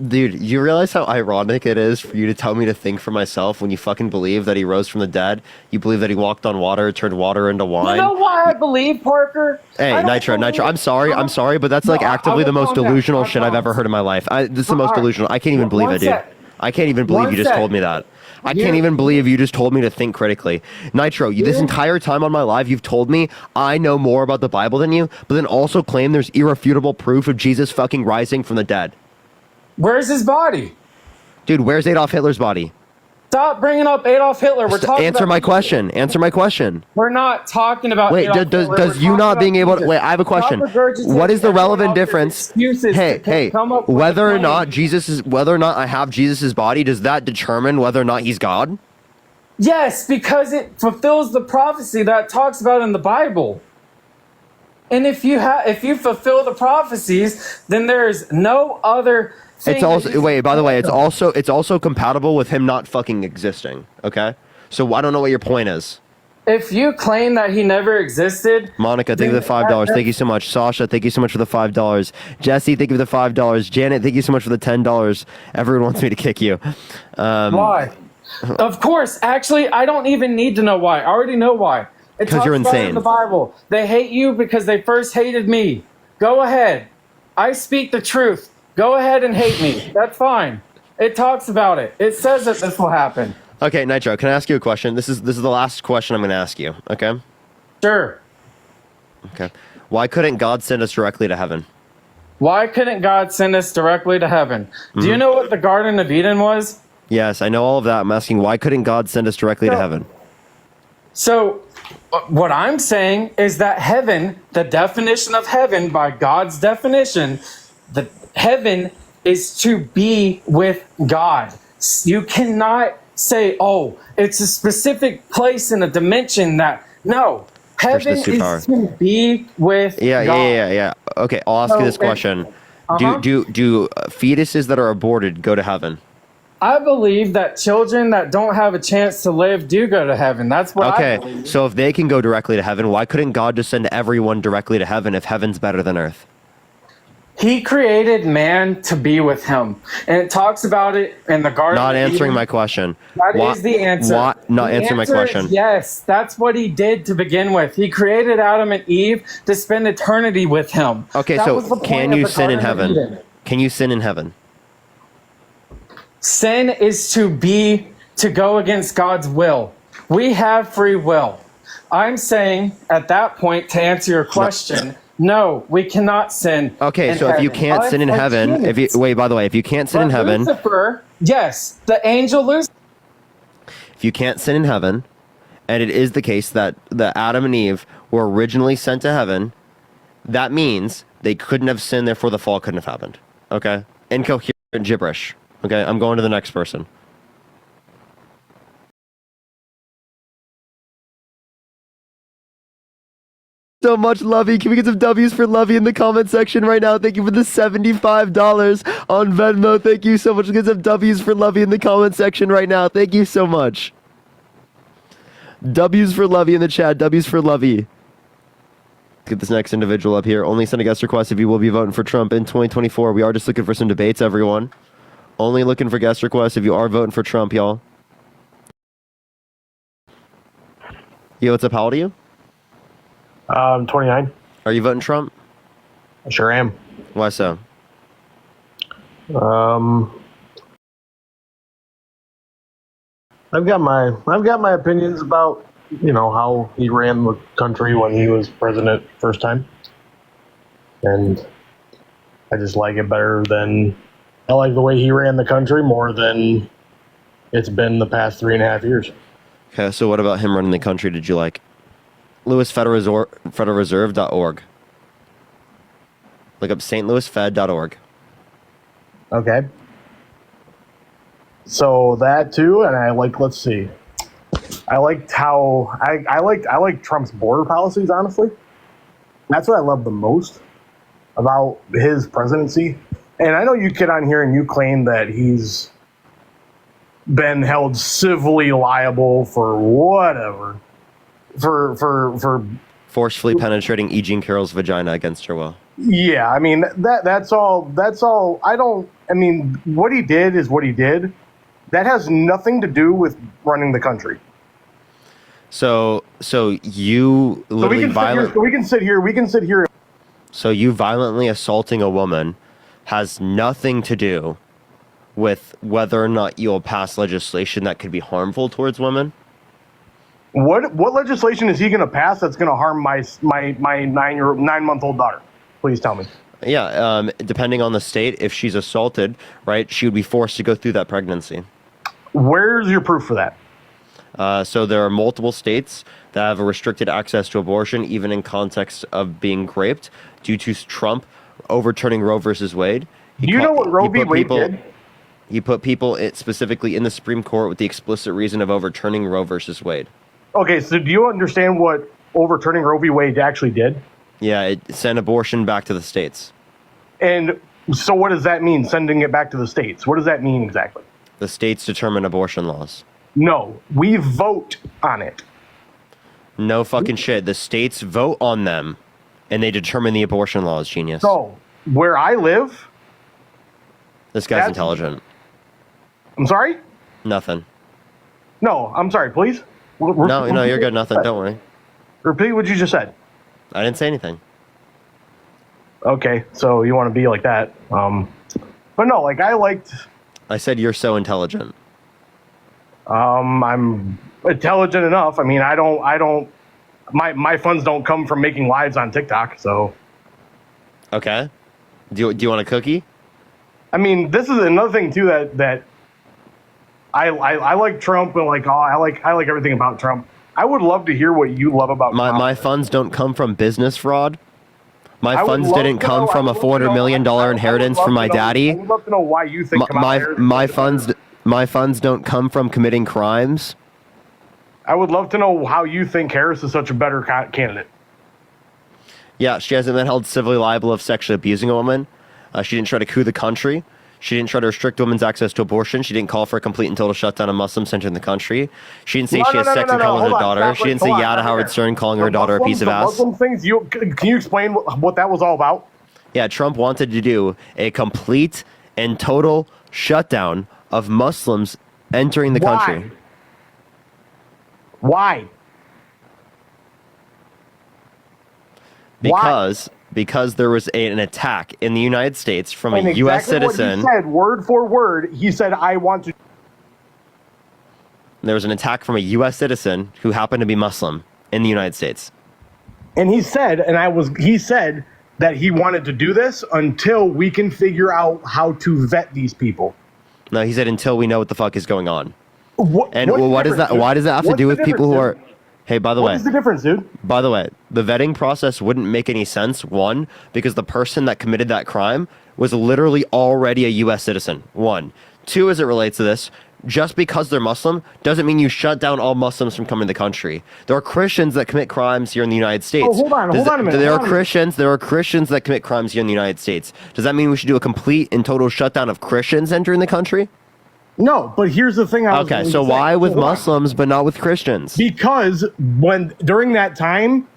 Dude, you realize how ironic it is for you to tell me to think for myself when you fucking believe that he rose from the dead? You believe that he walked on water, turned water into wine? You know why I believe, Parker? Hey, Nitro, I'm sorry, but that's like actively the most delusional shit I've ever heard in my life. This is the most delusional. I can't even believe it, dude. I can't even believe you just told me that. I can't even believe you just told me to think critically. Nitro, this entire time on my live, you've told me I know more about the Bible than you, but then also claim there's irrefutable proof of Jesus fucking rising from the dead. Where's his body? Dude, where's Adolf Hitler's body? Stop bringing up Adolf Hitler. We're talking Answer my question. Answer my question. We're not talking about Wait, Adolf Hitler. does you not being able to... Wait, I have a question. What is the relevant difference? Hey, whether or not I have Jesus's body, does that determine whether or not he's God? Yes, because it fulfills the prophecy that it talks about in the Bible. And if you fulfill the prophecies, then there's no other... It's also by the way, it's also compatible with him not fucking existing. Okay, so I don't know what your point is. If you claim that he never existed, Monica, thank you for the $5. Thank you so much. Sasha, thank you so much for the $5. Jesse, thank you for the $5. Janet, thank you so much for the $10. Everyone wants me to kick you. Why? Of course. Actually, I don't even need to know why. I already know why. Because you're insane. In the Bible, they hate you because they first hated me. Go ahead. I speak the truth. Go ahead and hate me. That's fine. It talks about it. It says that this will happen. Okay, Nitro, can I ask you a question? This is the last question I'm going to ask you, okay? Sure. Okay. Why couldn't God send us directly to heaven? Why couldn't God send us directly to heaven? Do you know what the Garden of Eden was? Yes, I know all of that. I'm asking, why couldn't God send us directly to heaven? So, what I'm saying is that heaven, the definition of heaven by God's definition, heaven is to be with God. You cannot say, oh, it's a specific place in a dimension that, no, heaven is to be with God. Yeah. Okay, I'll ask you this question. Uh-huh. Do fetuses that are aborted go to heaven? I believe that children that don't have a chance to live do go to heaven. That's what I believe. Okay, so if they can go directly to heaven, why couldn't God just send everyone directly to heaven if heaven's better than earth? He created man to be with him. And it talks about it in the Garden Not of answering Eden. my question. That is the answer. Not The answering my answer is question. yes, that's what he did to begin with. He created Adam and Eve to spend eternity with him. Okay, That so was the point can of you the sin in Garden of heaven? Eden. Can you sin in heaven? Sin is to go against God's will. We have free will. I'm saying at that point, to answer your question, no, we cannot sin. Okay, in so if you heaven. can't sin in heaven, by the way, if you can't sin in heaven, Lucifer, yes, the angel Lucifer. if you can't sin in heaven, and it is the case that the Adam and Eve were originally sent to heaven, that means they couldn't have sinned, therefore the fall couldn't have happened. Okay? Incoherent gibberish. Okay, I'm going to the next person. So much, Lovey. Can we get some W's for Lovey in the comment section right now? Thank you for the $75 on Venmo. Thank you so much. Get some W's for Lovey in the comment section right now. Thank you so much. W's for Lovey in the chat. W's for Lovey. Let's get this next individual up here. Only send a guest request if you will be voting for Trump in 2024. We are just looking for some debates, everyone. Only looking for guest requests if you are voting for Trump, y'all. Yo, what's up? How old are you? 29. Are you voting Trump? I sure am. Why so? I've got my opinions about, how he ran the country when he was president first time. And I just like it better than, I like the way he ran the country more than it's been the past 3.5 years. Okay, so what about him running the country did you like? LouisFederalReserve.org. Look up stlouisfed.org. Okay. So that too, and I like, let's see. I liked how I like Trump's border policies, honestly. That's what I love the most about his presidency. And I know you get on here and you claim that he's been held civilly liable for whatever. For forcefully penetrating E. Jean Carroll's vagina against her will. Yeah, I mean that's all what he did is what he did. That has nothing to do with running the country. So you literally we can sit here. So you violently assaulting a woman has nothing to do with whether or not you'll pass legislation that could be harmful towards women? What legislation is he going to pass that's going to harm my 9-month-old daughter? Please tell me. Yeah, depending on the state, if she's assaulted, right, she would be forced to go through that pregnancy. Where's your proof for that? So there are multiple states that have restricted access to abortion, even in context of being raped, due to Trump overturning Roe versus Wade. Do you know what Roe v. Wade did? He put people specifically in the Supreme Court with the explicit reason of overturning Roe versus Wade. Okay, so do you understand what overturning Roe v. Wade actually did? Yeah, it sent abortion back to the states. And so what does that mean, sending it back to the states? What does that mean exactly? The states determine abortion laws. No, we vote on it. No fucking shit. The states vote on them, and they determine the abortion laws, genius. So, where I live... This guy's intelligent. I'm sorry? Nothing. No, I'm sorry, please. No, you're good. Nothing. Don't worry. Repeat what you just said. I didn't say anything. Okay, so you want to be like that. But no, like I said you're so intelligent. I'm intelligent enough. I mean, I don't. My funds don't come from making lives on TikTok. So. Okay. Do you want a cookie? I mean, this is another thing too that I like Trump and I like everything about Trump. I would love to hear what you love about Trump. My funds don't come from business fraud. My funds didn't come from a $400 million inheritance from my daddy. I would love to know why you think my funds. my funds don't come from committing crimes. I would love to know how you think Harris is such a better candidate. Yeah, she hasn't been held civilly liable of sexually abusing a woman. She didn't try to coup the country. She didn't try to restrict women's access to abortion. She didn't call for a complete and total shutdown of Muslims entering the country. She didn't say she has sex and calling her daughter. She didn't say yeah to Howard Stern, calling her daughter a piece of ass. Muslim things, can you explain what that was all about? Yeah, Trump wanted to do a complete and total shutdown of Muslims entering the country. Why? Because there was an attack in the United States from a U.S. citizen. What he said, word for word, he said, I want to. There was an attack from a U.S. citizen who happened to be Muslim in the United States. And he said, he said that he wanted to do this until we can figure out how to vet these people. No, he said until we know what the fuck is going on. What is that? Why does that have to do with people who are... Hey, by the way... What is the difference, dude? By the way, the vetting process wouldn't make any sense, one, because the person that committed that crime was literally already a U.S. citizen, one. Two, as it relates to this, just because they're Muslim doesn't mean you shut down all Muslims from coming to the country. There are Christians that commit crimes here in the United States. Oh, hold on a minute. There are Christians that commit crimes here in the United States. Does that mean we should do a complete and total shutdown of Christians entering the country? No, but here's the thing. Okay, so why with Muslims but not with Christians? Because during that time,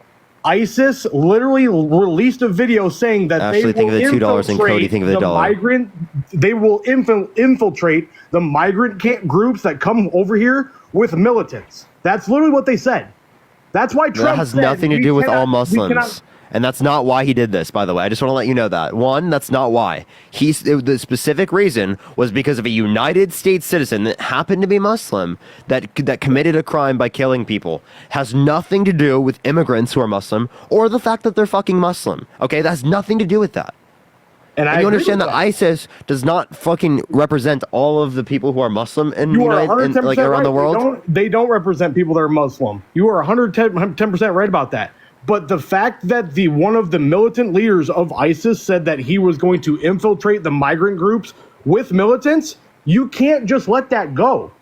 ISIS literally released a video saying that Actually, think of the $2 and Cody, think of the dollar. They will infiltrate the migrant groups that come over here with militants. That's literally what they said. That's why Trump That has nothing to do with all Muslims. And that's not why he did this, by the way. I just want to let you know that. One, that's not why. The specific reason was because of a United States citizen that happened to be Muslim that committed a crime by killing people. Has nothing to do with immigrants who are Muslim or the fact that they're fucking Muslim. Okay, that has nothing to do with that. And you understand that ISIS does not fucking represent all of the people who are Muslim around the world? They don't represent people that are Muslim. You are 110% right about that. But the fact that one of the militant leaders of ISIS said that he was going to infiltrate the migrant groups with militants, you can't just let that go.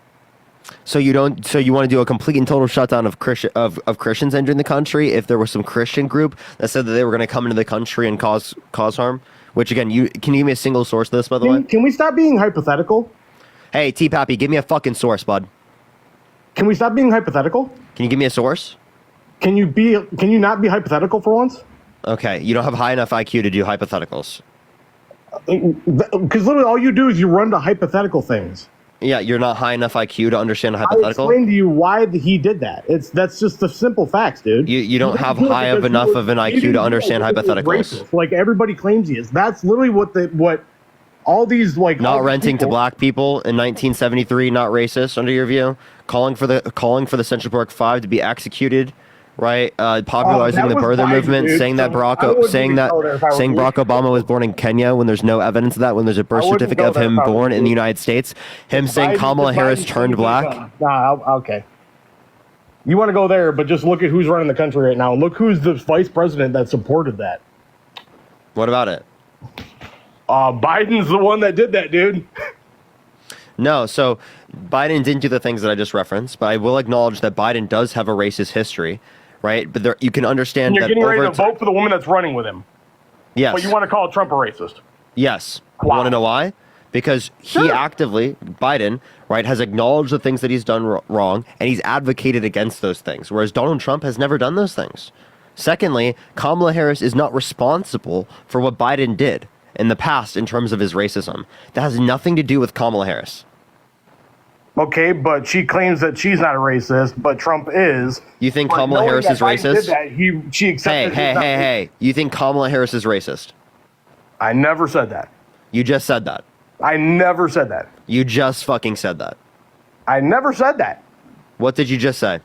So you want to do a complete and total shutdown of Christians entering the country if there was some Christian group that said that they were going to come into the country and cause harm? Which again, can you give me a single source to this, by the way? Can we stop being hypothetical? Hey, T-Pappy, give me a fucking source, bud. Can we stop being hypothetical? Can you give me a source? Can you not be hypothetical for once? Okay, you don't have high enough IQ to do hypotheticals. Because literally all you do is you run to hypothetical things. Yeah, you're not high enough IQ to understand a hypothetical. I explained to you why he did that. That's just the simple facts, dude. You don't have high enough of an IQ to understand hypotheticals. Like everybody claims he is. That's literally what all these not renting to black people in 1973, not racist under your view. Calling for the Central Park Five to be executed. Right, popularizing the birther movement, dude. Saying Barack Obama was born in Kenya when there's no evidence of that, when there's a birth certificate of him born in the United States, him saying Kamala Harris turned black. Okay. You want to go there, but just look at who's running the country right now. Look who's the vice president that supported that. What about it? Biden's the one that did that, dude. No, so Biden didn't do the things that I just referenced, but I will acknowledge that Biden does have a racist history. Right, but you can understand and you're getting ready to vote for the woman that's running with him. Yes. But you want to call Trump a racist? Yes. Wow. You want to know why? Because he actively, Biden, right, has acknowledged the things that he's done wrong, and he's advocated against those things, whereas Donald Trump has never done those things. Secondly, Kamala Harris is not responsible for what Biden did in the past in terms of his racism. That has nothing to do with Kamala Harris. Okay, but she claims that she's not a racist, but Trump is. You think Kamala Harris is racist? She accepted. Hey! You think Kamala Harris is racist? I never said that. You just said that. I never said that. You just fucking said that. I never said that. What did you just say?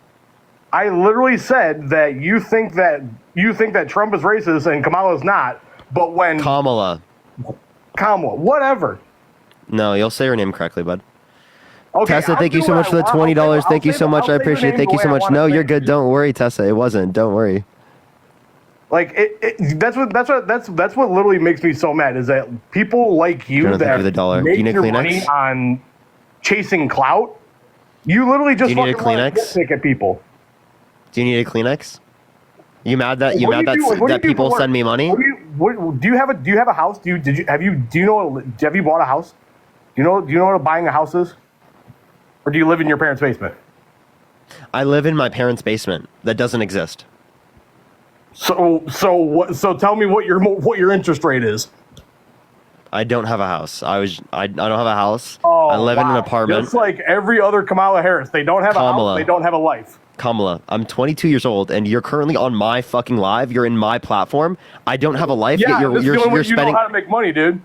I literally said that you think that Trump is racist and Kamala's not, but when Kamala, whatever. No, you'll say her name correctly, bud. Okay, Tessa, thank you so much for the $20. Thank you so much. I appreciate it. Thank you so much. No, you're good. Don't worry, Tessa. It wasn't. Don't worry. Like that's what literally makes me so mad is that people like you that the dollar. make your money on chasing clout. You literally just Do you need a fucking want to Kleenex? nitpick at people. Do you need a Kleenex? You mad that What do you do- what do you that do people for work? send me money? Do you have a house? Do you bought a house? Do you know what buying a house is? Or do you live in your parents' basement? I live in my parents' basement. That doesn't exist. So tell me what your interest rate is. I don't have a house. I don't have a house. Oh, I live in an wow. apartment. Just like every other Kamala Harris, they don't have a Kamala. house. They don't have a life. Kamala, I'm 22 years old, and you're currently on my fucking live. You're in my platform. I don't have a life Yeah, yet. this is the only way You're you know spending. how to make money, dude.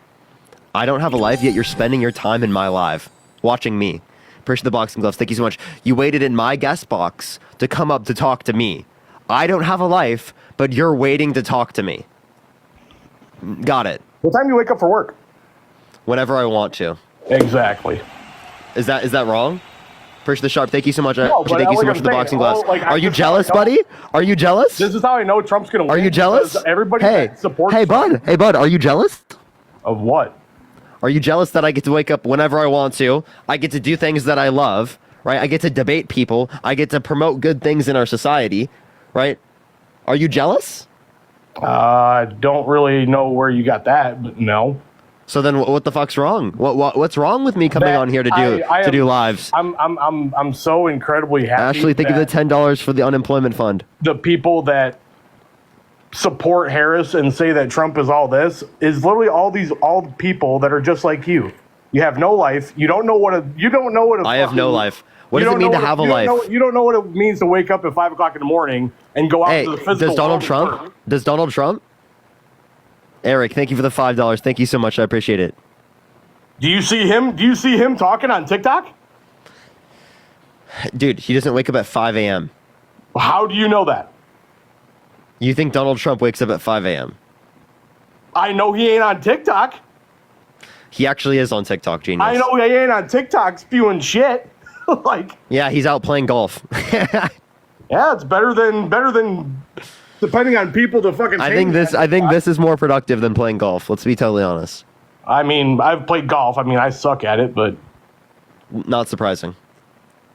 I don't have a life yet. You're spending your time in my live, watching me. Appreciate the boxing gloves. Thank you so much. You waited in my guest box to come up to talk to me. I don't have a life, but you're waiting to talk to me. Got it. What time do you wake up for work? Whenever I want to. Exactly. Is that wrong? Appreciate the sharp. Thank you so much. No, but Thank you so like much I'm for the saying, boxing gloves. I Are you just- jealous, buddy? Are you jealous? This is how I know Trump's gonna win. Are you jealous? because Everybody Hey, that supports hey, bud. Hey, bud. Are you jealous? Of what? Are you jealous that I get to wake up whenever I want to? I get to do things that I love, right? I get to debate people. I get to promote good things in our society, right? Are you jealous? I don't really know where you got that, but no. So then, what the fuck's wrong? What's wrong with me coming That on here to I do am- lives? I'm so incredibly happy. Ashley, thank you for the that $10 for the unemployment fund. the people that support Harris and say that Trump is all this is literally all people that are just like you. You have no life. You don't know what a. I have no life. What you does it don't mean know to what have a you don't life? know- you don't know what it means to wake up at 5 o'clock in the morning and go out Hey, to the physical. does Donald world and Trump? work. Does Donald Trump? Eric, thank you for the $5. Thank you so much. I appreciate it. Do you see him? Do you see him talking on TikTok? Dude, he doesn't wake up at 5 a.m. How do you know that? You think Donald Trump wakes up at 5 a.m.? I know he ain't on TikTok. He actually is on TikTok, genius. I know he ain't on TikTok spewing shit. Like, Yeah, he's out playing golf. yeah, it's better than depending on people to fucking. I say think that. this is more productive than playing golf. Let's be totally honest. I mean, I've played golf. I mean, I suck at it, but Not surprising.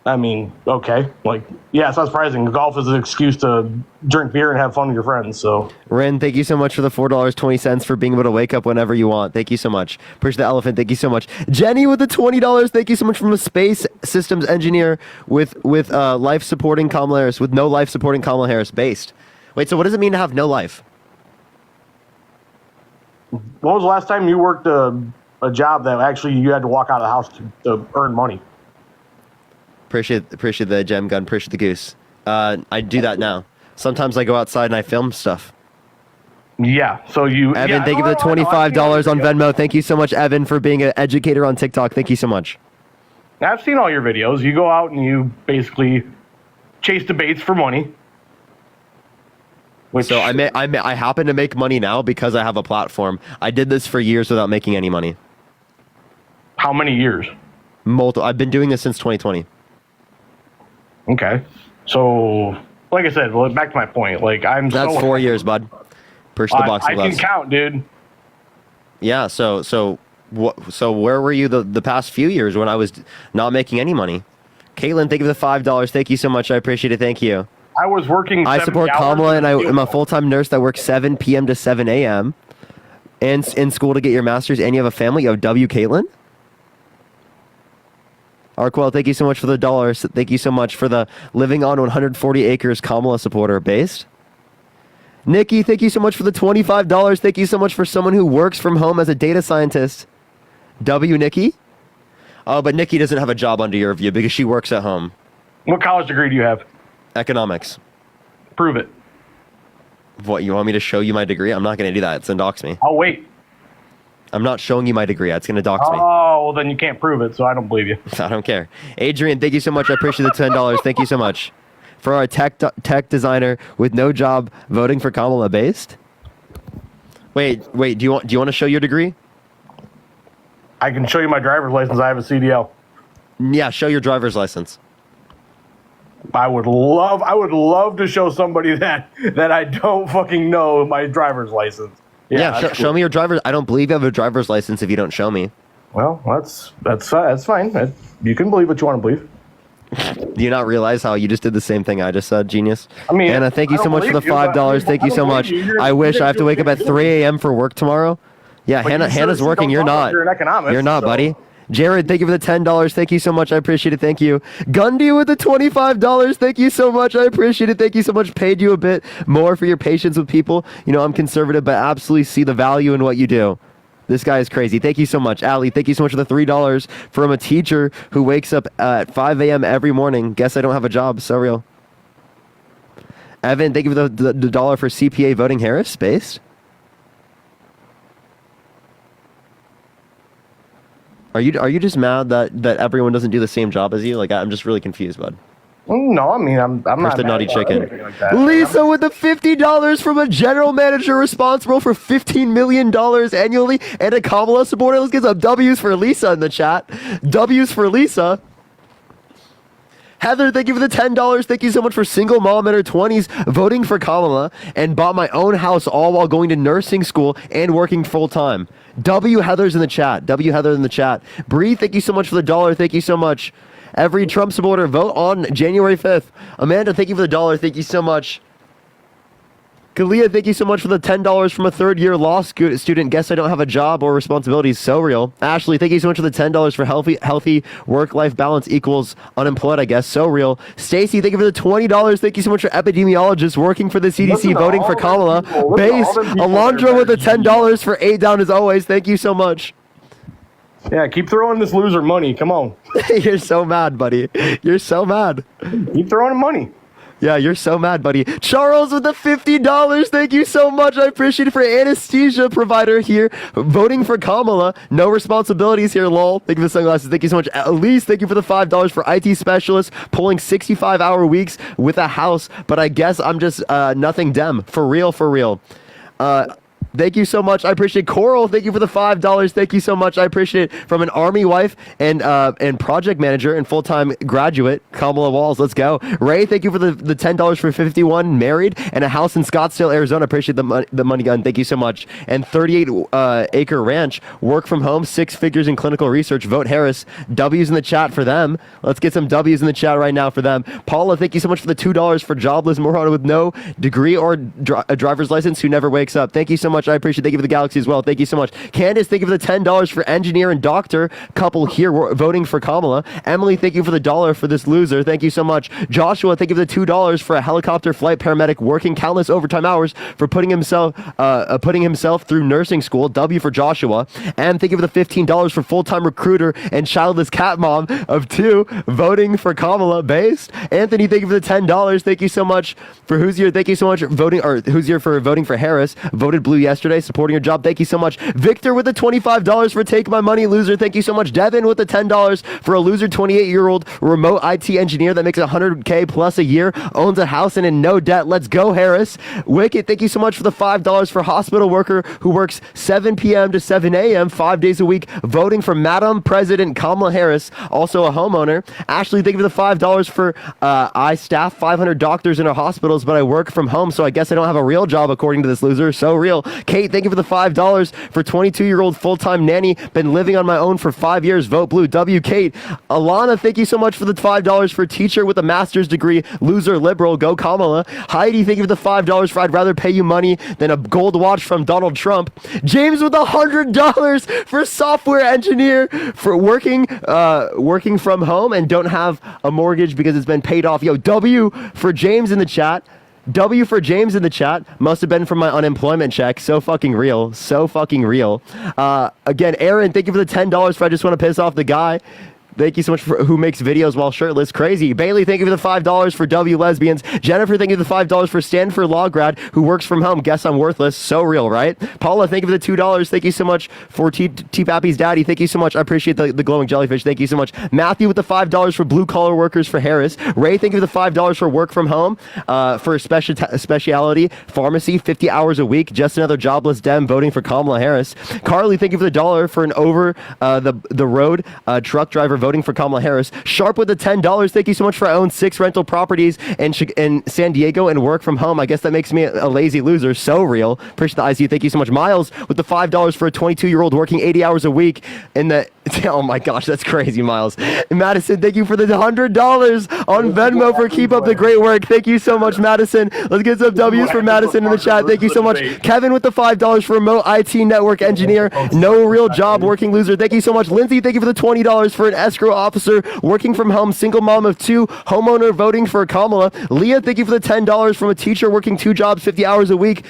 I mean, okay. Like, yeah, it's not surprising. Golf is an excuse to drink beer and have fun with your friends. So, Ren, thank you so much for the $4.20 for being able to wake up whenever you want. Thank you so much. Appreciate the elephant. Thank you so much. Jenny with the $20. Thank you so much from a space systems engineer with life supporting Kamala Harris, with no life supporting Kamala Harris based. Wait, so what does it mean to have no life? when was the last time you worked a job that actually you had to walk out of the house to earn money? Appreciate the gem gun. Appreciate the goose. I do that now. Sometimes I go outside and I film stuff. Yeah. So you, Evan, yeah, thank you for the $25 on Venmo. Thank you so much, Evan, for being an educator on TikTok. Thank you so much. I've seen all your videos. You go out and you basically chase debates for money. So I happen to make money now because I have a platform. I did this for years without making any money. How many years? I've been doing this since 2020. Okay. So, like I said, back to my point. Like, That's 4 years, bud. Appreciate the box of I gloves. can count, dude. Yeah. So where were you the past few years when I was not making any money? Caitlin, thank you for the $5. Thank you so much. I appreciate it. Thank you. I was working. I 70 support hours Kamala, and in the I'm a full-time nurse that works 7 p.m. to 7 a.m. and in school to get your master's, and you have a family. You have W. Caitlin. Arkwell, thank you so much for the dollars. Thank you so much for the living on 140 acres Kamala supporter based. Nikki, thank you so much for the $25. Thank you so much for someone who works from home as a data scientist. W. Nikki. Oh, but Nikki doesn't have a job under your view because she works at home. What college degree do you have? Economics. Prove it. What, you want me to show you my degree? I'm not going to do that. It's going to dox me. I'll wait. I'm not showing you my degree. It's going to dox me. Oh, well, then you can't prove it, so I don't believe you. I don't care. Adrian, thank you so much. I appreciate the $10. Thank you so much. For our tech designer with no job voting for Kamala based. Wait. Do you want to show your degree? I can show you my driver's license. I have a CDL. Yeah, show your driver's license. I would love to show somebody that I don't fucking know my driver's license. Yeah, show me your driver's. I don't believe you have a driver's license if you don't show me. Well, that's fine. You can believe what you want to believe. Do you not realize how you just did the same thing I just said, genius? I mean, Anna, thank you I so don't much for the believe you, but $5. Thank I you so don't much. believe you. I wish I have to wake up at you're 3 a.m. for work tomorrow. Yeah, But you Hannah's seriously working. don't You're talk like not. you're an economist, You're not, so- buddy. Jared, thank you for the $10. Thank you so much. I appreciate it. Thank you. Gundy with the $25. Thank you so much. I appreciate it. Thank you so much. Paid you a bit more for your patience with people. You know, I'm conservative, but absolutely see the value in what you do. This guy is crazy. Thank you so much. Allie, thank you so much for the $3 from a teacher who wakes up at 5 a.m. every morning. Guess I don't have a job. So real. Evan, thank you for the dollar for CPA voting Harris. Spaced. Are you just mad that everyone doesn't do the same job as you? Like, I'm just really confused, bud. No, I mean, I'm Where's not the mad naughty about chicken? anything like that. Lisa with the $50 from a general manager responsible for $15 million annually and a Kamala supporter. Let's get some W's for Lisa in the chat. W's for Lisa. Heather, thank you for the $10. Thank you so much for single mom in her 20s voting for Kamala and bought my own house all while going to nursing school and working full time. W Heather's in the chat. W Heather in the chat. Bree, thank you so much for the $1. Thank you so much. Every Trump supporter vote on January 5th. Amanda, thank you for the $1. Thank you so much. Kalia, thank you so much for the $10 from a third-year law student. Guess I don't have a job or responsibilities. So real. Ashley, thank you so much for the $10 for healthy work-life balance equals unemployed, I guess. So real. Stacy, thank you for the $20. Thank you so much for epidemiologists working for the CDC, Listen to voting all for them Kamala. people. Listen to Base, all them people Alondra that are with the better than $10 for 8 down as always. Thank you so much. Yeah, keep throwing this loser money. Come on. You're so mad, buddy. You're so mad. Keep throwing him money. Yeah, you're so mad, buddy. Charles with the $50. Thank you so much. I appreciate it for anesthesia provider here. Voting for Kamala. No responsibilities here, lol. Thank you for the sunglasses. Thank you so much. Elise, thank you for the $5 for IT specialist. Pulling 65-hour weeks with a house. But I guess I'm just nothing dem. For real, for real. Thank you so much. I appreciate Coral. Thank you for the $5. Thank you so much. I appreciate it from an army wife and project manager and full-time graduate, Kamala Walls. Let's go. Ray, thank you for the $10 for 51, married, and a house in Scottsdale, Arizona. Appreciate the money gun. Thank you so much. And 38-acre ranch, work from home, 6 figures in clinical research. Vote Harris. W's in the chat for them. Let's get some W's in the chat right now for them. Paula, thank you so much for the $2 for jobless moron with no degree or a driver's license who never wakes up. Thank you so much. I appreciate it. Thank you for the Galaxy as well. Thank you so much. Candace, thank you for the $10 for engineer and doctor couple here voting for Kamala. Emily, thank you for the $1 for this loser. Thank you so much. Joshua, thank you for the $2 for a helicopter flight paramedic working countless overtime hours for putting himself through nursing school. W for Joshua. And thank you for the $15 for full-time recruiter and childless cat mom of 2 voting for Kamala based. Anthony, thank you for the $10. Thank you so much for who's here. Thank you so much for voting, or who's here for voting for Harris. Voted blue yesterday, supporting your job. Thank you so much. Victor with the $25 for take my money, loser. Thank you so much. Devin with the $10 for a loser 28-year-old remote IT engineer that makes $100K plus a year, owns a house and in no debt. Let's go, Harris. Wicked, thank you so much for the $5 for hospital worker who works 7 p.m. to 7 a.m. 5 days a week, voting for Madam President Kamala Harris, also a homeowner. Ashley, thank you for the $5 for I staff 500 doctors in our hospitals, but I work from home, so I guess I don't have a real job according to this loser. So real. Kate, thank you for the $5 for 22-year-old full-time nanny. Been living on my own for 5 years. Vote blue. W. Kate. Alana, thank you so much for the $5 for teacher with a master's degree. Loser liberal. Go Kamala. Heidi, thank you for the $5 for I'd rather pay you money than a gold watch from Donald Trump. James with $100 for software engineer for working from home and don't have a mortgage because it's been paid off. Yo, W for James in the chat. W for James in the chat. Must have been from my unemployment check. So fucking real. So fucking real. Again, Aaron, thank you for the $10 for I just want to piss off the guy. Thank you so much for who makes videos while shirtless. Crazy. Bailey, thank you for the $5 for W lesbians. Jennifer, thank you for the $5 for Stanford law grad who works from home. Guess I'm worthless. So real, right? Paula, thank you for the $2. Thank you so much for T-Pappy's daddy. Thank you so much. I appreciate the glowing jellyfish. Thank you so much. Matthew with the $5 for blue collar workers for Harris. Ray, thank you for the $5 for work from home for specialty pharmacy, 50 hours a week. Just another jobless dem voting for Kamala Harris. Carly, thank you for the $1 for an over the road truck driver voting voting for Kamala Harris. Sharp with the $10. Thank you so much for I own 6 rental properties in San Diego and work from home. I guess that makes me a lazy loser. So real. Appreciate the ICU. Thank you so much. Miles with the $5 for a 22-year-old working 80 hours a week in the... Oh my gosh, that's crazy, Miles. Madison, thank you for the $100 on Venmo for keep up the great work. Thank you so much, Madison. Let's get some W's for Madison in the chat. Thank you so much. Kevin with the $5 for remote IT network engineer. No real job, working loser. Thank you so much. Lindsay, thank you for the $20 for an escrow officer, working from home, single mom of 2, homeowner voting for Kamala. Leah, thank you for the $10 from a teacher working 2 jobs, 50 hours a week.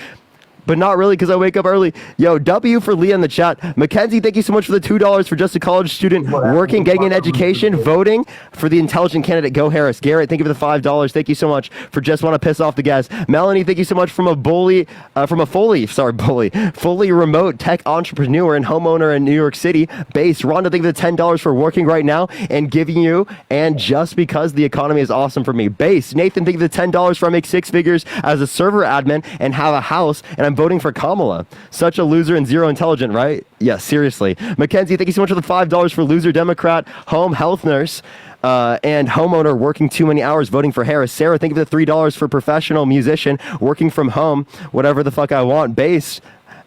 But not really, because I wake up early. Yo, W for Leah in the chat. Mackenzie, thank you so much for the $2 for just a college student working, getting an education, voting for the intelligent candidate. Go Harris. Garrett, thank you for the $5. Thank you so much for just want to piss off the guests. Melanie, thank you so much from a fully remote tech entrepreneur and homeowner in New York City based. Rhonda, thank you for the $10 for working right now and giving you, and just because the economy is awesome for me. Base. Nathan, thank you for the $10 for I make 6 figures as a server admin and have a house, and I'm voting for Kamala. Such a loser and zero intelligent, right? Yeah, seriously. Mackenzie, thank you so much for the $5 for loser Democrat, home health nurse, and homeowner working too many hours voting for Harris. Sarah, thank you for the $3 for professional musician working from home, whatever the fuck I want, based.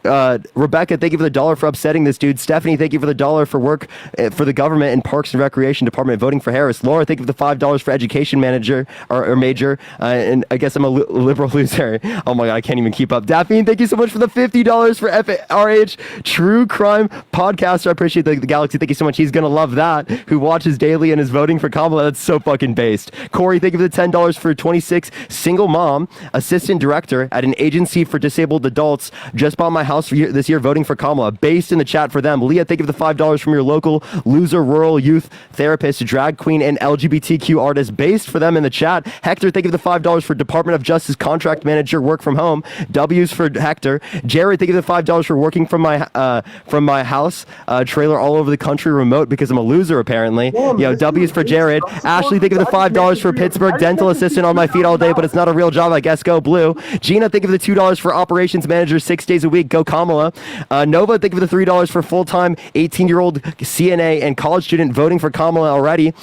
Rebecca, thank you for the $1 for upsetting this dude. Stephanie, thank you for the $1 for work for the government and Parks and Recreation Department voting for Harris. Laura, thank you for the $5 for education manager or major. And I guess I'm a liberal loser. Oh my God, I can't even keep up. Daphne, thank you so much for the $50 for FRH True Crime Podcaster. I appreciate the Galaxy. Thank you so much. He's going to love that. Who watches daily and is voting for Kamala. That's so fucking based. Corey, thank you for the $10 for 26 single mom, assistant director at an agency for disabled adults. Just bought my house this year voting for Kamala. Based in the chat for them. Leah, thank you for the $5 from your local loser rural youth therapist, drag queen, and LGBTQ artist. Based for them in the chat. Hector, thank you for the $5 for Department of Justice contract manager, work from home. W's for Hector. Jared, thank you for the $5 for working from my house trailer all over the country remote because I'm a loser apparently. Yo, W's for Jared. Ashley, thank you for the $5 for Pittsburgh dental assistant on my feet all day, but it's not a real job. I guess go blue. Gina, thank you for the $2 for operations manager, 6 days a week. Go Kamala. Nova, thank you for the $3 for full-time 18-year-old CNA and college student voting for Kamala already.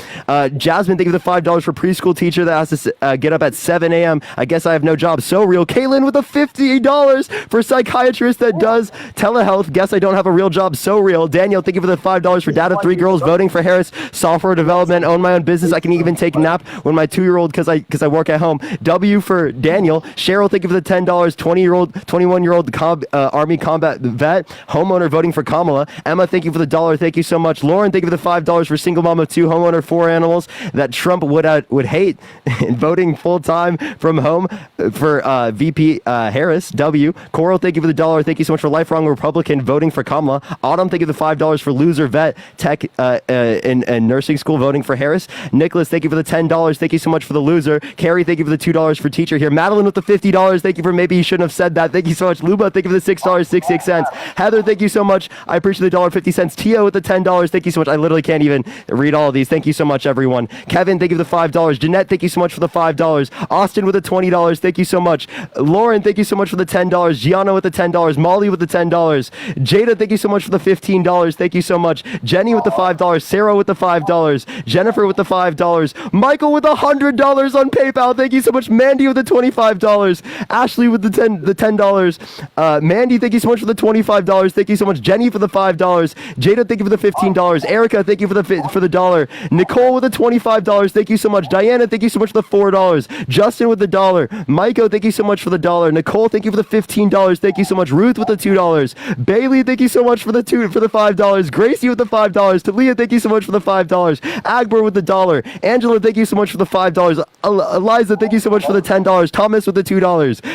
Jasmine, thank you for the $5 for preschool teacher that has to get up at 7 a.m. I guess I have no job. So real. Caitlin with the $50 for psychiatrist that does telehealth. Guess I don't have a real job. So real. Daniel, thank you for the $5 for dad of 3 girls voting for Harris. Software development, own my own business. I can even take a nap when my 2-year-old because I work at home. W for Daniel. Cheryl, thank you for the $10. 21-year-old Army combat vet, homeowner voting for Kamala. Emma, thank you for the $1. Thank you so much. Lauren, thank you for the $5 for single mom of 2, homeowner, 4 animals that Trump would hate, and voting full time from home for VP Harris. W. Coral, thank you for the $1. Thank you so much for lifelong Republican voting for Kamala. Autumn, thank you for the $5 for loser vet tech in nursing school voting for Harris. Nicholas, thank you for the $10. Thank you so much for the loser. Carrie, thank you for the $2 for teacher here. Madeline with the $50. Thank you for maybe you shouldn't have said that. Thank you so much. Luba, thank you for the $6.66. Heather, thank you so much. I appreciate the $1.50. Tio with the $10. Thank you so much. I literally can't even read all of these. Thank you so much, everyone. Kevin, thank you for the $5. Jeanette, thank you so much for the $5. Austin with the $20. Thank you so much. Lauren, thank you so much for the $10. Gianna with the $10. Molly with the $10. Jada, thank you so much for the $15. Thank you so much. Jenny with the $5. Sarah with the $5. Jennifer with the $5. Michael with the $100 on PayPal. Thank you so much. Mandy with the $25. Ashley with the $10. Mandy, thank you so much for the $25. Thank you so much. Jenny for the $5. Jada, thank you for the $15. Erica, thank you for the $1. Nicole with the $25. Thank you so much. Diana, thank you so much for the $4. Justin with the $1. Maiko, thank you so much for the $1. Nicole, thank you for the $15. Thank you so much. Ruth with the $2. Bailey, thank you so much for the $5. Gracie with the $5. Talia, thank you so much for the $5. Akbar with the $1. Angela, thank you so much for the $5. Eliza, thank you so much for the $10. Thomas with the $2.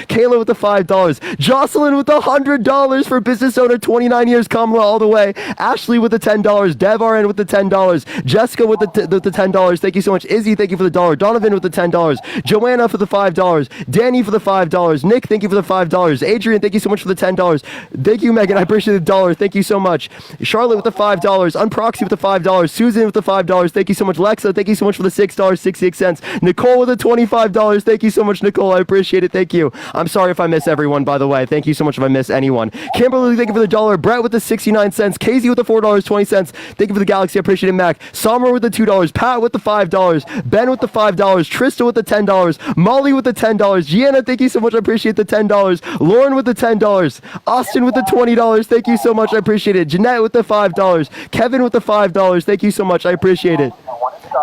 Kayla with the $5. Jocelyn with the $100 for business owner, 29 years, Kamala all the way. Ashley with the $10. Dev RN with the $10. Jessica with the $10. Thank you so much. Izzy, thank you for the $1. Donovan with the $10. Joanna for the $5. Danny for the $5. Nick, thank you for the $5. Adrian, thank you so much for the $10. Thank you, Megan. I appreciate the $1. Thank you so much. Charlotte with the $5. Unproxy with the $5. Susan with the $5. Thank you so much. Lexa, thank you so much for the $6.66. Nicole with the $25. Thank you so much, Nicole. I appreciate it. Thank you. I'm sorry if I miss everyone, by the way. Thank you so much if I miss anyone. anyone. Kimberly, thank you for the $1. Brett with the 69 cents. Casey with the $4.20. Thank you for the Galaxy. I appreciate it, Mac. Sommer with the $2. Pat with the $5. Ben with the $5. Trista with the $10. Molly with the $10. Gianna, thank you so much. I appreciate the $10. Lauren with the $10. Austin with the $20. Thank you so much. I appreciate it. Jeanette with the $5. Kevin with the $5. Thank you so much. I appreciate it.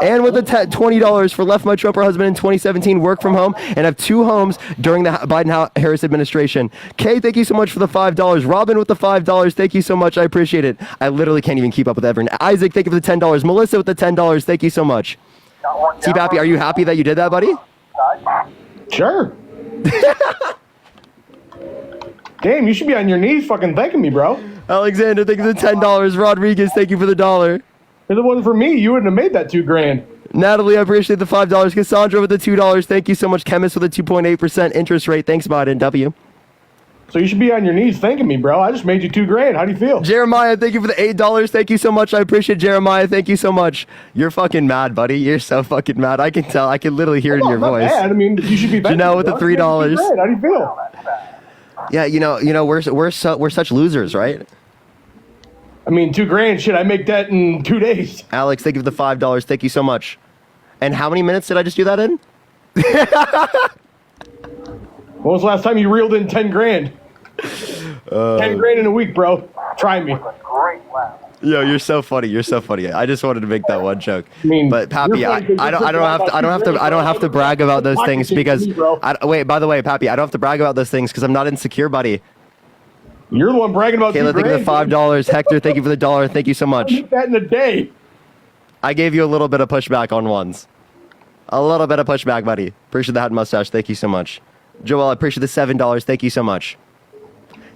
And with the $20 for left my Trumper husband in 2017, work from home, and have 2 homes during the Biden-Harris administration. Kay, thank you so much for the $5. Robin with the $5. Thank you so much. I appreciate it. I literally can't even keep up with everyone. Isaac, thank you for the $10. Melissa with the $10. Thank you so much. T-Pappy, are you happy that you did that, buddy? Sure. Damn, you should be on your knees fucking thanking me, bro. Alexander, thank you for the $10. Rodriguez, thank you for the $1. If it wasn't for me, you wouldn't have made that $2,000. Natalie, I appreciate the $5. Cassandra with the $2. Thank you so much. Chemist with a 2.8% interest rate. Thanks, Biden. W. So you should be on your knees thanking me, bro. I just made you $2,000. How do you feel? Jeremiah, thank you for the $8. Thank you so much. I appreciate Jeremiah. Thank you so much. You're fucking mad, buddy. You're so fucking mad. I can tell. I can literally hear it in your voice. Bad. I mean, you should be thanking Janelle with the $3. How do you feel? Yeah, you know, we're such losers, right? I mean, $2,000. Shit, I make that in 2 days. Alex, thank you for the $5. Thank you so much. And how many minutes did I just do that in? When was the last time you reeled in $10,000? $10,000 in a week, bro. Try me. Yo, you're so funny. You're so funny. I just wanted to make that one joke. I mean, but Pappy, I don't have to brag about those things because wait. By the way, Pappy, I don't have to brag about those things because I'm not insecure, buddy. You're the one bragging about Kayla, thank you for the $5. Hector, thank you for the $1. Thank you so much. I make that in a day. I gave you a little bit of pushback on ones. A little bit of pushback, buddy. Appreciate the hat mustache. Thank you so much. Joel, I appreciate the $7. Thank you so much.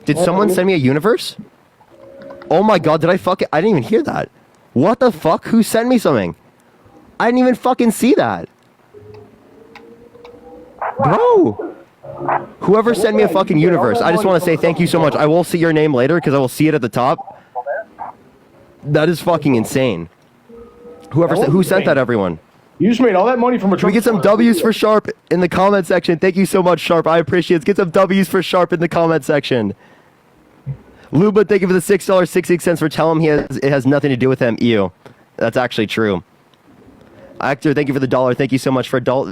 Did someone send me a universe? Oh my god, did I fucking... I didn't even hear that. What the fuck? Who sent me something? I didn't even fucking see that. Bro! Whoever sent me a fucking universe, I just want to say thank you so much. I will see your name later because I will see it at the top. That is fucking insane. Who sent that, everyone? You just made all that money from a... Can we get some W's for Sharp in the comment section? Thank you so much, Sharp. I appreciate it. Let's get some W's for Sharp in the comment section. Luba, thank you for the $6.66 for telling him it has nothing to do with him. Ew. That's actually true. Actor, thank you for the $1. Thank you so much for adult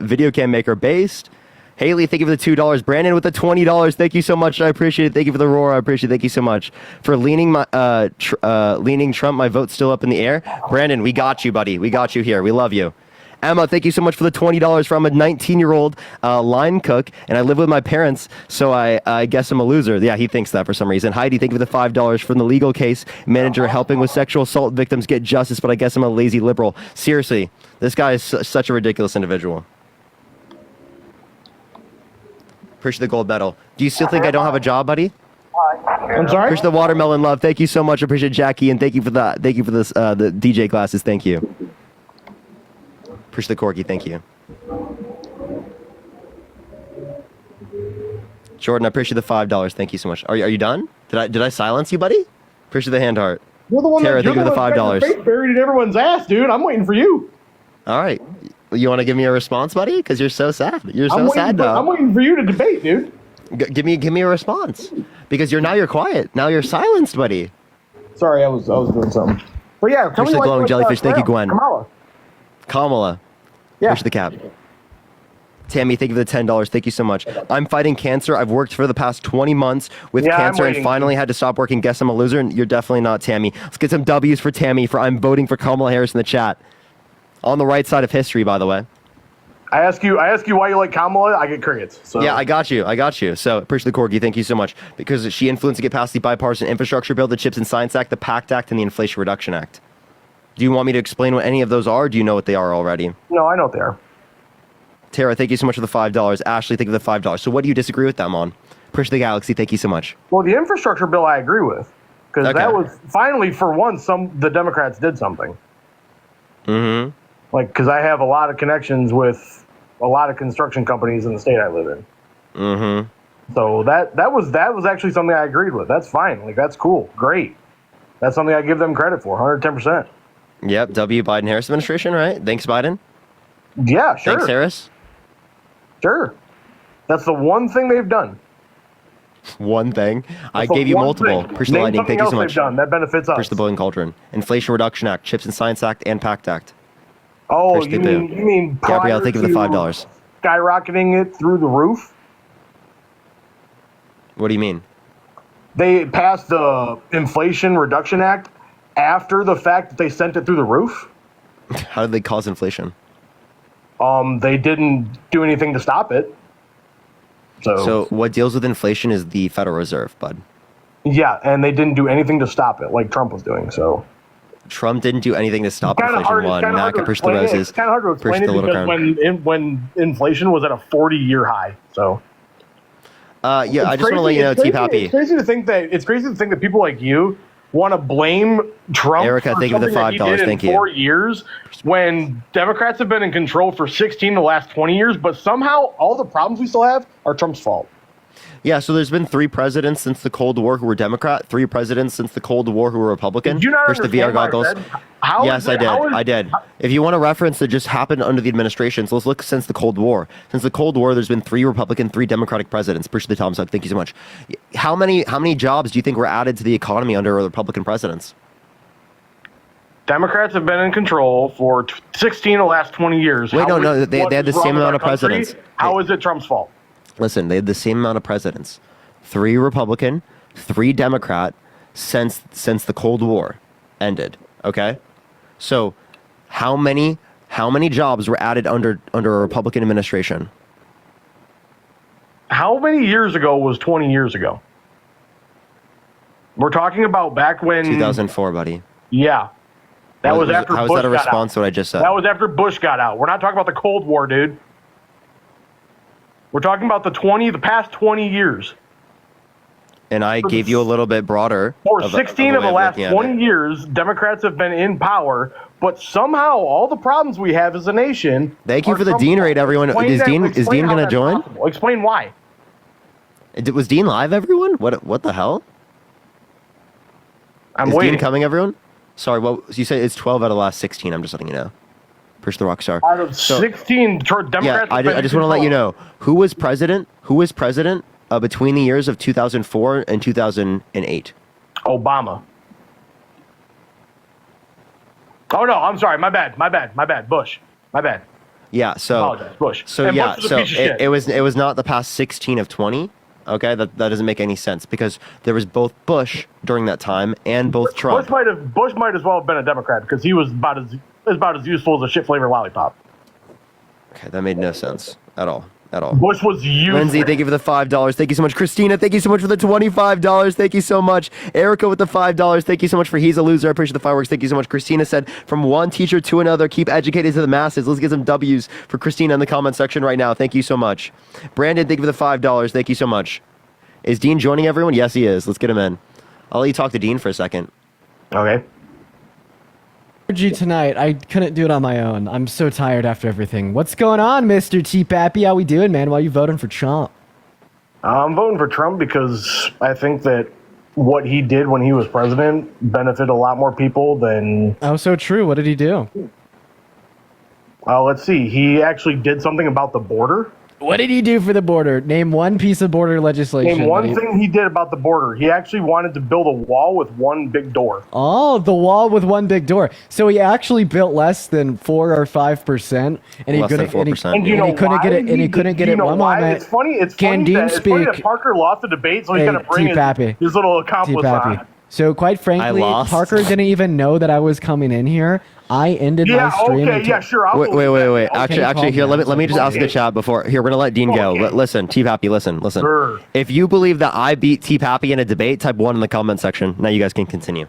video cam maker based. Haley, thank you for the $2. Brandon with the $20. Thank you so much. I appreciate it. Thank you for the roar. I appreciate it. Thank you so much for leaning Trump. My vote's still up in the air. Brandon, we got you, buddy. We got you here. We love you. Emma, thank you so much for the $20 from a 19-year-old line cook, and I live with my parents, so I guess I'm a loser. Yeah, he thinks that for some reason. Heidi, thank you for the $5 from the legal case manager helping with sexual assault victims get justice, but I guess I'm a lazy liberal. Seriously, this guy is such a ridiculous individual. Appreciate the gold medal. Do you still think I don't have a job, buddy? I'm sorry? Appreciate the watermelon love. Thank you so much. Appreciate Jackie, and thank you for the this the DJ glasses. Thank you. Appreciate the corky. Thank you. Jordan, I appreciate the $5. Thank you so much. Are you done? Did I silence you, buddy? Appreciate the hand heart. You're the one Tara, that, thank you for the $5. Buried in everyone's ass, dude. I'm waiting for you. All right. You want to give me a response, buddy? Because you're so sad. You're so sad now. I'm waiting for you to debate, dude. Give me a response. Because now you're quiet. Now you're silenced, buddy. Sorry, I was doing something. But yeah, tell me the glowing jellyfish. Thank you, Gwen. Kamala. Yeah. Push the cap. Tammy, thank you for the $10. Thank you so much. I'm fighting cancer. I've worked for the past 20 months with cancer and finally had to stop working. Guess I'm a loser, and you're definitely not, Tammy. Let's get some W's for Tammy for I'm voting for Kamala Harris in the chat. On the right side of history, by the way. I ask you why you like Kamala, I get crickets. So. Yeah, I got you. So, appreciate the corgi. Thank you so much. Because she influenced to get past the bipartisan infrastructure bill, the Chips and Science Act, the PACT Act, and the Inflation Reduction Act. Do you want me to explain what any of those are, or do you know what they are already? No, I know what they are. Tara, thank you so much for the $5. Ashley, thank you for the $5. So what do you disagree with them on? Appreciate the Galaxy, thank you so much. Well, the infrastructure bill I agree with. Because that was, finally, for once, the Democrats did something. Mm-hmm. Like, because I have a lot of connections with a lot of construction companies in the state I live in. Mm-hmm. So that was actually something I agreed with. That's fine. Like, that's cool. Great. That's something I give them credit for, 110%. Yep, Biden-Harris administration, right? Thanks, Biden. Yeah, sure. Thanks, Harris. Sure. That's the one thing they've done. One thing. I So gave you one multiple. thing. Appreciate the Name lightning. something Thank you else so they've much. done that benefits us. Push the boiling cauldron. Inflation Reduction Act, Chips and Science Act, and PACT Act. Oh, First you they mean, do. you mean Gabrielle, prior thank you for the to $5. skyrocketing it through the roof? What do you mean? They passed the Inflation Reduction Act after the fact that they sent it through the roof? How did they cause inflation? They didn't do anything to stop it. So what deals with inflation is the Federal Reserve, bud. Yeah, and they didn't do anything to stop it like Trump was doing. So Trump didn't do anything to stop Kinda inflation. hard- it's One, kinda now I hard can to push the explain it. roses. It's kind of hard to Push explain the it little because crown. when inflation was at a 40-year high. So Yeah, I It's just want to let you know, crazy- T Pappy. It's crazy to think that people like you want to blame Trump Erica, for thank you for the something that he $5. did Thank in you. 4 years when Democrats have been in control for 16 of the last 20 years, but somehow all the problems we still have are Trump's fault. Yeah, so there's been 3 presidents since the Cold War who were Democrat, 3 presidents since the Cold War who were Republican. Did you not Push the VR understand what I goggles. said? How Yes, is I it- did. how is- I did. If you want a reference that just happened under the administrations, let's look since the Cold War. Since the Cold War, there's been 3 Republican, 3 Democratic presidents. Push the thumbs up. Thank you so much. How many jobs do you think were added to the economy under Republican presidents? Democrats have been in control for 16 of the last 20 years. Wait, How no, is- they what had the is wrong same with amount our of country? presidents. How is it Trump's fault? Listen, they had the same amount of presidents. 3 Republican, 3 Democrat since the Cold War ended. Okay? So how many jobs were added under a Republican administration? How many years ago was 20 years ago? We're talking about back when 2004, buddy. Yeah. That was after How is Bush that a got response out. to what I just said? That was after Bush got out. We're not talking about the Cold War, dude. We're talking about the past 20 years. And I gave you a little bit broader. For of 16 a of the way last looking at 20 it. years, Democrats have been in power, but somehow all the problems we have as a nation. Thank you are for the Trump's Dean fault. rate, everyone. Explain Is that- Dean explain how going to that's join? possible. Explain why. Was Dean live, everyone? What the hell? I'm Is waiting. Dean coming, everyone? Sorry, what you said? It's 12 out of the last 16. I'm just letting you know. Push the rock star. Out of 16 Democrats. Yeah, I just want to let you know who was president. Who was president between the years of 2004 and 2008? Obama. Oh no, I'm sorry. My bad. Bush. My bad. Yeah. So. Apologize, Bush. So And yeah. Bush was a So piece of shit. it was not the past 16 of 20. Okay, that doesn't make any sense because there was both Bush during that time and both Trump. Bush might as well have been a Democrat because he was about as useful as a shit flavored lollipop. Okay, that made no sense at all. Bush was useless. Lindsay, thank you for the $5. Thank you so much. Christina, thank you so much for the $25. Thank you so much. Erica with the $5. Thank you so much for He's a Loser. I appreciate the fireworks. Thank you so much. Christina said, from one teacher to another, keep educated to the masses. Let's get some W's for Christina in the comment section right now. Thank you so much. Brandon, thank you for the $5. Thank you so much. Is Dean joining everyone? Yes, he is. Let's get him in. I'll let you talk to Dean for a second. Okay. Energy tonight. I couldn't do it on my own. I'm so tired after everything. What's going on, Mr. T Pappy? How we doing, man? Why are you voting for Trump? I'm voting for Trump because I think that what he did when he was president benefited a lot more people than. Oh, so true. What did he do? Let's see. He actually did something about the border. What did he do for the border? Name one piece of border legislation. Name one thing he did about the border. He actually wanted to build a wall with one big door. Oh, the wall with one big door. So he actually built less than 4 or 5%, and he Less than couldn't. 4%. And he couldn't get it. And he couldn't get it. One moment. It's funny. It's Can funny Dean that, it's funny speak? that Parker lost the debate, so he's Hey, got to bring T-Pappy. his little accomplice T-Pappy. on. So quite frankly, lost. Parker didn't even know that I was coming in here. I ended my stream. Okay, yeah, sure. I'll Wait. believe that. Actually, here, let me just ask the chat before. Here, we're gonna let Dean go. Listen, T Pappy, listen. Sure. If you believe that I beat T Pappy in a debate, type 1 in the comment section. Now you guys can continue.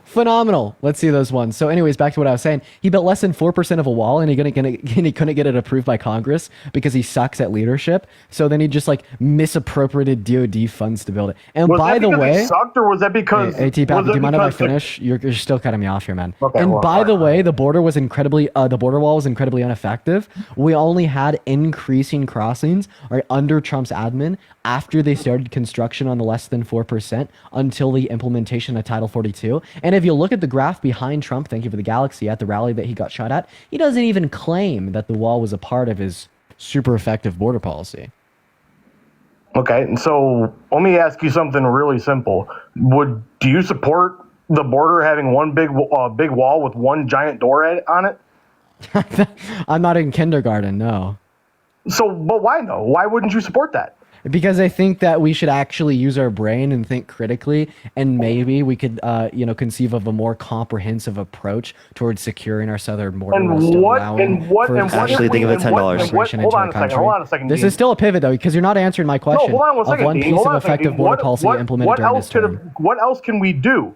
Phenomenal. Let's see those ones. So anyways, back to what I was saying. He built less than 4% of a wall and he couldn't get it approved by Congress because he sucks at leadership. So then he just like misappropriated DOD funds to build it. And Was by that the because way, he sucked, or was that because? Hey, T-Pappy, was do it you mind if I because- finish? You're still cutting me off here, man. Okay, and well, by the way, the border was the border wall was incredibly ineffective. We only had increasing crossings under Trump's admin after they started construction on the less than 4% until the implementation of Title 42. And if you look at the graph behind Trump, thank you for the galaxy, at the rally that he got shot at, he doesn't even claim that the wall was a part of his super effective border policy. Okay, and so let me ask you something really simple. Do you support the border having one big wall with one giant door on it? I'm not in kindergarten, no. So, but why no? Why wouldn't you support that? Because I think that we should actually use our brain and think critically, and maybe we could, conceive of a more comprehensive approach towards securing our southern border. And while still what? allowing And what? for And what? Actually, think of it, $10. migration Hold into on our a second. country. Hold on a second. This Dean. is still a pivot, though, because you're not answering my question No, hold on one of second. one Dean. piece Hold of on a second, effective Dean. border policy implemented what during else this term. What else can we do?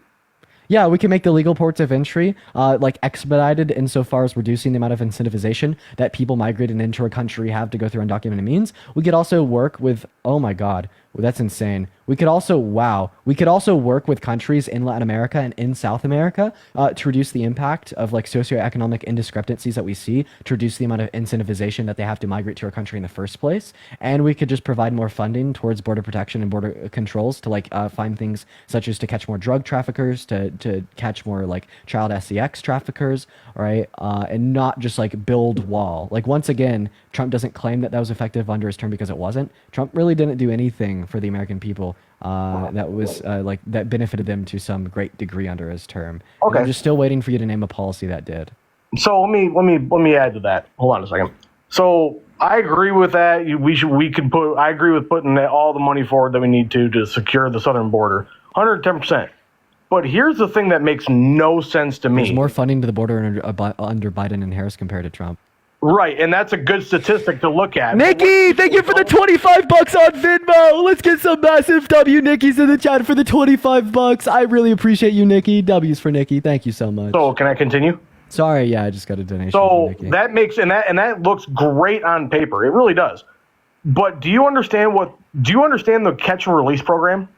Yeah, we can make the legal ports of entry expedited insofar as reducing the amount of incentivization that people migrating into our country have to go through undocumented means. We could also work with, oh my God, that's insane. We could also work with countries in Latin America and in South America to reduce the impact of socioeconomic indiscrepancies that we see, to reduce the amount of incentivization that they have to migrate to our country in the first place. And we could just provide more funding towards border protection and border controls to find things such as to catch more drug traffickers, to catch more child sex traffickers, right? And not just build wall. Once again, Trump doesn't claim that was effective under his term because it wasn't. Trump really didn't do anything for the American people that was that benefited them to some great degree under his term. Okay. And I'm just still waiting for you to name a policy that did. So let me add to that. Hold on a second. So I agree with that. I agree with putting all the money forward that we need to secure the southern border, 110%. But here's the thing that makes no sense to me. There's more funding to the border under Biden and Harris compared to Trump. Right, and that's a good statistic to look at. Nikki, thank you for the $25 on Venmo. Let's get some massive W Nickies in the chat for the $25. I really appreciate you, Nikki. W's for Nikki. Thank you so much. So can I continue? Sorry, yeah, I just got a donation. So from Nikki. that makes and that looks great on paper. It really does. But do you understand the catch and release program?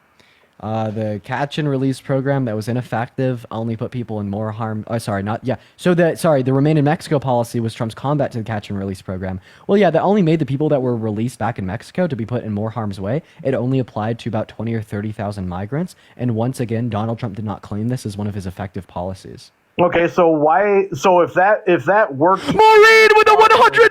The catch and release program that was ineffective only put people in more harm. So the Remain in Mexico policy was Trump's combat to the catch and release program. Well, yeah, that only made the people that were released back in Mexico to be put in more harm's way. It only applied to about 20 or 30,000 migrants. And once again, Donald Trump did not claim this as one of his effective policies. Okay, so why? So if that works, Maureen with the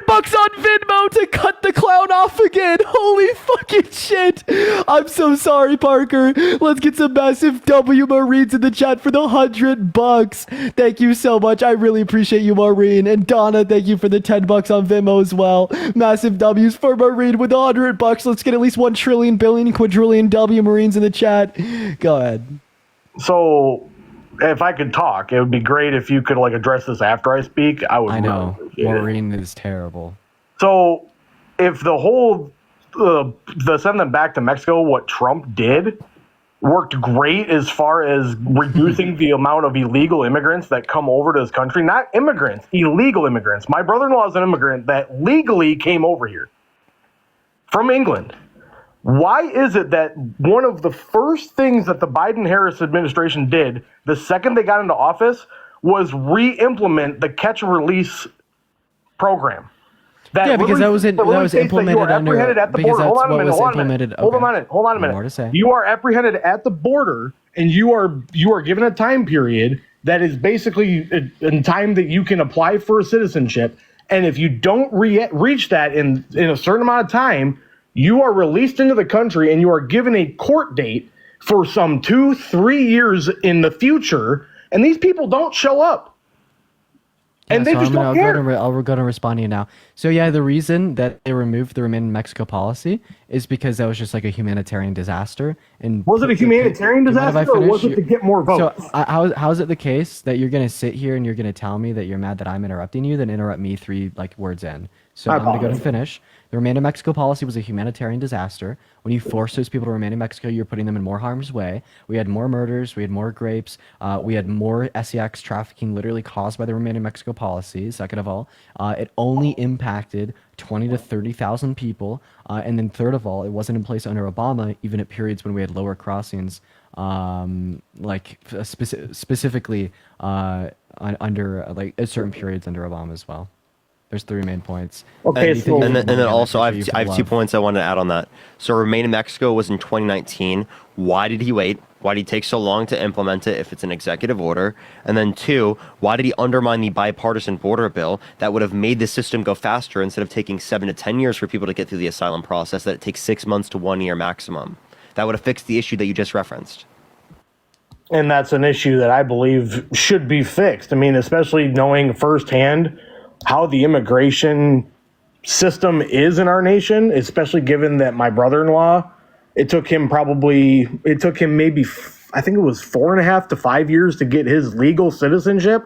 $100 on Venmo to cut the clown off again. Holy fucking shit! I'm so sorry, Parker. Let's get some massive W Maureen's in the chat for the $100. Thank you so much. I really appreciate you, Maureen. And Donna, thank you for the $10 on Venmo as well. Massive W's for Maureen with $100. Let's get at least 1 trillion, billion, quadrillion W Maureen's in the chat. Go ahead. So if I could talk, it would be great if you could address this after I speak. I know. Maureen is terrible. So if the whole the send them back to Mexico, what Trump did worked great as far as reducing the amount of illegal immigrants that come over to this country. Not immigrants, illegal immigrants. My brother-in-law is an immigrant that legally came over here from England. Why is it that one of the first things that the Biden-Harris administration did the second they got into office was re-implement the catch and release program? Because that was implemented under. Because that's what was implemented. Hold on a minute. More to say. You are apprehended at the border, and you are given a time period that is basically in time that you can apply for a citizenship. And if you don't reach that in a certain amount of time, you are released into the country and you are given a court date for some 2-3 years in the future, and these people don't show up. And they just don't care. I'll go to respond to you now. So yeah, the reason that they removed the Remain in Mexico policy is because that was just a humanitarian disaster. And was it a humanitarian disaster, or was it to get more votes? So how is it the case that you're going to sit here and you're going to tell me that you're mad that I'm interrupting you, then interrupt me 3 words in? So I'm going to go to finish. The Remain in Mexico policy was a humanitarian disaster. When you force those people to remain in Mexico, you're putting them in more harm's way. We had more murders. We had more rapes. We had more sex trafficking literally caused by the Remain in Mexico policy. Second of all, it only impacted 20 to 30,000 people. And then third of all, it wasn't in place under Obama, even at periods when we had lower crossings, specifically under at certain periods under Obama as well. There's 3 main points. Okay, and then also I have 2 points I wanted to add on that. So Remain in Mexico was in 2019. Why did he wait? Why did he take so long to implement it if it's an executive order? And then 2, why did he undermine the bipartisan border bill that would have made the system go faster instead of taking 7 to 10 years for people to get through the asylum process, that it takes 6 months to 1 year maximum? That would have fixed the issue that you just referenced. And that's an issue that I believe should be fixed. I mean, especially knowing firsthand how the immigration system is in our nation, especially given that my brother-in-law, it took him maybe, I think it was 4.5 to 5 years to get his legal citizenship.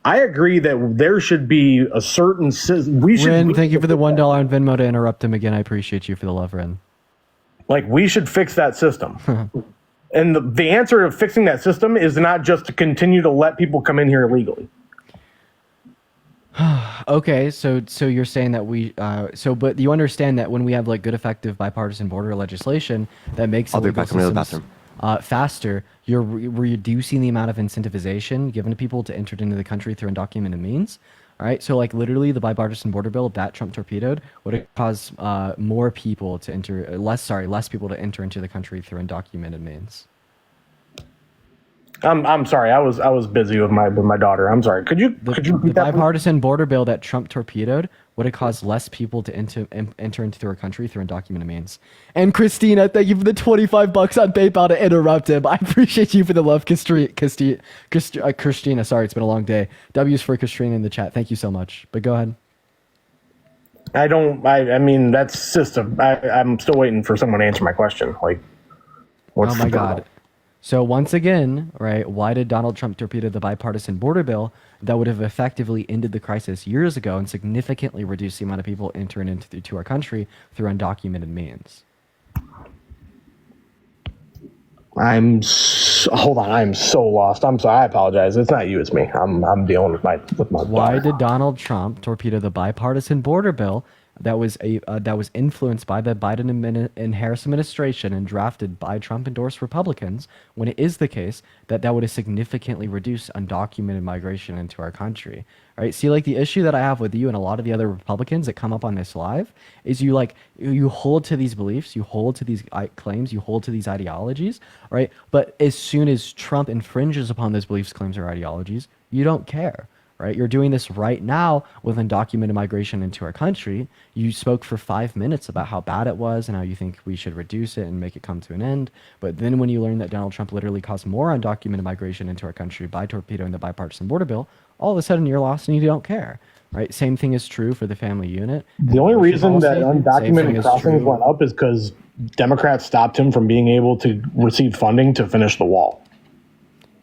I agree that there should be a certain, Ren, thank you for the $1 on Venmo to interrupt him again. I appreciate you for the love, Ren. Like, we should fix that system. And the answer to fixing that system is not just to continue to let people come in here illegally. Okay, so you're saying that but you understand that when we have like good, effective bipartisan border legislation that makes I'll be back in the bathroom. Faster, you're reducing the amount of incentivization given to people to enter into the country through undocumented means. All right, so like literally the bipartisan border bill that Trump torpedoed would cause less people to enter into the country through undocumented means. I'm sorry, I was busy with my daughter. I'm sorry. Could you repeat that? The bipartisan border bill that Trump torpedoed would have caused less people to enter into our country through undocumented means. And Christina, thank you for the $25 on PayPal to interrupt him. I appreciate you for the love, Christina. Sorry, it's been a long day. W's for Christina in the chat. Thank you so much. But go ahead. I mean, that's just I'm still waiting for someone to answer my question. Like, oh my God. So once again, right, why did Donald Trump torpedo the bipartisan border bill that would have effectively ended the crisis years ago and significantly reduced the amount of people entering into our country through undocumented means? Hold on, I'm so lost. I'm sorry, I apologize. It's not you, it's me. I'm dealing with my Why did Donald Trump torpedo the bipartisan border bill that was influenced by the Biden and Harris administration and drafted by Trump-endorsed Republicans, when it is the case that would have significantly reduced undocumented migration into our country? Right? See, like the issue that I have with you and a lot of the other Republicans that come up on this live is you hold to these beliefs, you hold to these claims, you hold to these ideologies, right? But as soon as Trump infringes upon those beliefs, claims, or ideologies, you don't care. Right? You're doing this right now with undocumented migration into our country. You spoke for 5 minutes about how bad it was and how you think we should reduce it and make it come to an end. But then when you learn that Donald Trump literally caused more undocumented migration into our country by torpedoing the bipartisan border bill, all of a sudden you're lost and you don't care. Right? Same thing is true for the family unit. The only reason that undocumented crossings went up is because Democrats stopped him from being able to receive funding to finish the wall.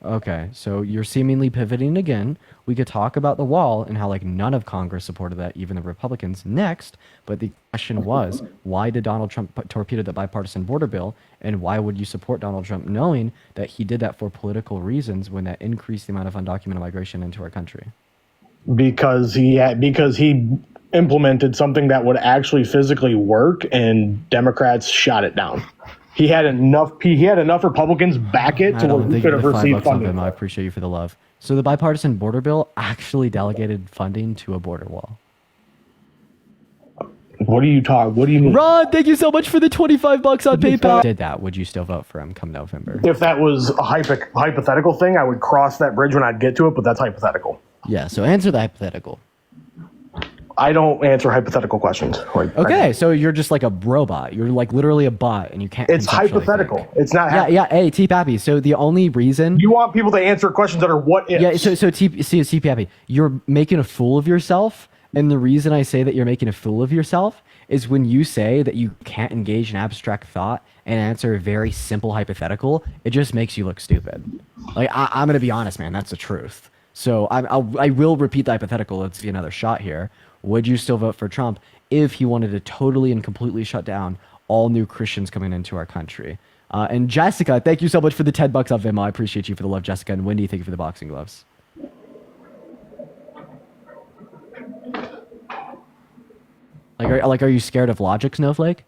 Okay, so you're seemingly pivoting again. We could talk about the wall and how like none of Congress supported that, even the Republicans next. But the question was, why did Donald Trump torpedo the bipartisan border bill? And why would you support Donald Trump knowing that he did that for political reasons when that increased the amount of undocumented migration into our country? Because he implemented something that would actually physically work and Democrats shot it down. He had enough Republicans back it to where he could have received funding. I appreciate you for the love. So the bipartisan border bill actually delegated funding to a border wall. What do you mean? Ron, thank you so much for the $25 on PayPal. Did that? Would you still vote for him come November? If that was a hypothetical thing, I would cross that bridge when I'd get to it, but that's hypothetical. Yeah, so answer the hypothetical. I don't answer hypothetical questions. Okay, so you're just like a robot. You're like literally a bot, and you can't. It's hypothetical. Think. It's not. Yeah. Hey, T Pappy. So the only reason you want people to answer questions that are what ifs. Yeah. So T Pappy, you're making a fool of yourself, and the reason I say that you're making a fool of yourself is when you say that you can't engage in abstract thought and answer a very simple hypothetical. It just makes you look stupid. Like I'm gonna be honest, man. That's the truth. So I will repeat the hypothetical. Let's see another shot here. Would you still vote for Trump if he wanted to totally and completely shut down all new Christians coming into our country? And Jessica, thank you so much for the $10 on Venmo. I appreciate you for the love, Jessica. And Wendy, thank you for the boxing gloves. Are you scared of logic, Snowflake?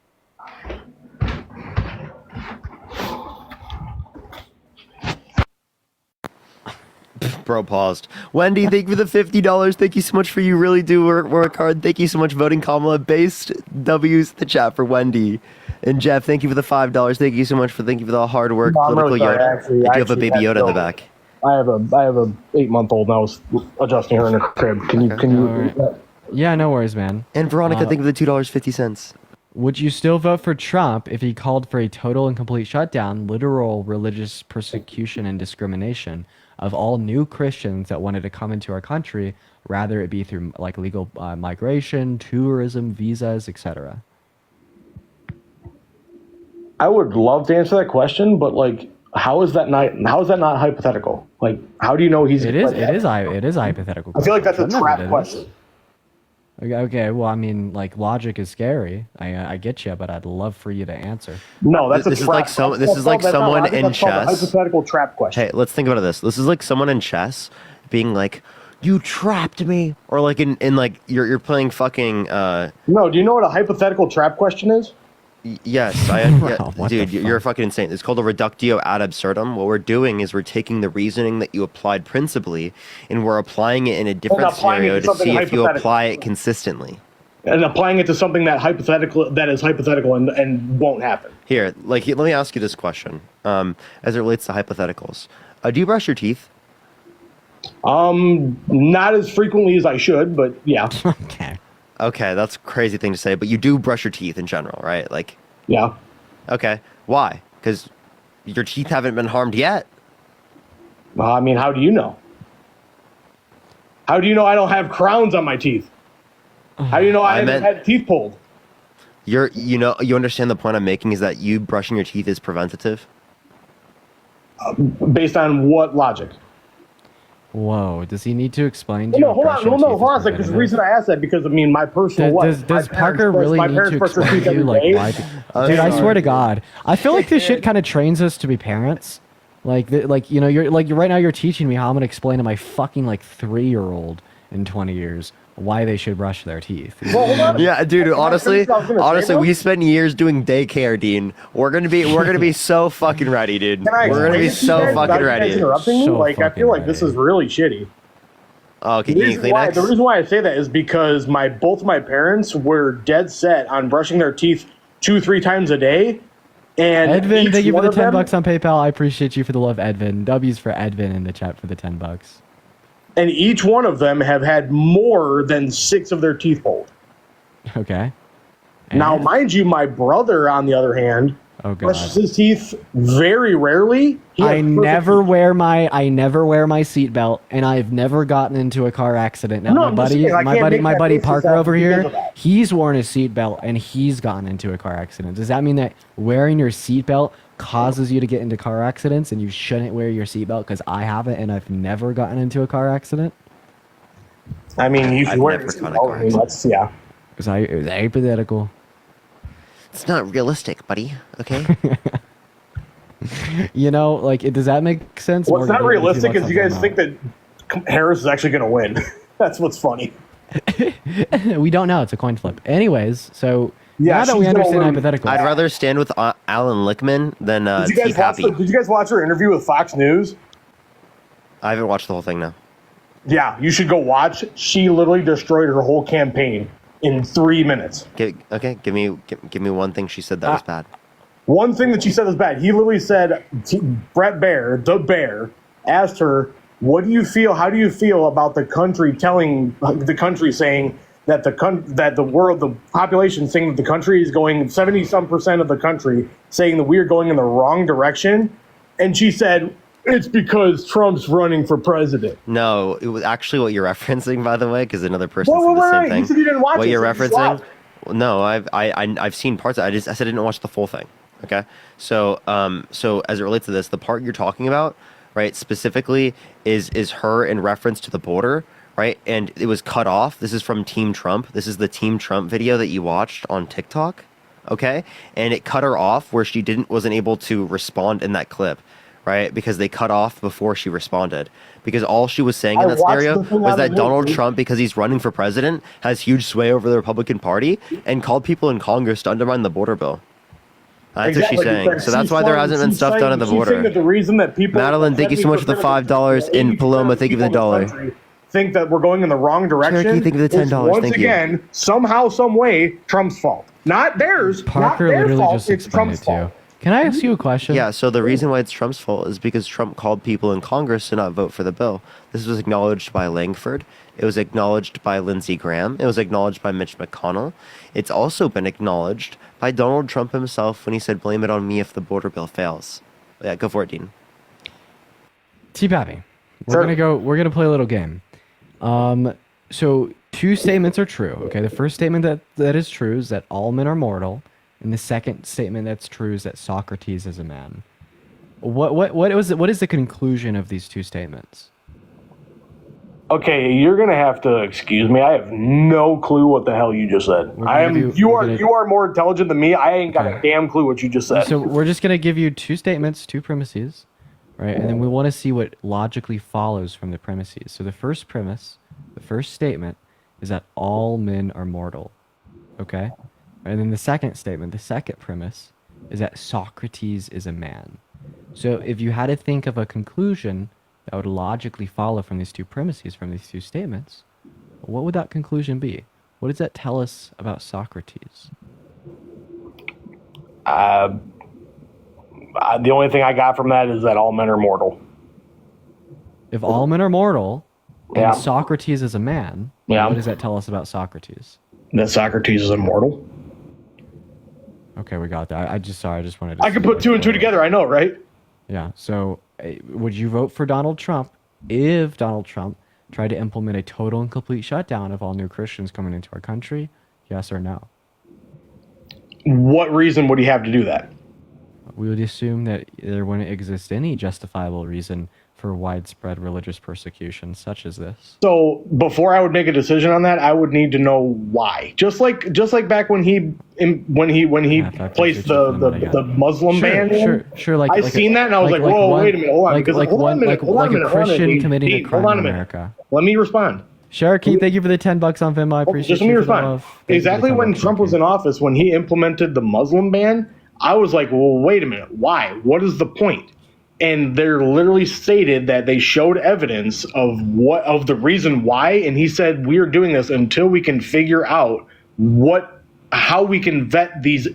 Bro, bro paused. Wendy, thank you for the $50. Thank you so much for you really do work hard. Thank you so much voting Kamala. Based W's in the chat for Wendy. And Jeff, thank you for the $5. Thank you so much for the hard work. No, I'm Political really sorry. Yoda. Actually, I do have a baby Yoda in the no. back. I have a 8-month-old, and I was adjusting her in her crib. Can you? Yeah, no worries, man. And Veronica, thank you for the $2.50. Would you still vote for Trump if he called for a total and complete shutdown, literal religious persecution and discrimination of all new Christians that wanted to come into our country, rather it be through like legal migration, tourism, visas, etc.? I would love to answer that question, but like, how is that not hypothetical? Like, how do you know he's? It is a hypothetical. I feel like that's a question. trap question. Okay, well, I mean, like, logic is scary. I get you, but I'd love for you to answer. No, that's this a is trap. like someone in chess. A hypothetical trap question. Hey, let's think about this. This is like someone in chess being like, "You trapped me," or like in like you're playing fucking. No, do you know what a hypothetical trap question is? Yes, dude, you're fucking insane. It's called a reductio ad absurdum. What we're doing is we're taking the reasoning that you applied principally, and we're applying it in a different scenario to see if you apply it consistently. And applying it to something that is hypothetical and won't happen. Here, let me ask you this question. As it relates to hypotheticals, do you brush your teeth? Not as frequently as I should, but yeah. Okay, that's a crazy thing to say, but you do brush your teeth in general, right? Like, yeah. Okay, why? Because your teeth haven't been harmed yet. Well, I mean, how do you know? How do you know I don't have crowns on my teeth? How do you know I haven't had teeth pulled? You understand the point I'm making is that you brushing your teeth is preventative? Based on what logic? Whoa, does he need to explain to No, you? hold on a second. Because the reason I asked that because I mean my personal life. Does Parker really need to explain to you like why? Dude, I swear to God, I feel like this shit kind of trains us to be parents. You're right now you're teaching me how I'm gonna explain to my fucking 3-year-old in 20 years why they should brush their teeth. Yeah, dude. Honestly, we spent years doing daycare, Dean. We're gonna be so fucking ready, dude. We're gonna be so fucking ready. Interrupting me? I feel like this is really shitty. Oh, okay. The reason why I say that is because both my parents were dead set on brushing their teeth 2-3 times a day. And Edvin, thank you for the $10 on PayPal. I appreciate you for the love, Edvin. W's for Edvin in the chat for the $10. And each one of them have had more than 6 of their teeth pulled. Okay. Now, mind you, my brother, on the other hand, brushes his teeth very rarely. I never wear my seatbelt, and I've never gotten into a car accident. Now, my buddy Parker over here, he's worn a seatbelt and he's gotten into a car accident. Does that mean that wearing your seatbelt causes you to get into car accidents, and you shouldn't wear your seatbelt? Because I haven't, and I've never gotten into a car accident. I mean, you should wear your seatbelt. Yeah. It was hypothetical. It's not realistic, buddy. Okay. Does that make sense? What's not realistic is you guys think that Harris is actually going to win. That's what's funny. We don't know. It's a coin flip. Anyways, so now that we understand hypothetical, I'd rather stand with Alan Lickman than Teeth Happy. Did you guys watch her interview with Fox News? I haven't watched the whole thing now. Yeah, you should go watch. She literally destroyed her whole campaign in 3 minutes. Give me one thing she said that was bad. One thing that she said was bad. He literally said, Brett Baer, the bear, asked her, "What do you feel? How do you feel about the country saying that the population saying that the country is going 70-some% of the country saying that we are going in the wrong direction?" And she said, "It's because Trump's running for president." No, it was actually what you're referencing, by the way, because another person said the same thing. You said you didn't watch what it, you're so referencing? No, I've seen parts of it. I said I didn't watch the full thing. Okay, so as it relates to this, the part you're talking about, right, specifically is her in reference to the border, right? And it was cut off. This is from Team Trump. This is the Team Trump video that you watched on TikTok, okay? And it cut her off where she wasn't able to respond in that clip, right? Because they cut off before she responded. Because all she was saying in that scenario was that Donald Trump, because he's running for president, has huge sway over the Republican Party and called people in Congress to undermine the border bill. That's what she's saying. So that's why there hasn't been stuff done at the She's saying border. that the reason that people, Madeline, thank you so much for the $5. And Paloma, thank you for the $1. Think that we're going in the wrong direction. Cherokee, thank you for the is $10. Once Thank you. again, somehow, some way, Trump's fault. Not theirs. Parker not their literally fault. just It's explained Trump's it to you. fault. Can I ask you a question? Yeah, so the reason why it's Trump's fault is because Trump called people in Congress to not vote for the bill. This was acknowledged by Langford. It was acknowledged by Lindsey Graham. It was acknowledged by Mitch McConnell. It's also been acknowledged by Donald Trump himself when he said, blame it on me if the border bill fails. Yeah, go for it, Dean. T-Pappy, Sure. we're gonna play a little game. So two statements are true. Okay, the first statement that is true is that all men are mortal, and the second statement that's true is that Socrates is a man. What is the conclusion of these two statements? Okay, you're gonna have to excuse me. I have no clue what the hell you just said. You are more intelligent than me. I ain't got a damn clue what you just said. So we're just gonna give you two statements, two premises, right? And then we want to see what logically follows from the premises. So the first premise, the first statement, is that all men are mortal. Okay? And then the second statement, the second premise, is that Socrates is a man. So if you had to think of a conclusion that would logically follow from these two premises, from these two statements, what would that conclusion be? What does that tell us about Socrates? The only thing I got from that is that all men are mortal. If all men are mortal, and Yeah. Socrates is a man, Yeah. what does that tell us about Socrates? That Socrates is immortal. Okay, we got that. I just wanted to. I could put two and two together. I know, right? Yeah. So, would you vote for Donald Trump if Donald Trump tried to implement a total and complete shutdown of all new Christians coming into our country? Yes or no? What reason would he have to do that? We would assume that there wouldn't exist any justifiable reason for widespread religious persecution such as this. So before I would make a decision on that, I would need to know why. Just like back when he placed the Muslim ban. Sure. Like I seen that and I was like, whoa, one, wait a minute, hold on, like, because like hold on a one, minute, hold on a minute, hold on a Christian minute, committing Dean, a crime hold on in a minute. America. Let me respond. Cherokee, thank you for the $10 on Venmo. I appreciate Just let me you for the respond. love. Thank you Exactly for the when $10, Trump was in office, when he implemented the Muslim ban, I was like, well, wait a minute, why? What is the point? And they're literally stated that they showed evidence of the reason why, and he said we're doing this until we can figure out how we can vet these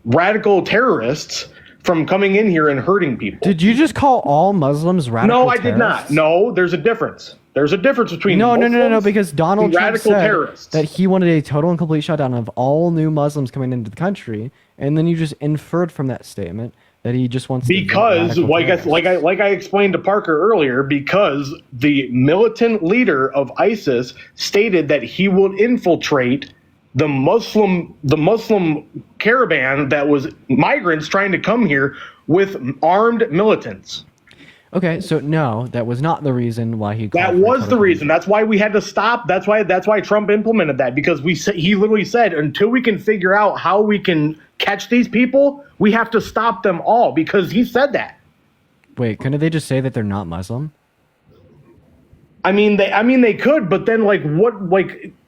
radical terrorists from coming in here and hurting people. Did you just call all Muslims radical No, I did not. No, there's a difference. There's a difference between No, Muslims because Donald and Trump radical said terrorists. that he wanted a total and complete shutdown of all new Muslims coming into the country, and then you just inferred from that statement that he just wants Because, to like I explained to Parker earlier, because the militant leader of ISIS stated that he will infiltrate the Muslim caravan that was migrants trying to come here with armed militants. Okay, so no, that was not the reason why he. That was the reason. That's why we had to stop. That's why Trump implemented that, because he literally said until we can figure out how we can catch these people, we have to stop them all, because he said that. Wait, couldn't they just say that they're not Muslim? I mean they could, but then we don't know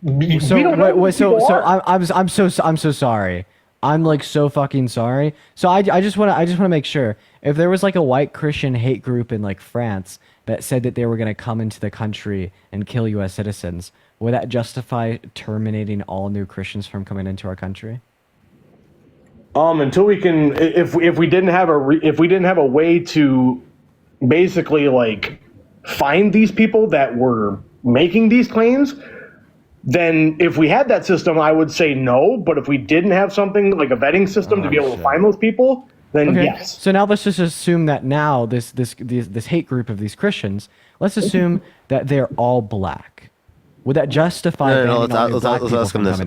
who people are. I'm so sorry. I'm like so fucking sorry. So I just want to make sure, if there was like a white Christian hate group in like France that said that they were going to come into the country and kill U.S. citizens, would that justify terminating all new Christians from coming into our country? Until we can, if we didn't have a way to basically like find these people that were making these claims, then if we had that system, I would say no. But if we didn't have something like a vetting system to be able to find those people, then yes. So now let's just assume that now this hate group of these Christians, let's assume that they're all black. Would that justify? No, let's ask him this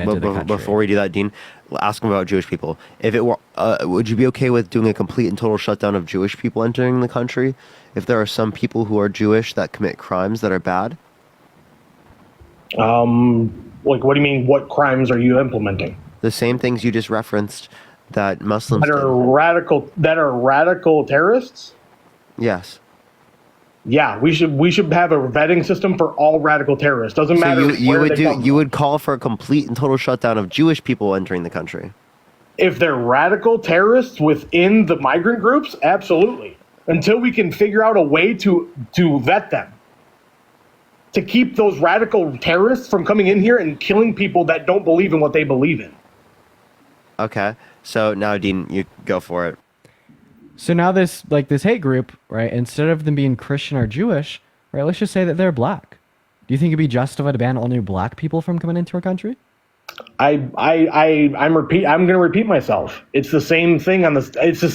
before we do that, Dean. Ask him about Jewish people. If it were, would you be okay with doing a complete and total shutdown of Jewish people entering the country? If there are some people who are Jewish that commit crimes that are bad. Like, what do you mean? What crimes are you implementing? The same things you just referenced that Muslims that are radical terrorists. Yes. Yeah, we should have a vetting system for all radical terrorists. Doesn't matter. You would call for a complete and total shutdown of Jewish people entering the country. If they're radical terrorists within the migrant groups, absolutely. Until we can figure out a way to vet them, to keep those radical terrorists from coming in here and killing people that don't believe in what they believe in. Okay. So now, Dean, you go for it. So now this hate group, right? Instead of them being Christian or Jewish, right? Let's just say that they're black. Do you think it'd be justified to ban all new black people from coming into our country? I'm going to repeat myself. It's the same thing it's the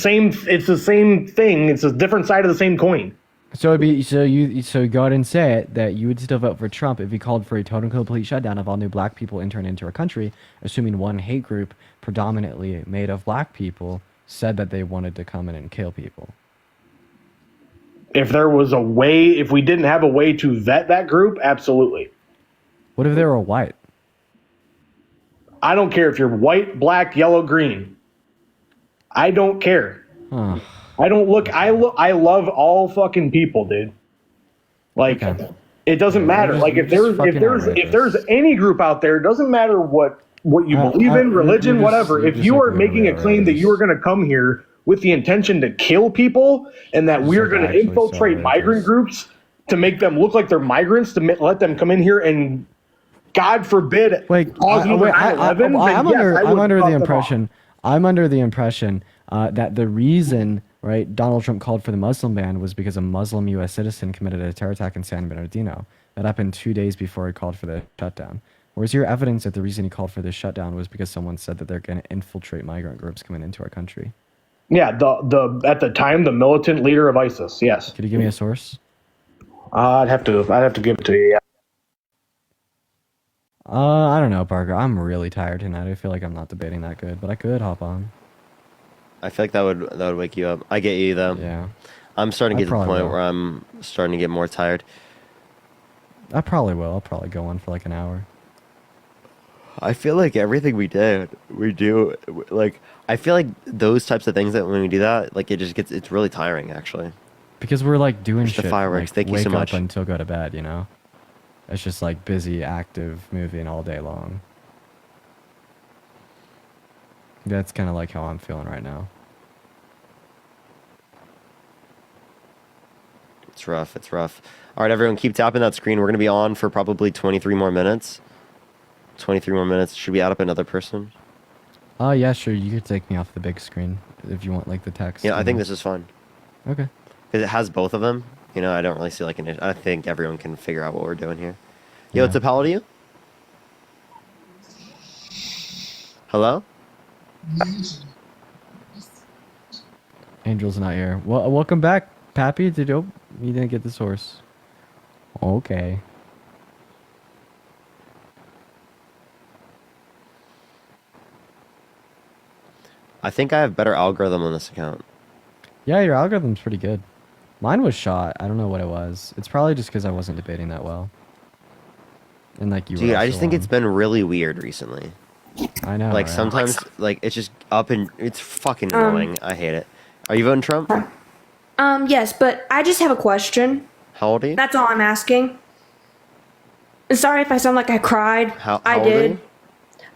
same thing. It's a different side of the same coin. So it'd be so go ahead and say it that you would still vote for Trump if he called for a total and complete shutdown of all new black people entering into our country, assuming one hate group predominantly made of black people said that they wanted to come in and kill people. If there was a way, if we didn't have a way to vet that group, absolutely. What if they were white? I don't care if you're white, black, yellow, green. I don't care. Huh. I love all fucking people, dude. Like, it doesn't matter. Like, if there's any group out there, it doesn't matter what you believe in, religion, whatever. If you are making a claim that you are going to come here with the intention to kill people and that we're going to infiltrate migrant groups to make them look like they're migrants, to let them come in here and, God forbid, cause another 9/11, I'm under the impression that the reason, right, Donald Trump called for the Muslim ban was because a Muslim U.S. citizen committed a terror attack in San Bernardino. That happened 2 days before he called for the shutdown. Where's your evidence that the reason he called for this shutdown was because someone said that they're going to infiltrate migrant groups coming into our country? Yeah, at the time, the militant leader of ISIS. Yes. Could you give me a source? I'd have to give it to you. Yeah. I don't know, Parker. I'm really tired tonight. I feel like I'm not debating that good, but I could hop on. I feel like that would wake you up. I get you though. Yeah. I'm starting to get to the point where I'm starting to get more tired. I probably will. I'll probably go on for like an hour. I feel like everything we do, like, I feel like those types of things that when we do that, like, it's really tiring, actually. Because we're like doing Just shit. the fireworks. Like, Thank you so wake much. up until go to bed, you know? It's just like busy, active, moving all day long. That's kind of like how I'm feeling right now. It's rough. It's rough. All right, everyone, keep tapping that screen. We're going to be on for probably 23 more minutes. 23 more minutes. Should we add up another person? Oh, yeah, sure. You could take me off the big screen if you want, like, the text. Yeah, I think this is fun. Okay. Because it has both of them. You know, I don't really see, like, an issue. I think everyone can figure out what we're doing here. Yo, what's up, how old are you? Hello? Angel's not here. Well, welcome back, Pappy. You didn't get the source. Okay. I think I have better algorithm on this account. Yeah, your algorithm's pretty good. Mine was shot. I don't know what it was. It's probably just because I wasn't debating that well. And like you. Dude, I just think it's been really weird recently. I know. Like right? sometimes, like it's just up and it's fucking annoying. I hate it. Are you voting Trump? Yes, but I just have a question. How old are you? That's all I'm asking. And sorry if I sound like I cried. How I old are did. you?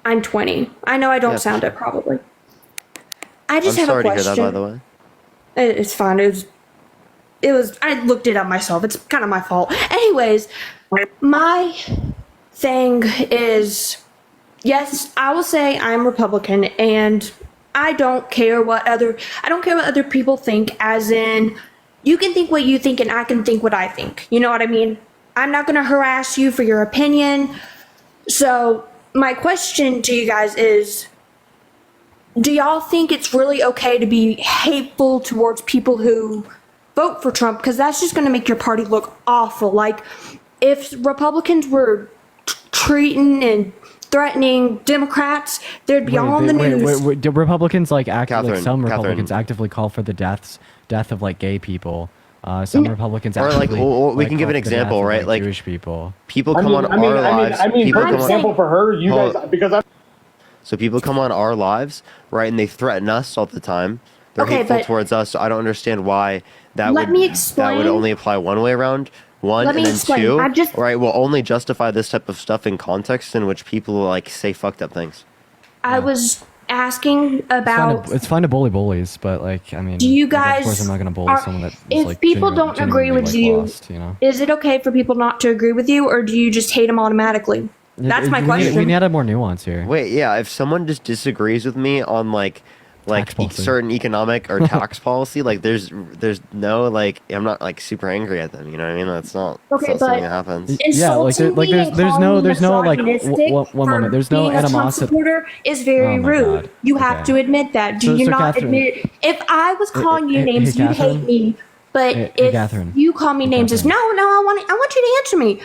I'm 20. I know I don't Yeah, sound for it probably. I just I'm have a sorry to question. hear that, by the way. It's fine. It was. I looked it up myself. It's kind of my fault. Anyways, my thing is, yes, I will say I'm Republican, and I don't care what other people think. As in, you can think what you think, and I can think what I think. You know what I mean? I'm not gonna harass you for your opinion. So my question to you guys is, do y'all think it's really okay to be hateful towards people who vote for Trump? Because that's just going to make your party look awful. Like, if Republicans were treating and threatening Democrats, they'd be all on the news. Wait. Do Republicans like Catherine, some Republicans actively call for the death of like gay people? Some Republicans Or like, actively, we can give an example, right? Like Jewish people. People come on our lives. People for come example, for her, you guys, because I'm. So people come on our lives, right, and they threaten us all the time. They're Okay, hateful but towards us. So I don't understand why that Let would me explain. that would only apply one way around. One, Let and me then explain. two, I just- right, will only justify this type of stuff in context in which people like say fucked up things. I was asking about. It's fine to bully bullies, but like, I mean, Do you like, guys? of course, I'm not going to bully someone that is, If like, people don't agree with like, you, lost, you know? is it okay for people not to agree with you, or do you just hate them automatically? That's my question. We need to add more nuance here. Wait, yeah, if someone just disagrees with me on like certain economic or tax policy, like there's no like I'm not like super angry at them, you know what I mean? That's not, Okay, that's not something but that happens. Yeah, like there's no like one moment. There's no being a Trump animosity. supporter is very Oh my rude. God. You have to admit that. Do So- you so not Catherine- admit? If I was calling you hey, names, you'd Catherine? hate me. But Hey, if Catherine. you call me names, it's no. I want you to answer me.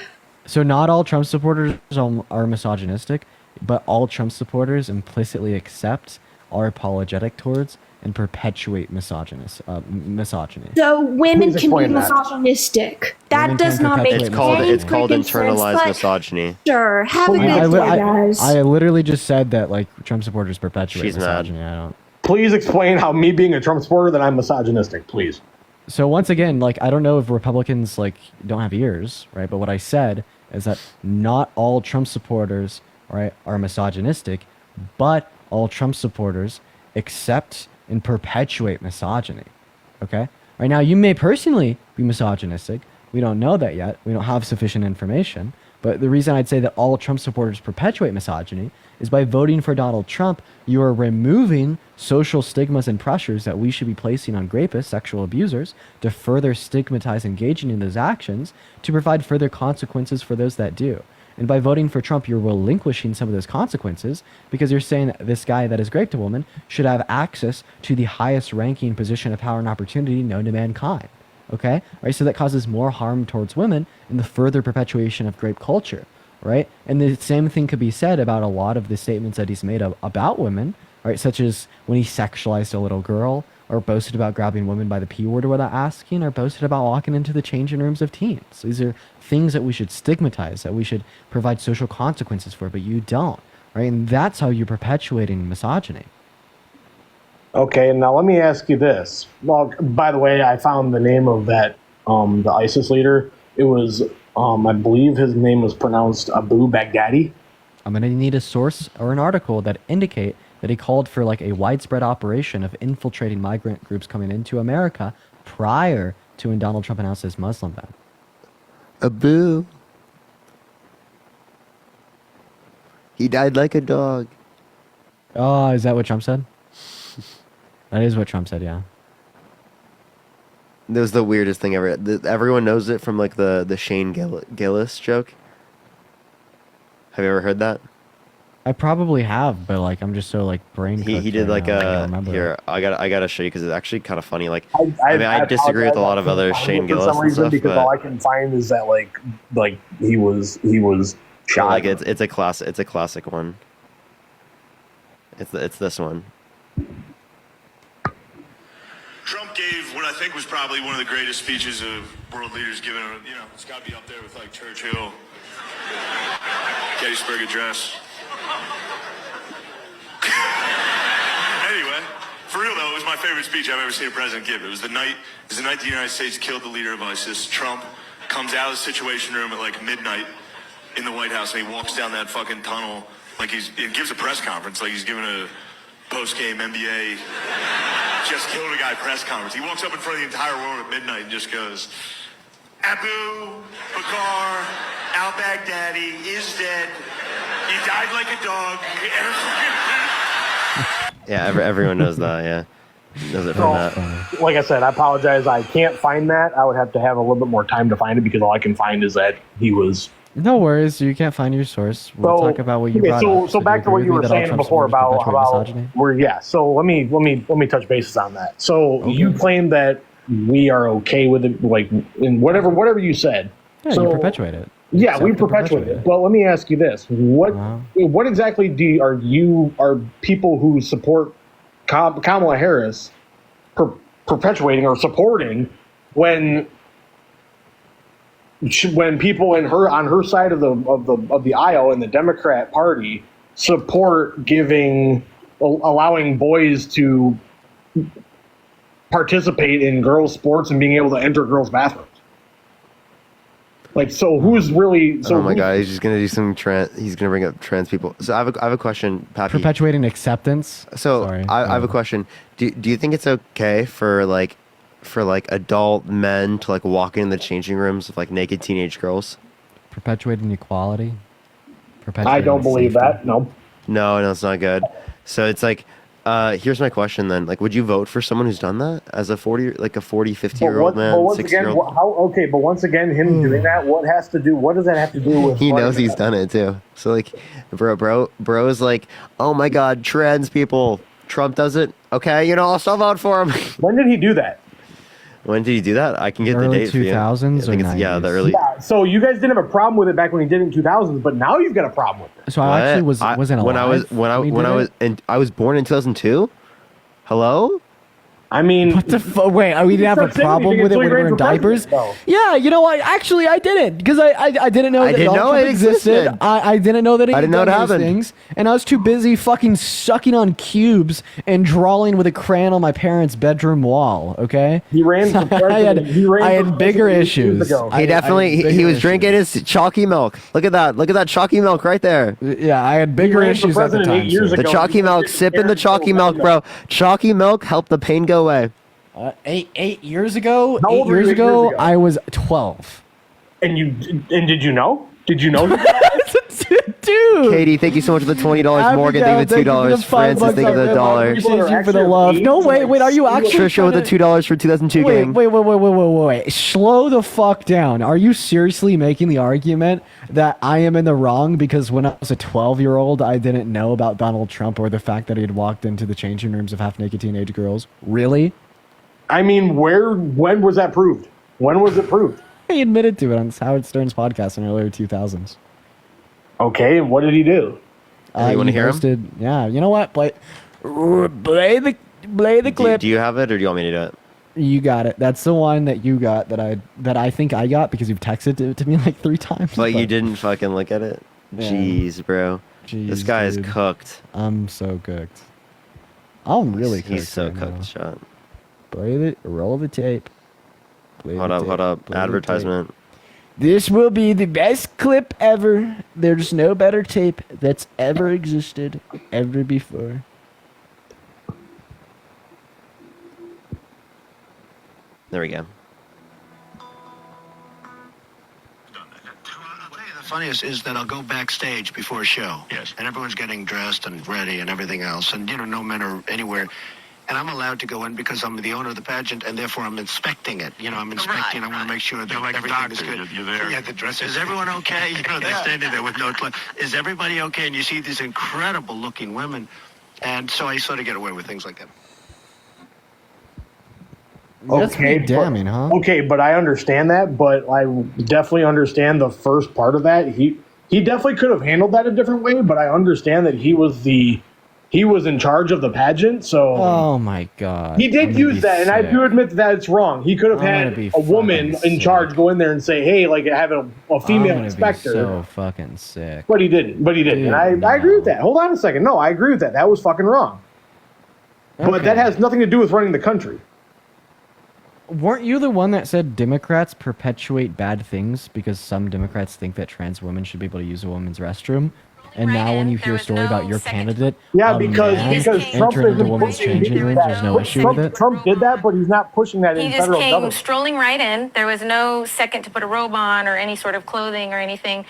So not all Trump supporters are misogynistic, but all Trump supporters implicitly accept, are apologetic towards, and perpetuate misogyny. So women Please can be explain that. misogynistic. That Women does can not make perpetuate any It's called freaking sense, internalized but misogyny. Sure, have a good day, guys. I literally just said that like Trump supporters perpetuate She's mad. misogyny. I don't. Please explain how me being a Trump supporter that I'm misogynistic, please. So once again, like I don't know if Republicans like don't have ears, right? But what I said is that not all Trump supporters, right, are misogynistic, but all Trump supporters accept and perpetuate misogyny. Okay? Right now, you may personally be misogynistic. We don't know that yet. We don't have sufficient information. But the reason I'd say that all Trump supporters perpetuate misogyny is by voting for Donald Trump, you are removing social stigmas and pressures that we should be placing on rapists, sexual abusers, to further stigmatize engaging in those actions, to provide further consequences for those that do. And by voting for Trump, you're relinquishing some of those consequences because you're saying that this guy that has raped a woman should have access to the highest ranking position of power and opportunity known to mankind. Okay? Right? So that causes more harm towards women and the further perpetuation of rape culture. Right? And the same thing could be said about a lot of the statements that he's made about women, right? Such as when he sexualized a little girl, or boasted about grabbing women by the P word without asking, or boasted about walking into the changing rooms of teens. These are things that we should stigmatize, that we should provide social consequences for, but you don't, right? And that's how you're perpetuating misogyny. Okay, now let me ask you this. Well, by the way, I found the name of that the ISIS leader. It was I believe his name was pronounced Abu Baghdadi. I'm going to need a source or an article that indicate that he called for like a widespread operation of infiltrating migrant groups coming into America prior to when Donald Trump announced his Muslim ban. Abu. He died like a dog. Oh, is that what Trump said? That is what Trump said, yeah. That was the weirdest thing ever. Everyone knows it from like the Shane Gillis joke. Have you ever heard that? I probably have, but like I'm just so like brain. He did like a here. I gotta show you because it's actually kind of funny. Like I mean, I disagree with a lot of other apologize Shane for Gillis some and reason stuff, because but all I can find is that like he was shot. like it's a classic one. It's this one. Trump gave what I think was probably one of the greatest speeches of world leaders given. You know, it's got to be up there with like Churchill, Gettysburg Address. Anyway, for real though, it was my favorite speech I've ever seen a president give. It was the night the United States killed the leader of ISIS. Trump comes out of the Situation Room at like midnight in the White House, and he walks down that fucking tunnel like he gives a press conference, like he's giving a post-game NBA just killed a guy press conference. He walks up in front of the entire world at midnight and just goes, Abu Bakr al-Baghdadi is dead. He died like a dog. Yeah, everyone knows that. Yeah, knows it from that. Like I said, I apologize. I can't find that. I would have to have a little bit more time to find it because all I can find is that he was. No worries, you can't find your source. We'll talk about what you brought up. So back to what you were saying before about misogyny? where So let me touch bases on that. So you claim that we are okay with it, like in whatever you said. Yeah, so, you perpetuate it. Yeah, we perpetuate it. Well, let me ask you this: what exactly are people who support Kamala Harris perpetuating or supporting when people on her side of the aisle in the Democrat Party support allowing boys to participate in girls' sports and being able to enter girls' bathrooms? Like, so who's really? So Oh my who's- god, he's just gonna do some trans. He's gonna bring up trans people. So I have a question, Pappy. Perpetuating acceptance. So Sorry. I have a question. Do you think it's okay for adult men to like walk in the changing rooms of like naked teenage girls? Perpetuating equality. I don't believe that. No. No, it's not good. So it's like, here's my question then. Like, would you vote for someone who's done that as a 40, 50-year-old man, But once 60-year-old? again, but once again, him doing that, what does that have to do with? He knows he's done it too. So like, bro's like, oh my god, trans people. Trump does it. Okay, I'll still vote for him. When did he do that? When did he do that? I can get Early the date 2000s for you. I think or it's, yeah, 90s? the early. Yeah. So you guys didn't have a problem with it back when he did it in 2000s, but now you've got a problem with it. So I actually wasn't alive. I was born in 2002. Hello. I mean, what the fuck? Wait, we didn't have a problem with it when we were in diapers? Yeah, you know what? Actually, I didn't because I didn't know that didn't Donald know Trump it existed. I didn't know that he I had didn't know done it those happened. things, and I was too busy fucking sucking on cubes and drawing with a crayon on my parents' bedroom wall. Okay. He ran for president. I had bigger issues. He was drinking his chalky milk. Look at that chalky milk right there. Yeah, I had bigger ran for issues at the president time. 8 years sir. The ago. chalky milk, sipping the chalky milk, bro. Chalky milk helped the pain go away. 8 years ago. How old were you 8 years ago? I was 12. And did you know? Did you know? Dude. Katie, thank you so much for the $20. Morgan, thank you for the $2. Francis, thank you for the $1. Appreciate you for the love. No, wait, are you actually Trisha with the $2 for 2002 gang. Wait. Slow the fuck down. Are you seriously making the argument that I am in the wrong because when I was a 12-year-old, I didn't know about Donald Trump or the fact that he had walked into the changing rooms of half-naked teenage girls? Really? I mean, when was that proved? When was it proved? He admitted to it on Howard Stern's podcast in earlier 2000s. Okay, and what did he do? You want to hear him? Yeah, you know what? Play the clip. Do you have it, or do you want me to do it? You got it. That's the one that you got that I think I got because you've texted it to me like 3 times. But you didn't fucking look at it? Yeah. Jeez, bro. This guy is cooked. I'm so cooked. I'm really cooked. He's so right cooked, now. shot. Roll the tape. Hold up. Advertisement. This will be the best clip ever. There's no better tape that's ever existed ever before. There we go. The funniest is that I'll go backstage before a show. Yes. And everyone's getting dressed and ready and everything else. And, no men are anywhere. And I'm allowed to go in because I'm the owner of the pageant, and therefore I'm inspecting it. I'm inspecting. I want to make sure that like a everything doctor. is good. You're there. Yeah, the dress. Is everyone okay? They're standing there with no clothes. Is everybody okay? And you see these incredible-looking women. And so I sort of get away with things like that. That's pretty damning, huh? Okay, but I understand that, but I definitely understand the first part of that. He definitely could have handled that a different way, but I understand that he was in charge of the pageant, so oh my god, he did use that, and I do admit that it's wrong. He could have had a woman in charge go in there and say, "Hey, like have a female inspector." So fucking sick. But he didn't. Dude, and I agree with that. Hold on a second. No, I agree with that. That was fucking wrong. Okay. But that has nothing to do with running the country. Weren't you the one that said Democrats perpetuate bad things because some Democrats think that trans women should be able to use a women's restroom? And now when you hear a story about your candidate, because Trump entering the isn't women's pushing changing rooms, there's no issue with it. Trump did that, but he's not pushing that He in just federal came government. strolling right in. There was no second to put a robe on or any sort of clothing or anything.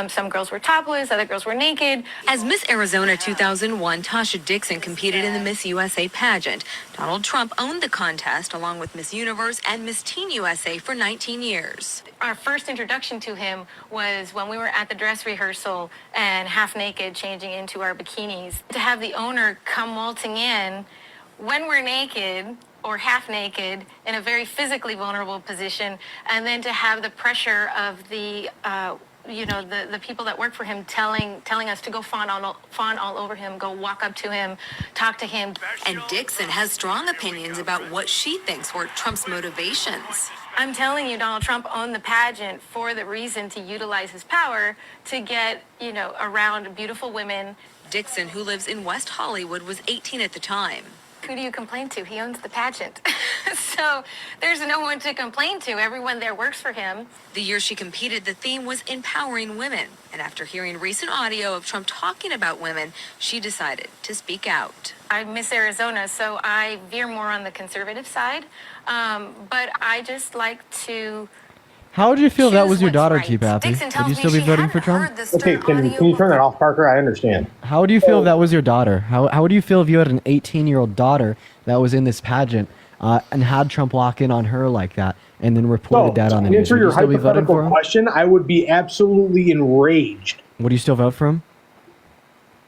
Some girls were topless, other girls were naked. As Miss Arizona 2001, Tasha Dixon competed in the Miss USA pageant. Donald Trump owned the contest along with Miss Universe and Miss Teen USA for 19 years. Our first introduction to him was when we were at the dress rehearsal and half naked changing into our bikinis. To have the owner come waltzing in when we're naked or half naked in a very physically vulnerable position, and then to have the pressure of the people that work for him telling us to go fawn all over him, go walk up to him, talk to him. And Dixon has strong opinions about what she thinks were Trump's motivations. I'm telling you, Donald Trump owned the pageant for the reason to utilize his power to get, around beautiful women. Dixon, who lives in West Hollywood, was 18 at the time. Who do you complain to? He owns the pageant. So there's no one to complain to. Everyone there works for him. The year she competed, the theme was empowering women. And after hearing recent audio of Trump talking about women, she decided to speak out. I miss Arizona, so I veer more on the conservative side. But I just like to. How would you feel if that was your what's daughter, right. T-Pappy? Dixon Would tells you me still be she voting hadn't for Trump? heard the Okay, stern can audio you turn that off, Parker? I understand. How would you feel if that was your daughter? How would you feel if you had an 18-year-old daughter that was in this pageant and had Trump walk in on her like that and then reported that on the to news? answer Would you your still be voting for hypothetical him? question, I would be absolutely enraged. Would you still vote for him?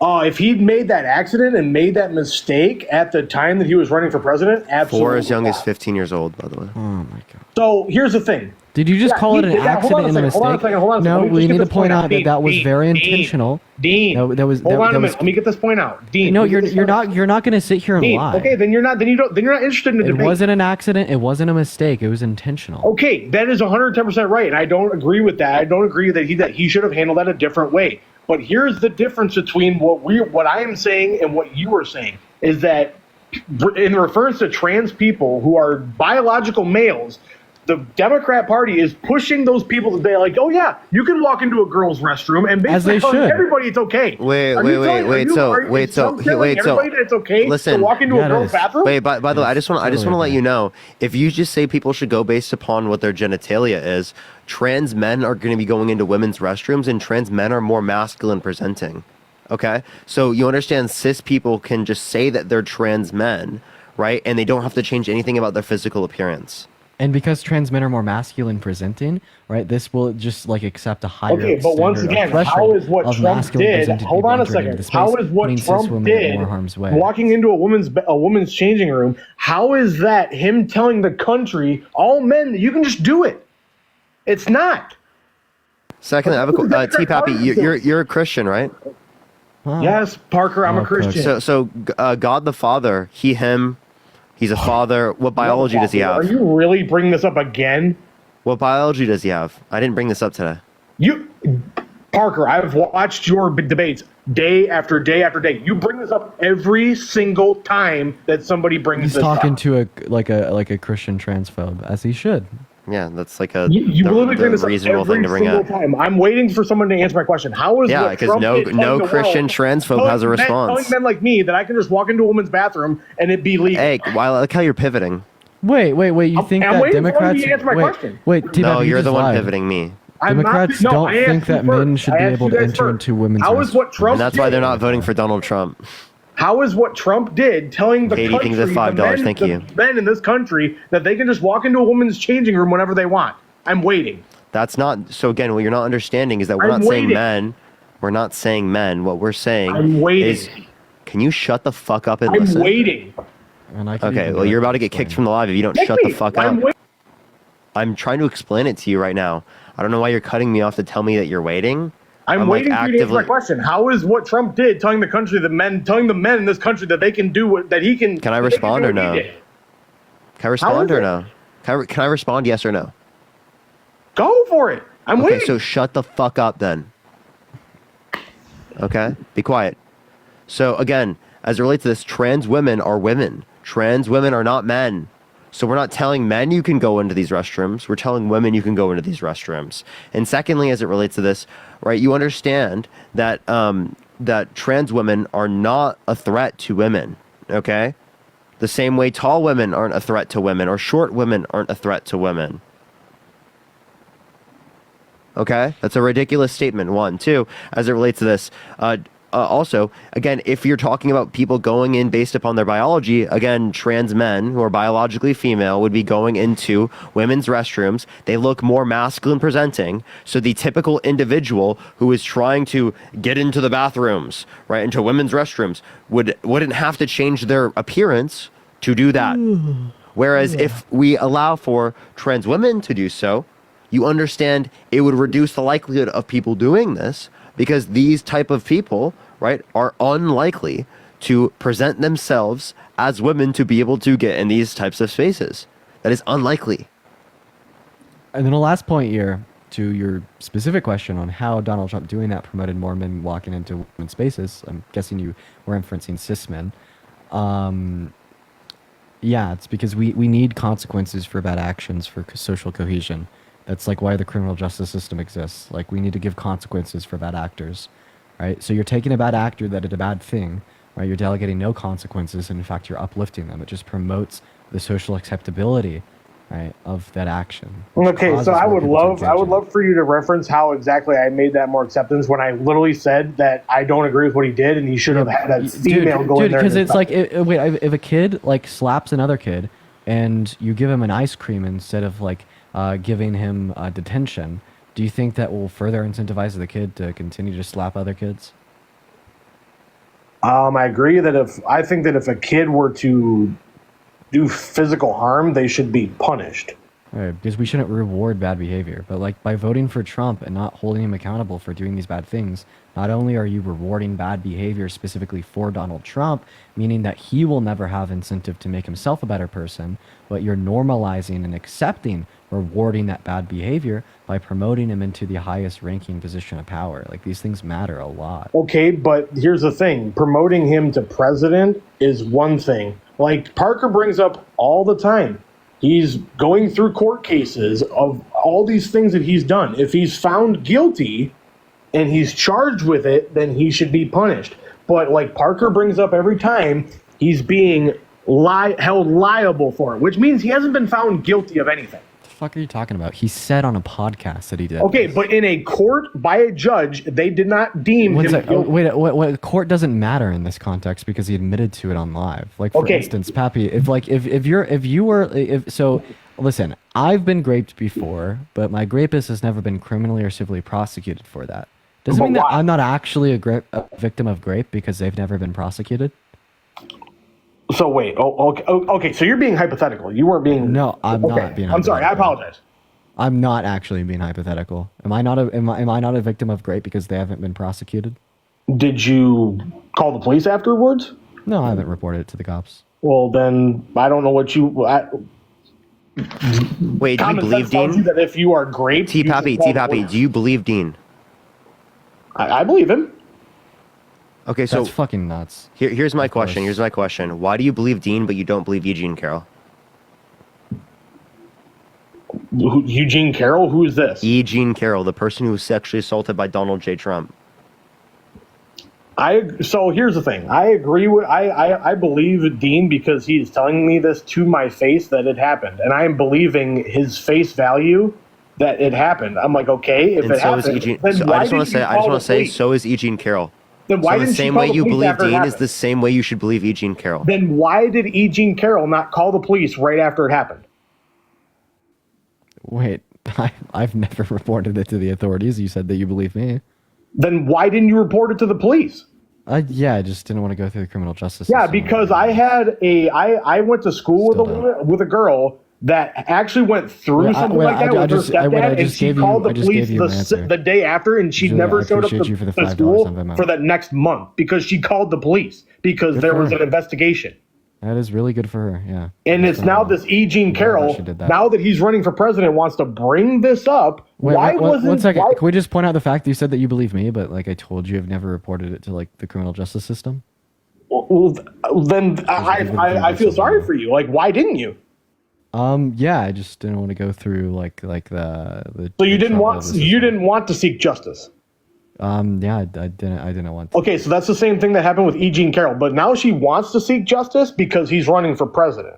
If he'd made that accident and made that mistake at the time that he was running for president, absolutely. For as young as 15 years old, by the way. Oh my god. So here's the thing. Did you just call it an hold on accident and a second, mistake? hold on a second. No, Let me we just get need to this point out that Dean, that was Dean, very Dean, intentional. Dean, That was. hold on a that was, minute. Let me get this point out. Dean, no, let me get this point out. you're not going to sit here and Dean, lie. okay, then you're not interested in the It debate. wasn't an accident. It wasn't a mistake. It was intentional. Okay, that is 110% right, and I don't agree with that. I don't agree that he should have handled that a different way. But here's the difference between what I am saying and what you are saying is that in reference to trans people who are biological males, the Democrat Party is pushing those people to be like, oh yeah, you can walk into a girl's restroom and basically telling everybody it's okay. Wait. Everybody that it's okay Listen, to walk into a girl's bathroom? Wait, by the way, I just want to let you know, if you just say people should go based upon what their genitalia is, trans men are going to be going into women's restrooms, and trans men are more masculine presenting. Okay, so you understand, cis people can just say that they're trans men, right? And they don't have to change anything about their physical appearance. And because trans men are more masculine presenting, right, this will just like accept a higher Okay, but once standard again, of threshold how is what of Trump masculine did? presented Hold people on a entering into second. the space, How is what putting cis Trump women in did more harm's way? walking into a woman's changing room? How is that him telling the country, all men, that you can just do it? It's not. Second, I have a T-Pappy, you're a Christian, right? Yes, Parker, I'm a Christian. So God the Father, him, he's a father. What biology does he have? Are you really bringing this up again? What biology does he have? I didn't bring this up today. Parker, I've watched your debates day after day after day. You bring this up every single time that somebody brings this up. He's talking to a Christian transphobe, as he should. Yeah, that's like a you literally bring this up reasonable thing to bring every up. single time. I'm waiting for someone to answer my question. How is Yeah, because no Christian transphobe has a response. Telling men like me that I can just walk into a woman's bathroom and it be legal. Hey, well, I like how you're pivoting. Wait. You think I'm that waiting for Democrats? you to answer my question. Wait, No, you're the one lied. pivoting me. Democrats don't think that men should be able to enter into women's restrooms. And that's why they're not voting for Donald Trump. How is what Trump did telling the Katie, country, thank you for $5. Thank you. men in this country, that they can just walk into a woman's changing room whenever they want? I'm waiting. That's not. So again, what you're not understanding is that we're I'm not saying waiting. men. We're not saying men. What we're saying I'm waiting. is, can you shut the fuck up and I'm listen? waiting. Okay, well, you're about to get kicked from the live if you don't shut the fuck up. I'm trying to explain it to you right now. I don't know why you're cutting me off to tell me that you're waiting. I'm waiting for you to answer my question. How is what Trump did telling the country telling the men in this country that they can do what that he can? Can I respond or no? Can I respond or it? no? Can I respond yes or no? Go for it. I'm okay, waiting. so shut the fuck up then. Okay? Be quiet. So again, as it relates to this, trans women are women. Trans women are not men. So we're not telling men you can go into these restrooms. We're telling women you can go into these restrooms. And secondly, as it relates to this, right, you understand that that trans women are not a threat to women, okay? The same way tall women aren't a threat to women or short women aren't a threat to women. Okay? That's a ridiculous statement, one. Two, as it relates to this, also, again, if you're talking about people going in based upon their biology, again, trans men who are biologically female would be going into women's restrooms. They look more masculine presenting. So the typical individual who is trying to get into the bathrooms, right, into women's restrooms, wouldn't have to change their appearance to do that. Whereas if we allow for trans women to do so, you understand it would reduce the likelihood of people doing this because these type of people, right, are unlikely to present themselves as women to be able to get in these types of spaces. That is unlikely. And then the last point here to your specific question on how Donald Trump doing that promoted more men walking into women's spaces. I'm guessing you were inferencing cis men. Yeah, it's because we need consequences for bad actions for social cohesion. That's like why the criminal justice system exists. Like we need to give consequences for bad actors, right? So you're taking a bad actor that did a bad thing, right? You're delegating no consequences, and in fact, you're uplifting them. It just promotes the social acceptability, right, of that action. Okay, so I would love for you to reference how exactly I made that more acceptance when I literally said that I don't agree with what he did and he should have had a female go in there. Because it's like, wait, if a kid like slaps another kid and you give him an ice cream instead of like giving him detention, do you think that will further incentivize the kid to continue to slap other kids? I agree that I think that if a kid were to do physical harm, they should be punished. Right, because we shouldn't reward bad behavior. But like by voting for Trump and not holding him accountable for doing these bad things, not only are you rewarding bad behavior specifically for Donald Trump, meaning that he will never have incentive to make himself a better person, but you're normalizing and accepting rewarding that bad behavior by promoting him into the highest ranking position of power. Like these things matter a lot. Okay, but here's the thing. Promoting him to president is one thing. Like Parker brings up all the time. He's going through court cases of all these things that he's done. If he's found guilty and he's charged with it, then he should be punished. But like Parker brings up every time, he's being held liable for it, which means he hasn't been found guilty of anything. What the fuck are you talking about? He said on a podcast that he did. Okay, but in a court by a judge, they did not deem him guilty. Wait, court doesn't matter in this context because he admitted to it on live. Like for instance, Pappy, listen, I've been raped before, but my rapist has never been criminally or civilly prosecuted for that. Doesn't mean that I'm not actually a victim of rape because they've never been prosecuted. So wait, okay. So you're being hypothetical. You weren't being. No, I'm not being. I'm sorry. I apologize. I'm not actually being hypothetical. Am I not a victim of rape because they haven't been prosecuted? Did you call the police afterwards? No, I haven't reported it to the cops. Well, then I don't know what you. Wait, do you believe Dean? That if you are raped, T Pappy, do you believe Dean? I believe him. Okay, so that's fucking nuts. Here's my question. Why do you believe Dean, but you don't believe Eugene Carroll? Eugene Carroll? Who is this? Eugene Carroll, the person who was sexually assaulted by Donald J. Trump. So here's the thing. I agree with. I believe Dean because he's telling me this to my face that it happened, and I am believing his face value that it happened. I'm like, okay, if it happened, then I just want to say, so is Eugene Carroll. Then why the same way you believe Dean is the same way you should believe Eugene Carroll. Then why did Eugene Carroll not call the police right after it happened? Wait, I've never reported it to the authorities. You said that you believe me. Then why didn't you report it to the police? Yeah, I just didn't want to go through the criminal justice system. Yeah, because I went to school with a girl that actually went through something like that with her stepdad, and she called the police the day after, and she never showed up to school for the next month because she called the police because there was an investigation. That is really good for her, yeah. And it's now this Eugene Carroll, now that he's running for president, wants to bring this up. Wait, one second. Can we just point out the fact that you said that you believe me, but like I told you, I've never reported it to like the criminal justice system? Well then I feel sorry for you. Like, why didn't you? Yeah, I just didn't want to go through like the. So you didn't want to seek justice. Yeah, I didn't want to. Okay, so that's the same thing that happened with Eugene Carroll, but now she wants to seek justice because he's running for president.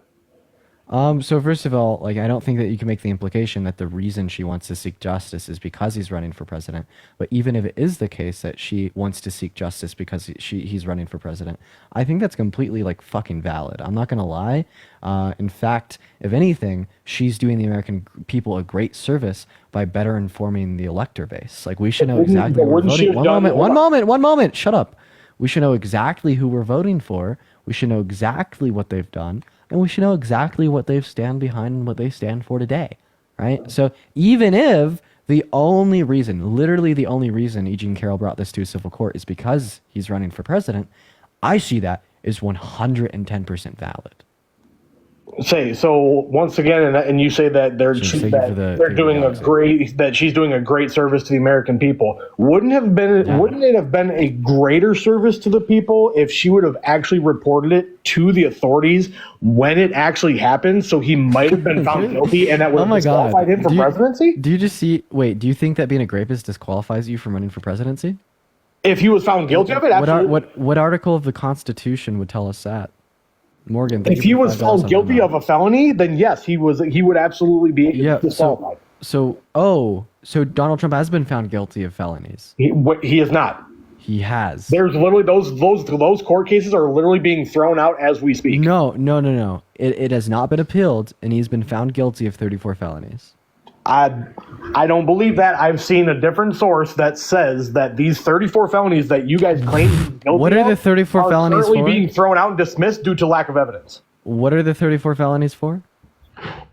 So first of all, like I don't think that you can make the implication that the reason she wants to seek justice is because he's running for president. But even if it is the case that she wants to seek justice because he's running for president, I think that's completely like fucking valid. I'm not gonna lie. In fact, if anything, she's doing the American people a great service by better informing the elector base. Like we should know exactly who we're voting. One moment. Shut up. We should know exactly who we're voting for. We should know exactly what they've done. And we should know exactly what they stand behind and what they stand for today, right? So even if the only reason, literally the only reason Eugene Carroll brought this to a civil court is because he's running for president, I see that as 110% valid. So once again, and you say that they're doing a great, that she's doing a great service to the American people. Wouldn't it have been a greater service to the people if she would have actually reported it to the authorities when it actually happened? So he might have been found guilty, and that would have disqualified him from presidency. Do you just see? Wait, do you think that being a grapist disqualifies you from running for presidency? If he was found guilty of it, absolutely. What article of the Constitution would tell us that? Morgan, if he was found guilty of a felony, then yes, he would absolutely be disqualified. So Donald Trump has been found guilty of felonies. He is not. He has. There's literally those court cases are literally being thrown out as we speak. No. It has not been appealed, and he's been found guilty of 34 felonies. I don't believe that. I've seen a different source that says that these 34 felonies that you guys claim he's guilty what are the 34 are felonies currently for? being thrown out and dismissed due to lack of evidence. What are the 34 felonies for?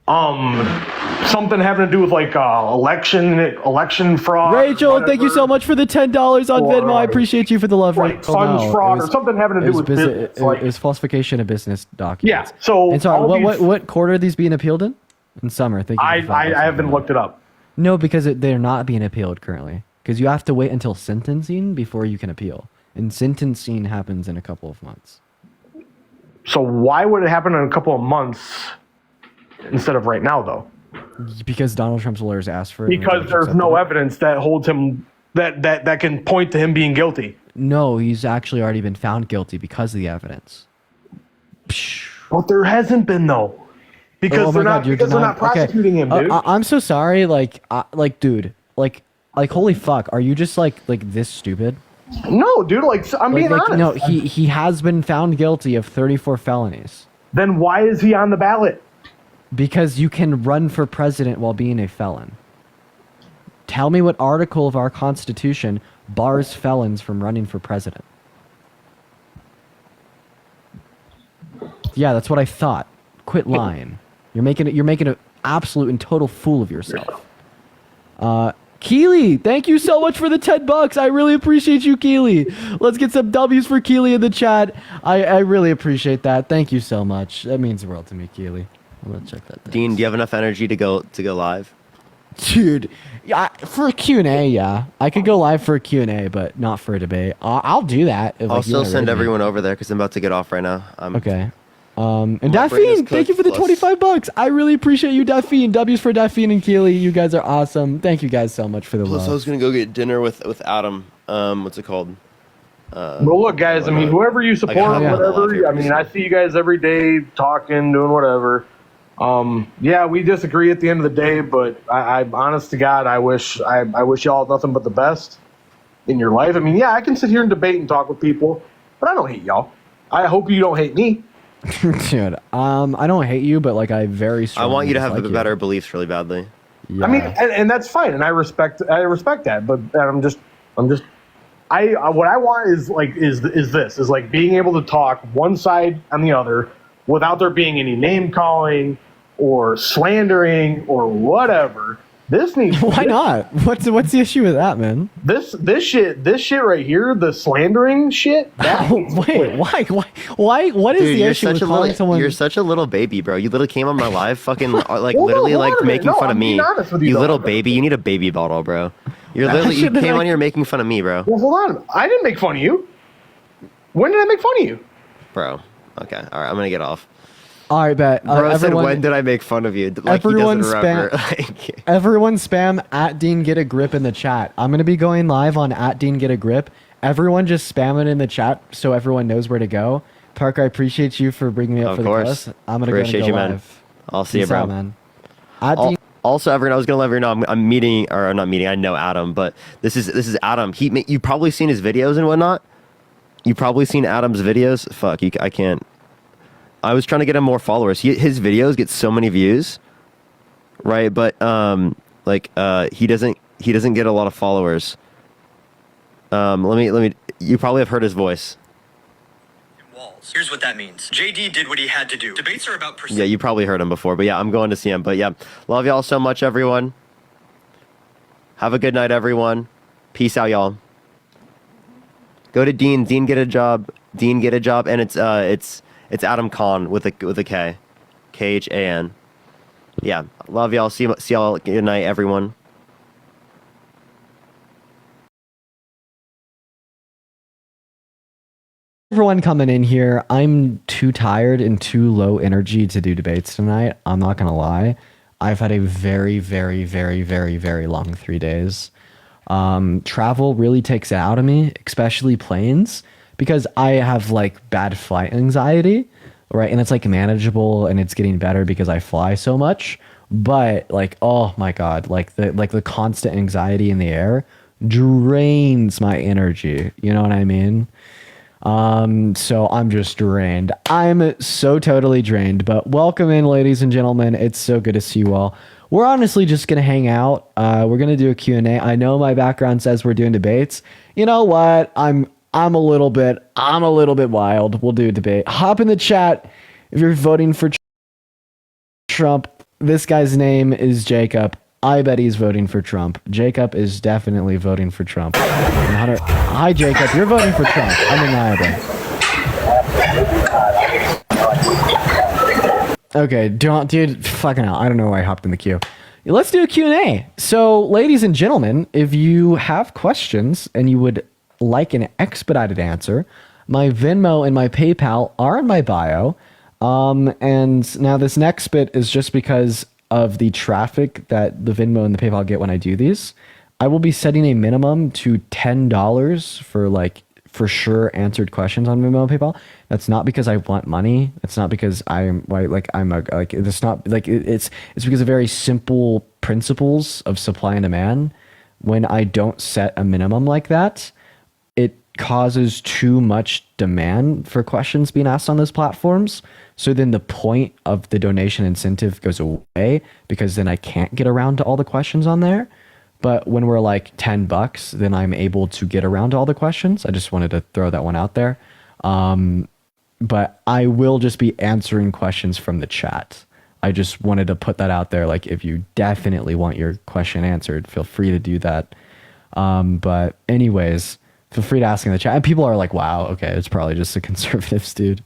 Something having to do with like election fraud. Rachel, thank you so much for the $10 on Venmo. I appreciate you for the love. Like funds fraud or something having to do with business. It was falsification of business documents. Yeah. So and sorry, what court are these being appealed in? In summer, thank you. I haven't looked it up. No, because they're not being appealed currently. Because you have to wait until sentencing before you can appeal, and sentencing happens in a couple of months. So why would it happen in a couple of months instead of right now, though? Because Donald Trump's lawyers asked for it. Because there's no evidence that holds him that can point to him being guilty. No, he's actually already been found guilty because of the evidence. But there hasn't been though. Because they're not prosecuting him, dude. I'm so sorry, dude, holy fuck, are you just like this stupid? No, dude, I'm being honest. No, he has been found guilty of 34 felonies. Then why is he on the ballot? Because you can run for president while being a felon. Tell me what article of our Constitution bars felons from running for president. Yeah, that's what I thought. Quit lying. You're making an absolute and total fool of yourself. Keely, thank you so much for the $10. I really appreciate you, Keely. Let's get some W's for Keely in the chat. I really appreciate that. Thank you so much. That means the world to me, Keely. I'm gonna check that. Dean, do you have enough energy to go live? Dude, yeah, for a Q&A, yeah. I could go live for a Q&A, but not for a debate. I'll do that. I'll still send everyone over there because I'm about to get off right now. Okay. And Daphne, thank you for the $25. I really appreciate you, Daphne. W's for Daphne and Keely. You guys are awesome. Thank you guys so much for the love. I was gonna go get dinner with Adam. What's it called? Well, look, guys. I mean, whoever you support, whatever. I mean, I see you guys every day talking, doing whatever. Yeah, we disagree at the end of the day, but I honest to God, I wish y'all nothing but the best in your life. I mean, yeah, I can sit here and debate and talk with people, but I don't hate y'all. I hope you don't hate me. Dude, I don't hate you, but I very strongly I want you to have better beliefs really badly. Yeah. I mean, and that's fine, and I respect that, but what I want is being able to talk one side and the other without there being any name calling or slandering or whatever. This needs. Why not? What's the issue with that, man? This shit right here, the slandering shit. Wait, why? What is the issue with calling someone? You're such a little baby, bro. You literally came on my live, fucking making fun of me. You little baby. You need a baby bottle, bro. You came on here making fun of me, bro. Well, hold on. I didn't make fun of you. When did I make fun of you, bro? Okay, all right. I'm gonna get off. All right, bet. Bro said, when did I make fun of you? Everyone spam at Dean Get a Grip in the chat. I'm going to be going live on at Dean Get a Grip. Everyone just spam it in the chat so everyone knows where to go. Parker, I appreciate you for bringing me up for the class. I'm going to go live. Man. I'll see you, bro. Out, man. Also, everyone, I was going to let everyone know I'm meeting, or I'm not meeting, I know Adam, but this is Adam. You've probably seen his videos and whatnot. You've probably seen Adam's videos. Fuck, I can't. I was trying to get him more followers. His videos get so many views, right? But he doesn't get a lot of followers. Let me. You probably have heard his voice. Walls. Here's what that means. JD did what he had to do. Debates are about Yeah, you probably heard him before, but yeah, I'm going to see him. But yeah, love y'all so much, everyone. Have a good night, everyone. Peace out, y'all. Go to Dean. Dean Get a Job. Dean Get a Job, and it's Adam Khan with a K. KHAN. Yeah, love y'all. See y'all. Good night, everyone. Everyone coming in here, I'm too tired and too low energy to do debates tonight. I'm not gonna lie. I've had a very, very, very, very, very long 3 days. Travel really takes it out of me, especially planes, because I have like bad flight anxiety, right? And it's like manageable and it's getting better because I fly so much. But like, oh my God, like the constant anxiety in the air drains my energy. You know what I mean? So I'm just drained. I'm so totally drained, but welcome in, ladies and gentlemen. It's so good to see you all. We're honestly just going to hang out. We're going to do a Q&A. I know my background says we're doing debates. You know what? I'm a little bit wild. We'll do a debate. Hop in the chat if you're voting for Trump. This guy's name is Jacob. I bet he's voting for Trump. Jacob is definitely voting for Trump. Hi, Jacob. You're voting for Trump. Undeniably. Okay, dude, fucking hell. I don't know why I hopped in the queue. Let's do a Q&A. So, ladies and gentlemen, if you have questions and you would like an expedited answer, my Venmo and my PayPal are in my bio. And now this next bit is just because of the traffic that the Venmo and the PayPal get when I do these. I will be setting a minimum to $10 for for sure answered questions on Venmo and PayPal. That's not because I want money. It's not because it's not like it's because of very simple principles of supply and demand. When I don't set a minimum like that, it causes too much demand for questions being asked on those platforms. So then the point of the donation incentive goes away because then I can't get around to all the questions on there. But when we're like $10, then I'm able to get around to all the questions. I just wanted to throw that one out there. But I will just be answering questions from the chat. I just wanted to put that out there. Like, if you definitely want your question answered, feel free to do that. But anyways, feel free to ask in the chat. And people are like, wow, okay, it's probably just the conservatives, dude.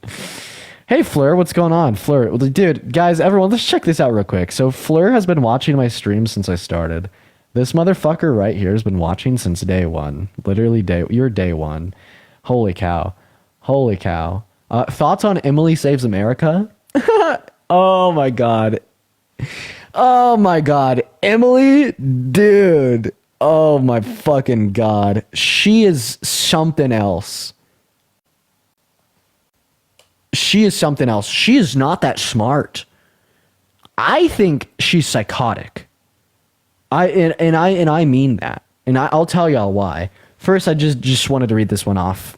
Hey, Fleur, what's going on? Fleur, dude, guys, everyone, let's check this out real quick. So Fleur has been watching my streams since I started. This motherfucker right here has been watching since day one. Literally you're day one. Holy cow. Holy cow. Thoughts on Emily Saves America? Oh my God. Oh my God. Emily, dude. Oh my fucking God. She is something else. She is something else. She is not that smart. I think she's psychotic. I mean that. And I'll tell y'all why. First, I just wanted to read this one off.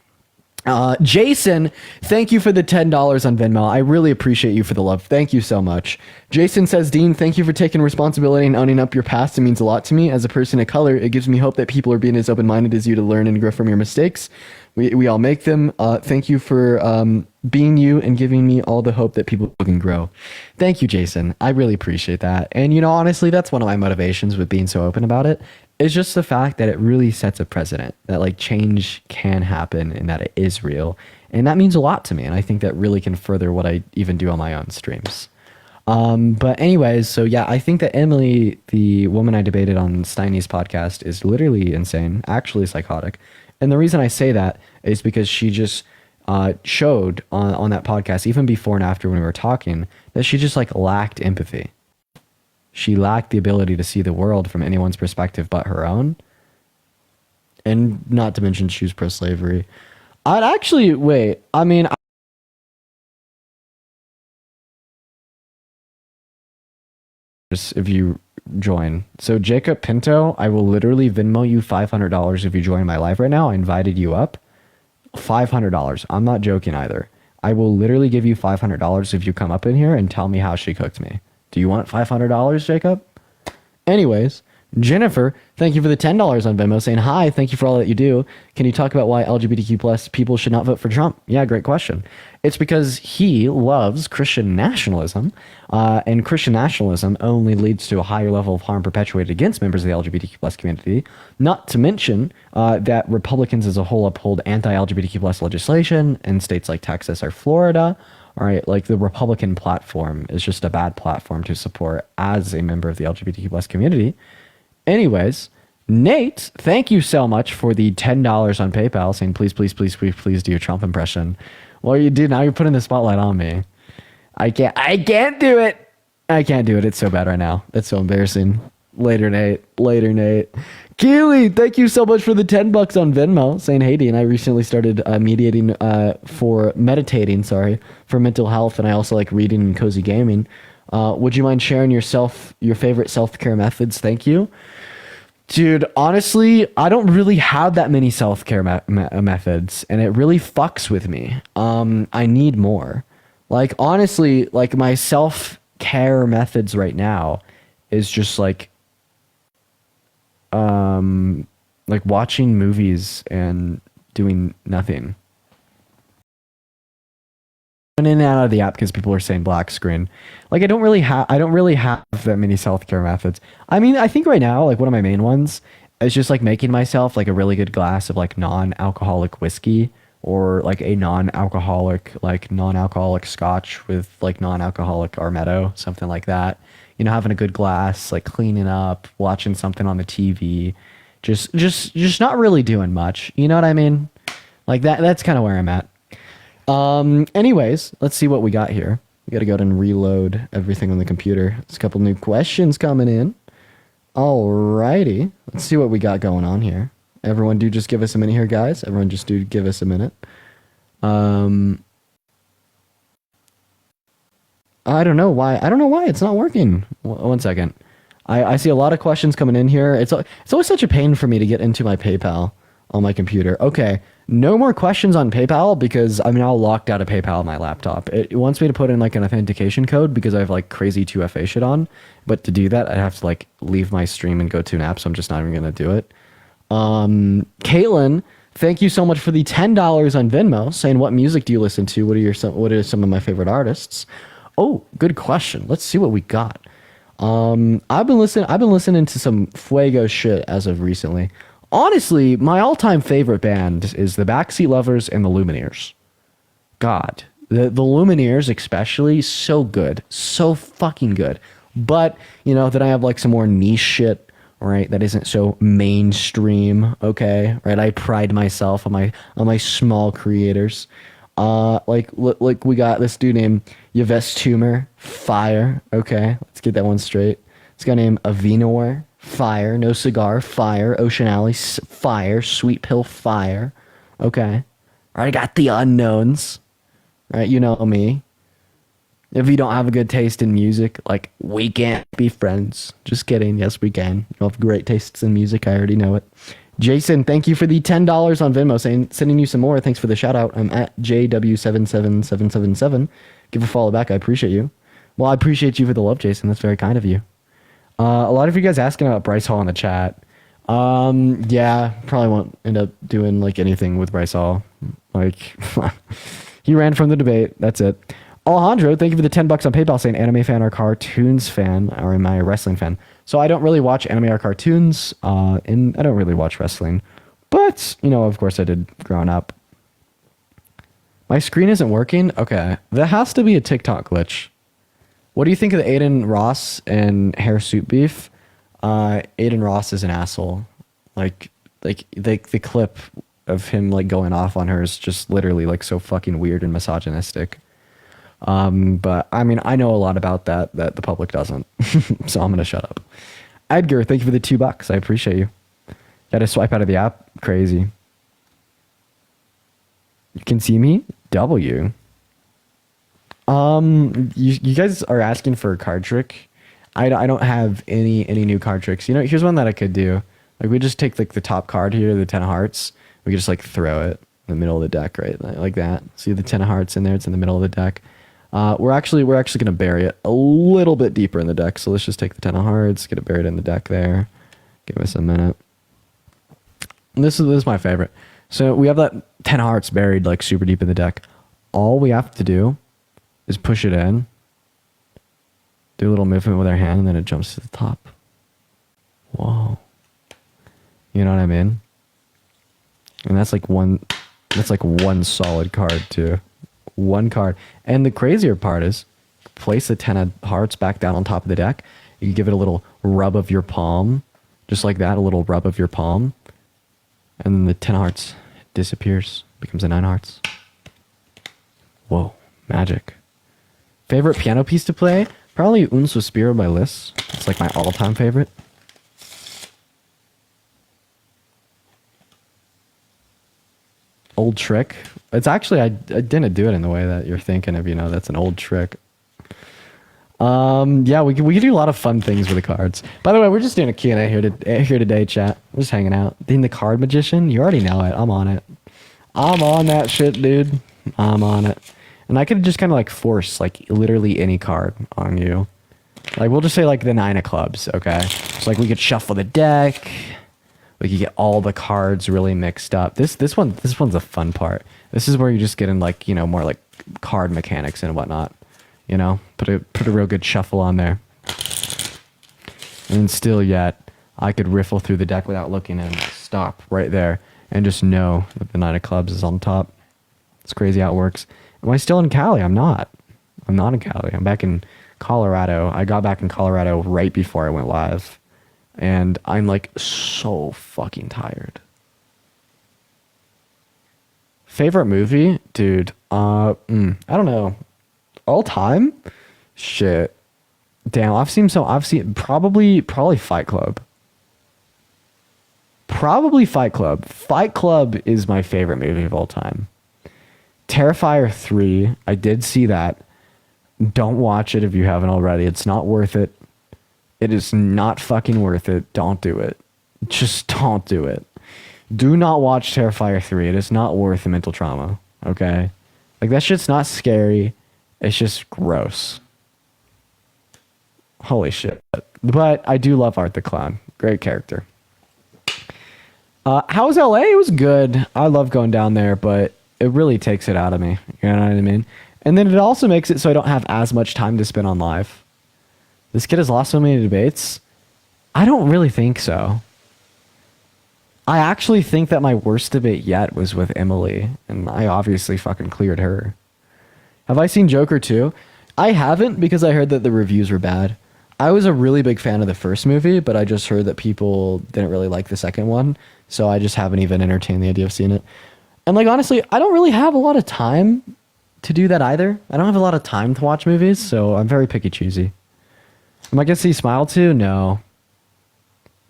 Jason, thank you for the $10 on Venmo. I really appreciate you for the love. Thank you so much. Jason says, Dean, thank you for taking responsibility and owning up your past. It means a lot to me. As a person of color, it gives me hope that people are being as open-minded as you to learn and grow from your mistakes. We all make them. Thank you for being you and giving me all the hope that people can grow. Thank you, Jason. I really appreciate that. And, honestly, that's one of my motivations with being so open about it. It's just the fact that it really sets a precedent that change can happen and that it is real. And that means a lot to me. And I think that really can further what I even do on my own streams. But anyways, so yeah, I think that Emily, the woman I debated on Steiny's podcast, is literally insane, actually psychotic. And the reason I say that is because she just showed on that podcast, even before and after when we were talking, that she just lacked empathy. She lacked the ability to see the world from anyone's perspective but her own. And not to mention she was pro-slavery. I'd actually, wait, I mean... if you join. So Jacob Pinto, I will literally Venmo you $500 if you join my live right now. I invited you up. $500. I'm not joking either. I will literally give you $500 if you come up in here and tell me how she cooked me. Do you want $500, Jacob? Anyways, Jennifer, thank you for the $10 on Venmo, saying, hi, thank you for all that you do. Can you talk about why LGBTQ plus people should not vote for Trump? Yeah, great question. It's because he loves Christian nationalism, and Christian nationalism only leads to a higher level of harm perpetuated against members of the LGBTQ plus community, not to mention that Republicans as a whole uphold anti-LGBTQ plus legislation in states like Texas or Florida, All right, like the Republican platform is just a bad platform to support as a member of the LGBTQ plus community. Anyways, Nate, thank you so much for the $10 on PayPal, saying please, please, please, please, please do your Trump impression. Well, you did. Now you're putting the spotlight on me. I can't do it. I can't do it. It's so bad right now. It's so embarrassing. Later, Nate. Later, Nate. Keely, thank you so much for the $10 on Venmo, saying, hey, and I recently started meditating for mental health, and I also like reading and cozy gaming. Would you mind sharing your favorite self-care methods? Thank you. Dude, honestly, I don't really have that many self-care methods, and it really fucks with me. I need more. Like, honestly, like my self-care methods right now is just like watching movies and doing nothing. In and out of the app because people are saying black screen. Like I don't really have that many self-care methods. I mean, I think right now, like one of my main ones is just like making myself like a really good glass of like non-alcoholic whiskey, or like a non-alcoholic scotch with like non-alcoholic Armetto, something like that. You know, having a good glass, like cleaning up, watching something on the TV, just not really doing much. You know what I mean? Like that's kind of where I'm at. Anyways, let's see what we got here. We got to go ahead and reload everything on the computer. There's a couple new questions coming in. Alrighty. Let's see what we got going on here. Everyone do just give us a minute here, guys. Everyone just do give us a minute. I don't know why it's not working. One second. I see a lot of questions coming in here. It's always such a pain for me to get into my PayPal on my computer. Okay. No more questions on PayPal because I'm now locked out of PayPal on my laptop. It wants me to put in like an authentication code because I have like crazy 2FA shit on. But to do that, I have to like leave my stream and go to an app. So I'm just not even going to do it. Caitlin, thank you so much for the $10 on Venmo, saying what music do you listen to? What are some of my favorite artists? Oh, good question. Let's see what we got. I've been listening to some Fuego shit as of recently. Honestly, my all-time favorite band is the Backseat Lovers and the Lumineers. God, the Lumineers especially, so good, so fucking good. But you know, then I have like some more niche shit, right? That isn't so mainstream. Okay, right? I pride myself on my small creators. Like we got this dude named Yves Tumor, fire. Okay, let's get that one straight. This guy named Avinor, fire. No Cigar, fire. Ocean Alley, fire. Sweet Pill, fire. Okay, all right. I got the Unknowns, right? You know me. If you don't have a good taste in music, like, we can't be friends. Just kidding. Yes, we can. You have great tastes in music. I already know it. Jason, thank you for the $10 on Venmo, sending you some more. Thanks for the shout out. I'm at JW77777. Give a follow back. I appreciate you. Well, I appreciate you for the love, Jason. That's very kind of you. A lot of you guys asking about Bryce Hall in the chat. Yeah, probably won't end up doing like anything with Bryce Hall. Like, he ran from the debate. That's it. Alejandro, thank you for the $10 on PayPal, saying anime fan or cartoons fan, or am I a wrestling fan? So I don't really watch anime or cartoons, and I don't really watch wrestling. But, you know, of course I did growing up. My screen isn't working? Okay. That has to be a TikTok glitch. What do you think of the Aiden Ross and hair suit beef? Aiden Ross is an asshole. Like the clip of him like going off on her is just literally like so fucking weird and misogynistic. But I mean, I know a lot about that the public doesn't. So I'm gonna shut up. Edgar, thank you for the $2. I appreciate you. Gotta swipe out of the app. Crazy. You can see me? W. You guys are asking for a card trick. I don't have any new card tricks. You know, here's one that I could do. Like, we just take like the top card here, the 10 of hearts. We could just like throw it in the middle of the deck, right? Like that. See the 10 of hearts in there? It's in the middle of the deck. We're actually gonna bury it a little bit deeper in the deck. So let's just take the 10 of hearts, get it buried in the deck there. Give us a minute. And this is my favorite. So we have that 10 of hearts buried like super deep in the deck. All we have to do is push it in, do a little movement with our hand, and then it jumps to the top. Whoa. You know what I mean? And that's like one solid card too. one card. And the crazier part is, place the 10 of hearts back down on top of the deck. You give it a little rub of your palm, just like that, a little rub of your palm. And then the 10 of hearts disappears, becomes a 9 hearts. Whoa, magic. Favorite piano piece to play? Probably Un Suspiro by Liszt. It's like my all-time favorite. Old trick. It's actually, I didn't do it in the way that you're thinking of, that's an old trick. Yeah, we could do a lot of fun things with the cards. By the way, we're just doing a Q&A here today, chat. We're just hanging out. Being the card magician, you already know it. I'm on it. I'm on that shit, dude. I'm on it. And I could just kind of like force like literally any card on you. Like we'll just say like the 9 of clubs, okay? So like we could shuffle the deck. We could get all the cards really mixed up. This one's the fun part. This is where you just get in like, more like card mechanics and whatnot. Put a real good shuffle on there. And still yet, I could riffle through the deck without looking and stop right there and just know that the 9 of clubs is on top. It's crazy how it works. Am I still in Cali? I'm not. I'm not in Cali. I'm back in Colorado. I got back in Colorado right before I went live. And I'm like so fucking tired. Favorite movie? Dude, I don't know. All time? Shit. Damn, I've seen probably Fight Club. Probably Fight Club. Fight Club is my favorite movie of all time. Terrifier 3, I did see that. Don't watch it if you haven't already. It's not worth it. It is not fucking worth it. Don't do it. Just don't do it. Do not watch Terrifier 3. It is not worth the mental trauma. Okay? Like, that shit's not scary. It's just gross. Holy shit. But I do love Art the Clown. Great character. How was LA? It was good. I love going down there, but it really takes it out of me. You know what I mean? And then it also makes it so I don't have as much time to spend on live. This kid has lost so many debates. I don't really think so. I actually think that my worst debate yet was with Emily, and I obviously fucking cleared her. Have I seen Joker 2? I haven't, because I heard that the reviews were bad. I was a really big fan of the first movie, but I just heard that people didn't really like the second one, so I just haven't even entertained the idea of seeing it. And like, honestly, I don't really have a lot of time to do that either. I don't have a lot of time to watch movies, so I'm very picky choosy. Am I gonna see Smile 2? No.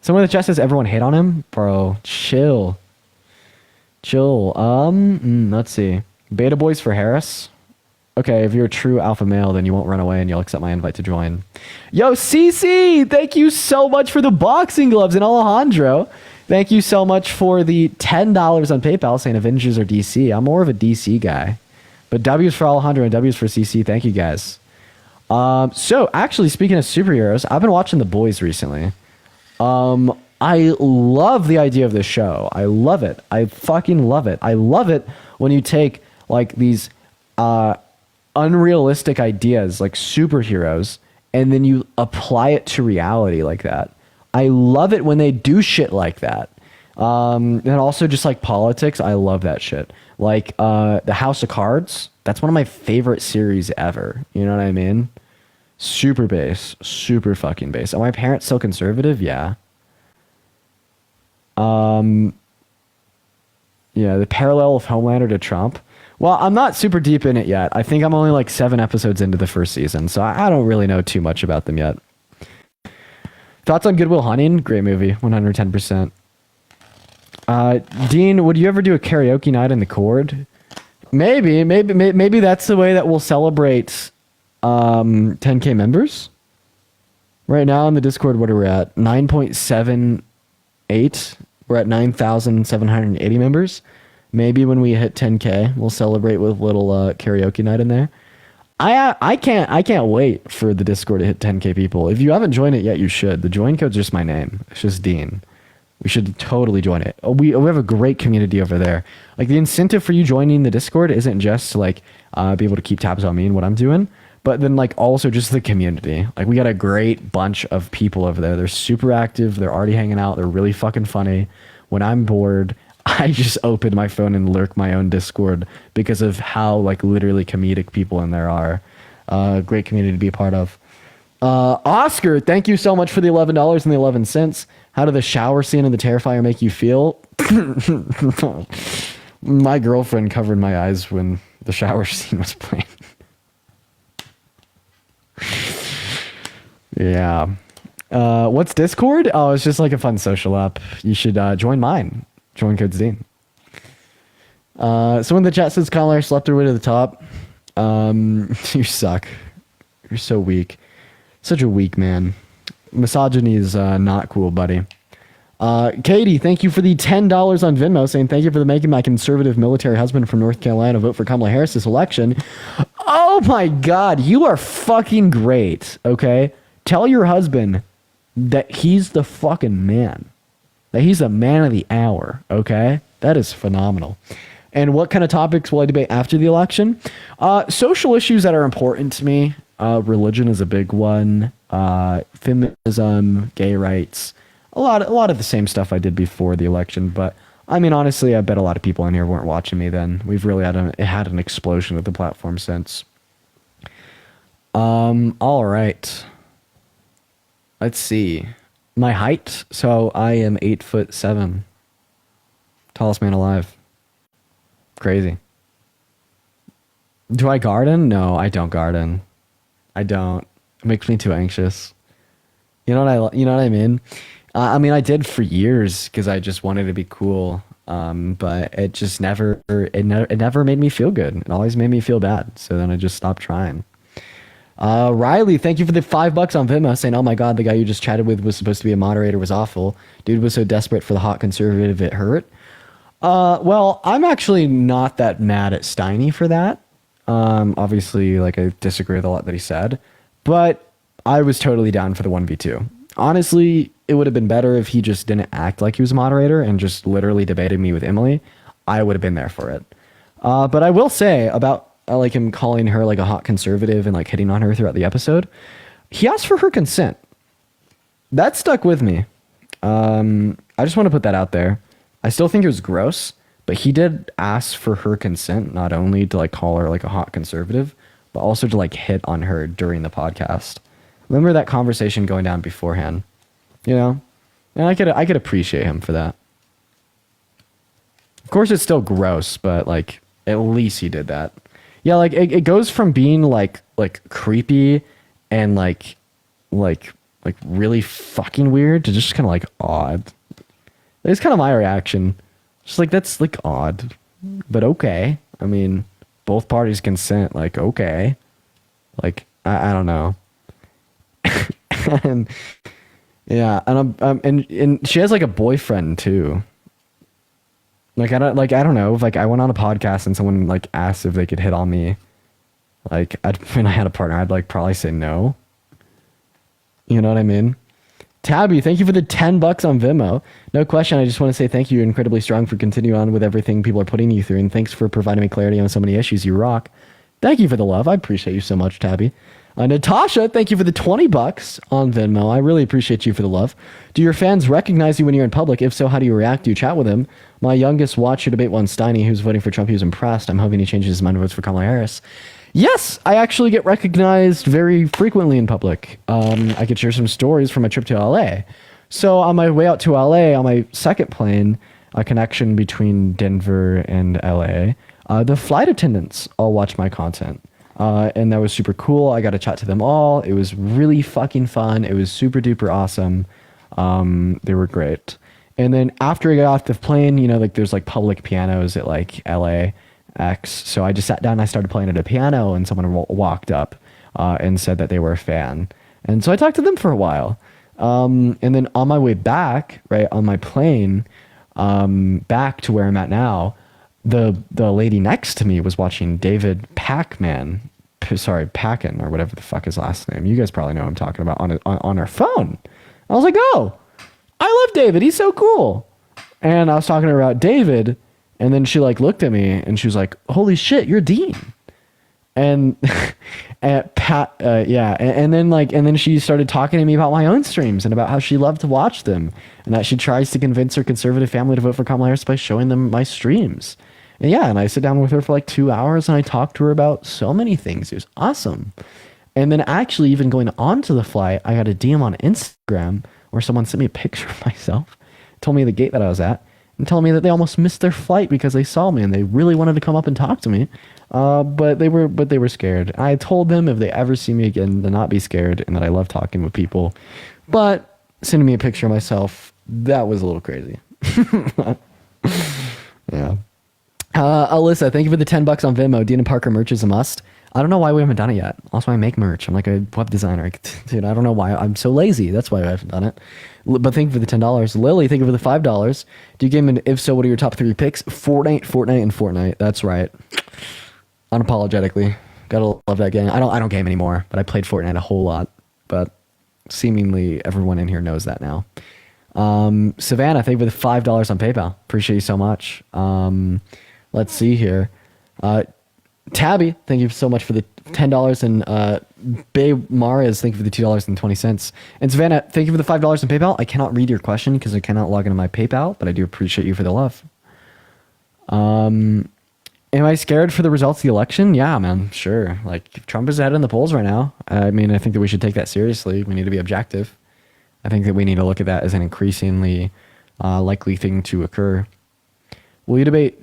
Someone in the chat says everyone hate on him? Bro, chill. Chill. Let's see. Beta Boys for Harris. Okay, if you're a true alpha male, then you won't run away and you'll accept my invite to join. Yo, CC! Thank you so much for the boxing gloves. And Alejandro, thank you so much for the $10 on PayPal saying Avengers or DC. I'm more of a DC guy. But W's for Alejandro and W's for CC. Thank you, guys. So, actually, speaking of superheroes, I've been watching The Boys recently. I love the idea of this show. I love it. I fucking love it. I love it when you take, like, these unrealistic ideas, like superheroes, and then you apply it to reality like that. I love it when they do shit like that. And also just, like, politics. I love that shit. Like, The House of Cards. That's one of my favorite series ever. You know what I mean? Super base. Super fucking base. Are my parents still conservative? Yeah. Yeah, the parallel of Homelander to Trump. Well, I'm not super deep in it yet. I think I'm only like 7 episodes into the first season, so I don't really know too much about them yet. Thoughts on Good Will Hunting? Great movie, 110%. Dean, would you ever do a karaoke night in the Cord? Maybe that's the way that we'll celebrate 10K members. Right now in the Discord, what are we at? 9.78. We're at 9,780 members. Maybe when we hit 10K, we'll celebrate with a little karaoke night in there. I can't wait for the Discord to hit 10K people. If you haven't joined it yet, you should. The join code's just my name. It's just Dean. We should totally join it. We have a great community over there. Like, the incentive for you joining the Discord isn't just to, like, be able to keep tabs on me and what I'm doing, but then, like, also just the community. Like, we got a great bunch of people over there. They're super active. They're already hanging out. They're really fucking funny. When I'm bored, I just open my phone and lurk my own Discord because of how like literally comedic people in there are. Great community to be a part of. Oscar, thank you so much for the $11.11. How did the shower scene in The Terrifier make you feel? My girlfriend covered my eyes when the shower scene was playing. Yeah. What's Discord? Oh, it's just like a fun social app. You should join mine. Join Codes Dean. Someone in the chat says Kamala slept her way to the top. You suck. You're so weak. Such a weak man. Misogyny is not cool, buddy. Katie, thank you for the $10 on Venmo, saying thank you for making my conservative military husband from North Carolina vote for Kamala Harris this election. Oh my God, you are fucking great. Okay, tell your husband that he's the fucking man. That he's the man of the hour. Okay, that is phenomenal. And what kind of topics will I debate after the election? Social issues that are important to me. Religion is a big one. Feminism, gay rights. A lot of the same stuff I did before the election. But I mean, honestly, I bet a lot of people in here weren't watching me then. We've really had an explosion of the platform since. All right. Let's see. My height. So I am 8'7". Tallest man alive. Crazy. Do I garden? No, I don't garden. I don't. It makes me too anxious. You know what I mean? I mean, I did for years because I just wanted to be cool. But it just never made me feel good. It always made me feel bad. So then I just stopped trying. Riley, thank you for the $5 on Venmo, saying, oh my God, the guy you just chatted with was supposed to be a moderator, was awful. Dude was so desperate for the hot conservative, it hurt. Well, I'm actually not that mad at Steiny for that. Obviously, like, I disagree with a lot that he said, but I was totally down for the 1v2. Honestly, it would have been better if he just didn't act like he was a moderator and just literally debated me with Emily. I would have been there for it. But I will say about like him calling her like a hot conservative and like hitting on her throughout the episode, he asked for her consent. That stuck with me. I just want to put that out there. I still think it was gross, but he did ask for her consent, not only to like call her like a hot conservative, but also to like hit on her during the podcast. Remember that conversation going down beforehand, you know? And I could appreciate him for that. Of course, it's still gross, but like at least he did that. Yeah, like it goes from being like creepy and like really fucking weird to just kind of like odd. It's kind of my reaction. Just like, that's like odd, but okay. I mean, both parties consent. Like, okay. Like, I don't know. And yeah, and and she has like a boyfriend too. Like, I don't know. If, like, I went on a podcast and someone like asked if they could hit on me. Like, when I had a partner, I'd like probably say no. You know what I mean? Tabby, thank you for the $10 on Venmo. No question. I just want to say thank you. You're incredibly strong for continuing on with everything people are putting you through. And thanks for providing me clarity on so many issues. You rock. Thank you for the love. I appreciate you so much, Tabby. Natasha, thank you for the $20 on Venmo. I really appreciate you for the love. Do your fans recognize you when you're in public? If so, how do you react? Do you chat with them? My youngest watched your debate one, Steiny, who's voting for Trump. He was impressed. I'm hoping he changes his mind and votes for Kamala Harris. Yes, I actually get recognized very frequently in public. I could share some stories from my trip to LA. So on my way out to LA, on my second plane, a connection between Denver and LA, the flight attendants all watch my content. And that was super cool. I got to chat to them all. It was really fucking fun. It was super duper awesome. They were great. And then after I got off the plane, you know, like there's like public pianos at like LAX. So I just sat down and I started playing at a piano and someone walked up and said that they were a fan. And so I talked to them for a while. And then on my way back, right, on my plane, back to where I'm at now, the lady next to me was watching David Packin, or whatever the fuck his last name. You guys probably know what I'm talking about, on her phone. I was like, oh, I love David. He's so cool. And I was talking to her about David, and then she like looked at me and she was like, holy shit, you're Dean. and and Pat, yeah, and then she started talking to me about my own streams and about how she loved to watch them, and that she tries to convince her conservative family to vote for Kamala Harris by showing them my streams. And yeah, and I sit down with her for like 2 hours and I talk to her about so many things. It was awesome. And then actually, even going on to the flight, I got a DM on Instagram where someone sent me a picture of myself, told me the gate that I was at, and told me that they almost missed their flight because they saw me and they really wanted to come up and talk to me, but they were scared. I told them if they ever see me again to not be scared and that I love talking with people. But sending me a picture of myself, that was a little crazy. Yeah. Alyssa, thank you for the $10 on Venmo. Dean and Parker merch is a must. I don't know why we haven't done it yet. Also, I make merch. I'm like a web designer. Dude, I don't know why. I'm so lazy. That's why I haven't done it. But thank you for the $10. Lily, thank you for the $5. Do you game, and if so, what are your top 3 picks? Fortnite, and Fortnite. That's right. Unapologetically. Gotta love that game. I don't game anymore, but I played Fortnite a whole lot. But seemingly everyone in here knows that now. Savannah, thank you for the $5 on PayPal. Appreciate you so much. Let's see here. Tabby, thank you so much for the $10, and Babe Mares, thank you for the $2.20. And Savannah, thank you for the $5 on PayPal. I cannot read your question because I cannot log into my PayPal, but I do appreciate you for the love. Am I scared for the results of the election? Yeah, man, sure. Like, Trump is ahead in the polls right now. I mean, I think that we should take that seriously. We need to be objective. I think that we need to look at that as an increasingly likely thing to occur. Will you debate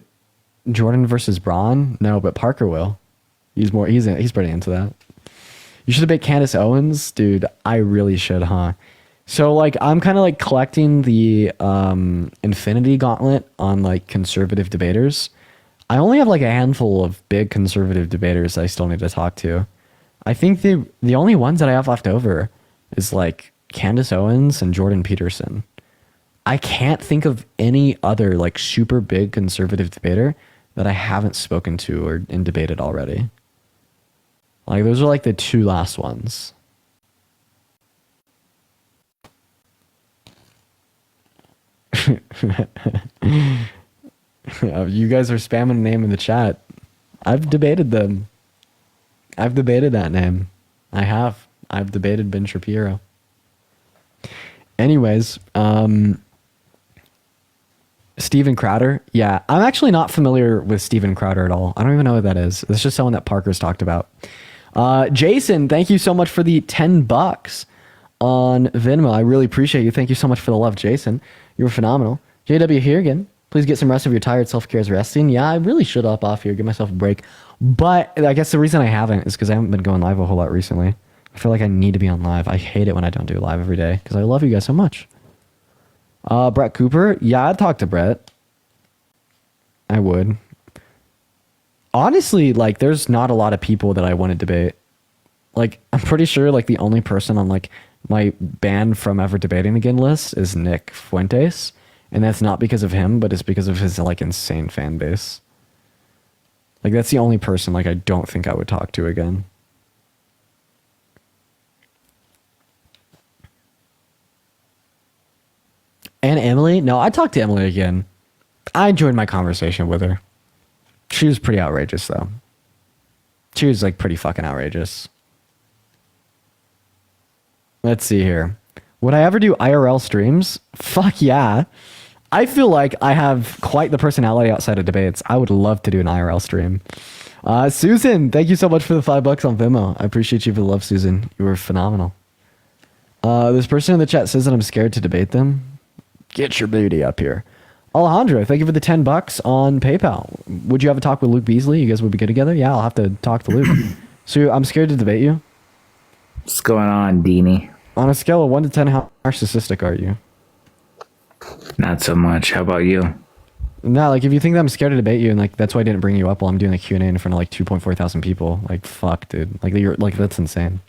Jordan versus Braun? No, but Parker will. He's pretty into that. You should debate Candace Owens, dude. I really should, huh? So like, I'm kind of like collecting the Infinity Gauntlet on like conservative debaters. I only have like a handful of big conservative debaters I still need to talk to. I think the only ones that I have left over is like Candace Owens and Jordan Peterson. I can't think of any other like super big conservative debater that I haven't spoken to or in debated already. Like, those are like the 2 last ones. You guys are spamming a name in the chat. I've debated them. I've debated that name. I've debated Ben Shapiro. Anyways, Steven Crowder. Yeah, I'm actually not familiar with Steven Crowder at all. I don't even know what that is. It's just someone that Parker's talked about. Jason, thank you so much for the $10 on Venmo. I really appreciate you. Thank you so much for the love, Jason. You were phenomenal. JW here again. Please get some rest if you're tired. Self-care is resting. Yeah, I really should up off here, give myself a break. But I guess the reason I haven't is because I haven't been going live a whole lot recently. I feel like I need to be on live. I hate it when I don't do live every day because I love you guys so much. Brett Cooper. Yeah, I'd talk to Brett. I would. Honestly, like, there's not a lot of people that I want to debate. Like, I'm pretty sure, like, the only person on, like, my banned from ever debating again list is Nick Fuentes. And that's not because of him, but it's because of his, like, insane fan base. Like, that's the only person, like, I don't think I would talk to again. And Emily? No, I talked to Emily again. I enjoyed my conversation with her. She was pretty outrageous, though. She was, like, pretty fucking outrageous. Let's see here. Would I ever do IRL streams? Fuck yeah. I feel like I have quite the personality outside of debates. I would love to do an IRL stream. Susan, thank you so much for the $5 on Venmo. I appreciate you for the love, Susan. You were phenomenal. This person in the chat says that I'm scared to debate them. Get your booty up here. Alejandro, thank you for the $10 on PayPal. Would you have a talk with Luke Beasley? You guys would be good together? Yeah, I'll have to talk to Luke. So I'm scared to debate you. What's going on, Deanie? On a scale of 1 to 10, how narcissistic are you? Not so much. How about you? No, like, if you think that I'm scared to debate you, and like that's why I didn't bring you up while I'm doing the QnA in front of like 2.4 thousand people, like, fuck, dude. Like, you're like, that's insane.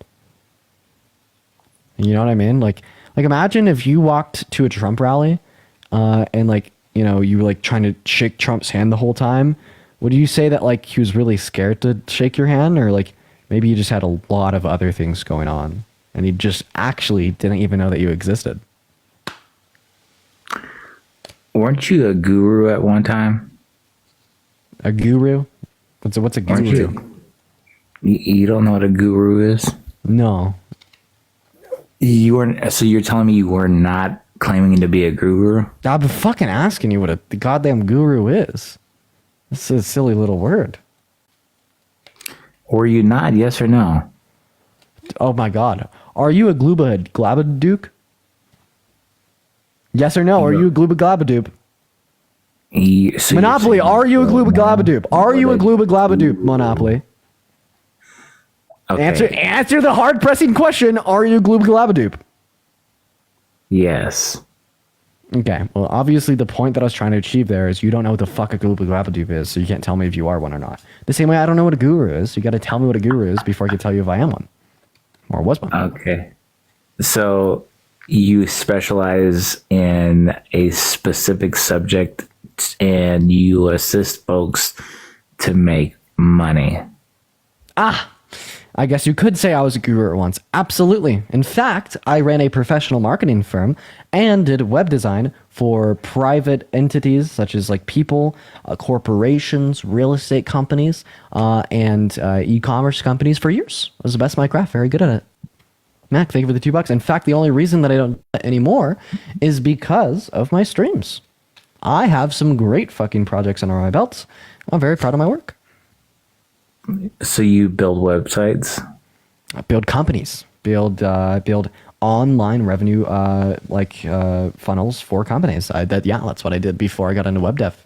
You know what I mean? Like imagine if you walked to a Trump rally, and like, you know, you were like trying to shake Trump's hand the whole time. Would you say that like he was really scared to shake your hand, or like maybe you just had a lot of other things going on and he just actually didn't even know that you existed? Weren't you a guru at one time? A guru? What's a guru? You don't know what a guru is? No. You weren't. So you're telling me you were not claiming to be a guru? I've been fucking asking you what the goddamn guru is. This is a silly little word. Were you not? Yes or no? Oh my god. Are you a Glabadook? Yes or no? Are you a Glooba So Monopoly, are you a Glooba? Are you a Glooba Monopoly? Okay. Answer the hard pressing question. Are you a Glooba? Yes. Okay. Well, obviously the point that I was trying to achieve there is you don't know what the fuck a Glooba is, so you can't tell me if you are one or not. The same way I don't know what a guru is. You got to tell me what a guru is before I can tell you if I am one or was one. Okay. So you specialize in a specific subject and you assist folks to make money. I guess you could say I was a guru once. Absolutely. In fact, I ran a professional marketing firm and did web design for private entities such as like people, corporations, real estate companies, and e-commerce companies for years. I was the best at my craft. Very good at it. Mac, thank you for the $2. In fact, the only reason that I don't do it anymore is because of my streams. I have some great fucking projects under my belts. I'm very proud of my work. So you build websites? I build companies, build online revenue funnels for companies. That's what I did before I got into web dev.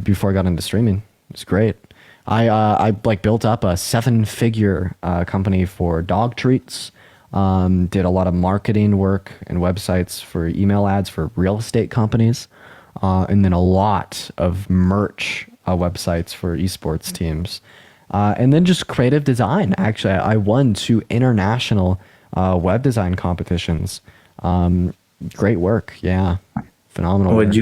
Before I got into streaming. It's great. I built up a 7-figure company for dog treats. Did a lot of marketing work and websites for email ads for real estate companies, and then a lot of merch websites for esports teams. And then just creative design. Actually, I won 2 international web design competitions. Great work. Yeah. Phenomenal. What'd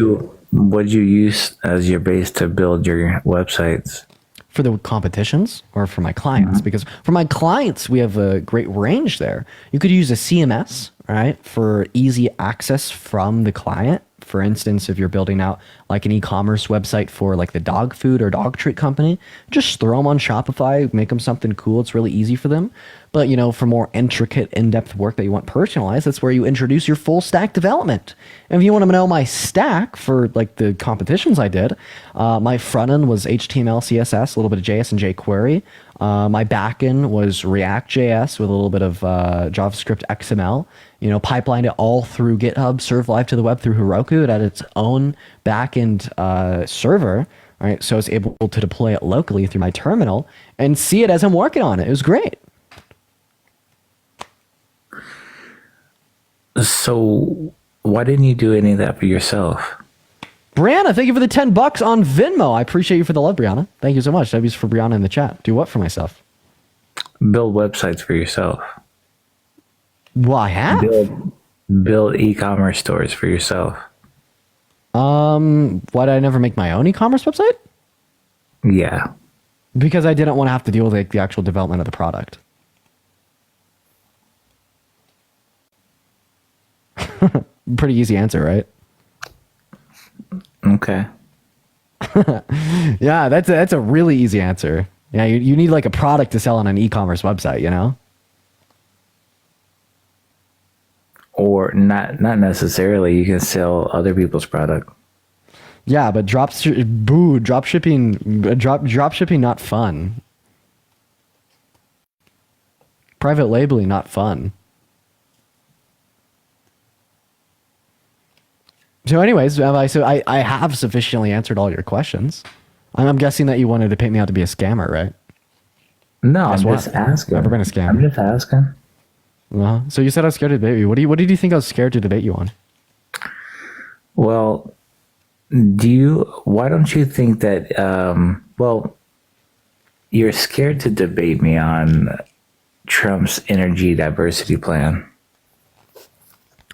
you use as your base to build your websites? For the competitions or for my clients? Because for my clients, we have a great range there. You could use a CMS, right, for easy access from the client. For instance, if you're building out like an e-commerce website for like the dog food or dog treat company, just throw them on Shopify, make them something cool. It's really easy for them. But, for more intricate, in-depth work that you want personalized, that's where you introduce your full stack development. And if you want to know my stack for like the competitions I did, my front end was HTML, CSS, a little bit of JS and jQuery. My backend was React.js with a little bit of JavaScript XML. Pipelined it all through GitHub, served live to the web through Heroku. It had its own backend server, right? So I was able to deploy it locally through my terminal and see it as I'm working on it. It was great. So why didn't you do any of that for yourself? Brianna, thank you for the $10 on Venmo. I appreciate you for the love, Brianna. Thank you so much. W's for Brianna in the chat. Do what for myself? Build websites for yourself. Well, I have. Build e-commerce stores for yourself. Why did I never make my own e-commerce website? Yeah. Because I didn't want to have to deal with the actual development of the product. Pretty easy answer, right? Okay. Yeah, that's a really easy answer. Yeah, you need like a product to sell on an e-commerce website, Or not necessarily. You can sell other people's product. Yeah, but drop shipping, not fun. Private labeling, not fun. So anyways, I have sufficiently answered all your questions. I'm guessing that you wanted to paint me out to be a scammer, right? No, I'm just asking. Never been a scammer. I'm just asking. So you said I was scared to debate you. What did you think I was scared to debate you on? Well, why don't you think that, you're scared to debate me on Trump's energy diversity plan.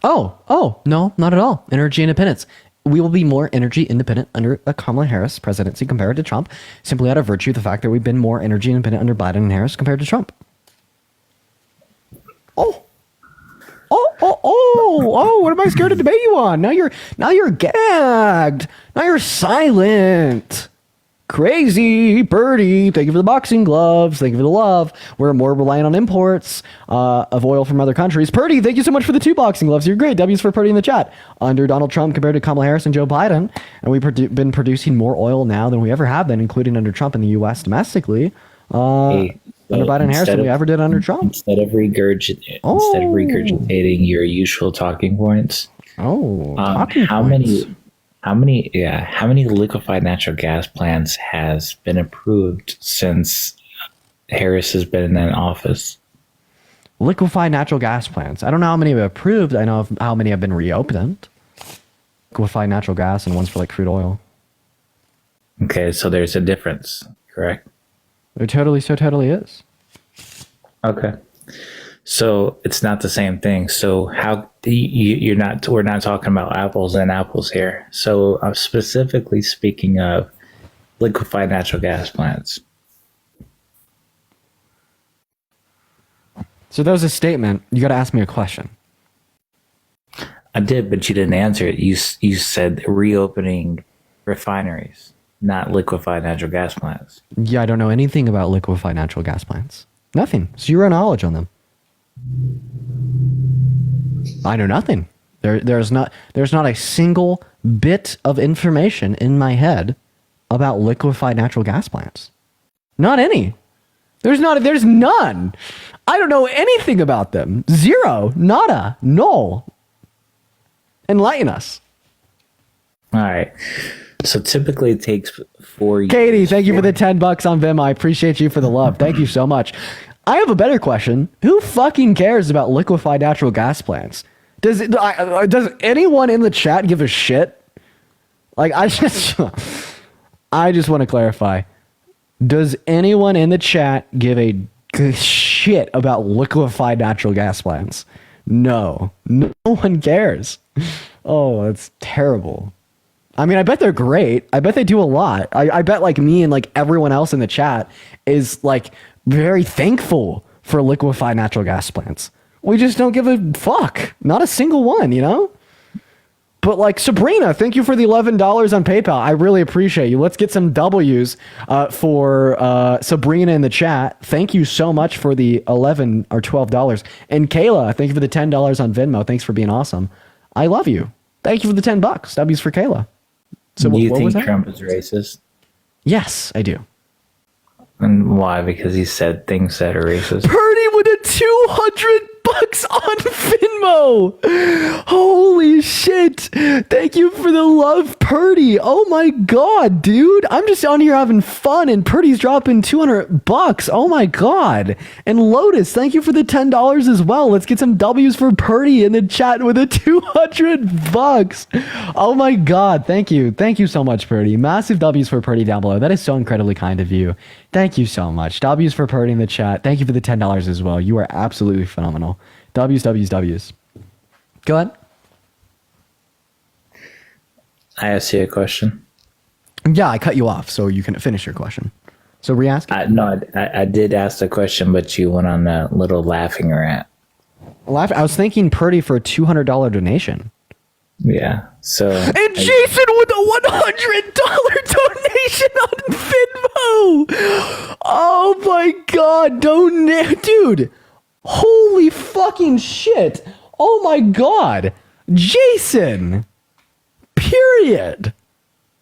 Oh, no, not at all. Energy independence. We will be more energy independent under a Kamala Harris presidency compared to Trump, simply out of virtue of the fact that we've been more energy independent under Biden and Harris compared to Trump. What am I scared to debate you on? Now you're gagged. Now you're silent. Crazy Birdie, thank you for the boxing gloves. Thank you for the love. We're more reliant on imports of oil from other countries. Purdy, thank you so much for the 2 boxing gloves. You're great. W's for Purdy in the chat. Under Donald Trump compared to Kamala Harris and Joe Biden, and we've been producing more oil now than we ever have been, including under Trump in the U.S. domestically. Under Biden and Harris than we ever did under Trump. Instead of regurgitating your usual talking points. How many liquefied natural gas plants has been approved since Harris has been in office? Liquefied natural gas plants. I don't know how many have approved. I know how many have been reopened. Liquefied natural gas and ones for like crude oil. Okay, so there's a difference, correct? There totally is. Okay. So it's not the same thing. So how we're not talking about apples and apples here. So I'm specifically speaking of liquefied natural gas plants. So that was a statement. You got to ask me a question. I did, but you didn't answer it. You said reopening refineries, not liquefied natural gas plants. Yeah, I don't know anything about liquefied natural gas plants. Nothing. Zero knowledge on them. I know nothing. There's not a single bit of information in my head about liquefied natural gas plants. Not any. There's none. I don't know anything about them. Zero. Nada. Null. Enlighten us. All right. So typically it takes 4 years. Katie, thank you for the $10 on Venmo. I appreciate you for the love. Thank you so much. I have a better question. Who fucking cares about liquefied natural gas plants? Does anyone in the chat give a shit? Like, I just want to clarify. Does anyone in the chat give a shit about liquefied natural gas plants? No one cares. Oh, that's terrible. I mean, I bet they're great. I bet they do a lot. I bet like me and like everyone else in the chat is like very thankful for liquefied natural gas plants. We just don't give a fuck. Not a single one, you know? But like Sabrina, thank you for the $11 on PayPal. I really appreciate you. Let's get some W's for Sabrina in the chat. Thank you so much for the $11 or $12. And Kayla, thank you for the $10 on Venmo. Thanks for being awesome. I love you. Thank you for the $10. W's for Kayla. So do you what think was that? Trump is racist? Yes, I do. And why? Because he said things that are racist. Purdy with a $200 on Venmo. Holy shit. Thank you for the love, Purdy. Oh my god, dude. I'm just on here having fun and Purdy's dropping $200. Oh my god. And Lotus, thank you for the $10 as well. Let's get some W's for Purdy in the chat with a $200. Oh my god. Thank you. Thank you so much, Purdy. Massive W's for Purdy down below. That is so incredibly kind of you. Thank you so much. W's for Purdy in the chat. Thank you for the $10 as well. You are absolutely phenomenal. W's. Go ahead. I asked you a question. Yeah, I cut you off, so you can finish your question. So re-ask. No, I did ask the question, but you went on a little laughing rant. I was thanking Purdy for a $200 donation. Yeah. So. And Jason with a $100 donation on Venmo. Oh my god, dude. Holy fucking shit. Oh my god. Jason. Period.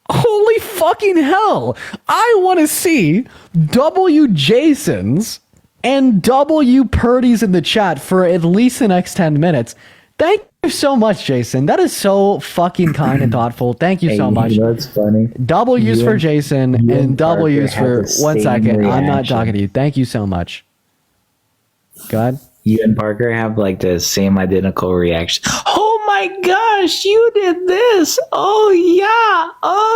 Holy fucking hell. I want to see W Jasons and W Purdy's in the chat for at least the next 10 minutes. Thank you so much, Jason. That is so fucking kind and thoughtful. Thank you so much. You know what's funny? W's for Jason and W's for 1 second. Reaction. I'm not talking to you. Thank you so much. Go ahead. You and Parker have like the same identical reaction. Oh my gosh, you did this. Oh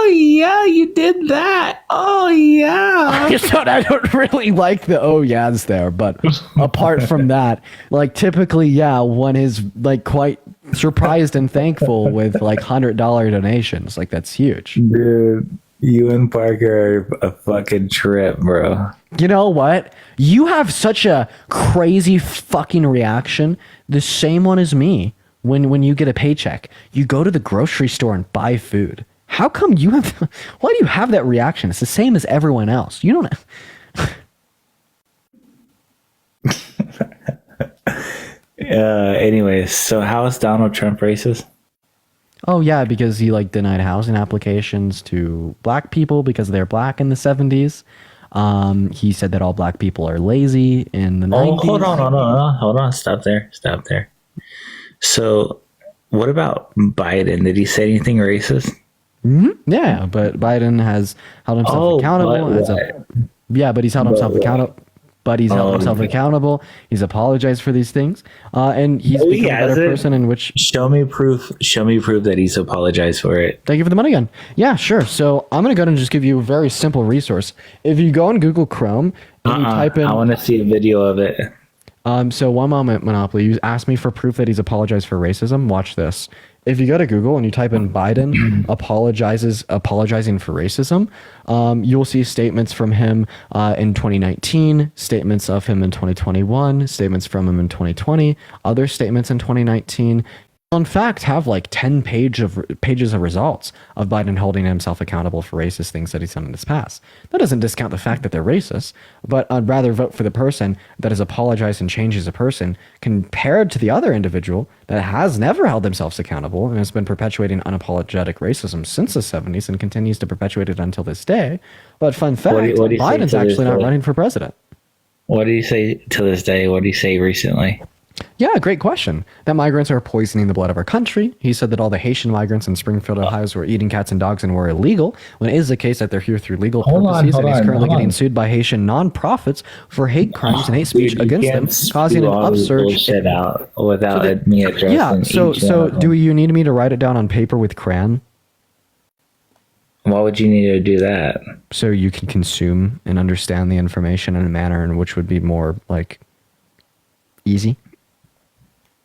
yeah, you did that. Oh yeah. I don't really like the oh yeahs there, but apart from that, like typically, yeah, one is like quite surprised and thankful with like $100 donations. Like that's huge. Dude, you and Parker are a fucking trip, bro. You know what? You have such a crazy fucking reaction. The same one as me when you get a paycheck. You go to the grocery store and buy food. How come you have? Why do you have that reaction? It's the same as everyone else. You don't. Anyways, so how is Donald Trump racist? Oh yeah, because he like denied housing applications to black people because they're black in the 70s. He said that all black people are lazy in the 90s. Hold on. Stop there. So, what about Biden? Did he say anything racist? Yeah, but Biden has held himself accountable. But he's held himself accountable. But he's held himself accountable. He's apologized for these things, and he's become a better person. In which show me proof that he's apologized for it. Thank you for the money gun. Yeah, sure. So I'm gonna go ahead and just give you a very simple resource. If you go on Google Chrome and you type in, I want to see a video of it. So one moment, Monopoly. You asked me for proof that he's apologized for racism. Watch this. If you go to Google and you type in Biden apologizing for racism, you'll see statements from him in 2019, statements of him in 2021, statements from him in 2020, other statements in 2019. In fact, have like 10 pages of results of Biden holding himself accountable for racist things that he's done in his past. That doesn't discount the fact that they're racist, but I'd rather vote for the person that has apologized and changed as a person compared to the other individual that has never held themselves accountable and has been perpetuating unapologetic racism since the 70s and continues to perpetuate it until this day. But fun fact, Biden's actually not running for president. What do you say to this day? What do you say recently? Yeah, great question. That migrants are poisoning the blood of our country. He said that all the Haitian migrants in Springfield, Ohio were eating cats and dogs and were illegal, when it is the case that they're here through legal purposes, and he's currently getting sued by Haitian nonprofits for hate crimes and hate speech against them, causing an upsurge. Out without me addressing. Yeah, so do you need me to write it down on paper with crayon? Why would you need to do that? So you can consume and understand the information in a manner in which would be more like easy.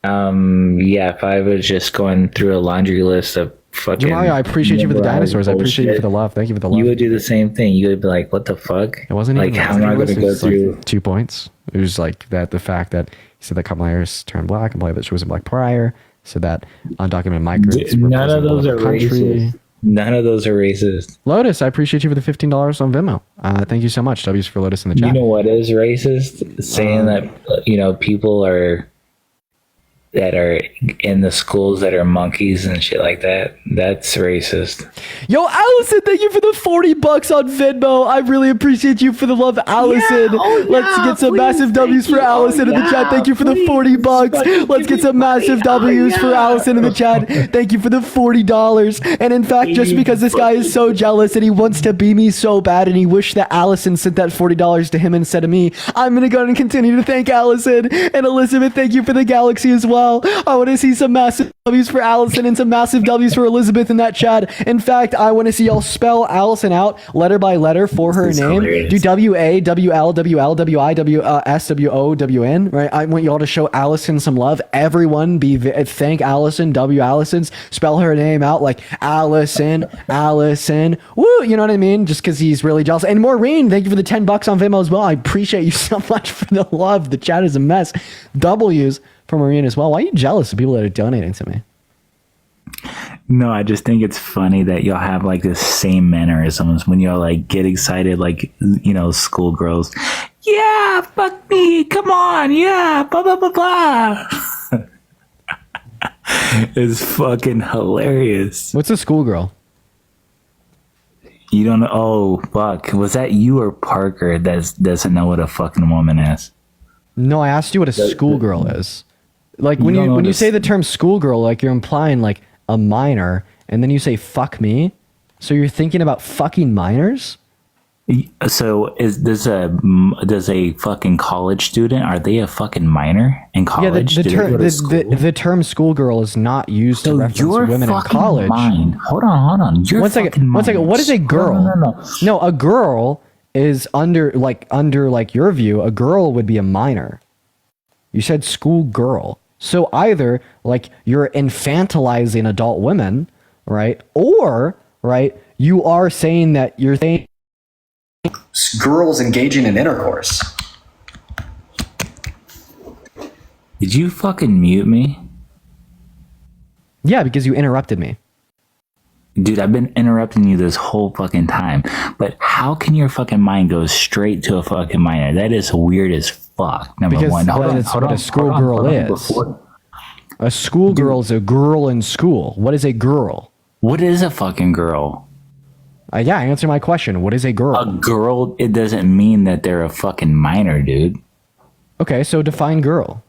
Yeah, if I was just going through a laundry list of fucking... I appreciate you for the dinosaurs. Bullshit, I appreciate you for the love. Thank you for the love. You would do the same thing. You would be like, what the fuck? It wasn't like, even how am I going to go through... Like 2 points. It was like that the fact that he said that Kamala Harris turned black and played that she wasn't black prior, so that undocumented migrants were none of those are country. racist. None of those are racist. Lotus, I appreciate you for the $15 on Venmo. Thank you so much. W's for Lotus in the chat. You know what is racist? Saying that, people that are in the schools that are monkeys and shit like that. That's racist. Yo, Allison, thank you for the $40 on Venmo. I really appreciate you for the love, Allison. Let's get some massive W's for Allison in the chat. Thank you for the $40. Let's get some massive W's for Allison in the chat. Thank you for the $40. And in fact, just because this guy is so jealous and he wants to be me so bad and he wished that Allison sent that $40 to him instead of me, I'm going to go and continue to thank Allison. And Elizabeth, thank you for the galaxy as well. I want to see some massive W's for Allison and some massive W's for Elizabeth in that chat. In fact, I want to see y'all spell Allison out letter by letter for her name. Hilarious. Do W-A, W-L, W-L, W-I, W-S, W-O, W-N, right? I want y'all to show Allison some love. Everyone thank Allison, W. Allison's. Spell her name out like Allison, Allison. Woo, you know what I mean? Just because he's really jealous. And Maureen, thank you for the $10 on Venmo as well. I appreciate you so much for the love. The chat is a mess. W's for Maureen as well. Why are you jealous of people that are donating to me? No, I just think it's funny that y'all have like the same mannerisms when y'all like get excited, like, schoolgirls. Yeah, fuck me. Come on. Yeah. Blah, blah, blah, blah. It's fucking hilarious. What's a schoolgirl? You don't know? Oh, fuck. Was that you or Parker that doesn't know what a fucking woman is? No, I asked you what a schoolgirl is. Like when you say the term schoolgirl, like you're implying like a minor, and then you say fuck me. So you're thinking about fucking minors? So does a fucking college student, are they a fucking minor in college? Yeah, the term schoolgirl is not used to reference women in college. Hold on. One second. What is a girl? No, a girl is under your view, a girl would be a minor. You said schoolgirl. So either like you're infantilizing adult women, right? Or, right, you are saying that you're saying girls engaging in intercourse. Did you fucking mute me? Yeah, because you interrupted me. Dude, I've been interrupting you this whole fucking time. But how can your fucking mind go straight to a fucking minor? That is weird as fuck. Number Because one. that's what a schoolgirl is. A schoolgirl is a girl in school. What is a girl? What is a fucking girl? Yeah, answer my question. What is a girl? A girl, it doesn't mean that they're a fucking minor, dude. Okay, so define girl.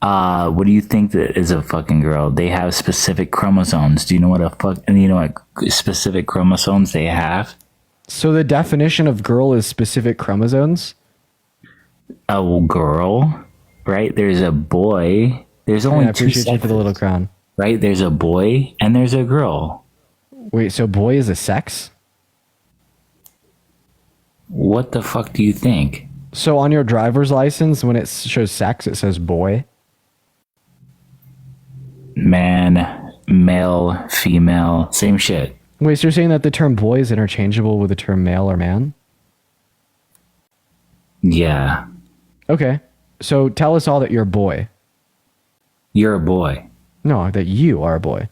What do you think that is a fucking girl? They have specific chromosomes. Do you know what specific chromosomes they have? So the definition of girl is specific chromosomes? A girl, right? There's a boy. There's only I appreciate you for the little crown. Right? There's a boy and there's a girl. Wait, so boy is a sex? What the fuck do you think? So on your driver's license, when it shows sex, it says boy? Man, male, female, same shit. Wait, so you're saying that the term boy is interchangeable with the term male or man? Yeah. Okay. So tell us all that you're a boy. You're a boy. No, that you are a boy.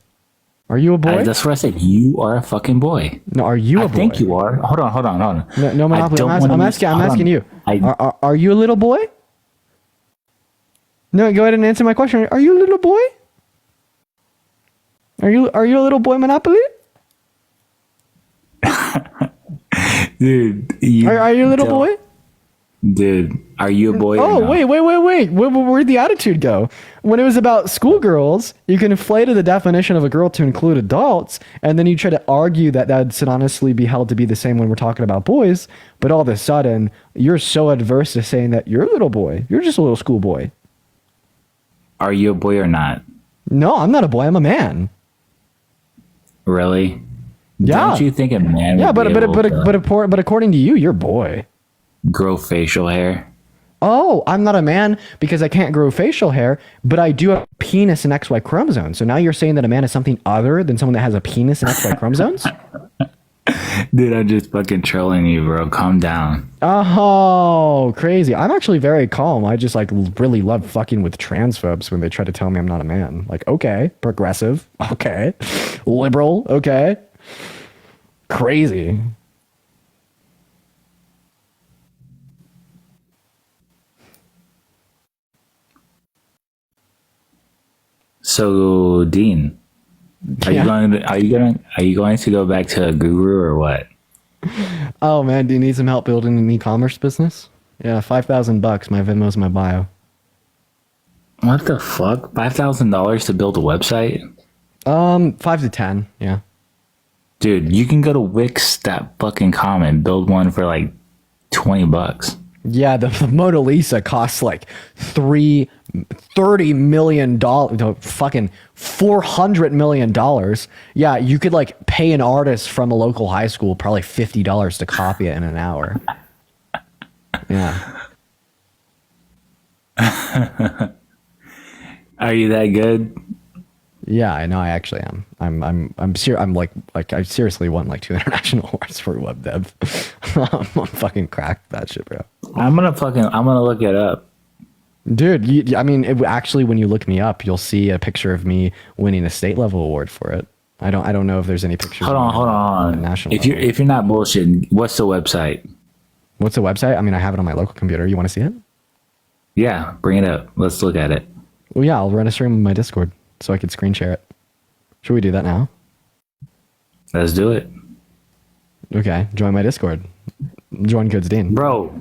Are you a boy? That's what I said. You are a fucking boy. No, are you a boy? I think you are. Hold on. No, Monopoly. I'm asking you. Are you a little boy? No, go ahead and answer my question. Are you a little boy? Are you a little boy, Monopoly? Dude, are you a little boy? Dude, are you a boy? Oh, or no? wait. Where'd the attitude go? When it was about schoolgirls, you conflated the definition of a girl to include adults, and then you try to argue that that'd synonymously be held to be the same when we're talking about boys, but all of a sudden, you're so adverse to saying that you're a little boy. You're just a little schoolboy. Are you a boy or not? No, I'm not a boy. I'm a man. Really? Yeah. Don't you think a man Yeah, would but according to you, you're a boy. Grow facial hair? Oh, I'm not a man because I can't grow facial hair, but I do have a penis and XY chromosomes. So now you're saying that a man is something other than someone that has a penis and XY chromosomes? Dude, I'm just fucking trolling you, bro. Calm down. Oh, crazy. I'm actually very calm. I just really love fucking with transphobes when they try to tell me I'm not a man. Like, okay, progressive. Okay. Liberal. Okay. Crazy. So, Dean, are you going to go back to a guru or what? Oh man, do you need some help building an e-commerce business? Yeah, $5,000. My Venmo's in my bio. What the fuck? $5,000 to build a website? 5 to 10. Yeah. Dude, you can go to Wix.com and build one for like $20. Yeah, the Mona Lisa costs like $30 million. No, fucking $400 million. Yeah, you could like pay an artist from a local high school probably $50 to copy it in an hour. Yeah. Are you that good? Yeah, I know. I actually am. I'm I seriously won like 2 international awards for web dev. I'm fucking cracked that shit, bro. I'm gonna look it up. Dude, actually, when you look me up, you'll see a picture of me winning a state level award for it. I don't know if there's any pictures. Hold on. National. If you're not bullshitting, what's the website? What's the website? I mean, I have it on my local computer. You want to see it? Yeah, bring it up. Let's look at it. Well, yeah, I'll run a stream on my Discord so I can screen share it. Should we do that now? Let's do it. Okay, join my Discord. Join codes Dean. Bro,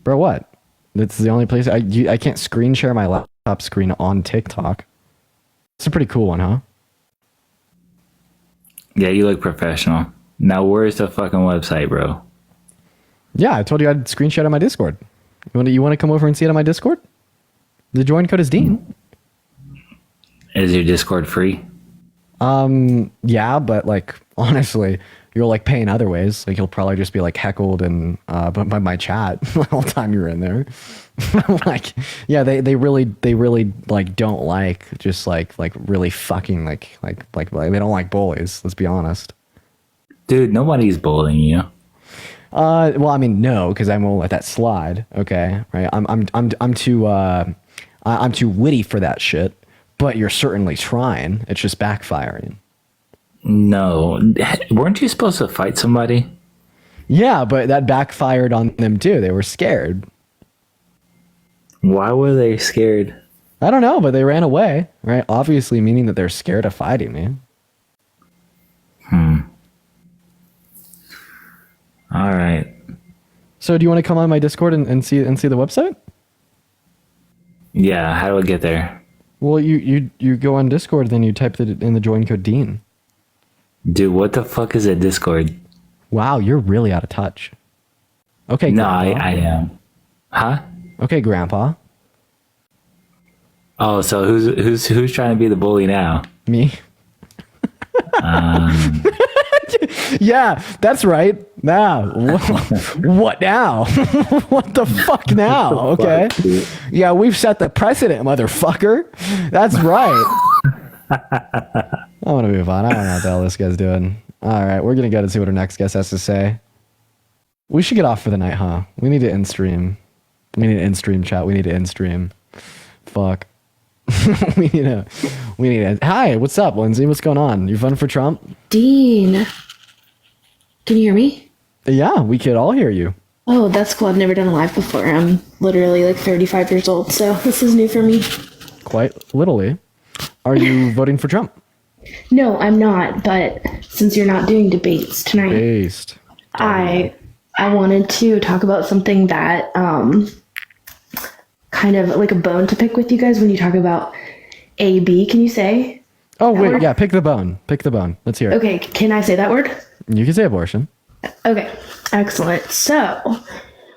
what? That's the only place I can't screen share my laptop screen on TikTok. It's a pretty cool one, huh? Yeah, you look professional. Now, where's the fucking website, bro? Yeah, I told you I'd screen share it on my Discord. You want to come over and see it on my Discord? The join code is Dean. Is your Discord free? Yeah, but like honestly, you're like paying other ways. Like you'll probably just be like heckled and by my chat the whole time you're in there. Like, yeah, they really like don't like just like really fucking like they don't like bullies. Let's be honest. Dude, nobody's bullying you. Well, I mean, no, because I won't let that slide. Okay, right? I'm too witty for that shit. but you're certainly trying. It's just backfiring. No, weren't you supposed to fight somebody? Yeah, but that backfired on them too. They were scared. Why were they scared? I don't know, but they ran away, right? Obviously meaning that they're scared of fighting me. All right. So do you want to come on my Discord and see the website? Yeah, how do I get there? Well, you go on Discord, then you type in the join code Dean. Dude, what the fuck is a Discord? Wow, you're really out of touch. Okay, no, Grandpa. I am. Huh? Okay, Grandpa. Oh, so who's trying to be the bully now? Me. Yeah, that's right. Now, what now? What the fuck now? Okay. Yeah, we've set the precedent, motherfucker. That's right. I want to move on. I don't know what the hell this guy's doing. All right, we're going to go to see what our next guest has to say. We should get off for the night, huh? We need to end stream. We need to end stream, chat. We need to end stream. Fuck. we need to. Hi, what's up, Lindsay? What's going on? You voting for Trump? Dean. Can you hear me? Yeah, we could all hear you. Oh, that's cool. I've never done a live before. I'm literally like 35 years old, so this is new for me. Quite literally. Are you voting for Trump? No, I'm not, but since you're not doing debates tonight, Based. I wanted to talk about something that kind of like a bone to pick with you guys when you talk about AB. Can you say? Oh, wait, word? yeah, pick the bone. Pick the bone. Let's hear it. Okay, can I say that word? You can say abortion. Okay, excellent. So,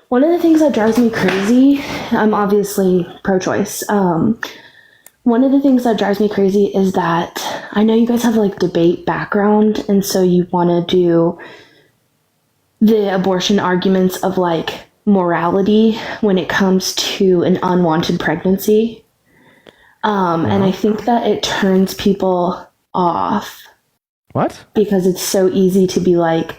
one of the things that drives me crazy, I'm obviously pro-choice. One of the things that drives me crazy is that I know you guys have like debate background, and so you want to do the abortion arguments of like morality when it comes to an unwanted pregnancy. And I think that it turns people off. What? Because it's so easy to be like,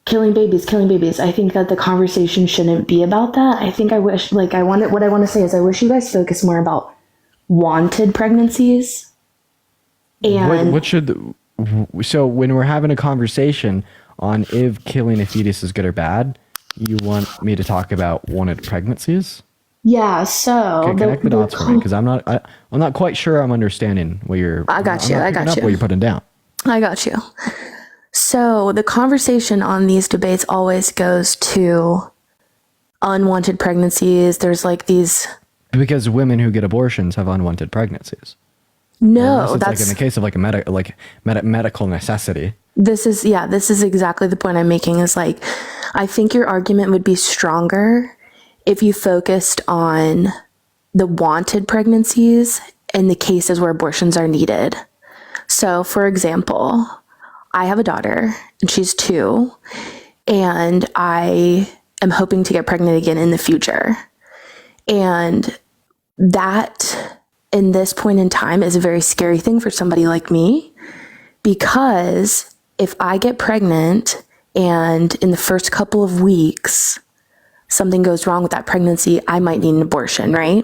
killing babies. I think that the conversation shouldn't be about that. I think what I want to say is I wish you guys focus more about wanted pregnancies. And so when we're having a conversation on if killing a fetus is good or bad, you want me to talk about wanted pregnancies? yeah, so Okay, connect the dots for me, because I'm not quite sure I'm understanding what you're. I got you. What you're putting down. I got you. So the conversation on these debates always goes to unwanted pregnancies. There's like these. Because women who get abortions have unwanted pregnancies. No, Unless it's that's like in the case of like a medical necessity. This is exactly the point I'm making. Is like, I think your argument would be stronger if you focused on the wanted pregnancies in the cases where abortions are needed. So, for example, I have a daughter and she's 2, and I am hoping to get pregnant again in the future. And that, in this point in time, is a very scary thing for somebody like me, because if I get pregnant and in the first couple of weeks something goes wrong with that pregnancy, I might need an abortion, right?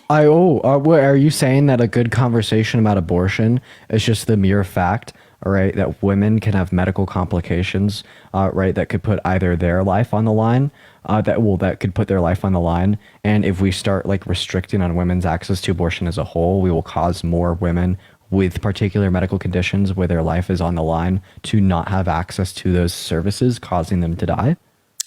Are you saying that a good conversation about abortion is just the mere fact, right, that women can have medical complications, right, that could put either their life on the line, that could put their life on the line, and if we start like restricting on women's access to abortion as a whole, we will cause more women with particular medical conditions where their life is on the line to not have access to those services, causing them to die?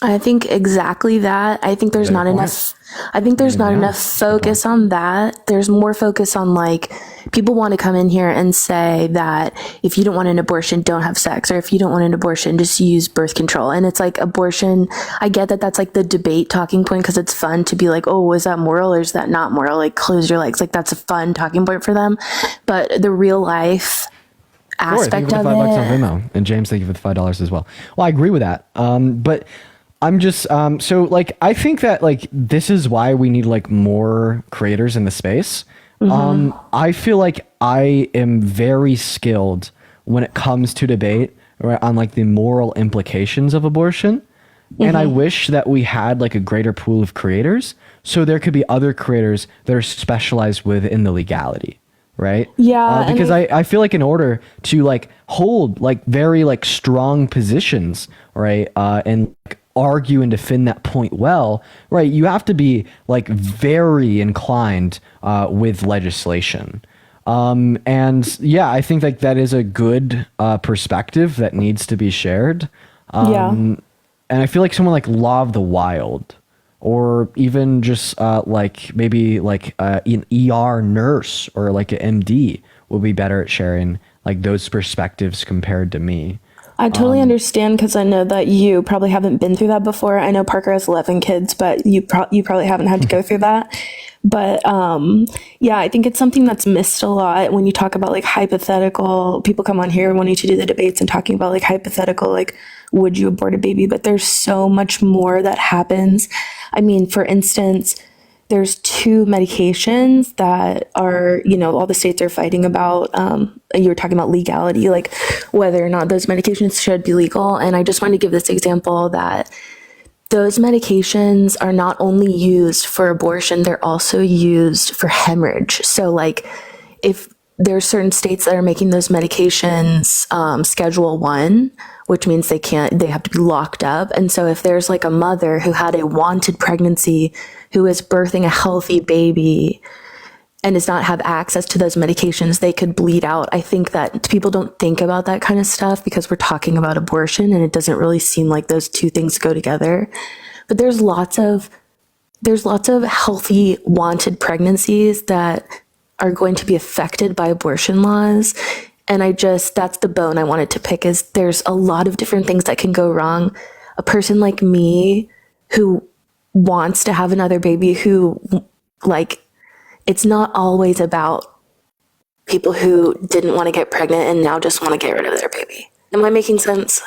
I think exactly that. I think there's not enough. I think there's not enough focus on that. There's more focus on like, people want to come in here and say that if you don't want an abortion, don't have sex, or if you don't want an abortion, just use birth control. And it's like abortion. I get that that's like the debate talking point because it's fun to be like, oh, is that moral or is that not moral? Like, close your legs. Like, that's a fun talking point for them. But the real life aspect of it. $5 on Venmo. And James, thank you for the $5 as well. Well, I agree with that. But I'm just so like I think that like this is why we need like more creators in the space. I feel like I am very skilled when it comes to debate, right, on like the moral implications of abortion. And I wish that we had like a greater pool of creators, so there could be other creators that are specialized within the legality, right? Yeah, Because I feel like in order to like hold like very like strong positions, right, and like, argue and defend that point well, right, you have to be like very inclined with legislation. And yeah, I think like that is a good perspective that needs to be shared. Yeah. And I feel like someone like Law of the Wild, or even just like maybe like an ER nurse or like an MD will be better at sharing like those perspectives compared to me. I totally understand, because I know that you probably haven't been through that before. I know Parker has 11 kids, but you probably haven't had to go through that. But yeah, I think it's something that's missed a lot when you talk about like hypothetical. People come on here wanting to do the debates and talking about like hypothetical, like would you abort a baby? But there's so much more that happens. I mean, for instance, there's 2 medications that are, you know, all the states are fighting about. You were talking about legality, like whether or not those medications should be legal. And I just want to give this example that those medications are not only used for abortion, they're also used for hemorrhage. So like if there's certain states that are making those medications Schedule 1, which means they have to be locked up. And so if there's like a mother who had a wanted pregnancy, who is birthing a healthy baby and does not have access to those medications, they could bleed out. I think that people don't think about that kind of stuff because we're talking about abortion and it doesn't really seem like those two things go together. But there's lots of healthy wanted pregnancies that are going to be affected by abortion laws. And that's the bone I wanted to pick, is there's a lot of different things that can go wrong. A person like me who wants to have another baby, who like, it's not always about people who didn't want to get pregnant and now just want to get rid of their baby. Am I making sense?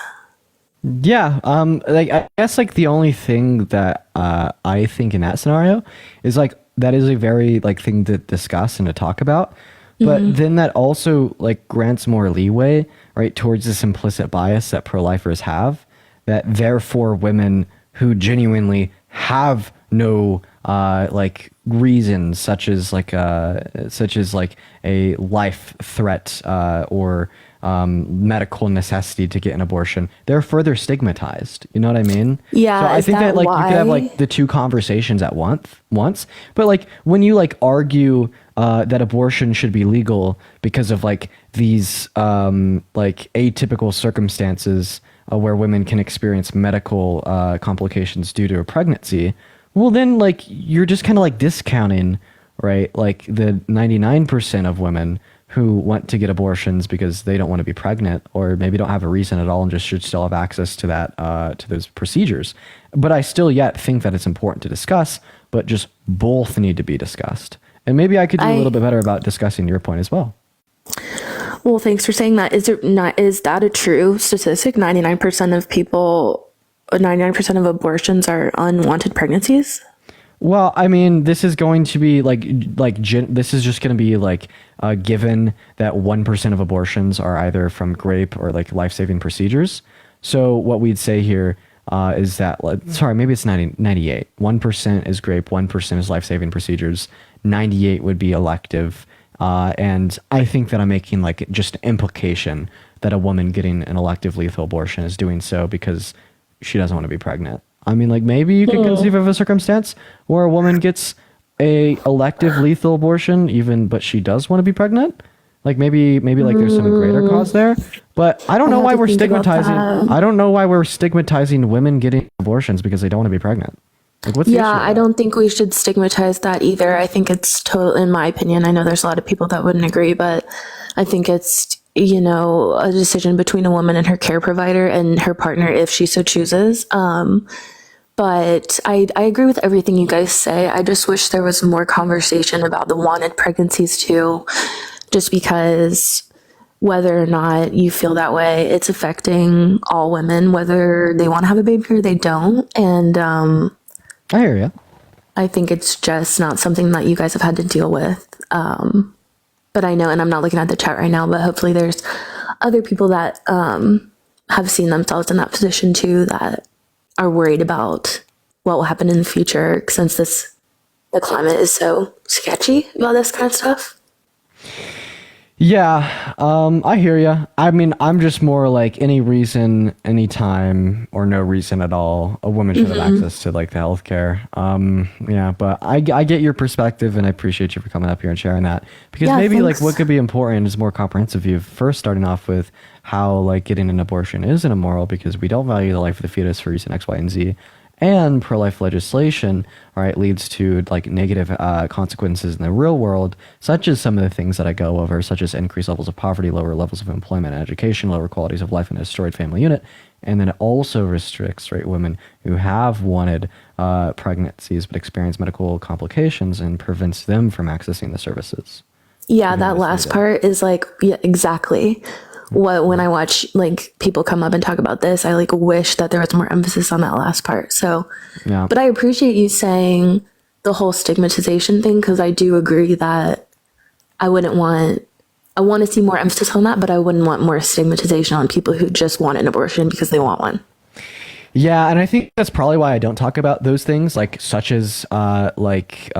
Yeah. Like I guess like the only thing that I think in that scenario is like that is a very like thing to discuss and to talk about. But then that also like grants more leeway, right, towards this implicit bias that pro-lifers have, that therefore women who genuinely have no like reasons such as like a life threat or medical necessity to get an abortion, they're further stigmatized. You know what I mean? Yeah. So I think that like you could have like the two conversations at once. But like when you like argue that abortion should be legal because of like these like atypical circumstances where women can experience medical complications due to a pregnancy, well then like you're just kind of like discounting, right, like the 99% of women who want to get abortions because they don't want to be pregnant, or maybe don't have a reason at all and just should still have access to that to those procedures. But I still yet think that it's important to discuss, but just both need to be discussed. And maybe I could do a little bit better about discussing your point as well. Well, thanks for saying that. Is that a true statistic? 99% of people, 99% of abortions are unwanted pregnancies? Well, I mean, this is going to be this is just going to be like given that 1% of abortions are either from rape or like life-saving procedures. So what we'd say here is that, sorry, maybe it's 98. 1% is rape, 1% is life-saving procedures, 98 would be elective. And I think that I'm making like just an implication that a woman getting an elective lethal abortion is doing so because she doesn't want to be pregnant. I mean, like maybe you could conceive of a circumstance where a woman gets a elective lethal abortion but she does want to be pregnant. Like maybe like there's some greater cause there, but I don't know why we're stigmatizing. I don't know why we're stigmatizing women getting abortions because they don't want to be pregnant. Like, what's the issue? I don't think we should stigmatize that either. I think it's total, in my opinion. I know there's a lot of people that wouldn't agree, but I think it's, you know, a decision between a woman and her care provider and her partner if she so chooses. But I agree with everything you guys say. I just wish there was more conversation about the wanted pregnancies too, just because whether or not you feel that way, it's affecting all women, whether they want to have a baby or they don't. And I hear you. I think it's just not something that you guys have had to deal with. But I know, and I'm not looking at the chat right now, but hopefully there's other people that have seen themselves in that position too, that are worried about what will happen in the future since the climate is so sketchy about this kind of stuff. Yeah, I hear you. I mean, I'm just more like any reason, any time, or no reason at all, a woman should have access to like the healthcare. Yeah, but I get your perspective, and I appreciate you for coming up here and sharing that. Because Yeah, maybe thanks. like what could be important is more comprehensive view. First, starting off with how like getting an abortion isn't immoral because we don't value the life of the fetus for reason X, Y, and Z. And pro-life legislation, right, leads to like negative consequences in the real world, such as some of the things that I go over, such as increased levels of poverty, lower levels of employment and education, lower qualities of life, and a destroyed family unit. And then it also restricts, right, women who have wanted pregnancies but experience medical complications and prevents them from accessing the services. Yeah, that last part is like, yeah, exactly. When I watch like people come up and talk about this, I like wish that there was more emphasis on that last part. So, yeah. But I appreciate you saying the whole stigmatization thing, because I do agree that I want to see more emphasis on that, but I wouldn't want more stigmatization on people who just want an abortion because they want one. Yeah, and I think that's probably why I don't talk about those things, like such as like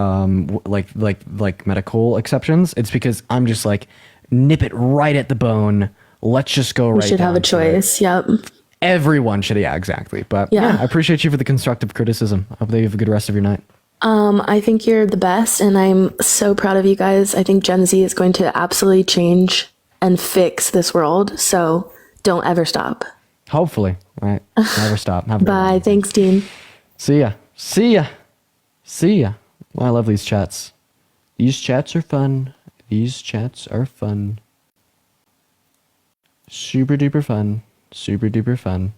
medical exceptions. It's because I'm just like nip it right at the bone. Let's just go right. You should have a choice. Yep. Everyone should. Yeah, exactly. But Yeah. I appreciate you for the constructive criticism. I hope that you have a good rest of your night. I think you're the best, and I'm so proud of you guys. I think Gen Z is going to absolutely change and fix this world. So don't ever stop. Hopefully, right? Never stop. Have a good Bye. one. Thanks, Dean. See ya. See ya. See ya. Well, I love these chats. These chats are fun. These chats are fun. Super duper fun. Super duper fun.